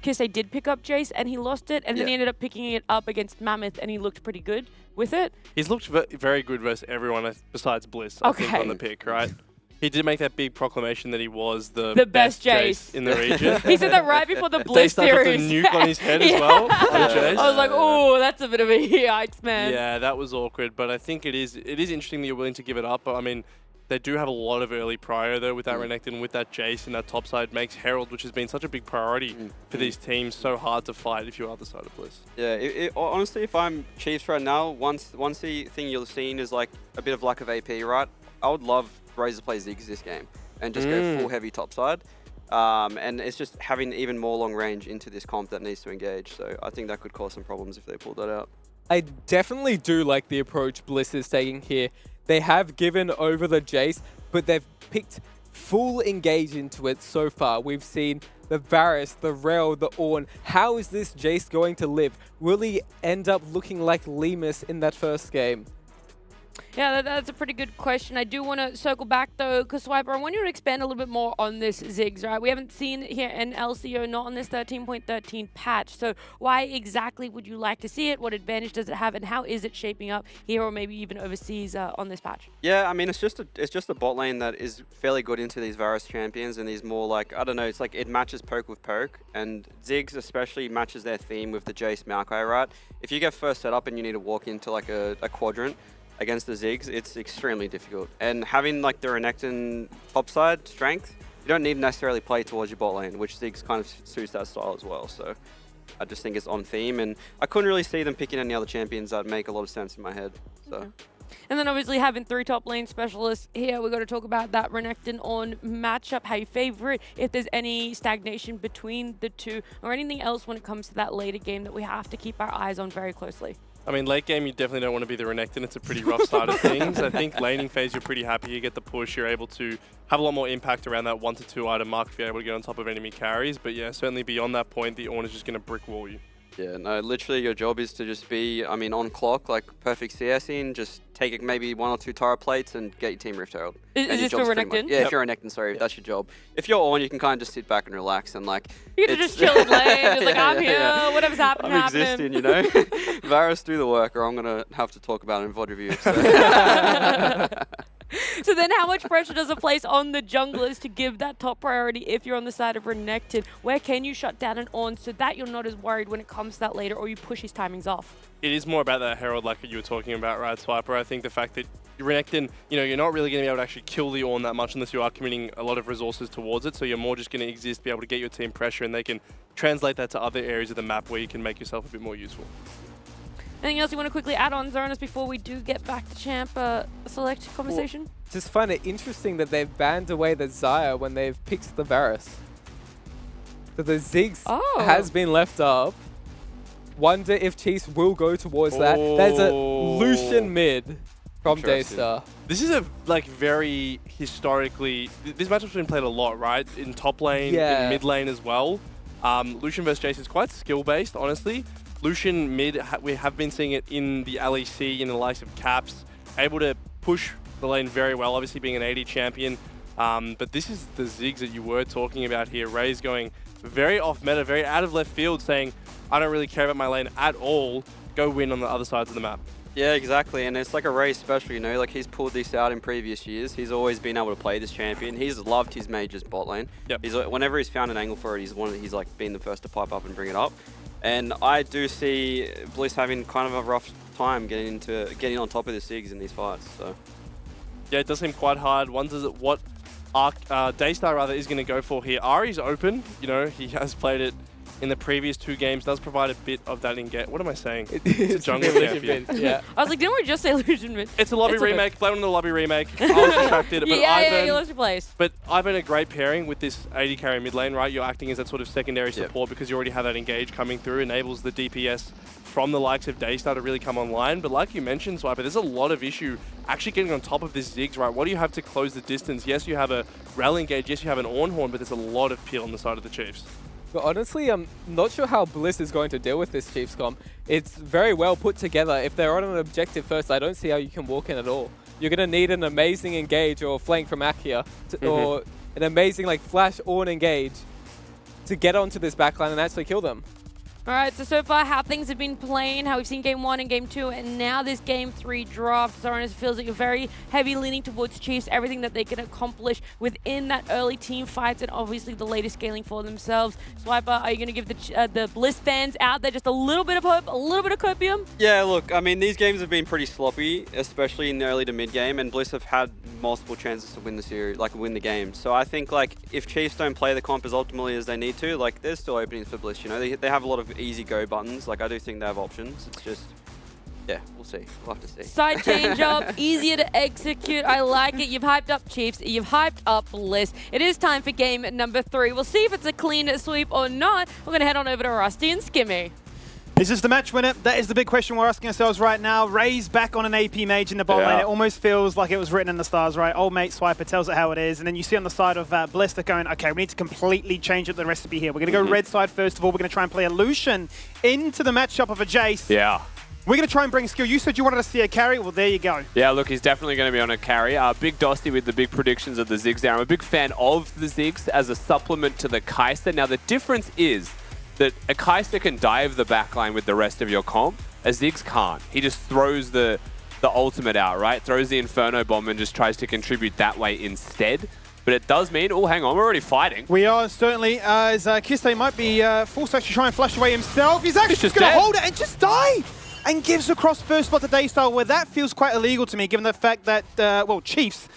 Kisei did pick up Jace and he lost it, and then he ended up picking it up against Mammoth and he looked pretty good with it? He's looked very good versus everyone besides Bliss, I think, on the pick, right? He did make that big proclamation that he was the best Jace in the region. He said that right before the Bliss series. They stuck the nuke on his head as well. I was like, oh, that's a bit of a yikes, man. Yeah, that was awkward, but I think it is interesting that you're willing to give it up. But I mean, they do have a lot of early prior though with that Renekton, with that Jace and that top side makes Herald, which has been such a big priority for these teams, so hard to fight if you're other side of Bliss. Yeah, honestly, if I'm Chiefs right now, once the thing you're seeing is like a bit of lack of AP, right? I would love Razor to play Ziggs this game and just go full heavy top side. And it's just having even more long range into this comp that needs to engage. So I think that could cause some problems if they pull that out. I definitely do like the approach Bliss is taking here. They have given over the Jace, but they've picked full engage into it so far. We've seen the Varus, the Rel, the Ornn. How is this Jace going to live? Will he end up looking like Lemus in that first game? Yeah, that's a pretty good question. I do want to circle back, though, because Swiper, I want you to expand a little bit more on this Ziggs, right? We haven't seen it here in LCO, not on this 13.13 patch. So why exactly would you like to see it? What advantage does it have? And how is it shaping up here or maybe even overseas on this patch? Yeah, I mean, it's just a bot lane that is fairly good into these Varus champions and these more like, I don't know, it's like it matches poke with poke. And Ziggs especially matches their theme with the Jace Maokai, right? If you get first set up and you need to walk into like a quadrant, against the Ziggs, it's extremely difficult. And having like the Renekton topside strength, you don't need to necessarily play towards your bot lane, which Ziggs kind of suits that style as well. So I just think it's on theme, and I couldn't really see them picking any other champions that make a lot of sense in my head. So. And then obviously having 3 top lane specialists here, we've got to talk about that Renekton on matchup, how you favor it, if there's any stagnation between the two, or anything else when it comes to that later game that we have to keep our eyes on very closely. I mean, late game, you definitely don't want to be the Renekton. It's a pretty rough side of things. I think laning phase, you're pretty happy. You get the push. You're able to have a lot more impact around that 1 to 2 item mark if you're able to get on top of enemy carries. But yeah, certainly beyond that point, the Ornn is just going to brick wall you. Yeah, no, literally your job is to just be, I mean, on clock, like perfect CSing, just take maybe 1 or 2 Tara plates and get your team Rift Herald. Is this for Renekton? Yeah, if you're Renekton, sorry, that's your job. If you're on, you can kind of just sit back and relax and like... You can just chill in lane, just like, I'm here, whatever's happening, I'm existing, you know? Varus, do the work or I'm going to have to talk about it in VOD review. So. So then how much pressure does it place on the junglers to give that top priority if you're on the side of Renekton? Where can you shut down an On so that you're not as worried when it comes to that later, or you push his timings off? It is more about that Herald like you were talking about, right, Swiper? I think the fact that Renekton, you're not really going to be able to actually kill the Ornn that much unless you are committing a lot of resources towards it, so you're more just going to exist, be able to get your team pressure, and they can translate that to other areas of the map where you can make yourself a bit more useful. Anything else you want to quickly add on, Zonas, before we do get back to Champ select conversation? Well, just find it interesting that they've banned away the Xayah when they've picked the Varus. So the Ziggs has been left up. Wonder if Chiefs will go towards that. There's a Lucian mid from Daystar. This is a very historically, this matchup's been played a lot, right? In top lane, in mid lane as well. Lucian versus Jace is quite skill based, honestly. Lucian mid, we have been seeing it in the LEC, in the likes of Caps, able to push the lane very well, obviously being an AD champion. But this is the Ziggs that you were talking about here. Ray's going very off meta, very out of left field, saying, I don't really care about my lane at all, go win on the other sides of the map. Yeah, exactly, and it's like a Ray special, like he's pulled this out in previous years. He's always been able to play this champion. He's loved his mages bot lane. Yep. Whenever he's found an angle for it, he's like been the first to pipe up and bring it up. And I do see Bliss having kind of a rough time getting on top of the Ziggs in these fights. So yeah, it does seem quite hard. Wonders what Daystar rather is going to go for here. Ari's open. He has played it in the previous 2 games, does provide a bit of that engage. What am I saying? It's a jungle champion. Yeah. I was like, didn't we just say Lucian mid? It's a lobby remake. Blame on the lobby remake. I was distracted. But you lost your place. But Ivan a great pairing with this AD carry mid lane, right? You're acting as that sort of secondary support because you already have that engage coming through, enables the DPS from the likes of Daystar to really come online. But like you mentioned, Swiper, there's a lot of issue actually getting on top of this Ziggs, right? What do you have to close the distance? Yes, you have a Rel engage. Yes, you have an Ornn Horn, but there's a lot of peel on the side of the Chiefs. But honestly, I'm not sure how Bliss is going to deal with this Chiefs comp. It's very well put together. If they're on an objective first, I don't see how you can walk in at all. You're going to need an amazing engage or flank from Akia, or an amazing flash Ornn engage to get onto this backline and actually kill them. All right, so far how things have been playing, how we've seen Game 1 and Game 2, and now this Game 3 draft. Zoranis feels like a very heavy leaning towards Chiefs, everything that they can accomplish within that early team fights, and obviously the latest scaling for themselves. Swiper, are you going to give the Bliss fans out there just a little bit of hope, a little bit of copium? Yeah, look, I mean, these games have been pretty sloppy, especially in the early to mid game, and Bliss have had multiple chances to win the series, win the game. So I think, if Chiefs don't play the comp as optimally as they need to, there's still openings for Bliss, They have a lot of easy go buttons. I do think they have options. It's just, yeah, we'll see. We'll have to see. Side change up, easier to execute. I like it. You've hyped up Chiefs. You've hyped up Bliss. It is time for game number 3. We'll see if it's a clean sweep or not. We're going to head on over to Rusty and Skimmy. Is this the match winner? That is the big question we're asking ourselves right now. Ray's back on an AP mage in the bot lane. It almost feels like it was written in the stars, right? Old mate Swiper tells it how it is. And then you see on the side of Bliss, they're going, okay, we need to completely change up the recipe here. We're going to go red side first of all. We're going to try and play a Lucian into the matchup of a Jace. Yeah. We're going to try and bring skill. You said you wanted to see a carry. Well, there you go. Yeah, look, he's definitely going to be on a carry. Big Dosty with the big predictions of the Ziggs there. I'm a big fan of the Ziggs as a supplement to the Kai'Sa. Now, the difference is that a Kai'Sa can dive the backline with the rest of your comp. A Ziggs can't. He just throws the ultimate out, right? Throws the Inferno Bomb and just tries to contribute that way instead. But it does mean, oh, hang on, we're already fighting. We are, certainly, as Kiste might be forced to actually try and flash away himself. He's actually just going to hold it and just die! And gives across first spot to Daystar, where that feels quite illegal to me, given the fact that, Chiefs,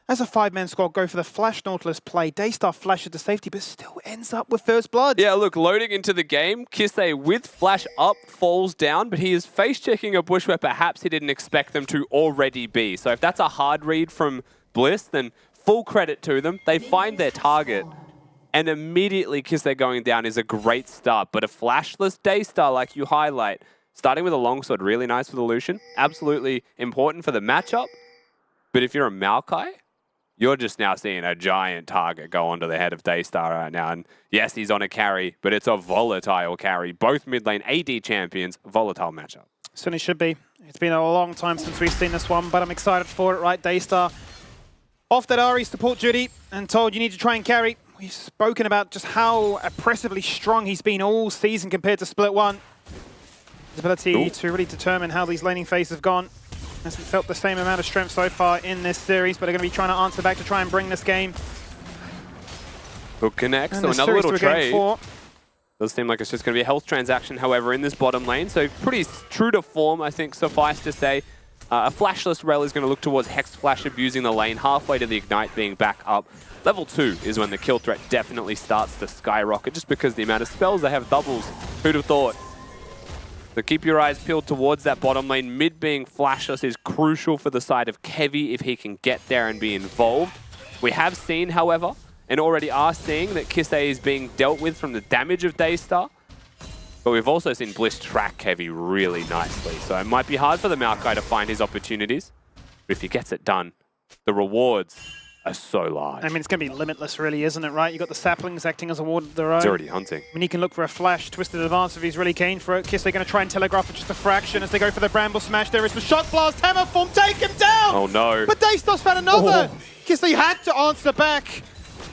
as a 5-man squad, go for the Flash Nautilus play. Daystar flashes to safety, but still ends up with first blood. Yeah, look, loading into the game, Kiste with flash up falls down, but he is face-checking a bush where perhaps he didn't expect them to already be. So if that's a hard read from Bliss, then full credit to them. They find their target, and immediately Kiste going down is a great start. But a flashless Daystar, like you highlight, starting with a longsword, really nice for the Lucian. Absolutely important for the matchup. But if you're a Maokai, you're just now seeing a giant target go onto the head of Daystar right now. And yes, he's on a carry, but it's a volatile carry. Both mid lane AD champions, volatile matchup. Certainly should be. It's been a long time since we've seen this one, but I'm excited for it, right? Daystar off that Ahri support duty and told you need to try and carry. We've spoken about just how oppressively strong he's been all season compared to Split 1. His ability to really determine how these laning phases have gone. Hasn't felt the same amount of strength so far in this series, but they're going to be trying to answer back to try and bring this game. Hook connects, And so the another series little to a game trade. 4. Does seem like it's just going to be a health transaction, however, in this bottom lane. So pretty true to form, I think, suffice to say. A flashless Rel is going to look towards Hex Flash abusing the lane, halfway to the Ignite being back up. Level 2 is when the kill threat definitely starts to skyrocket, just because the amount of spells they have doubles. Who'd have thought? So keep your eyes peeled towards that bottom lane. Mid being flashless is crucial for the side of Kevy if he can get there and be involved. We have seen, however, and already are seeing that Kisei is being dealt with from the damage of Daystar. But we've also seen Bliss track Kevy really nicely. So it might be hard for the Maokai to find his opportunities. But if he gets it done, the rewards are so large. I mean, it's going to be limitless, really, isn't it, right? You've got the saplings acting as a ward of their own. He's already hunting. I mean, he can look for a flash, twisted advance if he's really keen for it. Kisei going to try and telegraph it just a fraction as they go for the Bramble Smash. There is the Shock Blast, Hammer Form, take him down! Oh no. But Daystar's found another! Kisei had to answer back.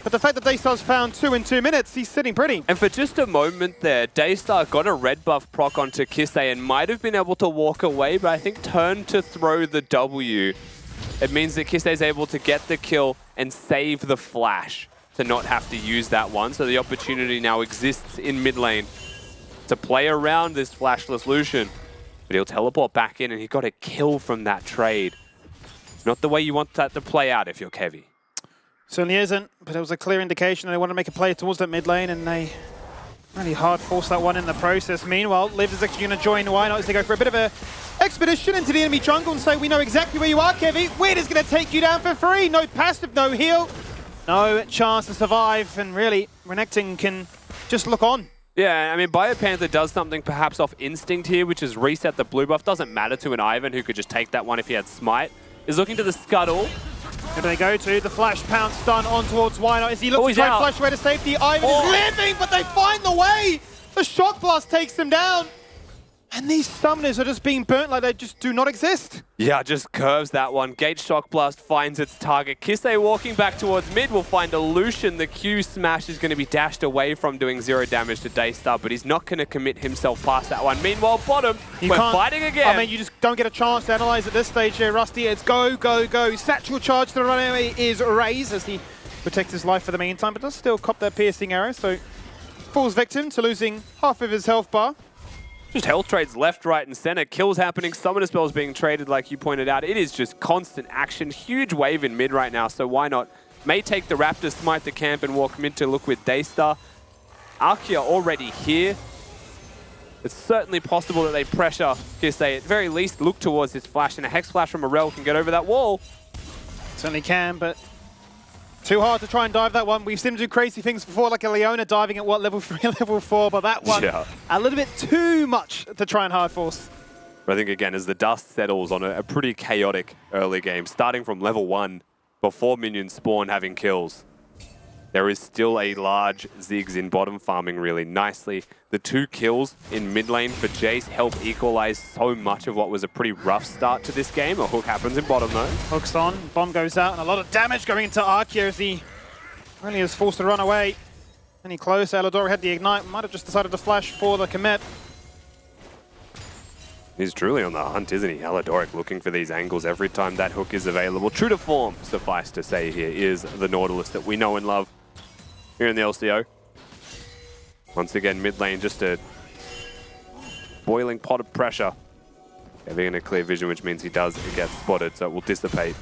But the fact that Daystar's found 2 in 2 minutes, he's sitting pretty. And for just a moment there, Daystar got a red buff proc onto Kisei and might have been able to walk away, but I think turned to throw the W. It means that Kisei's able to get the kill and save the flash to not have to use that one. So the opportunity now exists in mid lane to play around this flashless Lucian. But he'll teleport back in and he got a kill from that trade. It's not the way you want that to play out if you're Kevy. Certainly isn't, but it was a clear indication they want to make a play towards that mid lane, and they really hard force that one in the process. Meanwhile, Liv is actually going to join Why Not as they go for a bit of a expedition into the enemy jungle and say, we know exactly where you are, Kevy. We're just going to take you down for free. No passive, no heal, no chance to survive, and really, Renekton can just look on. Yeah, I mean, BioPanther does something perhaps off instinct here, which is reset the blue buff. Doesn't matter to an Ivan who could just take that one if he had Smite. Is looking to the Scuttle. Where do they go to? The Flash Pounce stun on towards Why Not as he looks to try and flash away to safety. Ivan is living, but they find the way! The Shock Blast takes him down. And these summoners are just being burnt like they just do not exist. Yeah, just curves that one. Gate Shock Blast finds its target. Kisei walking back towards mid will find a Lucian. The Q smash is going to be dashed away from doing 0 damage to Daystar, but he's not going to commit himself past that one. Meanwhile, bottom, we're fighting again. I mean, you just don't get a chance to analyze at this stage here, Rusty. It's go, go, go. Satchel charge to the runaway is raised as he protects his life for the meantime, but does still cop that piercing arrow, so falls victim to losing half of his health bar. Just health trades left, right, and center. Kills happening, summoner spells being traded like you pointed out. It is just constant action. Huge wave in mid right now, so why not? May take the Raptor, smite the camp, and walk mid to look with Daystar. Arkia already here. It's certainly possible that they pressure Kisei. At very least, look towards this flash, and a Hex Flash from Morel can get over that wall. Certainly can, but too hard to try and dive that one. We've seen him do crazy things before, like a Leona diving at what, level 3, level 4, but that one, a little bit too much to try and hard force. But I think, again, as the dust settles on a pretty chaotic early game, starting from level 1, before minions spawn having kills, there is still a large Ziggs in bottom farming really nicely. The 2 kills in mid lane for Jace help equalize so much of what was a pretty rough start to this game. A hook happens in bottom though. Hook's on, bomb goes out, and a lot of damage going into Arkia as he really is forced to run away. Any close, Alador had the Ignite, might have just decided to flash for the commit. He's truly on the hunt, isn't he? Aladoric looking for these angles every time that hook is available. True to form, suffice to say here, is the Nautilus that we know and love here in the LCO. Once again, mid lane, just a boiling pot of pressure. Having a clear vision, which means he does get spotted, so it will dissipate.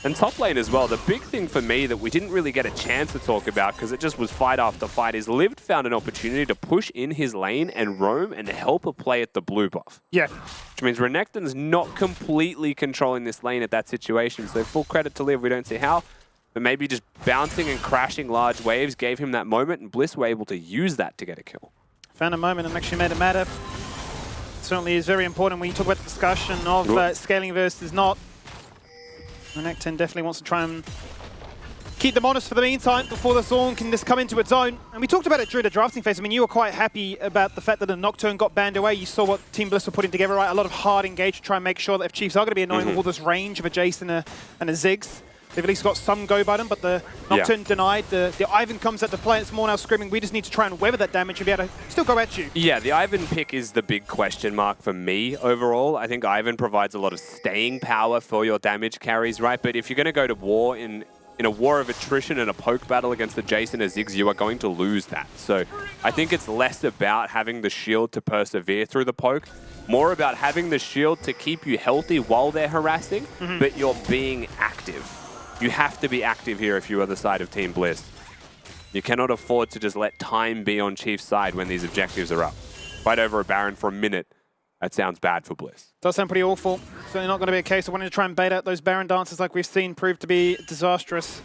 And top lane as well, the big thing for me that we didn't really get a chance to talk about because it just was fight after fight is Lived found an opportunity to push in his lane and roam and help a play at the blue buff. Yeah. Which means Renekton's not completely controlling this lane at that situation, so full credit to Liv, we don't see how. But maybe just bouncing and crashing large waves gave him that moment, and Bliss were able to use that to get a kill. Found a moment and actually made it matter. Certainly is very important when you talk about the discussion of scaling versus not. Renekton definitely wants to try and keep them honest for the meantime before the Zorn can just come into its own. And we talked about it during the drafting phase. I mean, you were quite happy about the fact that the Nocturne got banned away. You saw what Team Bliss were putting together, right? A lot of hard engage to try and make sure that if Chiefs are going to be annoying with all this range of a Jace and a Ziggs, They've at least got some go button, but the Nocturne denied. The Ivan comes at the play. It's more now screaming, we just need to try and weather that damage and be able to still go at you. Yeah, the Ivan pick is the big question mark for me overall. I think Ivan provides a lot of staying power for your damage carries, right? But if you're going to go to war in a war of attrition and a poke battle against the Jason or Ziggs, you are going to lose that. So I think it's less about having the shield to persevere through the poke, more about having the shield to keep you healthy while they're harassing, but you're being active. You have to be active here if you are the side of Team Bliss. You cannot afford to just let time be on Chief's side when these objectives are up. Fight over a Baron for a minute. That sounds bad for Bliss. Does sound pretty awful. Certainly not going to be a case of wanting to try and bait out those Baron dances like we've seen prove to be disastrous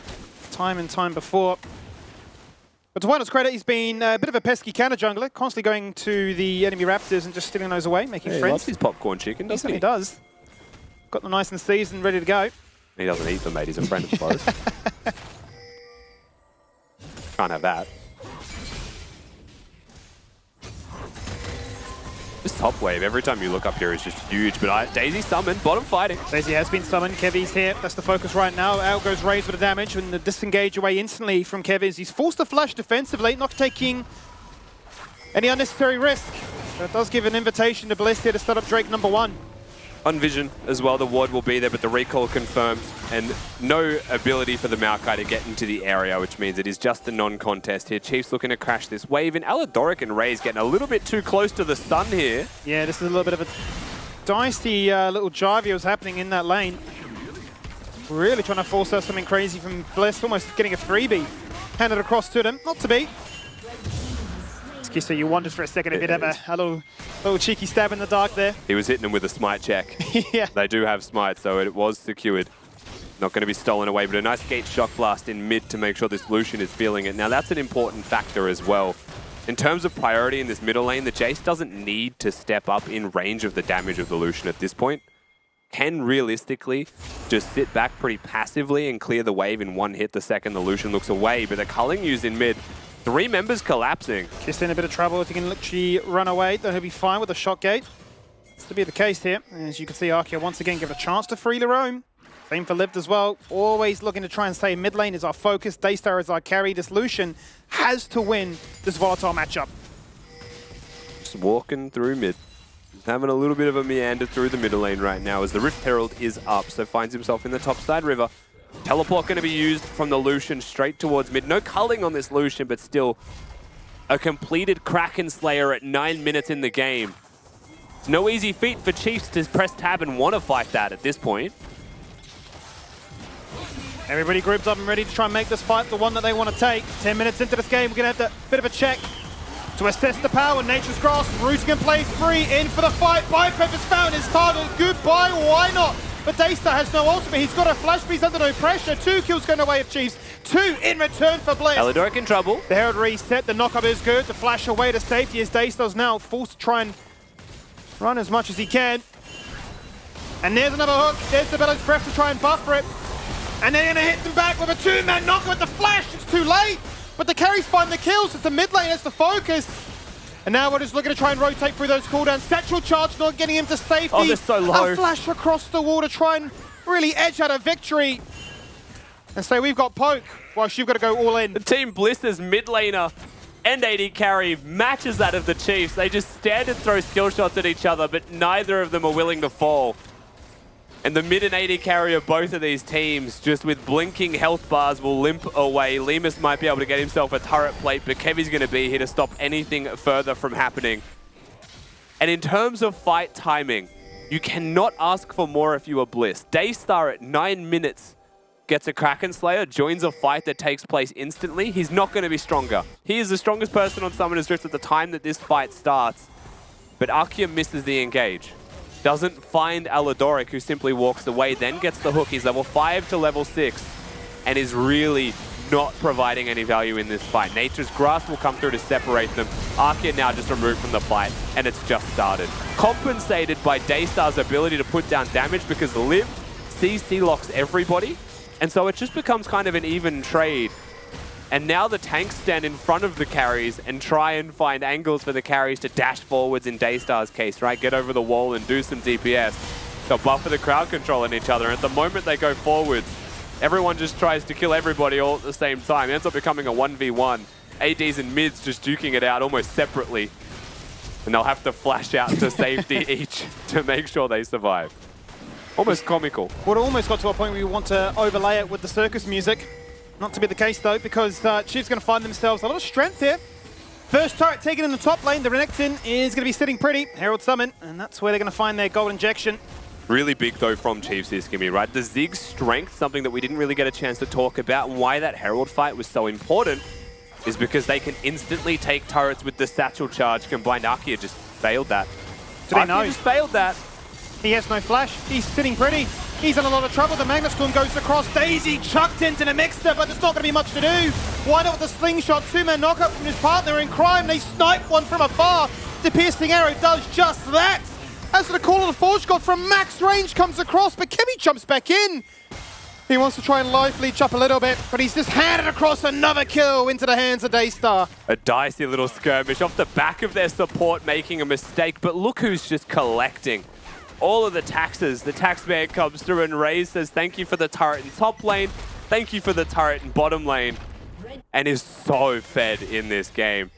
time and time before. But to Wynot's credit, he's been a bit of a pesky counter jungler, constantly going to the enemy Raptors and just stealing those away, making friends. He loves his popcorn chicken, doesn't he? He does. Got them nice and seasoned, ready to go. He doesn't eat them, mate. He's a friend of the forest. Can't have that. This top wave, every time you look up here, is just huge. But Daisy summoned, bottom fighting. Daisy has been summoned. Kevy's here. That's the focus right now. Out goes Raze with the damage and the disengage away instantly from Kevy's. He's forced to flash defensively, not taking any unnecessary risk. That does give an invitation to Bliss here to start up Drake #1. On vision as well, the ward will be there, but the recall confirmed, and no ability for the Maokai to get into the area, which means it is just a non-contest here. Chiefs looking to crash this wave, and Aladoric and Raze getting a little bit too close to the sun here. Yeah, this is a little bit of a dicey little jive was happening in that lane. Really trying to force out something crazy from Bliss, almost getting a freebie handed across to them. Not to be. So you wondered for a second if you'd have a little cheeky stab in the dark there. He was hitting him with a smite check. Yeah. They do have smite, so it was secured. Not going to be stolen away, but a nice gate shock blast in mid to make sure this Lucian is feeling it. Now that's an important factor as well. In terms of priority in this middle lane, the Jace doesn't need to step up in range of the damage of the Lucian at this point. Can realistically just sit back pretty passively and clear the wave in one hit the second the Lucian looks away, but the culling used in mid. 3 members collapsing. Just in a bit of trouble if he can literally run away, then he'll be fine with the shot gate. This to be the case here. As you can see, Arkia once again give a chance to freely roam. Same for Lived as well. Always looking to try and stay mid lane is our focus. Daystar is our carry. This Lucian has to win this volatile matchup. Just walking through mid. Just having a little bit of a meander through the middle lane right now as the Rift Herald is up, so finds himself in the top side river. Teleport going to be used from the Lucian straight towards mid. No culling on this Lucian, but still a completed Kraken Slayer at 9 minutes in the game. It's no easy feat for Chiefs to press tab and want to fight that at this point. Everybody groups up and ready to try and make this fight the one that they want to take. 10 minutes into this game, we're going to have a bit of a check to assess the power. Nature's Grasp, rooting in place, free, in for the fight. Bipep has found his target. Goodbye, why not? But Daystar has no ultimate. He's got a flash, but he's under no pressure. 2 kills going away of Chiefs. 2 in return for Bliss. Aladoric in trouble. The Herald reset. The knockup is good. The flash away to safety as Daystar's now forced to try and run as much as he can. And there's another hook. There's the Bellow's Breath to try and buffer it. And they're going to hit them back with a 2-man knockup with the flash. It's too late. But the carries find the kills. It's the mid lane. That's the focus. And now we're just looking to try and rotate through those cooldowns. Satchel charge not getting him to safety. Oh, they're so low. A flash across the wall to try and really edge out a victory. And so we've got poke, whilst you've got to go all in. The Team Bliss's mid laner and AD carry matches that of the Chiefs. They just stand and throw skill shots at each other, but neither of them are willing to fall. And the mid and AD carry of both of these teams, just with blinking health bars, will limp away. Lemus might be able to get himself a turret plate, but Kevy's going to be here to stop anything further from happening. And in terms of fight timing, you cannot ask for more if you are Bliss. Daystar at 9 minutes gets a Kraken Slayer, joins a fight that takes place instantly. He's not going to be stronger. He is the strongest person on Summoner's Rift at the time that this fight starts. But Arkia misses the engage. Doesn't find Aladoric, who simply walks away, then gets the hook. He's level 5 to level 6 and is really not providing any value in this fight. Nature's Grasp will come through to separate them. Arkia now just removed from the fight, and it's just started. Compensated by Daystar's ability to put down damage because Liv CC locks everybody, and so it just becomes kind of an even trade. And now the tanks stand in front of the carries and try and find angles for the carries to dash forwards in Daystar's case, right? Get over the wall and do some DPS. They'll buffer the crowd control on each other. And at the moment they go forwards, Everyone just tries to kill everybody all at the same time. It ends up becoming a 1v1. ADs and mids just duking it out almost separately. And they'll have to flash out to safety each to make sure they survive. Almost comical. Well, it almost got to a point where we want to overlay it with the circus music. Not to be the case, though, because Chiefs going to find themselves a lot of strength here. First turret taken in the top lane. The Renekton is going to be sitting pretty. Herald Summon, and that's where they're going to find their gold injection. Really big, though, from Chiefs here, Skimmy, right? The Zig's strength, something that we didn't really get a chance to talk about, and why that Herald fight was so important, is because they can instantly take turrets with the satchel charge. Combined Arkia just failed that. Do they know? Arkia just failed that. He has no flash. He's sitting pretty. He's in a lot of trouble. The Magnet Storm goes across. Daisy chucked into the mixer, but there's not going to be much to do. Why not with the slingshot? Two-man knockup from his partner in crime. They snipe one from afar. The piercing arrow does just that. As for the call of the Forge God from max range comes across, but Kemi jumps back in. He wants to try and life leech up a little bit, but he's just handed across another kill into the hands of Daystar. A dicey little skirmish off the back of their support making a mistake, but look who's just collecting all of the taxes. The taxman comes through and Raze says thank you for the turret in top lane, thank you for the turret in bottom lane, and is so fed in this game.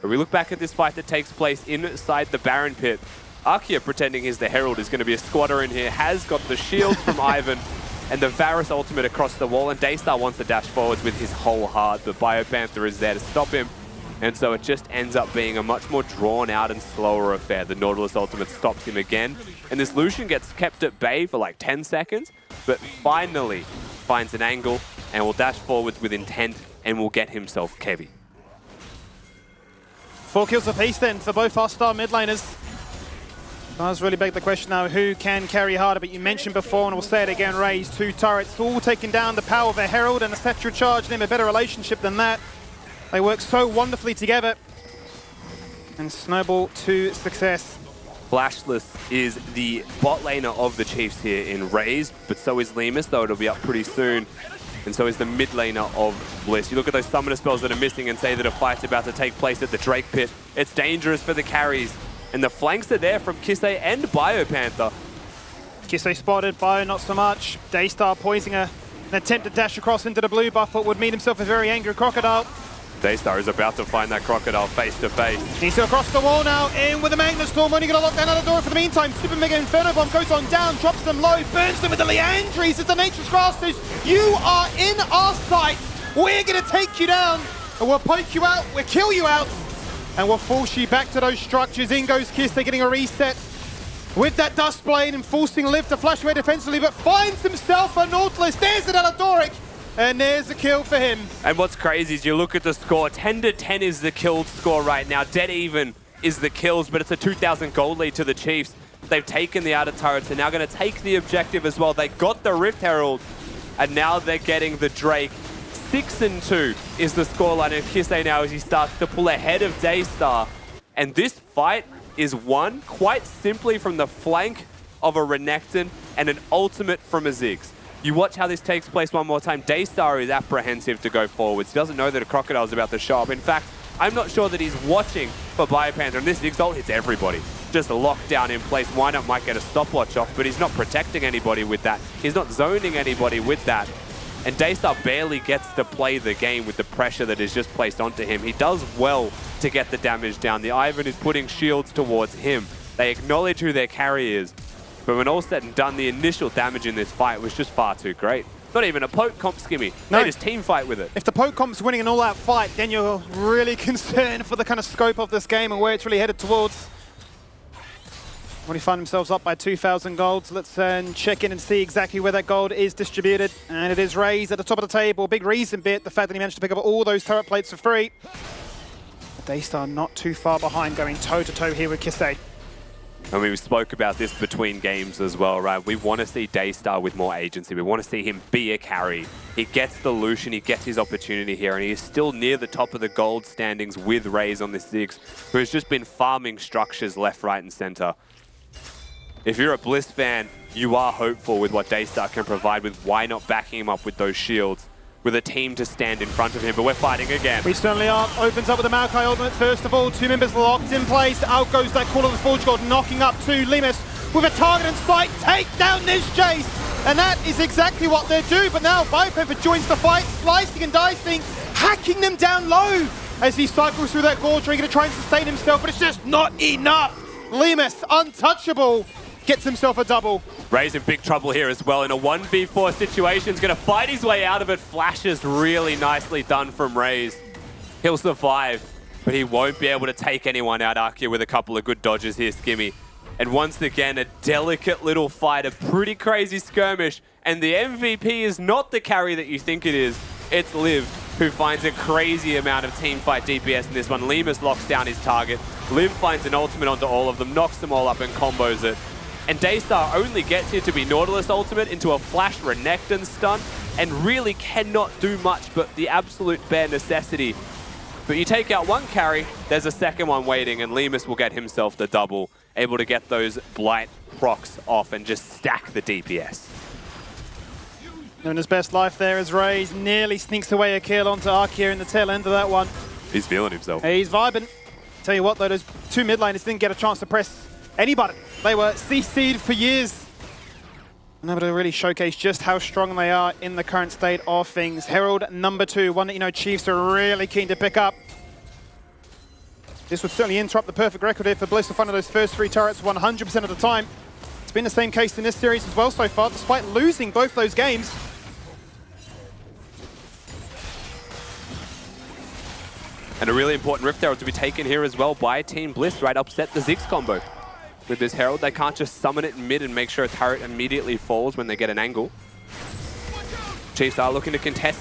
But we look back at this fight that takes place inside the Baron pit. Arkia, pretending he's the Herald, is going to be a squatter in here, has got the shield from Ivan, and the Varus ultimate across the wall, and Daystar wants to dash forwards with his whole heart, but Biopanther is there to stop him. And so it just ends up being a much more drawn out and slower affair. The Nautilus ultimate stops him again. And this Lucian gets kept at bay for like 10 seconds, but finally finds an angle and will dash forwards with intent and will get himself Kevi. 4 kills apiece then for both our star mid laners. Does really beg the question now, who can carry harder? But you mentioned before, and we'll say it again, Raze, 2 turrets, all taking down the power of a Herald and a Satchel Charge. Them a better relationship than that. They work so wonderfully together and snowball to success. Flashless is the bot laner of the Chiefs here in Raze, but so is Lemus, though it'll be up pretty soon. And so is the mid laner of Bliss. You look at those summoner spells that are missing and say that a fight's about to take place at the Drake pit. It's dangerous for the carries. And the flanks are there from Kisei and Biopanther. Kisei spotted, Bio not so much. Daystar poising an attempt to dash across into the blue buff, but would meet himself a very angry Crocodile. Daystar is about to find that Crocodile face to face. He's across the wall now, in with the Magnet Storm, only going to lock down another door for the meantime. Super Mega Inferno Bomb goes on down, drops them low, burns them with the Leandries as the Nature's Grasses. You are in our sight. We're going to take you down, and we'll poke you out, we'll kill you out, and we'll force you back to those structures. In goes Kiss, they're getting a reset with that Dust Blade and forcing Liv to flash away defensively, but finds himself a Nautilus. There's an Aladoric. And there's a kill for him. And what's crazy is you look at the score, 10-10 is the kill score right now. Dead even is the kills, but it's a 2,000 gold lead to the Chiefs. They've taken the outer turrets. They're now going to take the objective as well. They got the Rift Herald, and now they're getting the Drake. 6-2 is the scoreline of Kisei now as he starts to pull ahead of Daystar. And this fight is won quite simply from the flank of a Renekton and an ultimate from a Ziggs. You watch how this takes place one more time. Daystar is apprehensive to go forwards. He doesn't know that a Crocodile is about to show up. In fact, I'm not sure that he's watching for Biopanther, and this Ziggs ult hits everybody. Just locked down in place. Windup might get a stopwatch off, but he's not protecting anybody with that. He's not zoning anybody with that. And Daystar barely gets to play the game with the pressure that is just placed onto him. He does well to get the damage down. The Ivan is putting shields towards him. They acknowledge who their carry is. But when all's said and done, the initial damage in this fight was just far too great. Not even a poke comp, Skimmy. No. They just team fight with it. If the poke comp's winning an all-out fight, then you're really concerned for the kind of scope of this game and where it's really headed towards. When he find themselves up by 2,000 golds, let's check in and see exactly where that gold is distributed. And it is Raze at the top of the table. Big reason bit, the fact that he managed to pick up all those turret plates for free. But Daystar not too far behind, going toe-to-toe here with Kisei. I mean, we spoke about this between games as well, right? We want to see Daystar with more agency. We want to see him be a carry. He gets the Lucian, he gets his opportunity here, and he is still near the top of the gold standings with Raze on this Ziggs, who has just been farming structures left, right, and center. If you're a Bliss fan, you are hopeful with what Daystar can provide with why not backing him up with those shields, with a team to stand in front of him, but we're fighting again. We certainly are. Opens up with the Maokai ultimate first of all. 2 members locked in place. Out goes that Call of the Forge God, knocking up to Lemus with a target in sight. Take down this Jace. And that is exactly what they do. But now Biopepper joins the fight, slicing and dicing, hacking them down low as he cycles through that gorge, going to try and sustain himself, but it's just not enough. Limus, untouchable, gets himself a double. Ray's in big trouble here as well in a 1v4 situation. He's going to fight his way out of it. Flashes really nicely done from Raze. He'll survive, but he won't be able to take anyone out. Arkia with a couple of good dodges here, Skimmy. And once again, a delicate little fight, a pretty crazy skirmish. And the MVP is not the carry that you think it is. It's Liv, who finds a crazy amount of teamfight DPS in this one. Limus locks down his target. Liv finds an ultimate onto all of them, knocks them all up and combos it. And Daystar only gets here to be Nautilus ultimate into a flash Renekton stun and really cannot do much but the absolute bare necessity. But you take out one carry, there's a second one waiting, and Limus will get himself the double, able to get those Blight procs off and just stack the DPS. Doing his best life there as Raze nearly sneaks away a kill onto Arkia in the tail end of that one. He's feeling himself. He's vibing. Tell you what though, those two mid laners didn't get a chance to press any button. They were CC'd for years. Able to really showcase just how strong they are in the current state of things. Herald #2, one that you know Chiefs are really keen to pick up. This would certainly interrupt the perfect record here for Bliss to find those first 3 turrets 100% of the time. It's been the same case in this series as well so far, despite losing both those games. And a really important Rift Herald to be taken here as well by Team Bliss, right? Upset the Ziggs combo. With this Herald, they can't just summon it in mid and make sure a turret immediately falls when they get an angle. Chiefs are looking to contest.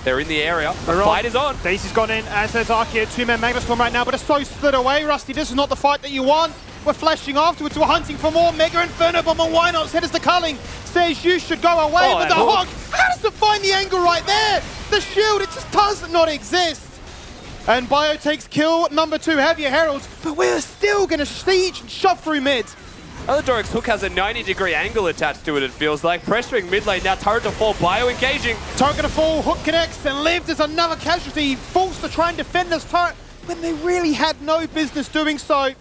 They're in the area. The fight is on. Daisy's gone in, as there's Arkia, 2-man Magna Storm right now, but it's so split away, Rusty. This is not the fight that you want. We're flashing afterwards. We're hunting for more Mega Inferno Bomb, and why not? Said as the Culling says you should go away, but the Hog, how does it find the angle right there? The shield, it just does not exist. And Bio takes kill #2, have your Heralds, but we're still going to siege and shove through mid. Doric's hook has a 90-degree angle attached to it, it feels like. Pressuring mid lane, now turret to fall, Bio engaging. Turret going to fall, hook connects, and Liv, there's another casualty. Forced to try and defend this turret when they really had no business doing so.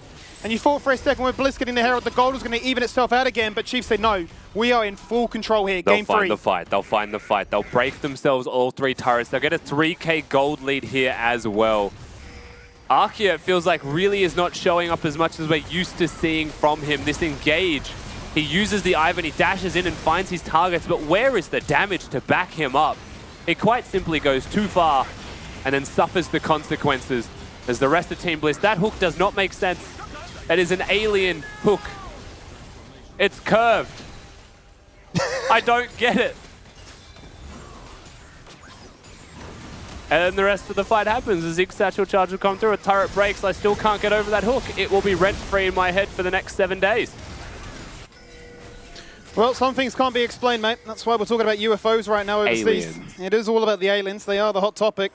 And you thought for a second with Bliss getting the Herald, the gold was going to even itself out again, but Chiefs say no. We are in full control here, game 3. They'll find the fight, they'll find the fight. They'll break themselves all 3 turrets. They'll get a 3k gold lead here as well. Arkia, it feels like, really is not showing up as much as we're used to seeing from him. This engage, he uses the Ivan, he dashes in and finds his targets, but where is the damage to back him up? It quite simply goes too far and then suffers the consequences as the rest of Team Bliss. That hook does not make sense. That is an alien hook. It's curved. I don't get it. And then the rest of the fight happens. A Ziggs Satchel charge will come through, a turret breaks, I still can't get over that hook. It will be rent-free in my head for the next 7 days. Well, some things can't be explained, mate. That's why we're talking about UFOs right now overseas. Aliens. It is all about the aliens. They are the hot topic.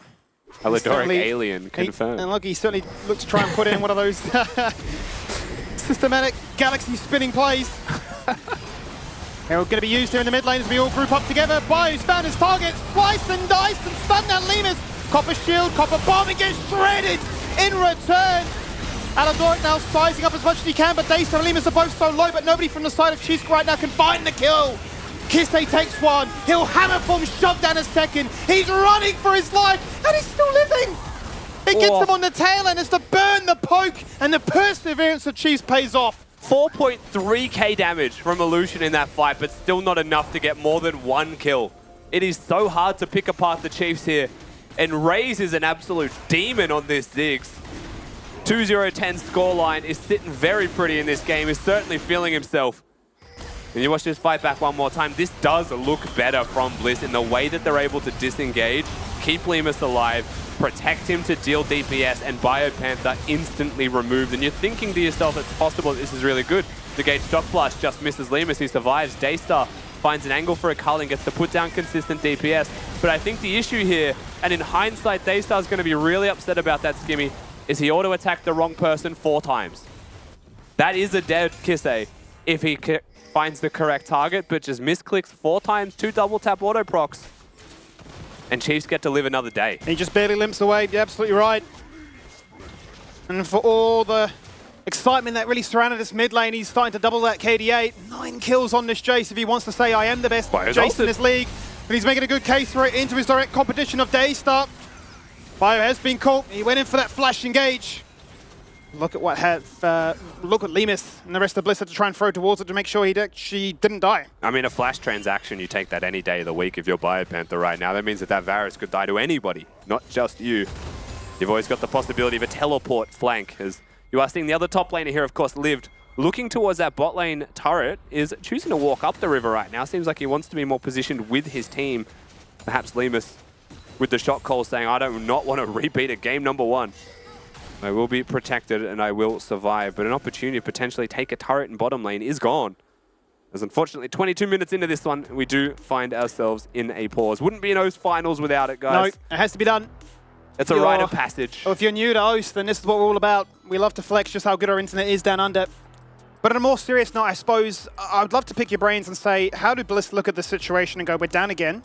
Alidoric alien confirmed. And look, he certainly looks to try and put in one of those systematic galaxy-spinning plays. Herald going to be used here in the mid lane as we all group up together. Bio's found his target, slice and dice and stun that Limus. Copper shield, copper bomb, and gets shredded in return. Alidoric now sizing up as much as he can, but Daystar and Limus are both so low, but nobody from the side of Chisk right now can find the kill. Kiste takes one, he'll hammer bomb, shove down a second. He's running for his life, and he's still living. It gets him on the tail end as to burn the poke, and the perseverance of Chiefs pays off. 4.3k damage from Illusion in that fight, but still not enough to get more than 1 kill. It is so hard to pick apart the Chiefs here, and Raze is an absolute demon on this Ziggs. 2-0-10 scoreline is sitting very pretty in this game, is certainly feeling himself. And you watch this fight back one more time, this does look better from Bliss in the way that they're able to disengage, keep Limus alive, protect him to deal DPS, and Biopanther instantly removed. And you're thinking to yourself, it's possible this is really good. The Gage Shock Blast just misses Limus, he survives. Daystar finds an angle for a Culling, gets to put down consistent DPS. But I think the issue here, and in hindsight, Daystar's going to be really upset about that, Skimmy, is he auto-attacked the wrong person 4 times. That is a dead Kisse if he finds the correct target, but just misclicks 4 times, 2 double tap auto procs. And Chiefs get to live another day. He just barely limps away, you're absolutely right. And for all the excitement that really surrounded this mid lane. He's starting to double that KDA. 9 kills on this Jace if he wants to say, I am the best Jace in this league. But he's making a good case for it into his direct competition of Daystar. Bio has been caught. He went in for that flash engage. Look at what look at Lemus and the rest of Bliss had to try and throw towards it to make sure she didn't die. I mean, a flash transaction, you take that any day of the week if you're Biopanther right now. That means that Varus could die to anybody, not just you. You've always got the possibility of a teleport flank. As you are seeing the other top laner here, of course, Lived, looking towards that bot lane turret, is choosing to walk up the river right now. Seems like he wants to be more positioned with his team. Perhaps Lemus with the shot call saying, I do not want to repeat at game number 1. I will be protected and I will survive, but an opportunity to potentially take a turret in bottom lane is gone. As unfortunately, 22 minutes into this one, we do find ourselves in a pause. Wouldn't be an OST finals without it, guys. No, it has to be done. It's a rite of passage. Well, if you're new to OST, then this is what we're all about. We love to flex just how good our internet is down under. But on a more serious note, I suppose, I would love to pick your brains and say, how do Bliss look at the situation and go, we're down again?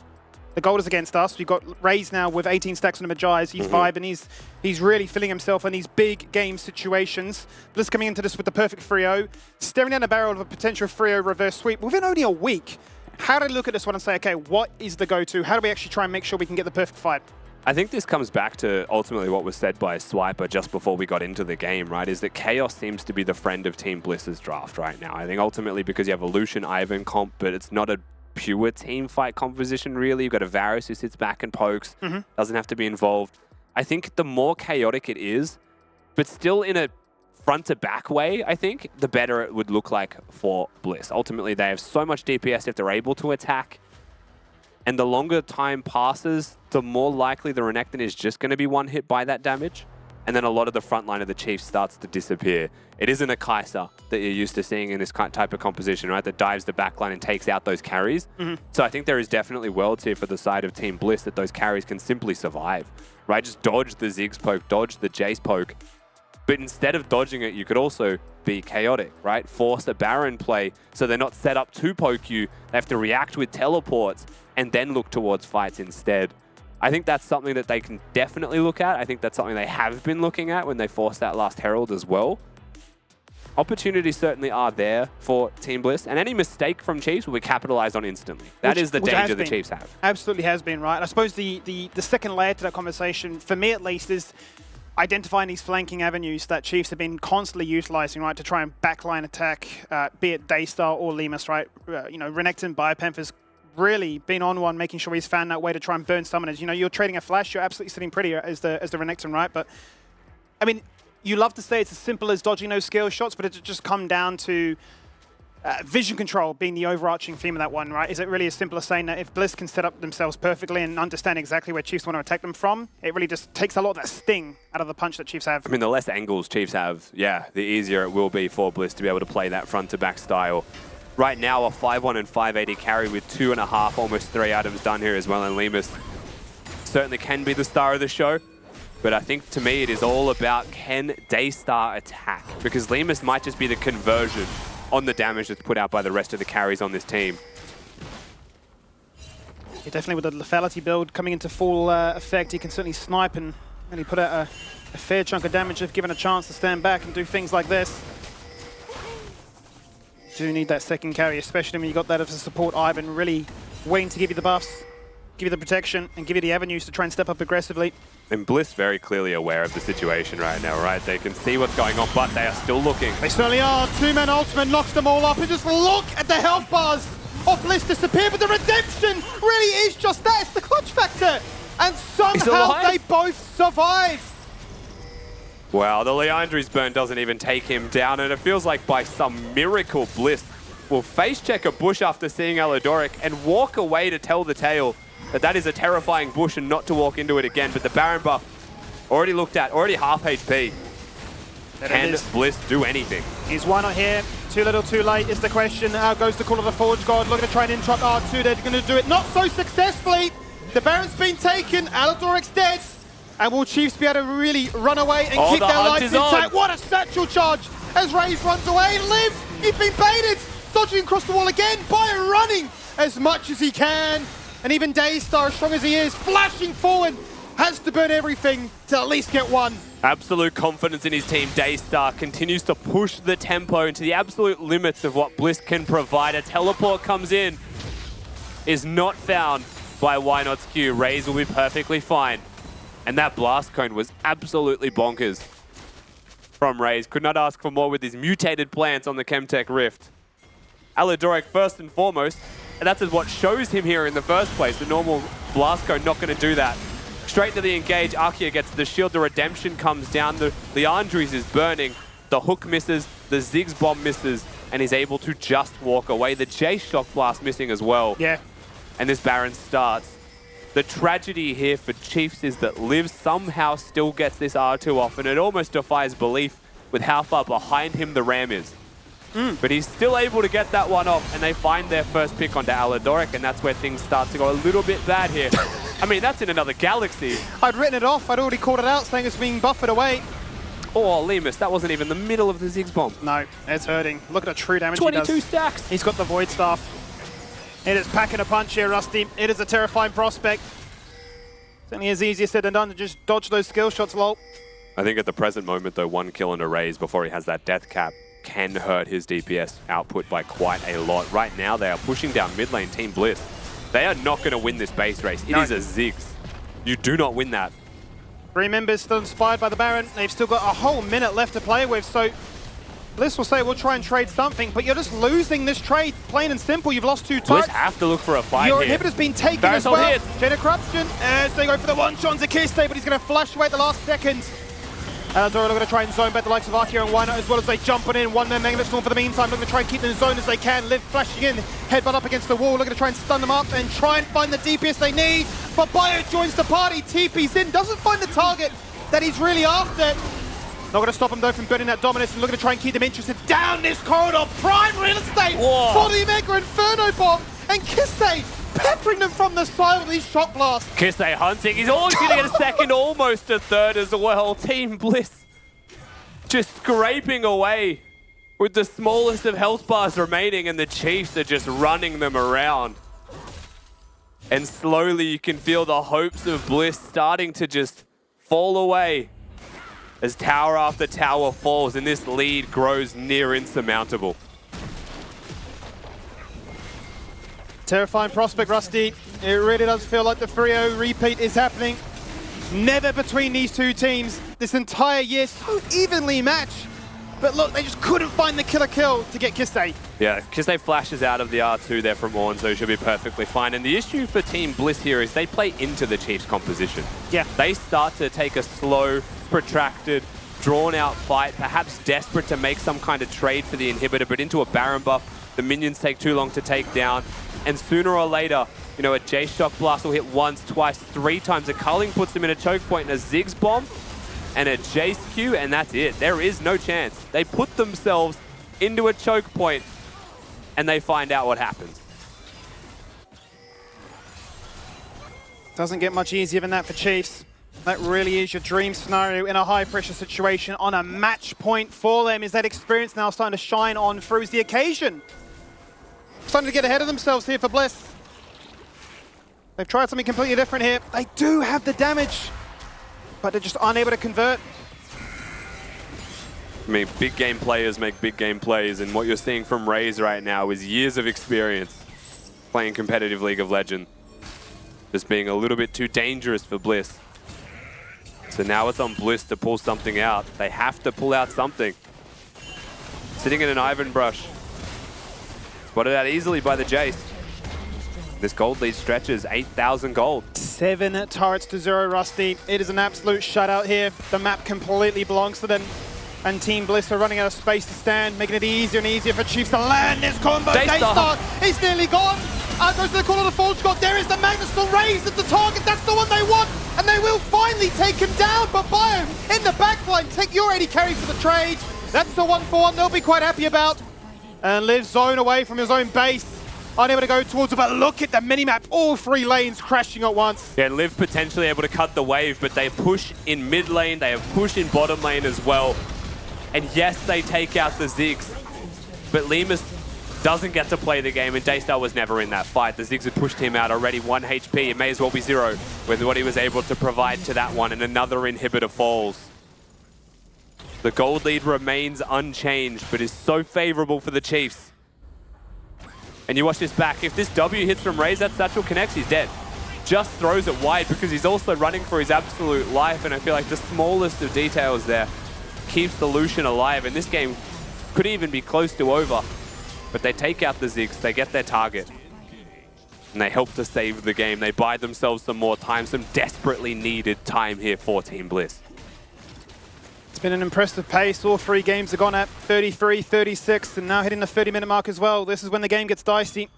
The gold is against us. We've got Raze now with 18 stacks on the Magi's. He's vibing. He's really filling himself in these big game situations. Bliss coming into this with the perfect 3-0, staring down the barrel of a potential 3-0 reverse sweep within only a week. How do they look at this one and say, okay, what is the go-to? How do we actually try and make sure we can get the perfect fight? I think this comes back to ultimately what was said by Swiper just before we got into the game, right? Is that Chaos seems to be the friend of Team Bliss's draft right now. I think ultimately because you have a Lucian Ivan comp, but it's not a pure team fight composition, really. You've got a Varus who sits back and pokes, doesn't have to be involved. I think the more chaotic it is, but still in a front-to-back way, I think, the better it would look like for Bliss. Ultimately, they have so much DPS if they're able to attack, and the longer time passes, the more likely the Renekton is just going to be one hit by that damage. And then a lot of the front line of the Chiefs starts to disappear. It isn't a Kai'Sa that you're used to seeing in this type of composition, right? That dives the backline and takes out those carries. So I think there is definitely worlds here for the side of Team Bliss that those carries can simply survive, right? Just dodge the Ziggs poke, dodge the Jace poke. But instead of dodging it, you could also be chaotic, right? Force a Baron play so they're not set up to poke you. They have to react with teleports and then look towards fights instead. I think that's something that they can definitely look at. I think that's something they have been looking at when they forced that last Herald as well. Opportunities certainly are there for Team Bliss, and any mistake from Chiefs will be capitalized on instantly. That is the danger the Chiefs have. Absolutely has been, right? I suppose the second layer to that conversation, for me at least, is identifying these flanking avenues that Chiefs have been constantly utilizing, right, to try and backline attack, be it Daystar or Lemus, right? You know, Renekton, Biopanther's really been on one, making sure he's found that way to try and burn summoners. You know, you're trading a flash, you're absolutely sitting pretty as the Renekton, right? But, I mean, you love to say it's as simple as dodging those scale shots, but it just come down to vision control being the overarching theme of that one, right? Is it really as simple as saying that if Bliss can set up themselves perfectly and understand exactly where Chiefs want to attack them from, it really just takes a lot of that sting out of the punch that Chiefs have? I mean, the less angles Chiefs have, yeah, the easier it will be for Bliss to be able to play that front-to-back style. Right now, a 5-1 and 580 carry with 2.5, almost 3 items done here as well, and Lemus certainly can be the star of the show. But I think, to me, it is all about can Daystar attack? Because Lemus might just be the conversion on the damage that's put out by the rest of the carries on this team. Yeah, definitely with the lethality build coming into full effect, he can certainly snipe and he put out a fair chunk of damage if given a chance to stand back and do things like this. Do need that second carry, especially when you got that as a support Ivan, really waiting to give you the buffs, give you the protection, and give you the avenues to try and step up aggressively. And Bliss very clearly aware of the situation right now, right? They can see what's going on, but they are still looking. They certainly are. Two-man ultimate knocks them all up, and just look at the health bars of Bliss disappear, but the redemption really is just that. It's the clutch factor. And somehow they both survive. Wow, the Leandri's burn doesn't even take him down, and it feels like by some miracle Bliss will face check a bush after seeing Alodoric and walk away to tell the tale that that is a terrifying bush and not to walk into it again. But the Baron buff already looked at, already half HP. Can Bliss do anything? Is why not here? Too little, too late is the question. Out goes the Call of the Forge God, looking to try and interrupt R2. They're going to do it not so successfully. The Baron's been taken, Alodoric's dead. And will Chiefs be able to really run away and keep their lives intact? What a satchel charge as Raze runs away. Liv, he's been baited. Dodging across the wall again by running as much as he can. And even Daystar, as strong as he is, flashing forward has to burn everything to at least get one. Absolute confidence in his team. Daystar continues to push the tempo into the absolute limits of what Bliss can provide. A teleport comes in, is not found by Why Not's Q. Raze will be perfectly fine. And that blast cone was absolutely bonkers from Raze. Could not ask for more with his mutated plants on the Chemtech Rift. Alidoric first and foremost, and that's what shows him here in the first place. The normal blast cone not going to do that. Straight to the engage, Arkia gets the shield, the redemption comes down, the Leandries is burning, the hook misses, the Ziggs bomb misses, and is able to just walk away. The J-Shock blast missing as well. Yeah. And this Baron starts. The tragedy here for Chiefs is that Liv somehow still gets this R2 off, and it almost defies belief with how far behind him the Ram is. But he's still able to get that one off, and they find their first pick onto Alidoric, and that's where things start to go a little bit bad here. I mean, that's in another galaxy. I'd written it off. I'd already called it out, saying it's being buffered away. Oh, Lemus, that wasn't even the middle of the Ziggs bomb. No, it's hurting. Look at the true damage 22 he does. stacks. He's got the Void Staff. It is packing a punch here, Rusty. It is a terrifying prospect. Certainly is easier said than done to just dodge those skill shots, lol. I think at the present moment, though, one kill and a raise before he has that death cap can hurt his DPS output by quite a lot. Right now, they are pushing down mid lane Team Bliss. They are not going to win this base race. It is a Ziggs. You do not win that. 3 members still inspired by the Baron. They've still got a whole minute left to play with, so Bliss will say we'll try and trade something, but you're just losing this trade, plain and simple. You've lost 2 Bliss types. have to look for a fight Your here. inhibitor's been taken Varus as well. hit. Chain of Corruption, as they go for the one-shot to Kiste, but he's going to flash away at the last second. Dora looking to try and zone back the likes of Arkia and Wynot as well as they jump on in. One man Magnet Storm for the meantime, looking to try and keep them in zone as they can. Liv flashing in, headbutt up against the wall, looking to try and stun them up and try and find the DPS they need. But Bio joins the party, TP's in, doesn't find the target that he's really after. Not going to stop him though from burning that dominance and looking to try and keep them interested down this corridor. Prime real estate for the Mega Inferno bomb, and Kiste peppering them from the side with these shock blasts. Kiste hunting. He's always going to get a second, almost a third as well. Team Bliss just scraping away with the smallest of health bars remaining, and the Chiefs are just running them around. And slowly you can feel the hopes of Bliss starting to just fall away as tower after tower falls and this lead grows near insurmountable. Terrifying prospect, Rusty. It really does feel like the Frio repeat is happening. Never between these two teams this entire year, so evenly matched. But look, they just couldn't find the killer kill to get Kiste. Yeah, Kiste flashes out of the R2 there from Ornn, so she'll be perfectly fine. And the issue for Team Bliss here is they play into the Chiefs' composition. Yeah. They start to take a slow, protracted, drawn-out fight, perhaps desperate to make some kind of trade for the inhibitor, but into a Baron buff, the minions take too long to take down. And sooner or later, you know, a J-Shock blast will hit once, twice, 3 times. A culling puts them in a choke point, and a Ziggs bomb, and a Jace Q, and that's it. There is no chance. They put themselves into a choke point, and they find out what happens. Doesn't get much easier than that for Chiefs. That really is your dream scenario in a high-pressure situation on a match point for them. Is that experience now starting to shine on through the occasion? Starting to get ahead of themselves here for Bliss. They've tried something completely different here. They do have the damage, but they're just unable to convert. I mean, big game players make big game plays, and what you're seeing from Raze right now is years of experience playing competitive League of Legends. Just being a little bit too dangerous for Bliss. So now it's on Bliss to pull something out. They have to pull out something. Sitting in an Ivan brush. Spotted out easily by the Jace. This gold lead stretches 8,000 gold. 7 turrets to 0, Rusty. It is an absolute shutout here. The map completely belongs to them. And Team Bliss are running out of space to stand, making it easier and easier for Chiefs to land this combo. Daystar is nearly gone. Out goes to the corner of the Forge God. There is the Magnus still raised at the target. That's the one they want. And they will finally take him down. But Bio in the backline, take your 80 carry for the trade. That's the 1-for-1 they'll be quite happy about. And Liv zone away from his own base. Unable to go towards it, but look at the minimap. All 3 lanes crashing at once. Yeah, Liv potentially able to cut the wave, but they push in mid lane, they have push in bottom lane as well. And yes, they take out the Ziggs, but Lemus doesn't get to play the game, and Daystar was never in that fight. The Ziggs had pushed him out already, 1 HP. It may as well be 0 with what he was able to provide to that one, and another inhibitor falls. The gold lead remains unchanged, but is so favorable for the Chiefs. And you watch this back. If this W hits from Raze, that Satchel connects, he's dead. Just throws it wide because he's also running for his absolute life, and I feel like the smallest of details there keeps the Lucian alive, and this game could even be close to over. But they take out the Ziggs, they get their target, and they help to save the game. They buy themselves some more time, some desperately needed time here for Team Bliss. It's been an impressive pace. All 3 games have gone at 33, 36, and now hitting the 30-minute mark as well. This is when the game gets dicey.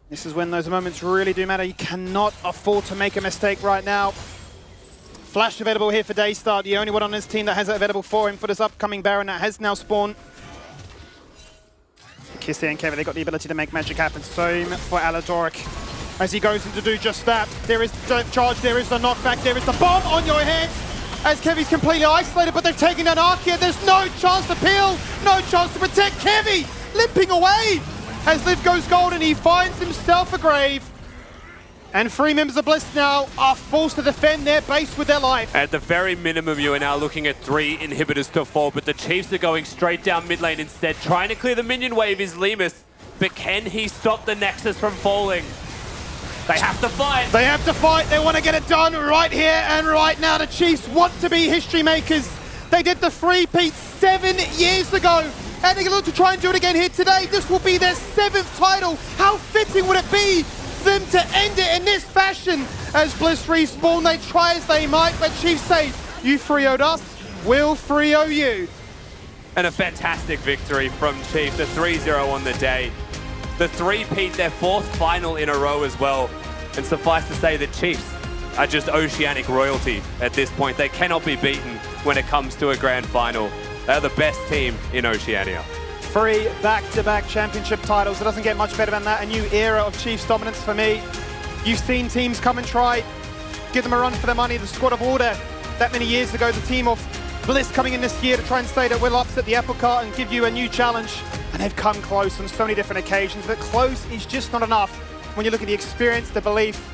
This is when those moments really do matter. You cannot afford to make a mistake right now. Flash available here for Daystar, the only one on his team that has it available for him for this upcoming Baron that has now spawned. Kissy and Kevin, they got the ability to make magic happen. Same for Aladoric as he goes in to do just that. There is the charge, there is the knockback, there is the bomb on your head. As Kevy's completely isolated, but they're taking down Arkia. There's no chance to peel, no chance to protect. Kevy limping away as Liv goes gold and he finds himself a grave. And 3 members of Bliss now are forced to defend their base with their life. At the very minimum, you are now looking at 3 inhibitors to fall, but the Chiefs are going straight down mid lane instead. Trying to clear the minion wave is Lemus, but can he stop the Nexus from falling? They have to fight. They have to fight. They want to get it done right here and right now. The Chiefs want to be history makers. They did the 3-peat 7 years ago, and they're going to try and do it again here today. This will be their 7th title. How fitting would it be for them to end it in this fashion? As Bliss respawn, they try as they might, but Chiefs say, you 3-0'd us, we'll 3-0 you. And a fantastic victory from Chiefs, a 3-0 on the day. The 3-peat, their 4th final in a row as well. And suffice to say that Chiefs are just oceanic royalty at this point. They cannot be beaten when it comes to a grand final. They're the best team in Oceania. 3 back-to-back championship titles. It doesn't get much better than that. A new era of Chiefs dominance for me. You've seen teams come and try, give them a run for their money. The squad of order that many years ago, the team of Bliss coming in this year to try and say that we'll upset the apple cart and give you a new challenge. And they've come close on so many different occasions, but close is just not enough when you look at the experience, the belief,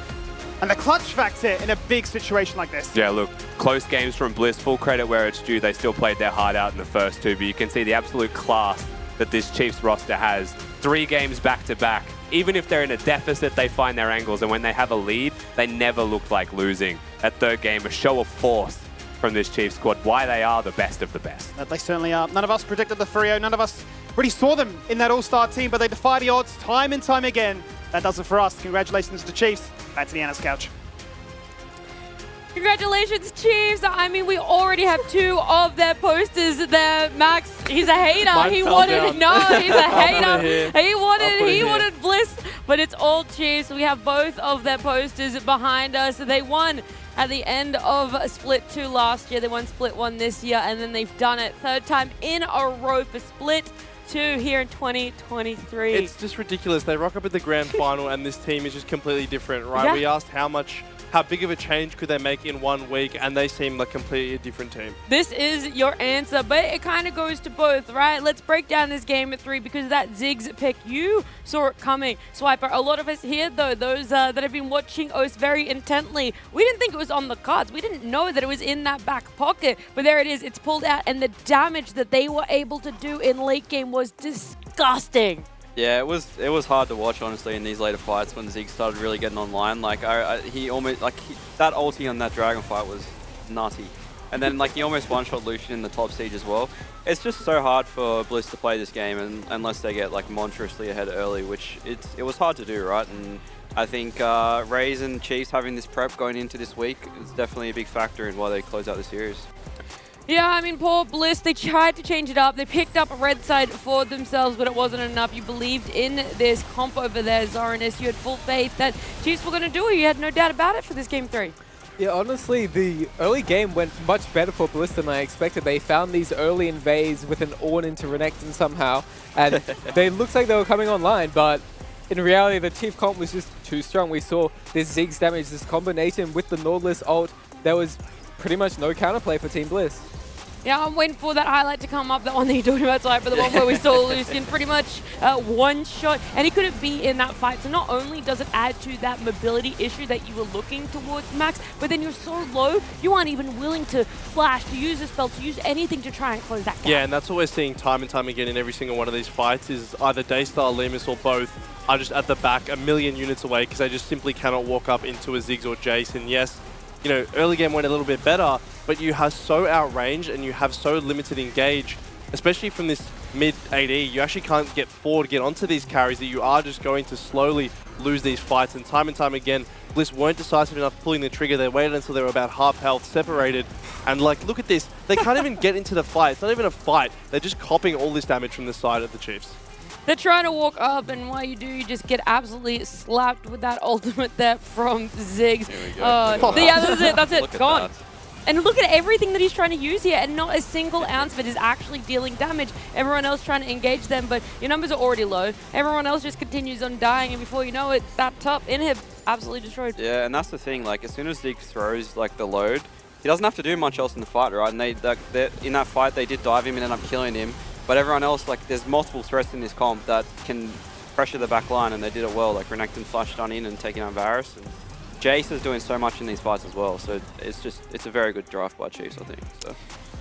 and the clutch factor in a big situation like this. Yeah, look, close games from Bliss, full credit where it's due. They still played their heart out in the first 2, but you can see the absolute class that this Chiefs roster has. 3 games back-to-back. Even if they're in a deficit, they find their angles, and when they have a lead, they never look like losing. That 3rd game, a show of force from this Chiefs squad, why they are the best of the best. They certainly are. None of us predicted the 3-0. None of us really saw them in that all-star team, but they defy the odds time and time again. That does it for us. Congratulations to Chiefs. Back to the Anna's couch. Congratulations, Chiefs. I mean, we already have 2 of their posters there. Max, he's a hater. Mine he fell wanted down. No, he's a hater. He here. wanted Bliss, but it's all Chiefs. We have both of their posters behind us. They won at the end of Split 2 last year. They won Split 1 this year, and then they've done it 3rd time in a row for Split 2 here in 2023. It's just ridiculous. They rock up at the grand final and this team is just completely different, right? Yeah. We asked how big of a change could they make in 1 week, and they seem like completely a different team. This is your answer, but it kind of goes to both, right? Let's break down this game at 3 because that Ziggs pick, you saw it coming. Swiper, a lot of us here, though, those that have been watching OS very intently, we didn't think it was on the cards. We didn't know that it was in that back pocket, but there it is. It's pulled out, and the damage that they were able to do in late game was disgusting. Yeah, it was hard to watch, honestly, in these later fights when Ziggs started really getting online. Like, he almost, that ulti on that Dragon fight was nutty. And then, he almost one-shot Lucian in the top siege as well. It's just so hard for Bliss to play this game unless they get, monstrously ahead early, which it was hard to do, right? And I think Raze and Chiefs having this prep going into this week is definitely a big factor in why they close out the series. Yeah, I mean, poor Bliss, they tried to change it up. They picked up a red side for themselves, but it wasn't enough. You believed in this comp over there, Zoranus. You had full faith that Chiefs were going to do it. You had no doubt about it for this game 3. Yeah, honestly, the early game went much better for Bliss than I expected. They found these early invades with an Ornn into Renekton somehow, and they looked like they were coming online, but in reality, the Chief comp was just too strong. We saw this Ziggs damage, this combination with the Nautilus ult. There was pretty much no counterplay for Team Bliss. Yeah, I'm waiting for that highlight to come up, the one that you're talking about, but the one where we saw Lucian pretty much one shot, and he couldn't be in that fight. So not only does it add to that mobility issue that you were looking towards, Max, but then you're so low, you aren't even willing to flash, to use a spell, to use anything to try and close that gap. Yeah, and that's what we're seeing time and time again in every single one of these fights, is either Daystar, Lemus, or both are just at the back a million units away because they just simply cannot walk up into a Ziggs or Jace. And yes, you know, early game went a little bit better, but you are so outranged and you have so limited engage, especially from this mid AD. You actually can't get forward, get onto these carries, that you are just going to slowly lose these fights. And time again, Bliss weren't decisive enough pulling the trigger. They waited until they were about half health, separated. And like, look at this. They can't even get into the fight. It's not even a fight. They're just copying all this damage from the side of the Chiefs. They're trying to walk up, and while you do, you just get absolutely slapped with that ultimate there from Ziggs. Yeah, that's it. That's it. Gone. And look at everything that he's trying to use here, and not a single ounce of it is actually dealing damage. Everyone else trying to engage them, but your numbers are already low. Everyone else just continues on dying, and before you know it, that top inhib absolutely destroyed. Yeah, and that's the thing. Like, as soon as Ziggs throws like the load, he doesn't have to do much else in the fight, right? And in that fight, they did dive him and end up killing him. But everyone else, like, there's multiple threats in this comp that can pressure the back line, and they did it well. Like, Renekton flashed on in and taking out Varus. And Jace is doing so much in these fights as well. So it's a very good draft by Chiefs, I think. So.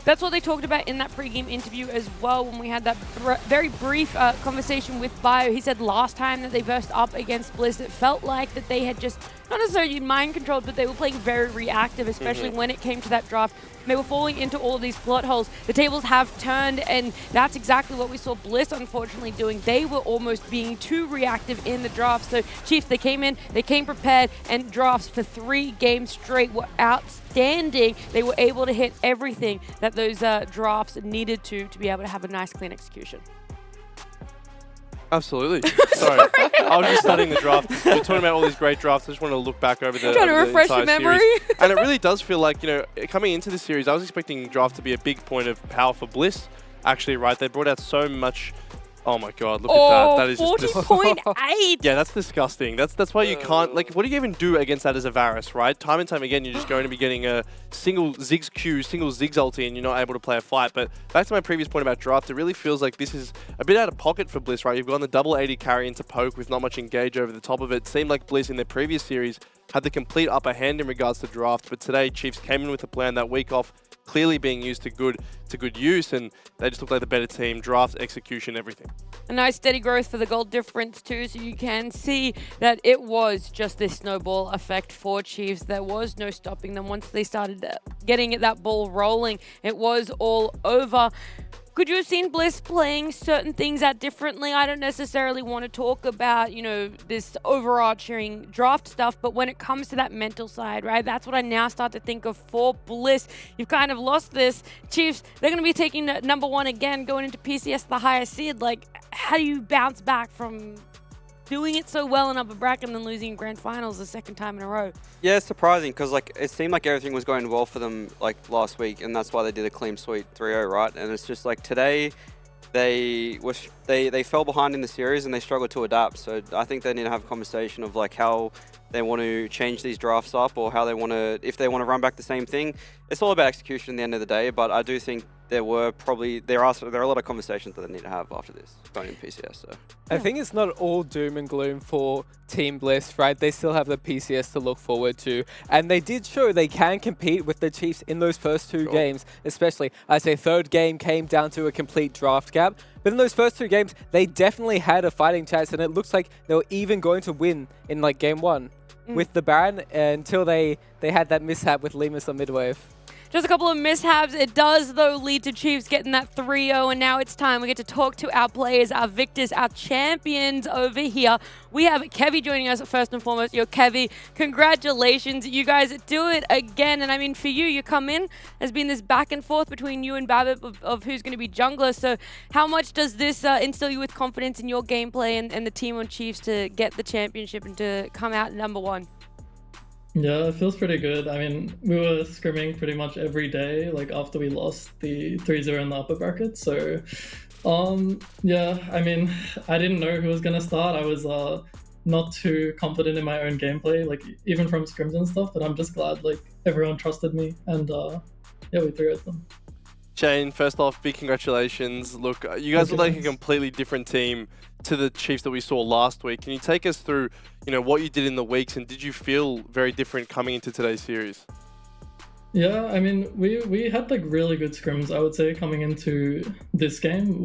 That's what they talked about in that pregame interview as well when we had that very brief conversation with Bio. He said last time that they versed up against Bliss, it felt like that they had just, not necessarily mind controlled, but they were playing very reactive, especially when it came to that draft. They were falling into all of these plot holes. The tables have turned, and that's exactly what we saw Bliss unfortunately doing. They were almost being too reactive in the draft. So Chiefs, they came in, they came prepared, and drafts for 3 games straight were outstanding. They were able to hit everything that those drafts needed to be able to have a nice, clean execution. Absolutely. Sorry. I was just studying the draft. We're talking about all these great drafts. I just want to look back over the trying to refresh your memory. And it really does feel like, you know, coming into the series, I was expecting draft to be a big point of power for Bliss. Actually, right, they brought out so much. Oh my God, look at that. That is 40.8. Yeah, that's disgusting. That's why you can't, like, what do you even do against that as a Varus, right? Time and time again, you're just going to be getting a single Ziggs Q, single Ziggs ulti, and you're not able to play a fight. But back to my previous point about draft, it really feels like this is a bit out of pocket for Bliss, right? You've gone the double 80 carry into poke with not much engage over the top of it. It seemed like Bliss in their previous series had the complete upper hand in regards to draft, but today Chiefs came in with a plan that week off, clearly being used to good use, and they just look like the better team. Draft, execution, everything. A nice steady growth for the gold difference too, so you can see that it was just this snowball effect for Chiefs. There was no stopping them. Once they started getting that ball rolling, it was all over. Could you have seen Bliss playing certain things out differently? I don't necessarily want to talk about, you know, this overarching draft stuff, but when it comes to that mental side, right, that's what I now start to think of for Bliss. You've kind of lost this. Chiefs, they're going to be taking number 1 again, going into PCS, the higher seed. Like, how do you bounce back from doing it so well in upper bracket and then losing in grand finals the second time in a row? Yeah, it's surprising because like it seemed like everything was going well for them like last week, and that's why they did a clean sweep 3-0, right? And it's just like today they fell behind in the series and they struggled to adapt. So I think they need to have a conversation of like how they want to change these drafts up, or how they want to, if they want to run back the same thing. It's all about execution at the end of the day, but I do think there are a lot of conversations that they need to have after this going in PCS. So I think it's not all doom and gloom for Team Bliss, right? They still have the PCS to look forward to, and they did show they can compete with the Chiefs in those first 2 games, especially. I say third game came down to a complete draft gap, but in those first 2 games, they definitely had a fighting chance, and it looks like they were even going to win in like game 1 with the Baron until they had that mishap with Lemus on midwave. Just a couple of mishaps. It does, though, lead to Chiefs getting that 3-0, and now it's time we get to talk to our players, our victors, our champions over here. We have Kevy joining us first and foremost. Yo, Kevy, congratulations. You guys do it again, and I mean, for you, you come in, there's been this back and forth between you and Babbitt of who's going to be jungler, so how much does this instill you with confidence in your gameplay and the team on Chiefs to get the championship and to come out number 1? Yeah, it feels pretty good. I mean, we were scrimming pretty much every day, like after we lost the 3-0 in the upper bracket. So, yeah, I mean, I didn't know who was going to start. I was not too confident in my own gameplay, like even from scrims and stuff, but I'm just glad like everyone trusted me, and yeah, we threw at them. Shane, first off, big congratulations. Look, you guys Thank look you, like a thanks. completely different team to the Chiefs that we saw last week. Can you take us through, what you did in the weeks, and did you feel very different coming into today's series? Yeah, I mean, we had like really good scrims, I would say, coming into this game.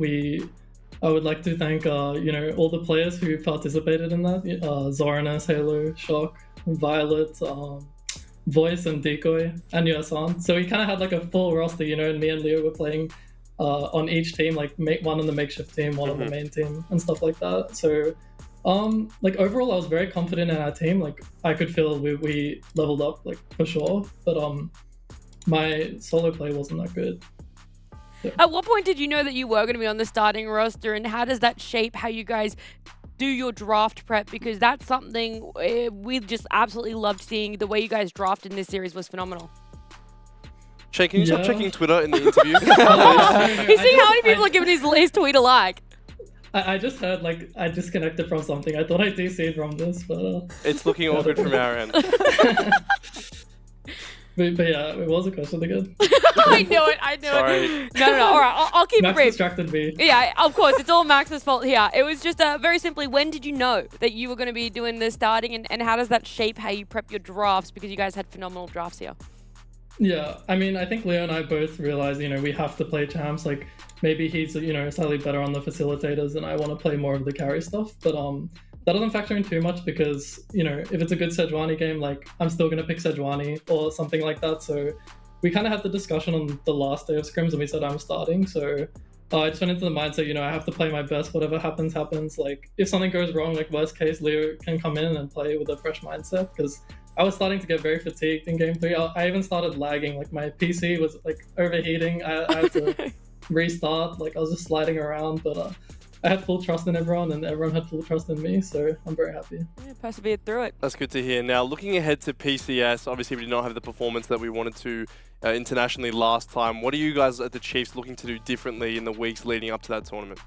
I would like to thank, all the players who participated in that. Zoranis, Halo, Shock, Violet, Voice, and Decoy, and Yuasan. So we kind of had like a full roster, and me and Leo were playing on each team, like one on the makeshift team, one on the main team, and stuff like that. So, overall, I was very confident in our team. Like, I could feel we leveled up, like, for sure. But my solo play wasn't that good. At what point did you know that you were going to be on the starting roster, and how does that shape how you guys do your draft prep? Because that's something we just absolutely loved seeing. The way you guys drafted in this series was phenomenal. Shane, can you stop checking Twitter in the interview? You see how many people are giving his tweet a like? I just heard, like, I disconnected from something. I thought I DC'd from this, but... It's looking all good from our end. But yeah, it was a question again. I knew it. Sorry. No. All right, I'll keep Max it brief. distracted me. Yeah, of course. It's all Max's fault here. It was just very simply, when did you know that you were going to be doing the starting, and how does that shape how you prep your drafts? Because you guys had phenomenal drafts here. Yeah, I mean, I think Leo and I both realized, we have to play champs. Like, maybe he's, slightly better on the facilitators, and I want to play more of the carry stuff. But that doesn't factor in too much because, if it's a good Sejuani game, like, I'm still going to pick Sejuani or something like that. So we kind of had the discussion on the last day of scrims, and we said I'm starting. So I just went into the mindset, I have to play my best. Whatever happens, happens. Like, if something goes wrong, like, worst case, Leo can come in and play with a fresh mindset, because I was starting to get very fatigued in game 3. I even started lagging. Like, my PC was, like, overheating. I had to restart. Like, I was just sliding around, but I had full trust in everyone, and everyone had full trust in me, so I'm very happy. Yeah, persevered through it. That's good to hear. Now, looking ahead to PCS, obviously we did not have the performance that we wanted to internationally last time. What are you guys at the Chiefs looking to do differently in the weeks leading up to that tournament?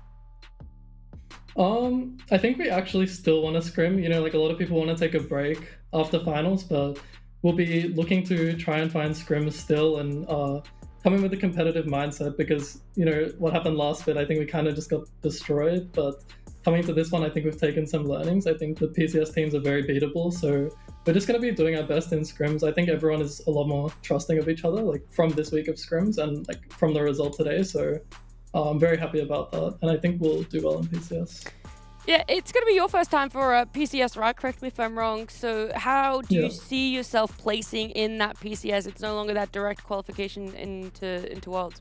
I think we actually still want to scrim. Like, a lot of people want to take a break after finals, but we'll be looking to try and find scrims still and come in with a competitive mindset, because, what happened last bit, I think we kind of just got destroyed. But coming to this one, I think we've taken some learnings. I think the PCS teams are very beatable, so we're just going to be doing our best in scrims. I think everyone is a lot more trusting of each other, like, from this week of scrims and, like, from the result today. So I'm very happy about that, and I think we'll do well in PCS. Yeah, it's going to be your first time for PCS, right? Correct me if I'm wrong. So how do you see yourself placing in that PCS? It's no longer that direct qualification into Worlds.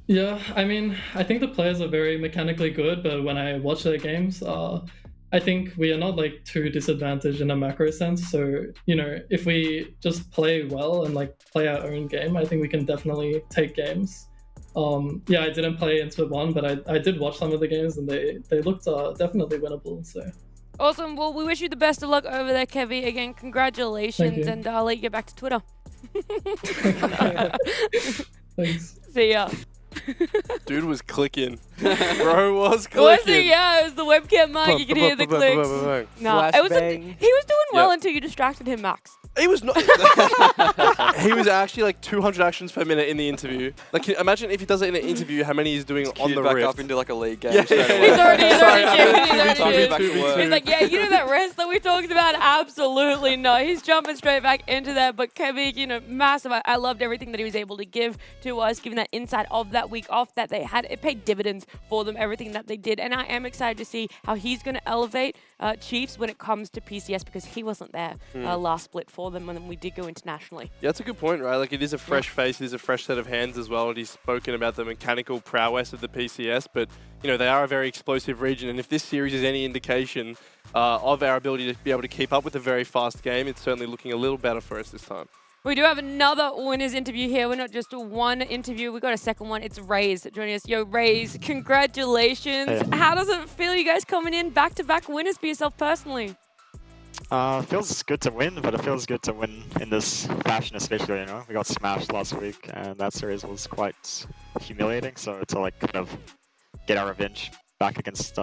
Yeah, I mean, I think the players are very mechanically good, but when I watch their games, I think we are not, like, too disadvantaged in a macro sense. So, if we just play well and, like, play our own game, I think we can definitely take games. I didn't play in Split 1, but I did watch some of the games, and they looked definitely winnable. So Awesome. Well, we wish you the best of luck over there, Kevy. Again, congratulations, and I'll let you get back to Twitter. Thanks. See ya. Dude was clicking. Bro was clicking. Was he? Yeah, it was the webcam mic. You could hear the clicks. No, it was he was doing well until you distracted him, Max. He was not. He was actually like 200 actions per minute in the interview. Like, imagine if he does it in an interview, how many he's doing on the back Rift. up into like a league game. Yeah. He's already Sorry. He's like, yeah, you know that rest that we talked about? Absolutely no. He's jumping straight back into that. But Kevy, massive. I loved everything that he was able to give to us, giving that insight of that week off that they had. It paid dividends for them, everything that they did. And I am excited to see how he's going to elevate Chiefs when it comes to PCS, because he wasn't there last split for them when we did go internationally. Yeah, that's a good point, right? Like, it is a fresh face, it is a fresh set of hands as well, and he's spoken about the mechanical prowess of the PCS, but, they are a very explosive region, and if this series is any indication of our ability to be able to keep up with a very fast game, it's certainly looking a little better for us this time. We do have another winners interview here. We're not just one interview. We got a second one. It's Raze joining us. Yo, Raze, congratulations. Hey. How does it feel, you guys coming in back-to-back winners for yourself personally? Feels good to win, but it feels good to win in this fashion, especially, We got smashed last week, and that series was quite humiliating, so to, like, kind of get our revenge back against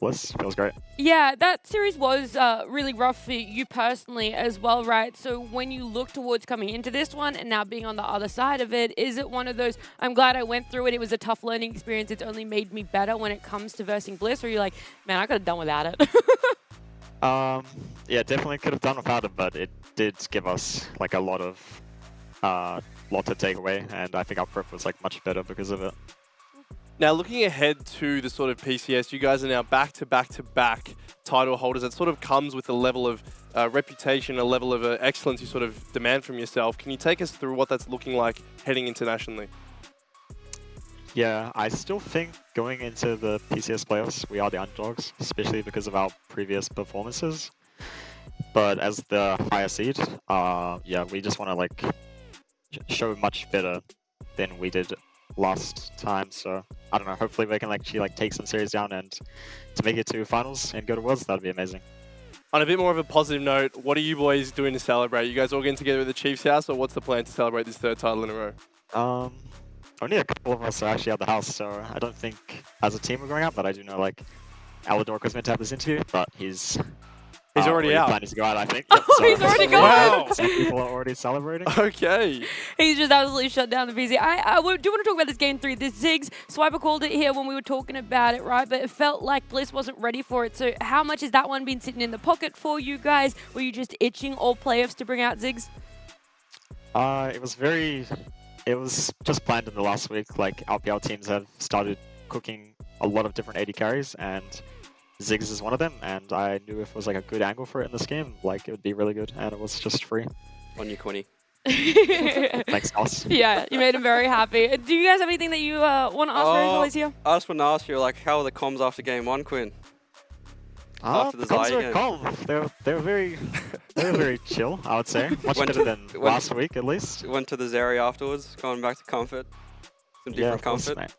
Bliss. Feels great. Yeah, that series was really rough for you personally as well, right? So when you look towards coming into this one and now being on the other side of it, is it one of those, I'm glad I went through it, it was a tough learning experience, it's only made me better when it comes to versing Bliss, or you're like, man, I could have done without it? Yeah, definitely could have done without it, but it did give us like a lot to take away, and I think our prep was like much better because of it. Now, looking ahead to the sort of PCS, you guys are now back-to-back-to-back title holders. That sort of comes with a level of reputation, a level of excellence you sort of demand from yourself. Can you take us through what that's looking like heading internationally? Yeah, I still think going into the PCS playoffs, we are the underdogs, especially because of our previous performances. But as the higher seed, yeah, we just want to like show much better than we did last time. So I don't know. Hopefully we can actually like take some series down and to make it to finals and go to Worlds. That'd be amazing. On a bit more of a positive note, what are you boys doing to celebrate? You guys all getting together at the Chiefs' house, or what's the plan to celebrate this third title in a row? Only a couple of us are actually at the house, so I don't think as a team we're going out. But I do know like Aladoric was meant to have this interview, but he's already out. Planning to go out, I think. Oh, so he's already gone. Wow. Some people are already celebrating. Okay. He's just absolutely shut down the VZ. I do want to talk about this game 3. This Ziggs, Swiper called it here when we were talking about it, right? But it felt like Bliss wasn't ready for it. So how much has that one been sitting in the pocket for you guys? Were you just itching all playoffs to bring out Ziggs? It was just planned in the last week. Like LPL teams have started cooking a lot of different AD carries, and Ziggs is one of them, and I knew if it was like a good angle for it in this game, like it would be really good, and it was just free. On your Quinny. Thanks, Os. Yeah, you made him very happy. Do you guys have anything that you want to ask Rose while he's here? I just want to ask you, like, how are the comms after game 1, Quinn? After the Comms Zai were game. calm. They were very chill, I would say. Much better than last week, at least. Went to the Zeri afterwards, going back to comfort. Some different of course, comfort. mate.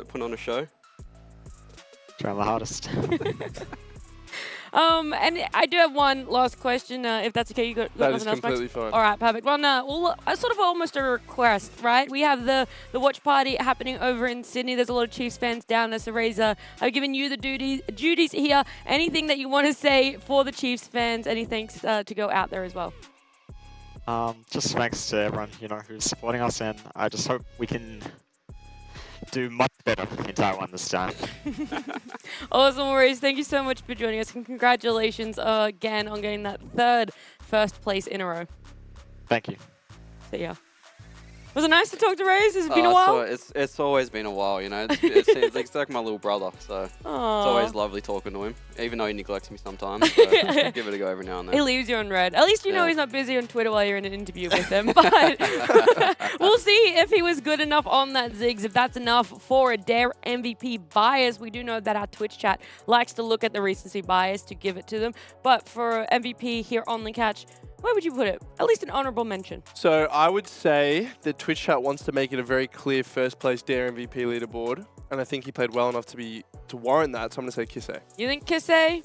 Putting on a show. Trying my hardest. And I do have one last question, if that's okay. You got That nothing is else, completely Max? fine. All right, perfect. Well, sort of almost a request, right? We have the watch party happening over in Sydney. There's a lot of Chiefs fans down there. So, Razor, I've given you the duties here. Anything that you want to say for the Chiefs fans? Anything to go out there as well? Just thanks to everyone, who's supporting us, and I just hope we can do much better in Taiwan this time. Awesome, Maurice. Thank you so much for joining us, and congratulations again on getting that first place in a row. Thank you. See ya. Was it nice to talk to Raze? It's been a while. It's always been a while, It's like my little brother, so it's always lovely talking to him, even though he neglects me sometimes. So give it a go every now and then. He leaves you on red. At least you know he's not busy on Twitter while you're in an interview with him. But we'll see if he was good enough on that Ziggs, if that's enough for a Dare MVP bias. We do know that our Twitch chat likes to look at the recency bias to give it to them. But for MVP here on the catch, where would you put it? At least an honorable mention. So I would say that Twitch chat wants to make it a very clear first place Dare MVP leaderboard, and I think he played well enough to warrant that. So I'm going to say Kisse. You think Kisse?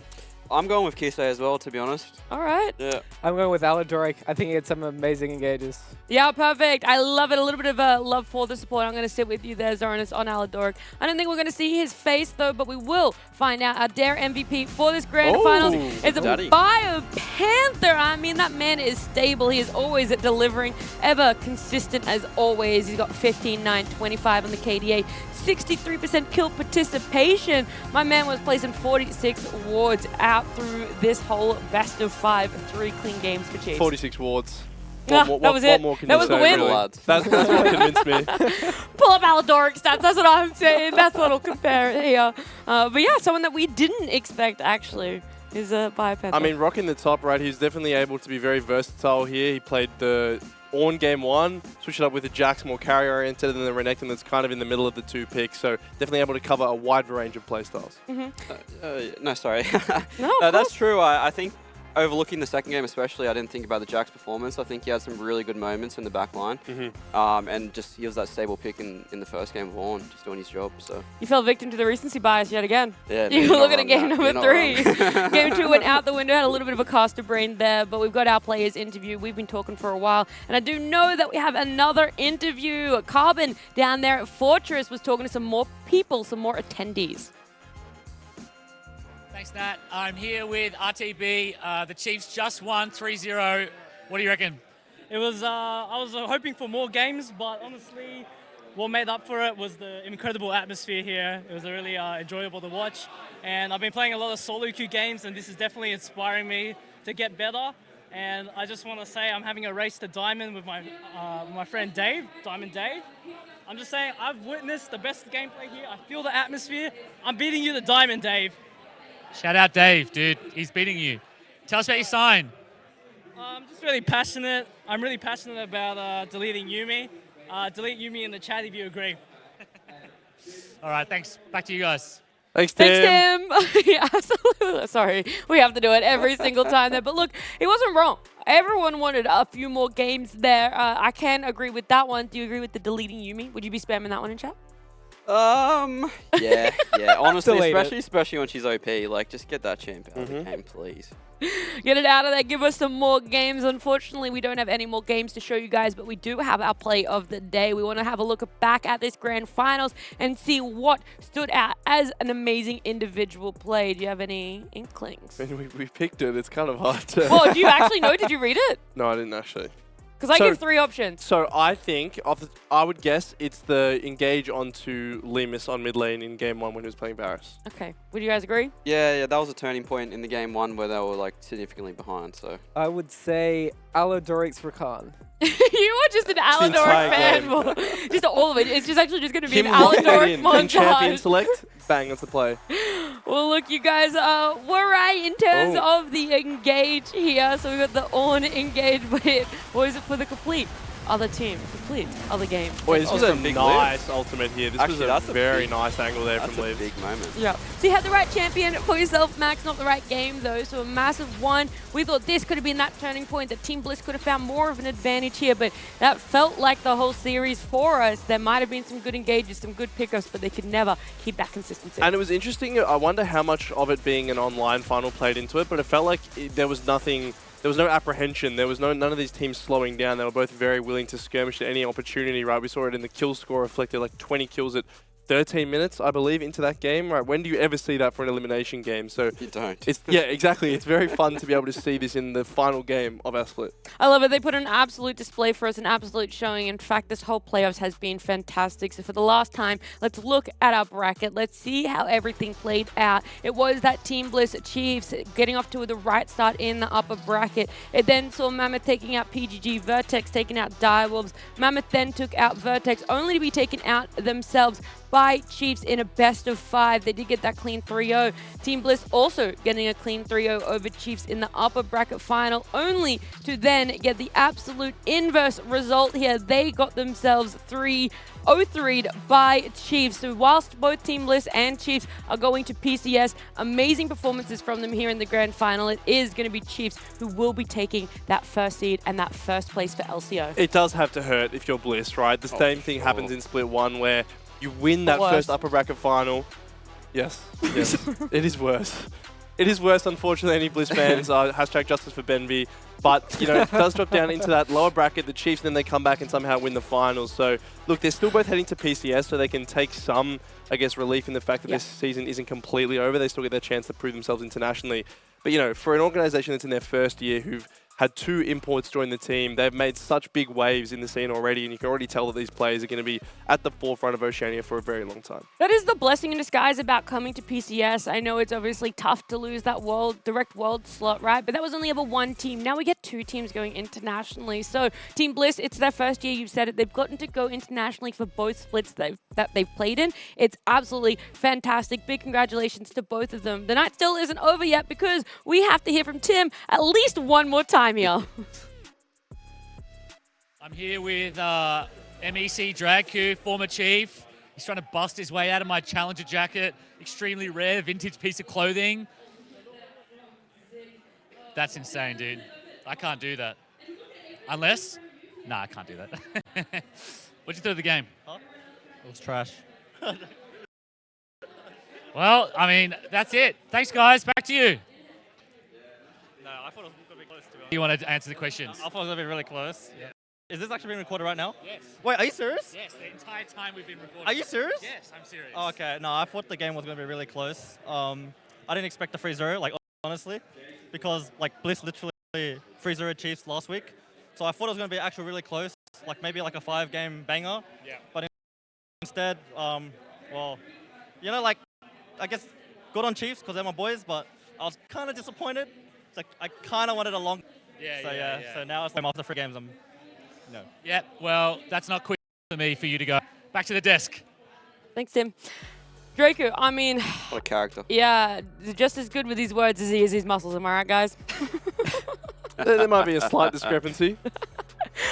I'm going with Kisse as well, to be honest. All right. Yeah. I'm going with Aladoric. I think he had some amazing engages. Yeah, perfect. I love it. A little bit of love for the support. I'm going to sit with you there, Zoranus, on Aladoric. I don't think we're going to see his face, though, but we will find out. Our Dare MVP for this grand finals is a Bio Panther. I mean, that man is stable. He is always delivering, ever consistent as always. He's got 15, 9, 25 on the KDA. 63% kill participation. My man was placing 46 wards out through this whole best of 5, 3 clean games for Chiefs. 46 wards. That was it. What more can That you was say, the win. really? That's what convinced me. Pull up Aladoric stats. That's what I'm saying. That's what'll compare it here. But yeah, someone that we didn't expect actually is a Biopanther. I mean, rocking the top, right? He's definitely able to be very versatile here. He played the Ornn game 1, switched it up with the Jax more carry-oriented, and then the Renekton that's kind of in the middle of the 2 picks. So definitely able to cover a wide range of playstyles. No, sorry. No, that's true. I think overlooking the second game especially, I didn't think about the Jax performance. I think he had some really good moments in the back line. And just he was that stable pick in the first game of Ornn, just doing his job. So You fell victim to the recency bias yet again. Yeah, You you're look not at game wrong, number Matt. 3. You're not wrong. Game 2 went out the window, had a little bit of a caster brain there, but we've got our players interview. We've been talking for a while, and I do know that we have another interview. Carbon down there at Fortress was talking to some more people, some more attendees. Thanks, Nat. I'm here with RTB. The Chiefs just won 3-0. What do you reckon? It was, I was hoping for more games, but honestly, what made up for it was the incredible atmosphere here. It was really enjoyable to watch. And I've been playing a lot of solo queue games, and this is definitely inspiring me to get better. And I just want to say I'm having a race to Diamond with my friend Dave, Diamond Dave. I'm just saying I've witnessed the best gameplay here. I feel the atmosphere. I'm beating you to Diamond, Dave. Shout out Dave, dude. He's beating you. Tell us about your sign. I'm just really passionate. I'm really passionate about deleting Yumi. Delete Yumi in the chat if you agree. All right, thanks. Back to you guys. Thanks, Tim. Thanks, Tim. Yeah, absolutely. Sorry, we have to do it every single time there. But look, he wasn't wrong. Everyone wanted a few more games there. I can agree with that one. Do you agree with the deleting Yumi? Would you be spamming that one in chat? Yeah. Honestly, Delete especially when she's OP, like just get that champ out of the game, please. Get it out of there. Give us some more games. Unfortunately, we don't have any more games to show you guys, but we do have our play of the day. We want to have a look back at this grand finals and see what stood out as an amazing individual play. Do you have any inklings? I mean, we picked it. It's kind of hard to... Oh, do you actually know? Did you read it? No, I didn't actually. Because I give 3 options. So I think, I would guess it's the engage onto Lemus on mid lane in game 1 when he was playing Varus. Okay. Would you guys agree? Yeah, that was a turning point in the game 1 where they were like significantly behind. So I would say Aladorix Rakan. You are just an Aladoric fan. Just all of it. It's just actually just going to be an Aladoric montage. Champion select, bang, that's the play. Well, look, you guys, we're right in terms of the engage here. So we got the on engage, but what is it for the complete other team? Complete other game. Wait, this was a nice ultimate here. This was a very nice angle there from Liv. That's a big moment. Yeah. So you had the right champion for yourself, Max. Not the right game, though. So a massive one. We thought this could have been that turning point, that Team Bliss could have found more of an advantage here, but that felt like the whole series for us. There might have been some good engages, some good pickups, but they could never keep that consistency. And it was interesting. I wonder how much of it being an online final played into it, but it felt like there was nothing... There was no apprehension. There was none of these teams slowing down. They were both very willing to skirmish at any opportunity, right? We saw it in the kill score reflected, like 20 kills at 13 minutes, I believe, into that game, right? When do you ever see that for an elimination game? So you don't. Yeah, exactly. It's very fun to be able to see this in the final game of our split. I love it. They put an absolute display for us, an absolute showing. In fact, this whole playoffs has been fantastic. So for the last time, let's look at our bracket. Let's see how everything played out. It was that Team Bliss Chiefs getting off to the right start in the upper bracket. It then saw Mammoth taking out PGG, Vertex taking out Direwolves. Mammoth then took out Vertex, only to be taken out themselves by Chiefs in a best of 5. They did get that clean 3-0. Team Bliss also getting a clean 3-0 over Chiefs in the upper bracket final, only to then get the absolute inverse result here. They got themselves 3-0-3'd by Chiefs. So whilst both Team Bliss and Chiefs are going to PCS, amazing performances from them here in the grand final. It is going to be Chiefs who will be taking that first seed and that first place for LCO. It does have to hurt if you're Bliss, right? The same thing happens in Split 1 where you win that first upper bracket final. Yes, it is worse. It is worse, unfortunately, any Bliss fans. Hashtag justice for Benvy. But, you know, it does drop down into that lower bracket, the Chiefs, then they come back and somehow win the finals. So, look, they're still both heading to PCS, so they can take some, I guess, relief in the fact that this season isn't completely over. They still get their chance to prove themselves internationally. But, you know, for an organization that's in their first year who've had 2 imports join the team. They've made such big waves in the scene already, and you can already tell that these players are going to be at the forefront of Oceania for a very long time. That is the blessing in disguise about coming to PCS. I know it's obviously tough to lose that direct world slot, right? But that was only ever one team. Now we get 2 teams going internationally. So Team Bliss, it's their first year, you've said it. They've gotten to go internationally for both splits that they've played in. It's absolutely fantastic. Big congratulations to both of them. The night still isn't over yet because we have to hear from Tim at least one more time here. I'm here with MEC Dragku, former Chief. He's trying to bust his way out of my Challenger jacket. Extremely rare, vintage piece of clothing. That's insane, dude. I can't do that. Unless? Nah, I can't do that. What'd you think of the game? Huh? It was trash. Well, I mean, that's it. Thanks, guys. Back to you. No, I thought it was going to be close to be You want to answer the questions? I thought it was going to be really close. Yeah. Is this actually being recorded right now? Yes. Wait, are you serious? Yes, the entire time we've been recording. Are you serious? Yes, I'm serious. Oh, okay. No, I thought the game was going to be really close. I didn't expect the 3-0, like, honestly, because, like, Bliss literally 3-0 Chiefs last week. So I thought it was going to be actually really close, like maybe like a 5-game banger. Yeah. But instead, well, you know, like, I guess good on Chiefs because they're my boys, but I was kind of disappointed. It's like, I kind of wanted a long... Yeah. So now it's like after 3 games, I'm... No. Yeah, well, that's not quick for me for you to go. Back to the desk. Thanks, Tim. Draco, I mean... What a character. Yeah, just as good with his words as he is his muscles. Am I right, guys? There might be a slight discrepancy.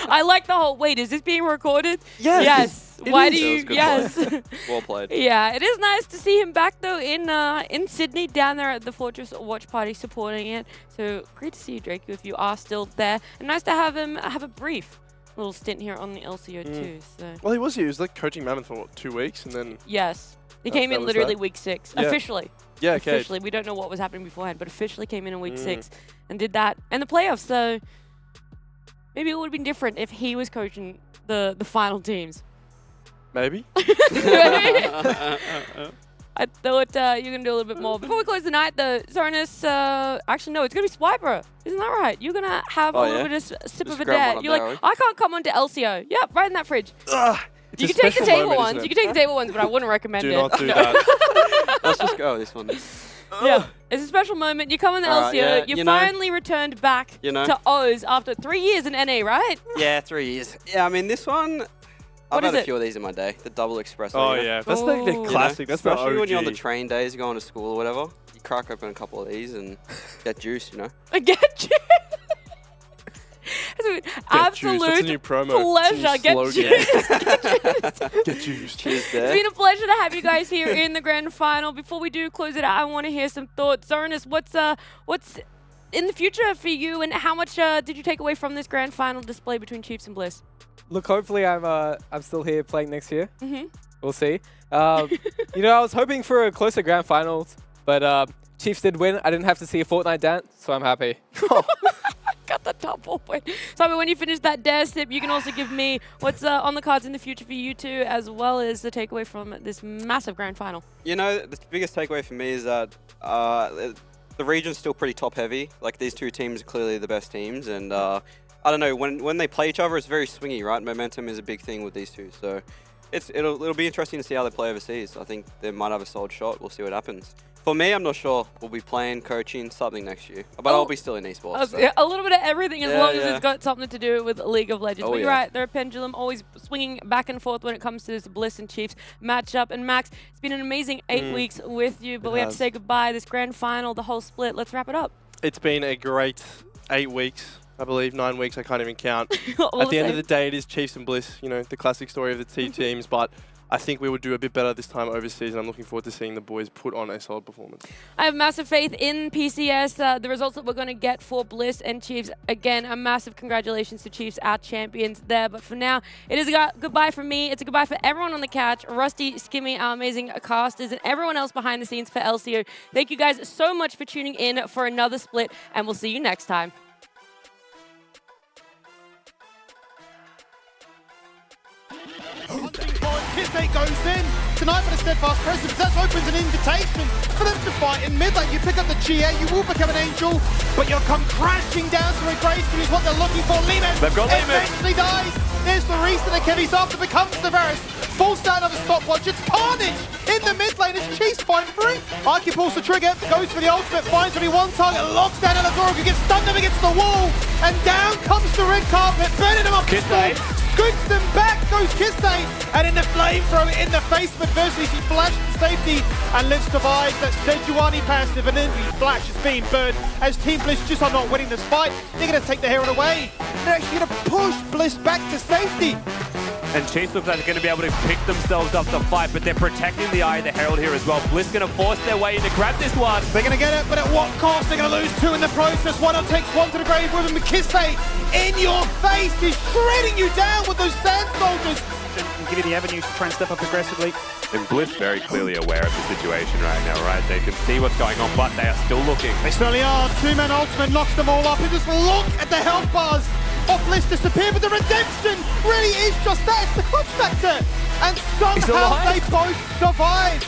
I like the whole... Wait, is this being recorded? Yes. Yes. Why do That you... was good Yes. play. Well played. Yeah, it is nice to see him back, though, in Sydney, down there at the Fortress Watch Party supporting it. So great to see you, Draco, if you are still there. And nice to have him have a brief little stint here on the LCO too. So. Well, he was here. He was like coaching Mammoth for, what, 2 weeks? And then... Yes. He came in literally week 6. Yeah. Officially. Yeah, okay. Officially. We don't know what was happening beforehand, but officially came in week 6 and did that. And the playoffs, so maybe it would have been different if he was coaching the final teams. Maybe. I thought you were going to do a little bit more. Before we close the night, though, Zoranus, actually, no, it's going to be Swiper. Isn't that right? You're going to have a little bit of sip Just of a grab dad. one You're up like, there, I can't come onto LCO. Yep, right in that fridge. You It's can a take the special table moment, ones. isn't You it? can take the table ones, but I wouldn't recommend Do it. not do that. Let's just go this one. Yeah, it's a special moment. You come in the Alright, LCO. yeah, You you know. finally returned back to O's after 3 years in NA, right? Yeah, 3 years. Yeah, I mean, this one... I've had a few of these in my day. The double espresso. Oh, you know? yeah. That's like the classic. That's the Especially when you're on the OG. train days, you're going to school or whatever. You crack open a couple of these and get juice, you know? Get juice. Absolute That's a new promo. pleasure. Get juice. Get juice. Cheers It's there. been a pleasure to have you guys here in the grand final. Before we do close it out, I want to hear some thoughts. Zoranus, what's in the future for you, and how much did you take away from this grand final display between Chiefs and Bliss? Look, hopefully I'm still here playing next year. Mm-hmm. We'll see. You know, I was hoping for a closer grand finals, but Chiefs did win. I didn't have to see a Fortnite dance, so I'm happy. Got the double point. So when you finish that dare sip, you can also give me what's on the cards in the future for you two, as well as the takeaway from this massive grand final. You know, the biggest takeaway for me is that the region's still pretty top heavy. Like, these two teams are clearly the best teams, and I don't know, when they play each other, it's very swingy, right? Momentum is a big thing with these two, so it'll be interesting to see how they play overseas. I think they might have a solid shot. We'll see what happens. For me, I'm not sure. We'll be playing, coaching, something next year. But I'll be still in esports. So. Yeah, a little bit of everything, as Yeah, long as yeah. it's got something to do with League of Legends. Oh, But you're yeah. right, they're a pendulum, always swinging back and forth when it comes to this Bliss and Chiefs matchup. And Max, it's been an amazing 8 weeks with you, but It we have to has. say goodbye. This grand final, the whole split. Let's wrap it up. It's been a great 8 weeks. I believe 9 weeks. I can't even count. All At the end of same. the day, it is Chiefs and Bliss. You know, the classic story of the two teams. But I think we would do a bit better this time overseas, and I'm looking forward to seeing the boys put on a solid performance. I have massive faith in PCS. The results that we're going to get for Bliss and Chiefs. Again, a massive congratulations to Chiefs, our champions there. But for now, it is a goodbye from me. It's a goodbye for everyone on the couch, Rusty, Skimmy, our amazing casters, and everyone else behind the scenes for LCO. Thank you guys so much for tuning in for another split, and we'll see you next time. Kissate goes in. Tonight for the Steadfast Presence, that opens an invitation for them to fight in mid lane. You pick up the GA, you will become an angel, but you'll come crashing down to a grace, which is what they're looking for. Limes They've got Limes. eventually dies. There's the reset of Kevy's after becomes the Varus. Falls down on the stopwatch. It's carnage in the mid lane as Chiefs find free. Arky pulls the trigger, goes for the ultimate, finds only one target, locks down Elazora, who gets stunned up against the wall, and down comes the red carpet, burning him up. Kissate. Scoots them back, goes Kissate, and in the flamethrower in the face of adversity, she flashed to safety and Liv survives. That Sejuani passive, and then the flash is being burned as Team Bliss just are not winning this fight. They're going to take the Heron away. They're actually going to push Bliss back to safety. And Chiefs look like they're going to be able to pick themselves up the fight, but they're protecting the Eye of the Herald here as well. Bliss going to force their way in to grab this one. They're going to get it, but at what cost? They're going to lose 2 in the process. One takes 1 to the grave with him. Kissate in your face. He's shredding you down with those sand soldiers. And give you the avenues to try and step up aggressively. And Bliss very clearly aware of the situation right now, right? They can see what's going on, but they are still looking. They certainly are. 2-man ultimate knocks them all up. And just look at the health bars of Bliss disappear, but the redemption really is just that. It's the clutch factor. And somehow they both survive.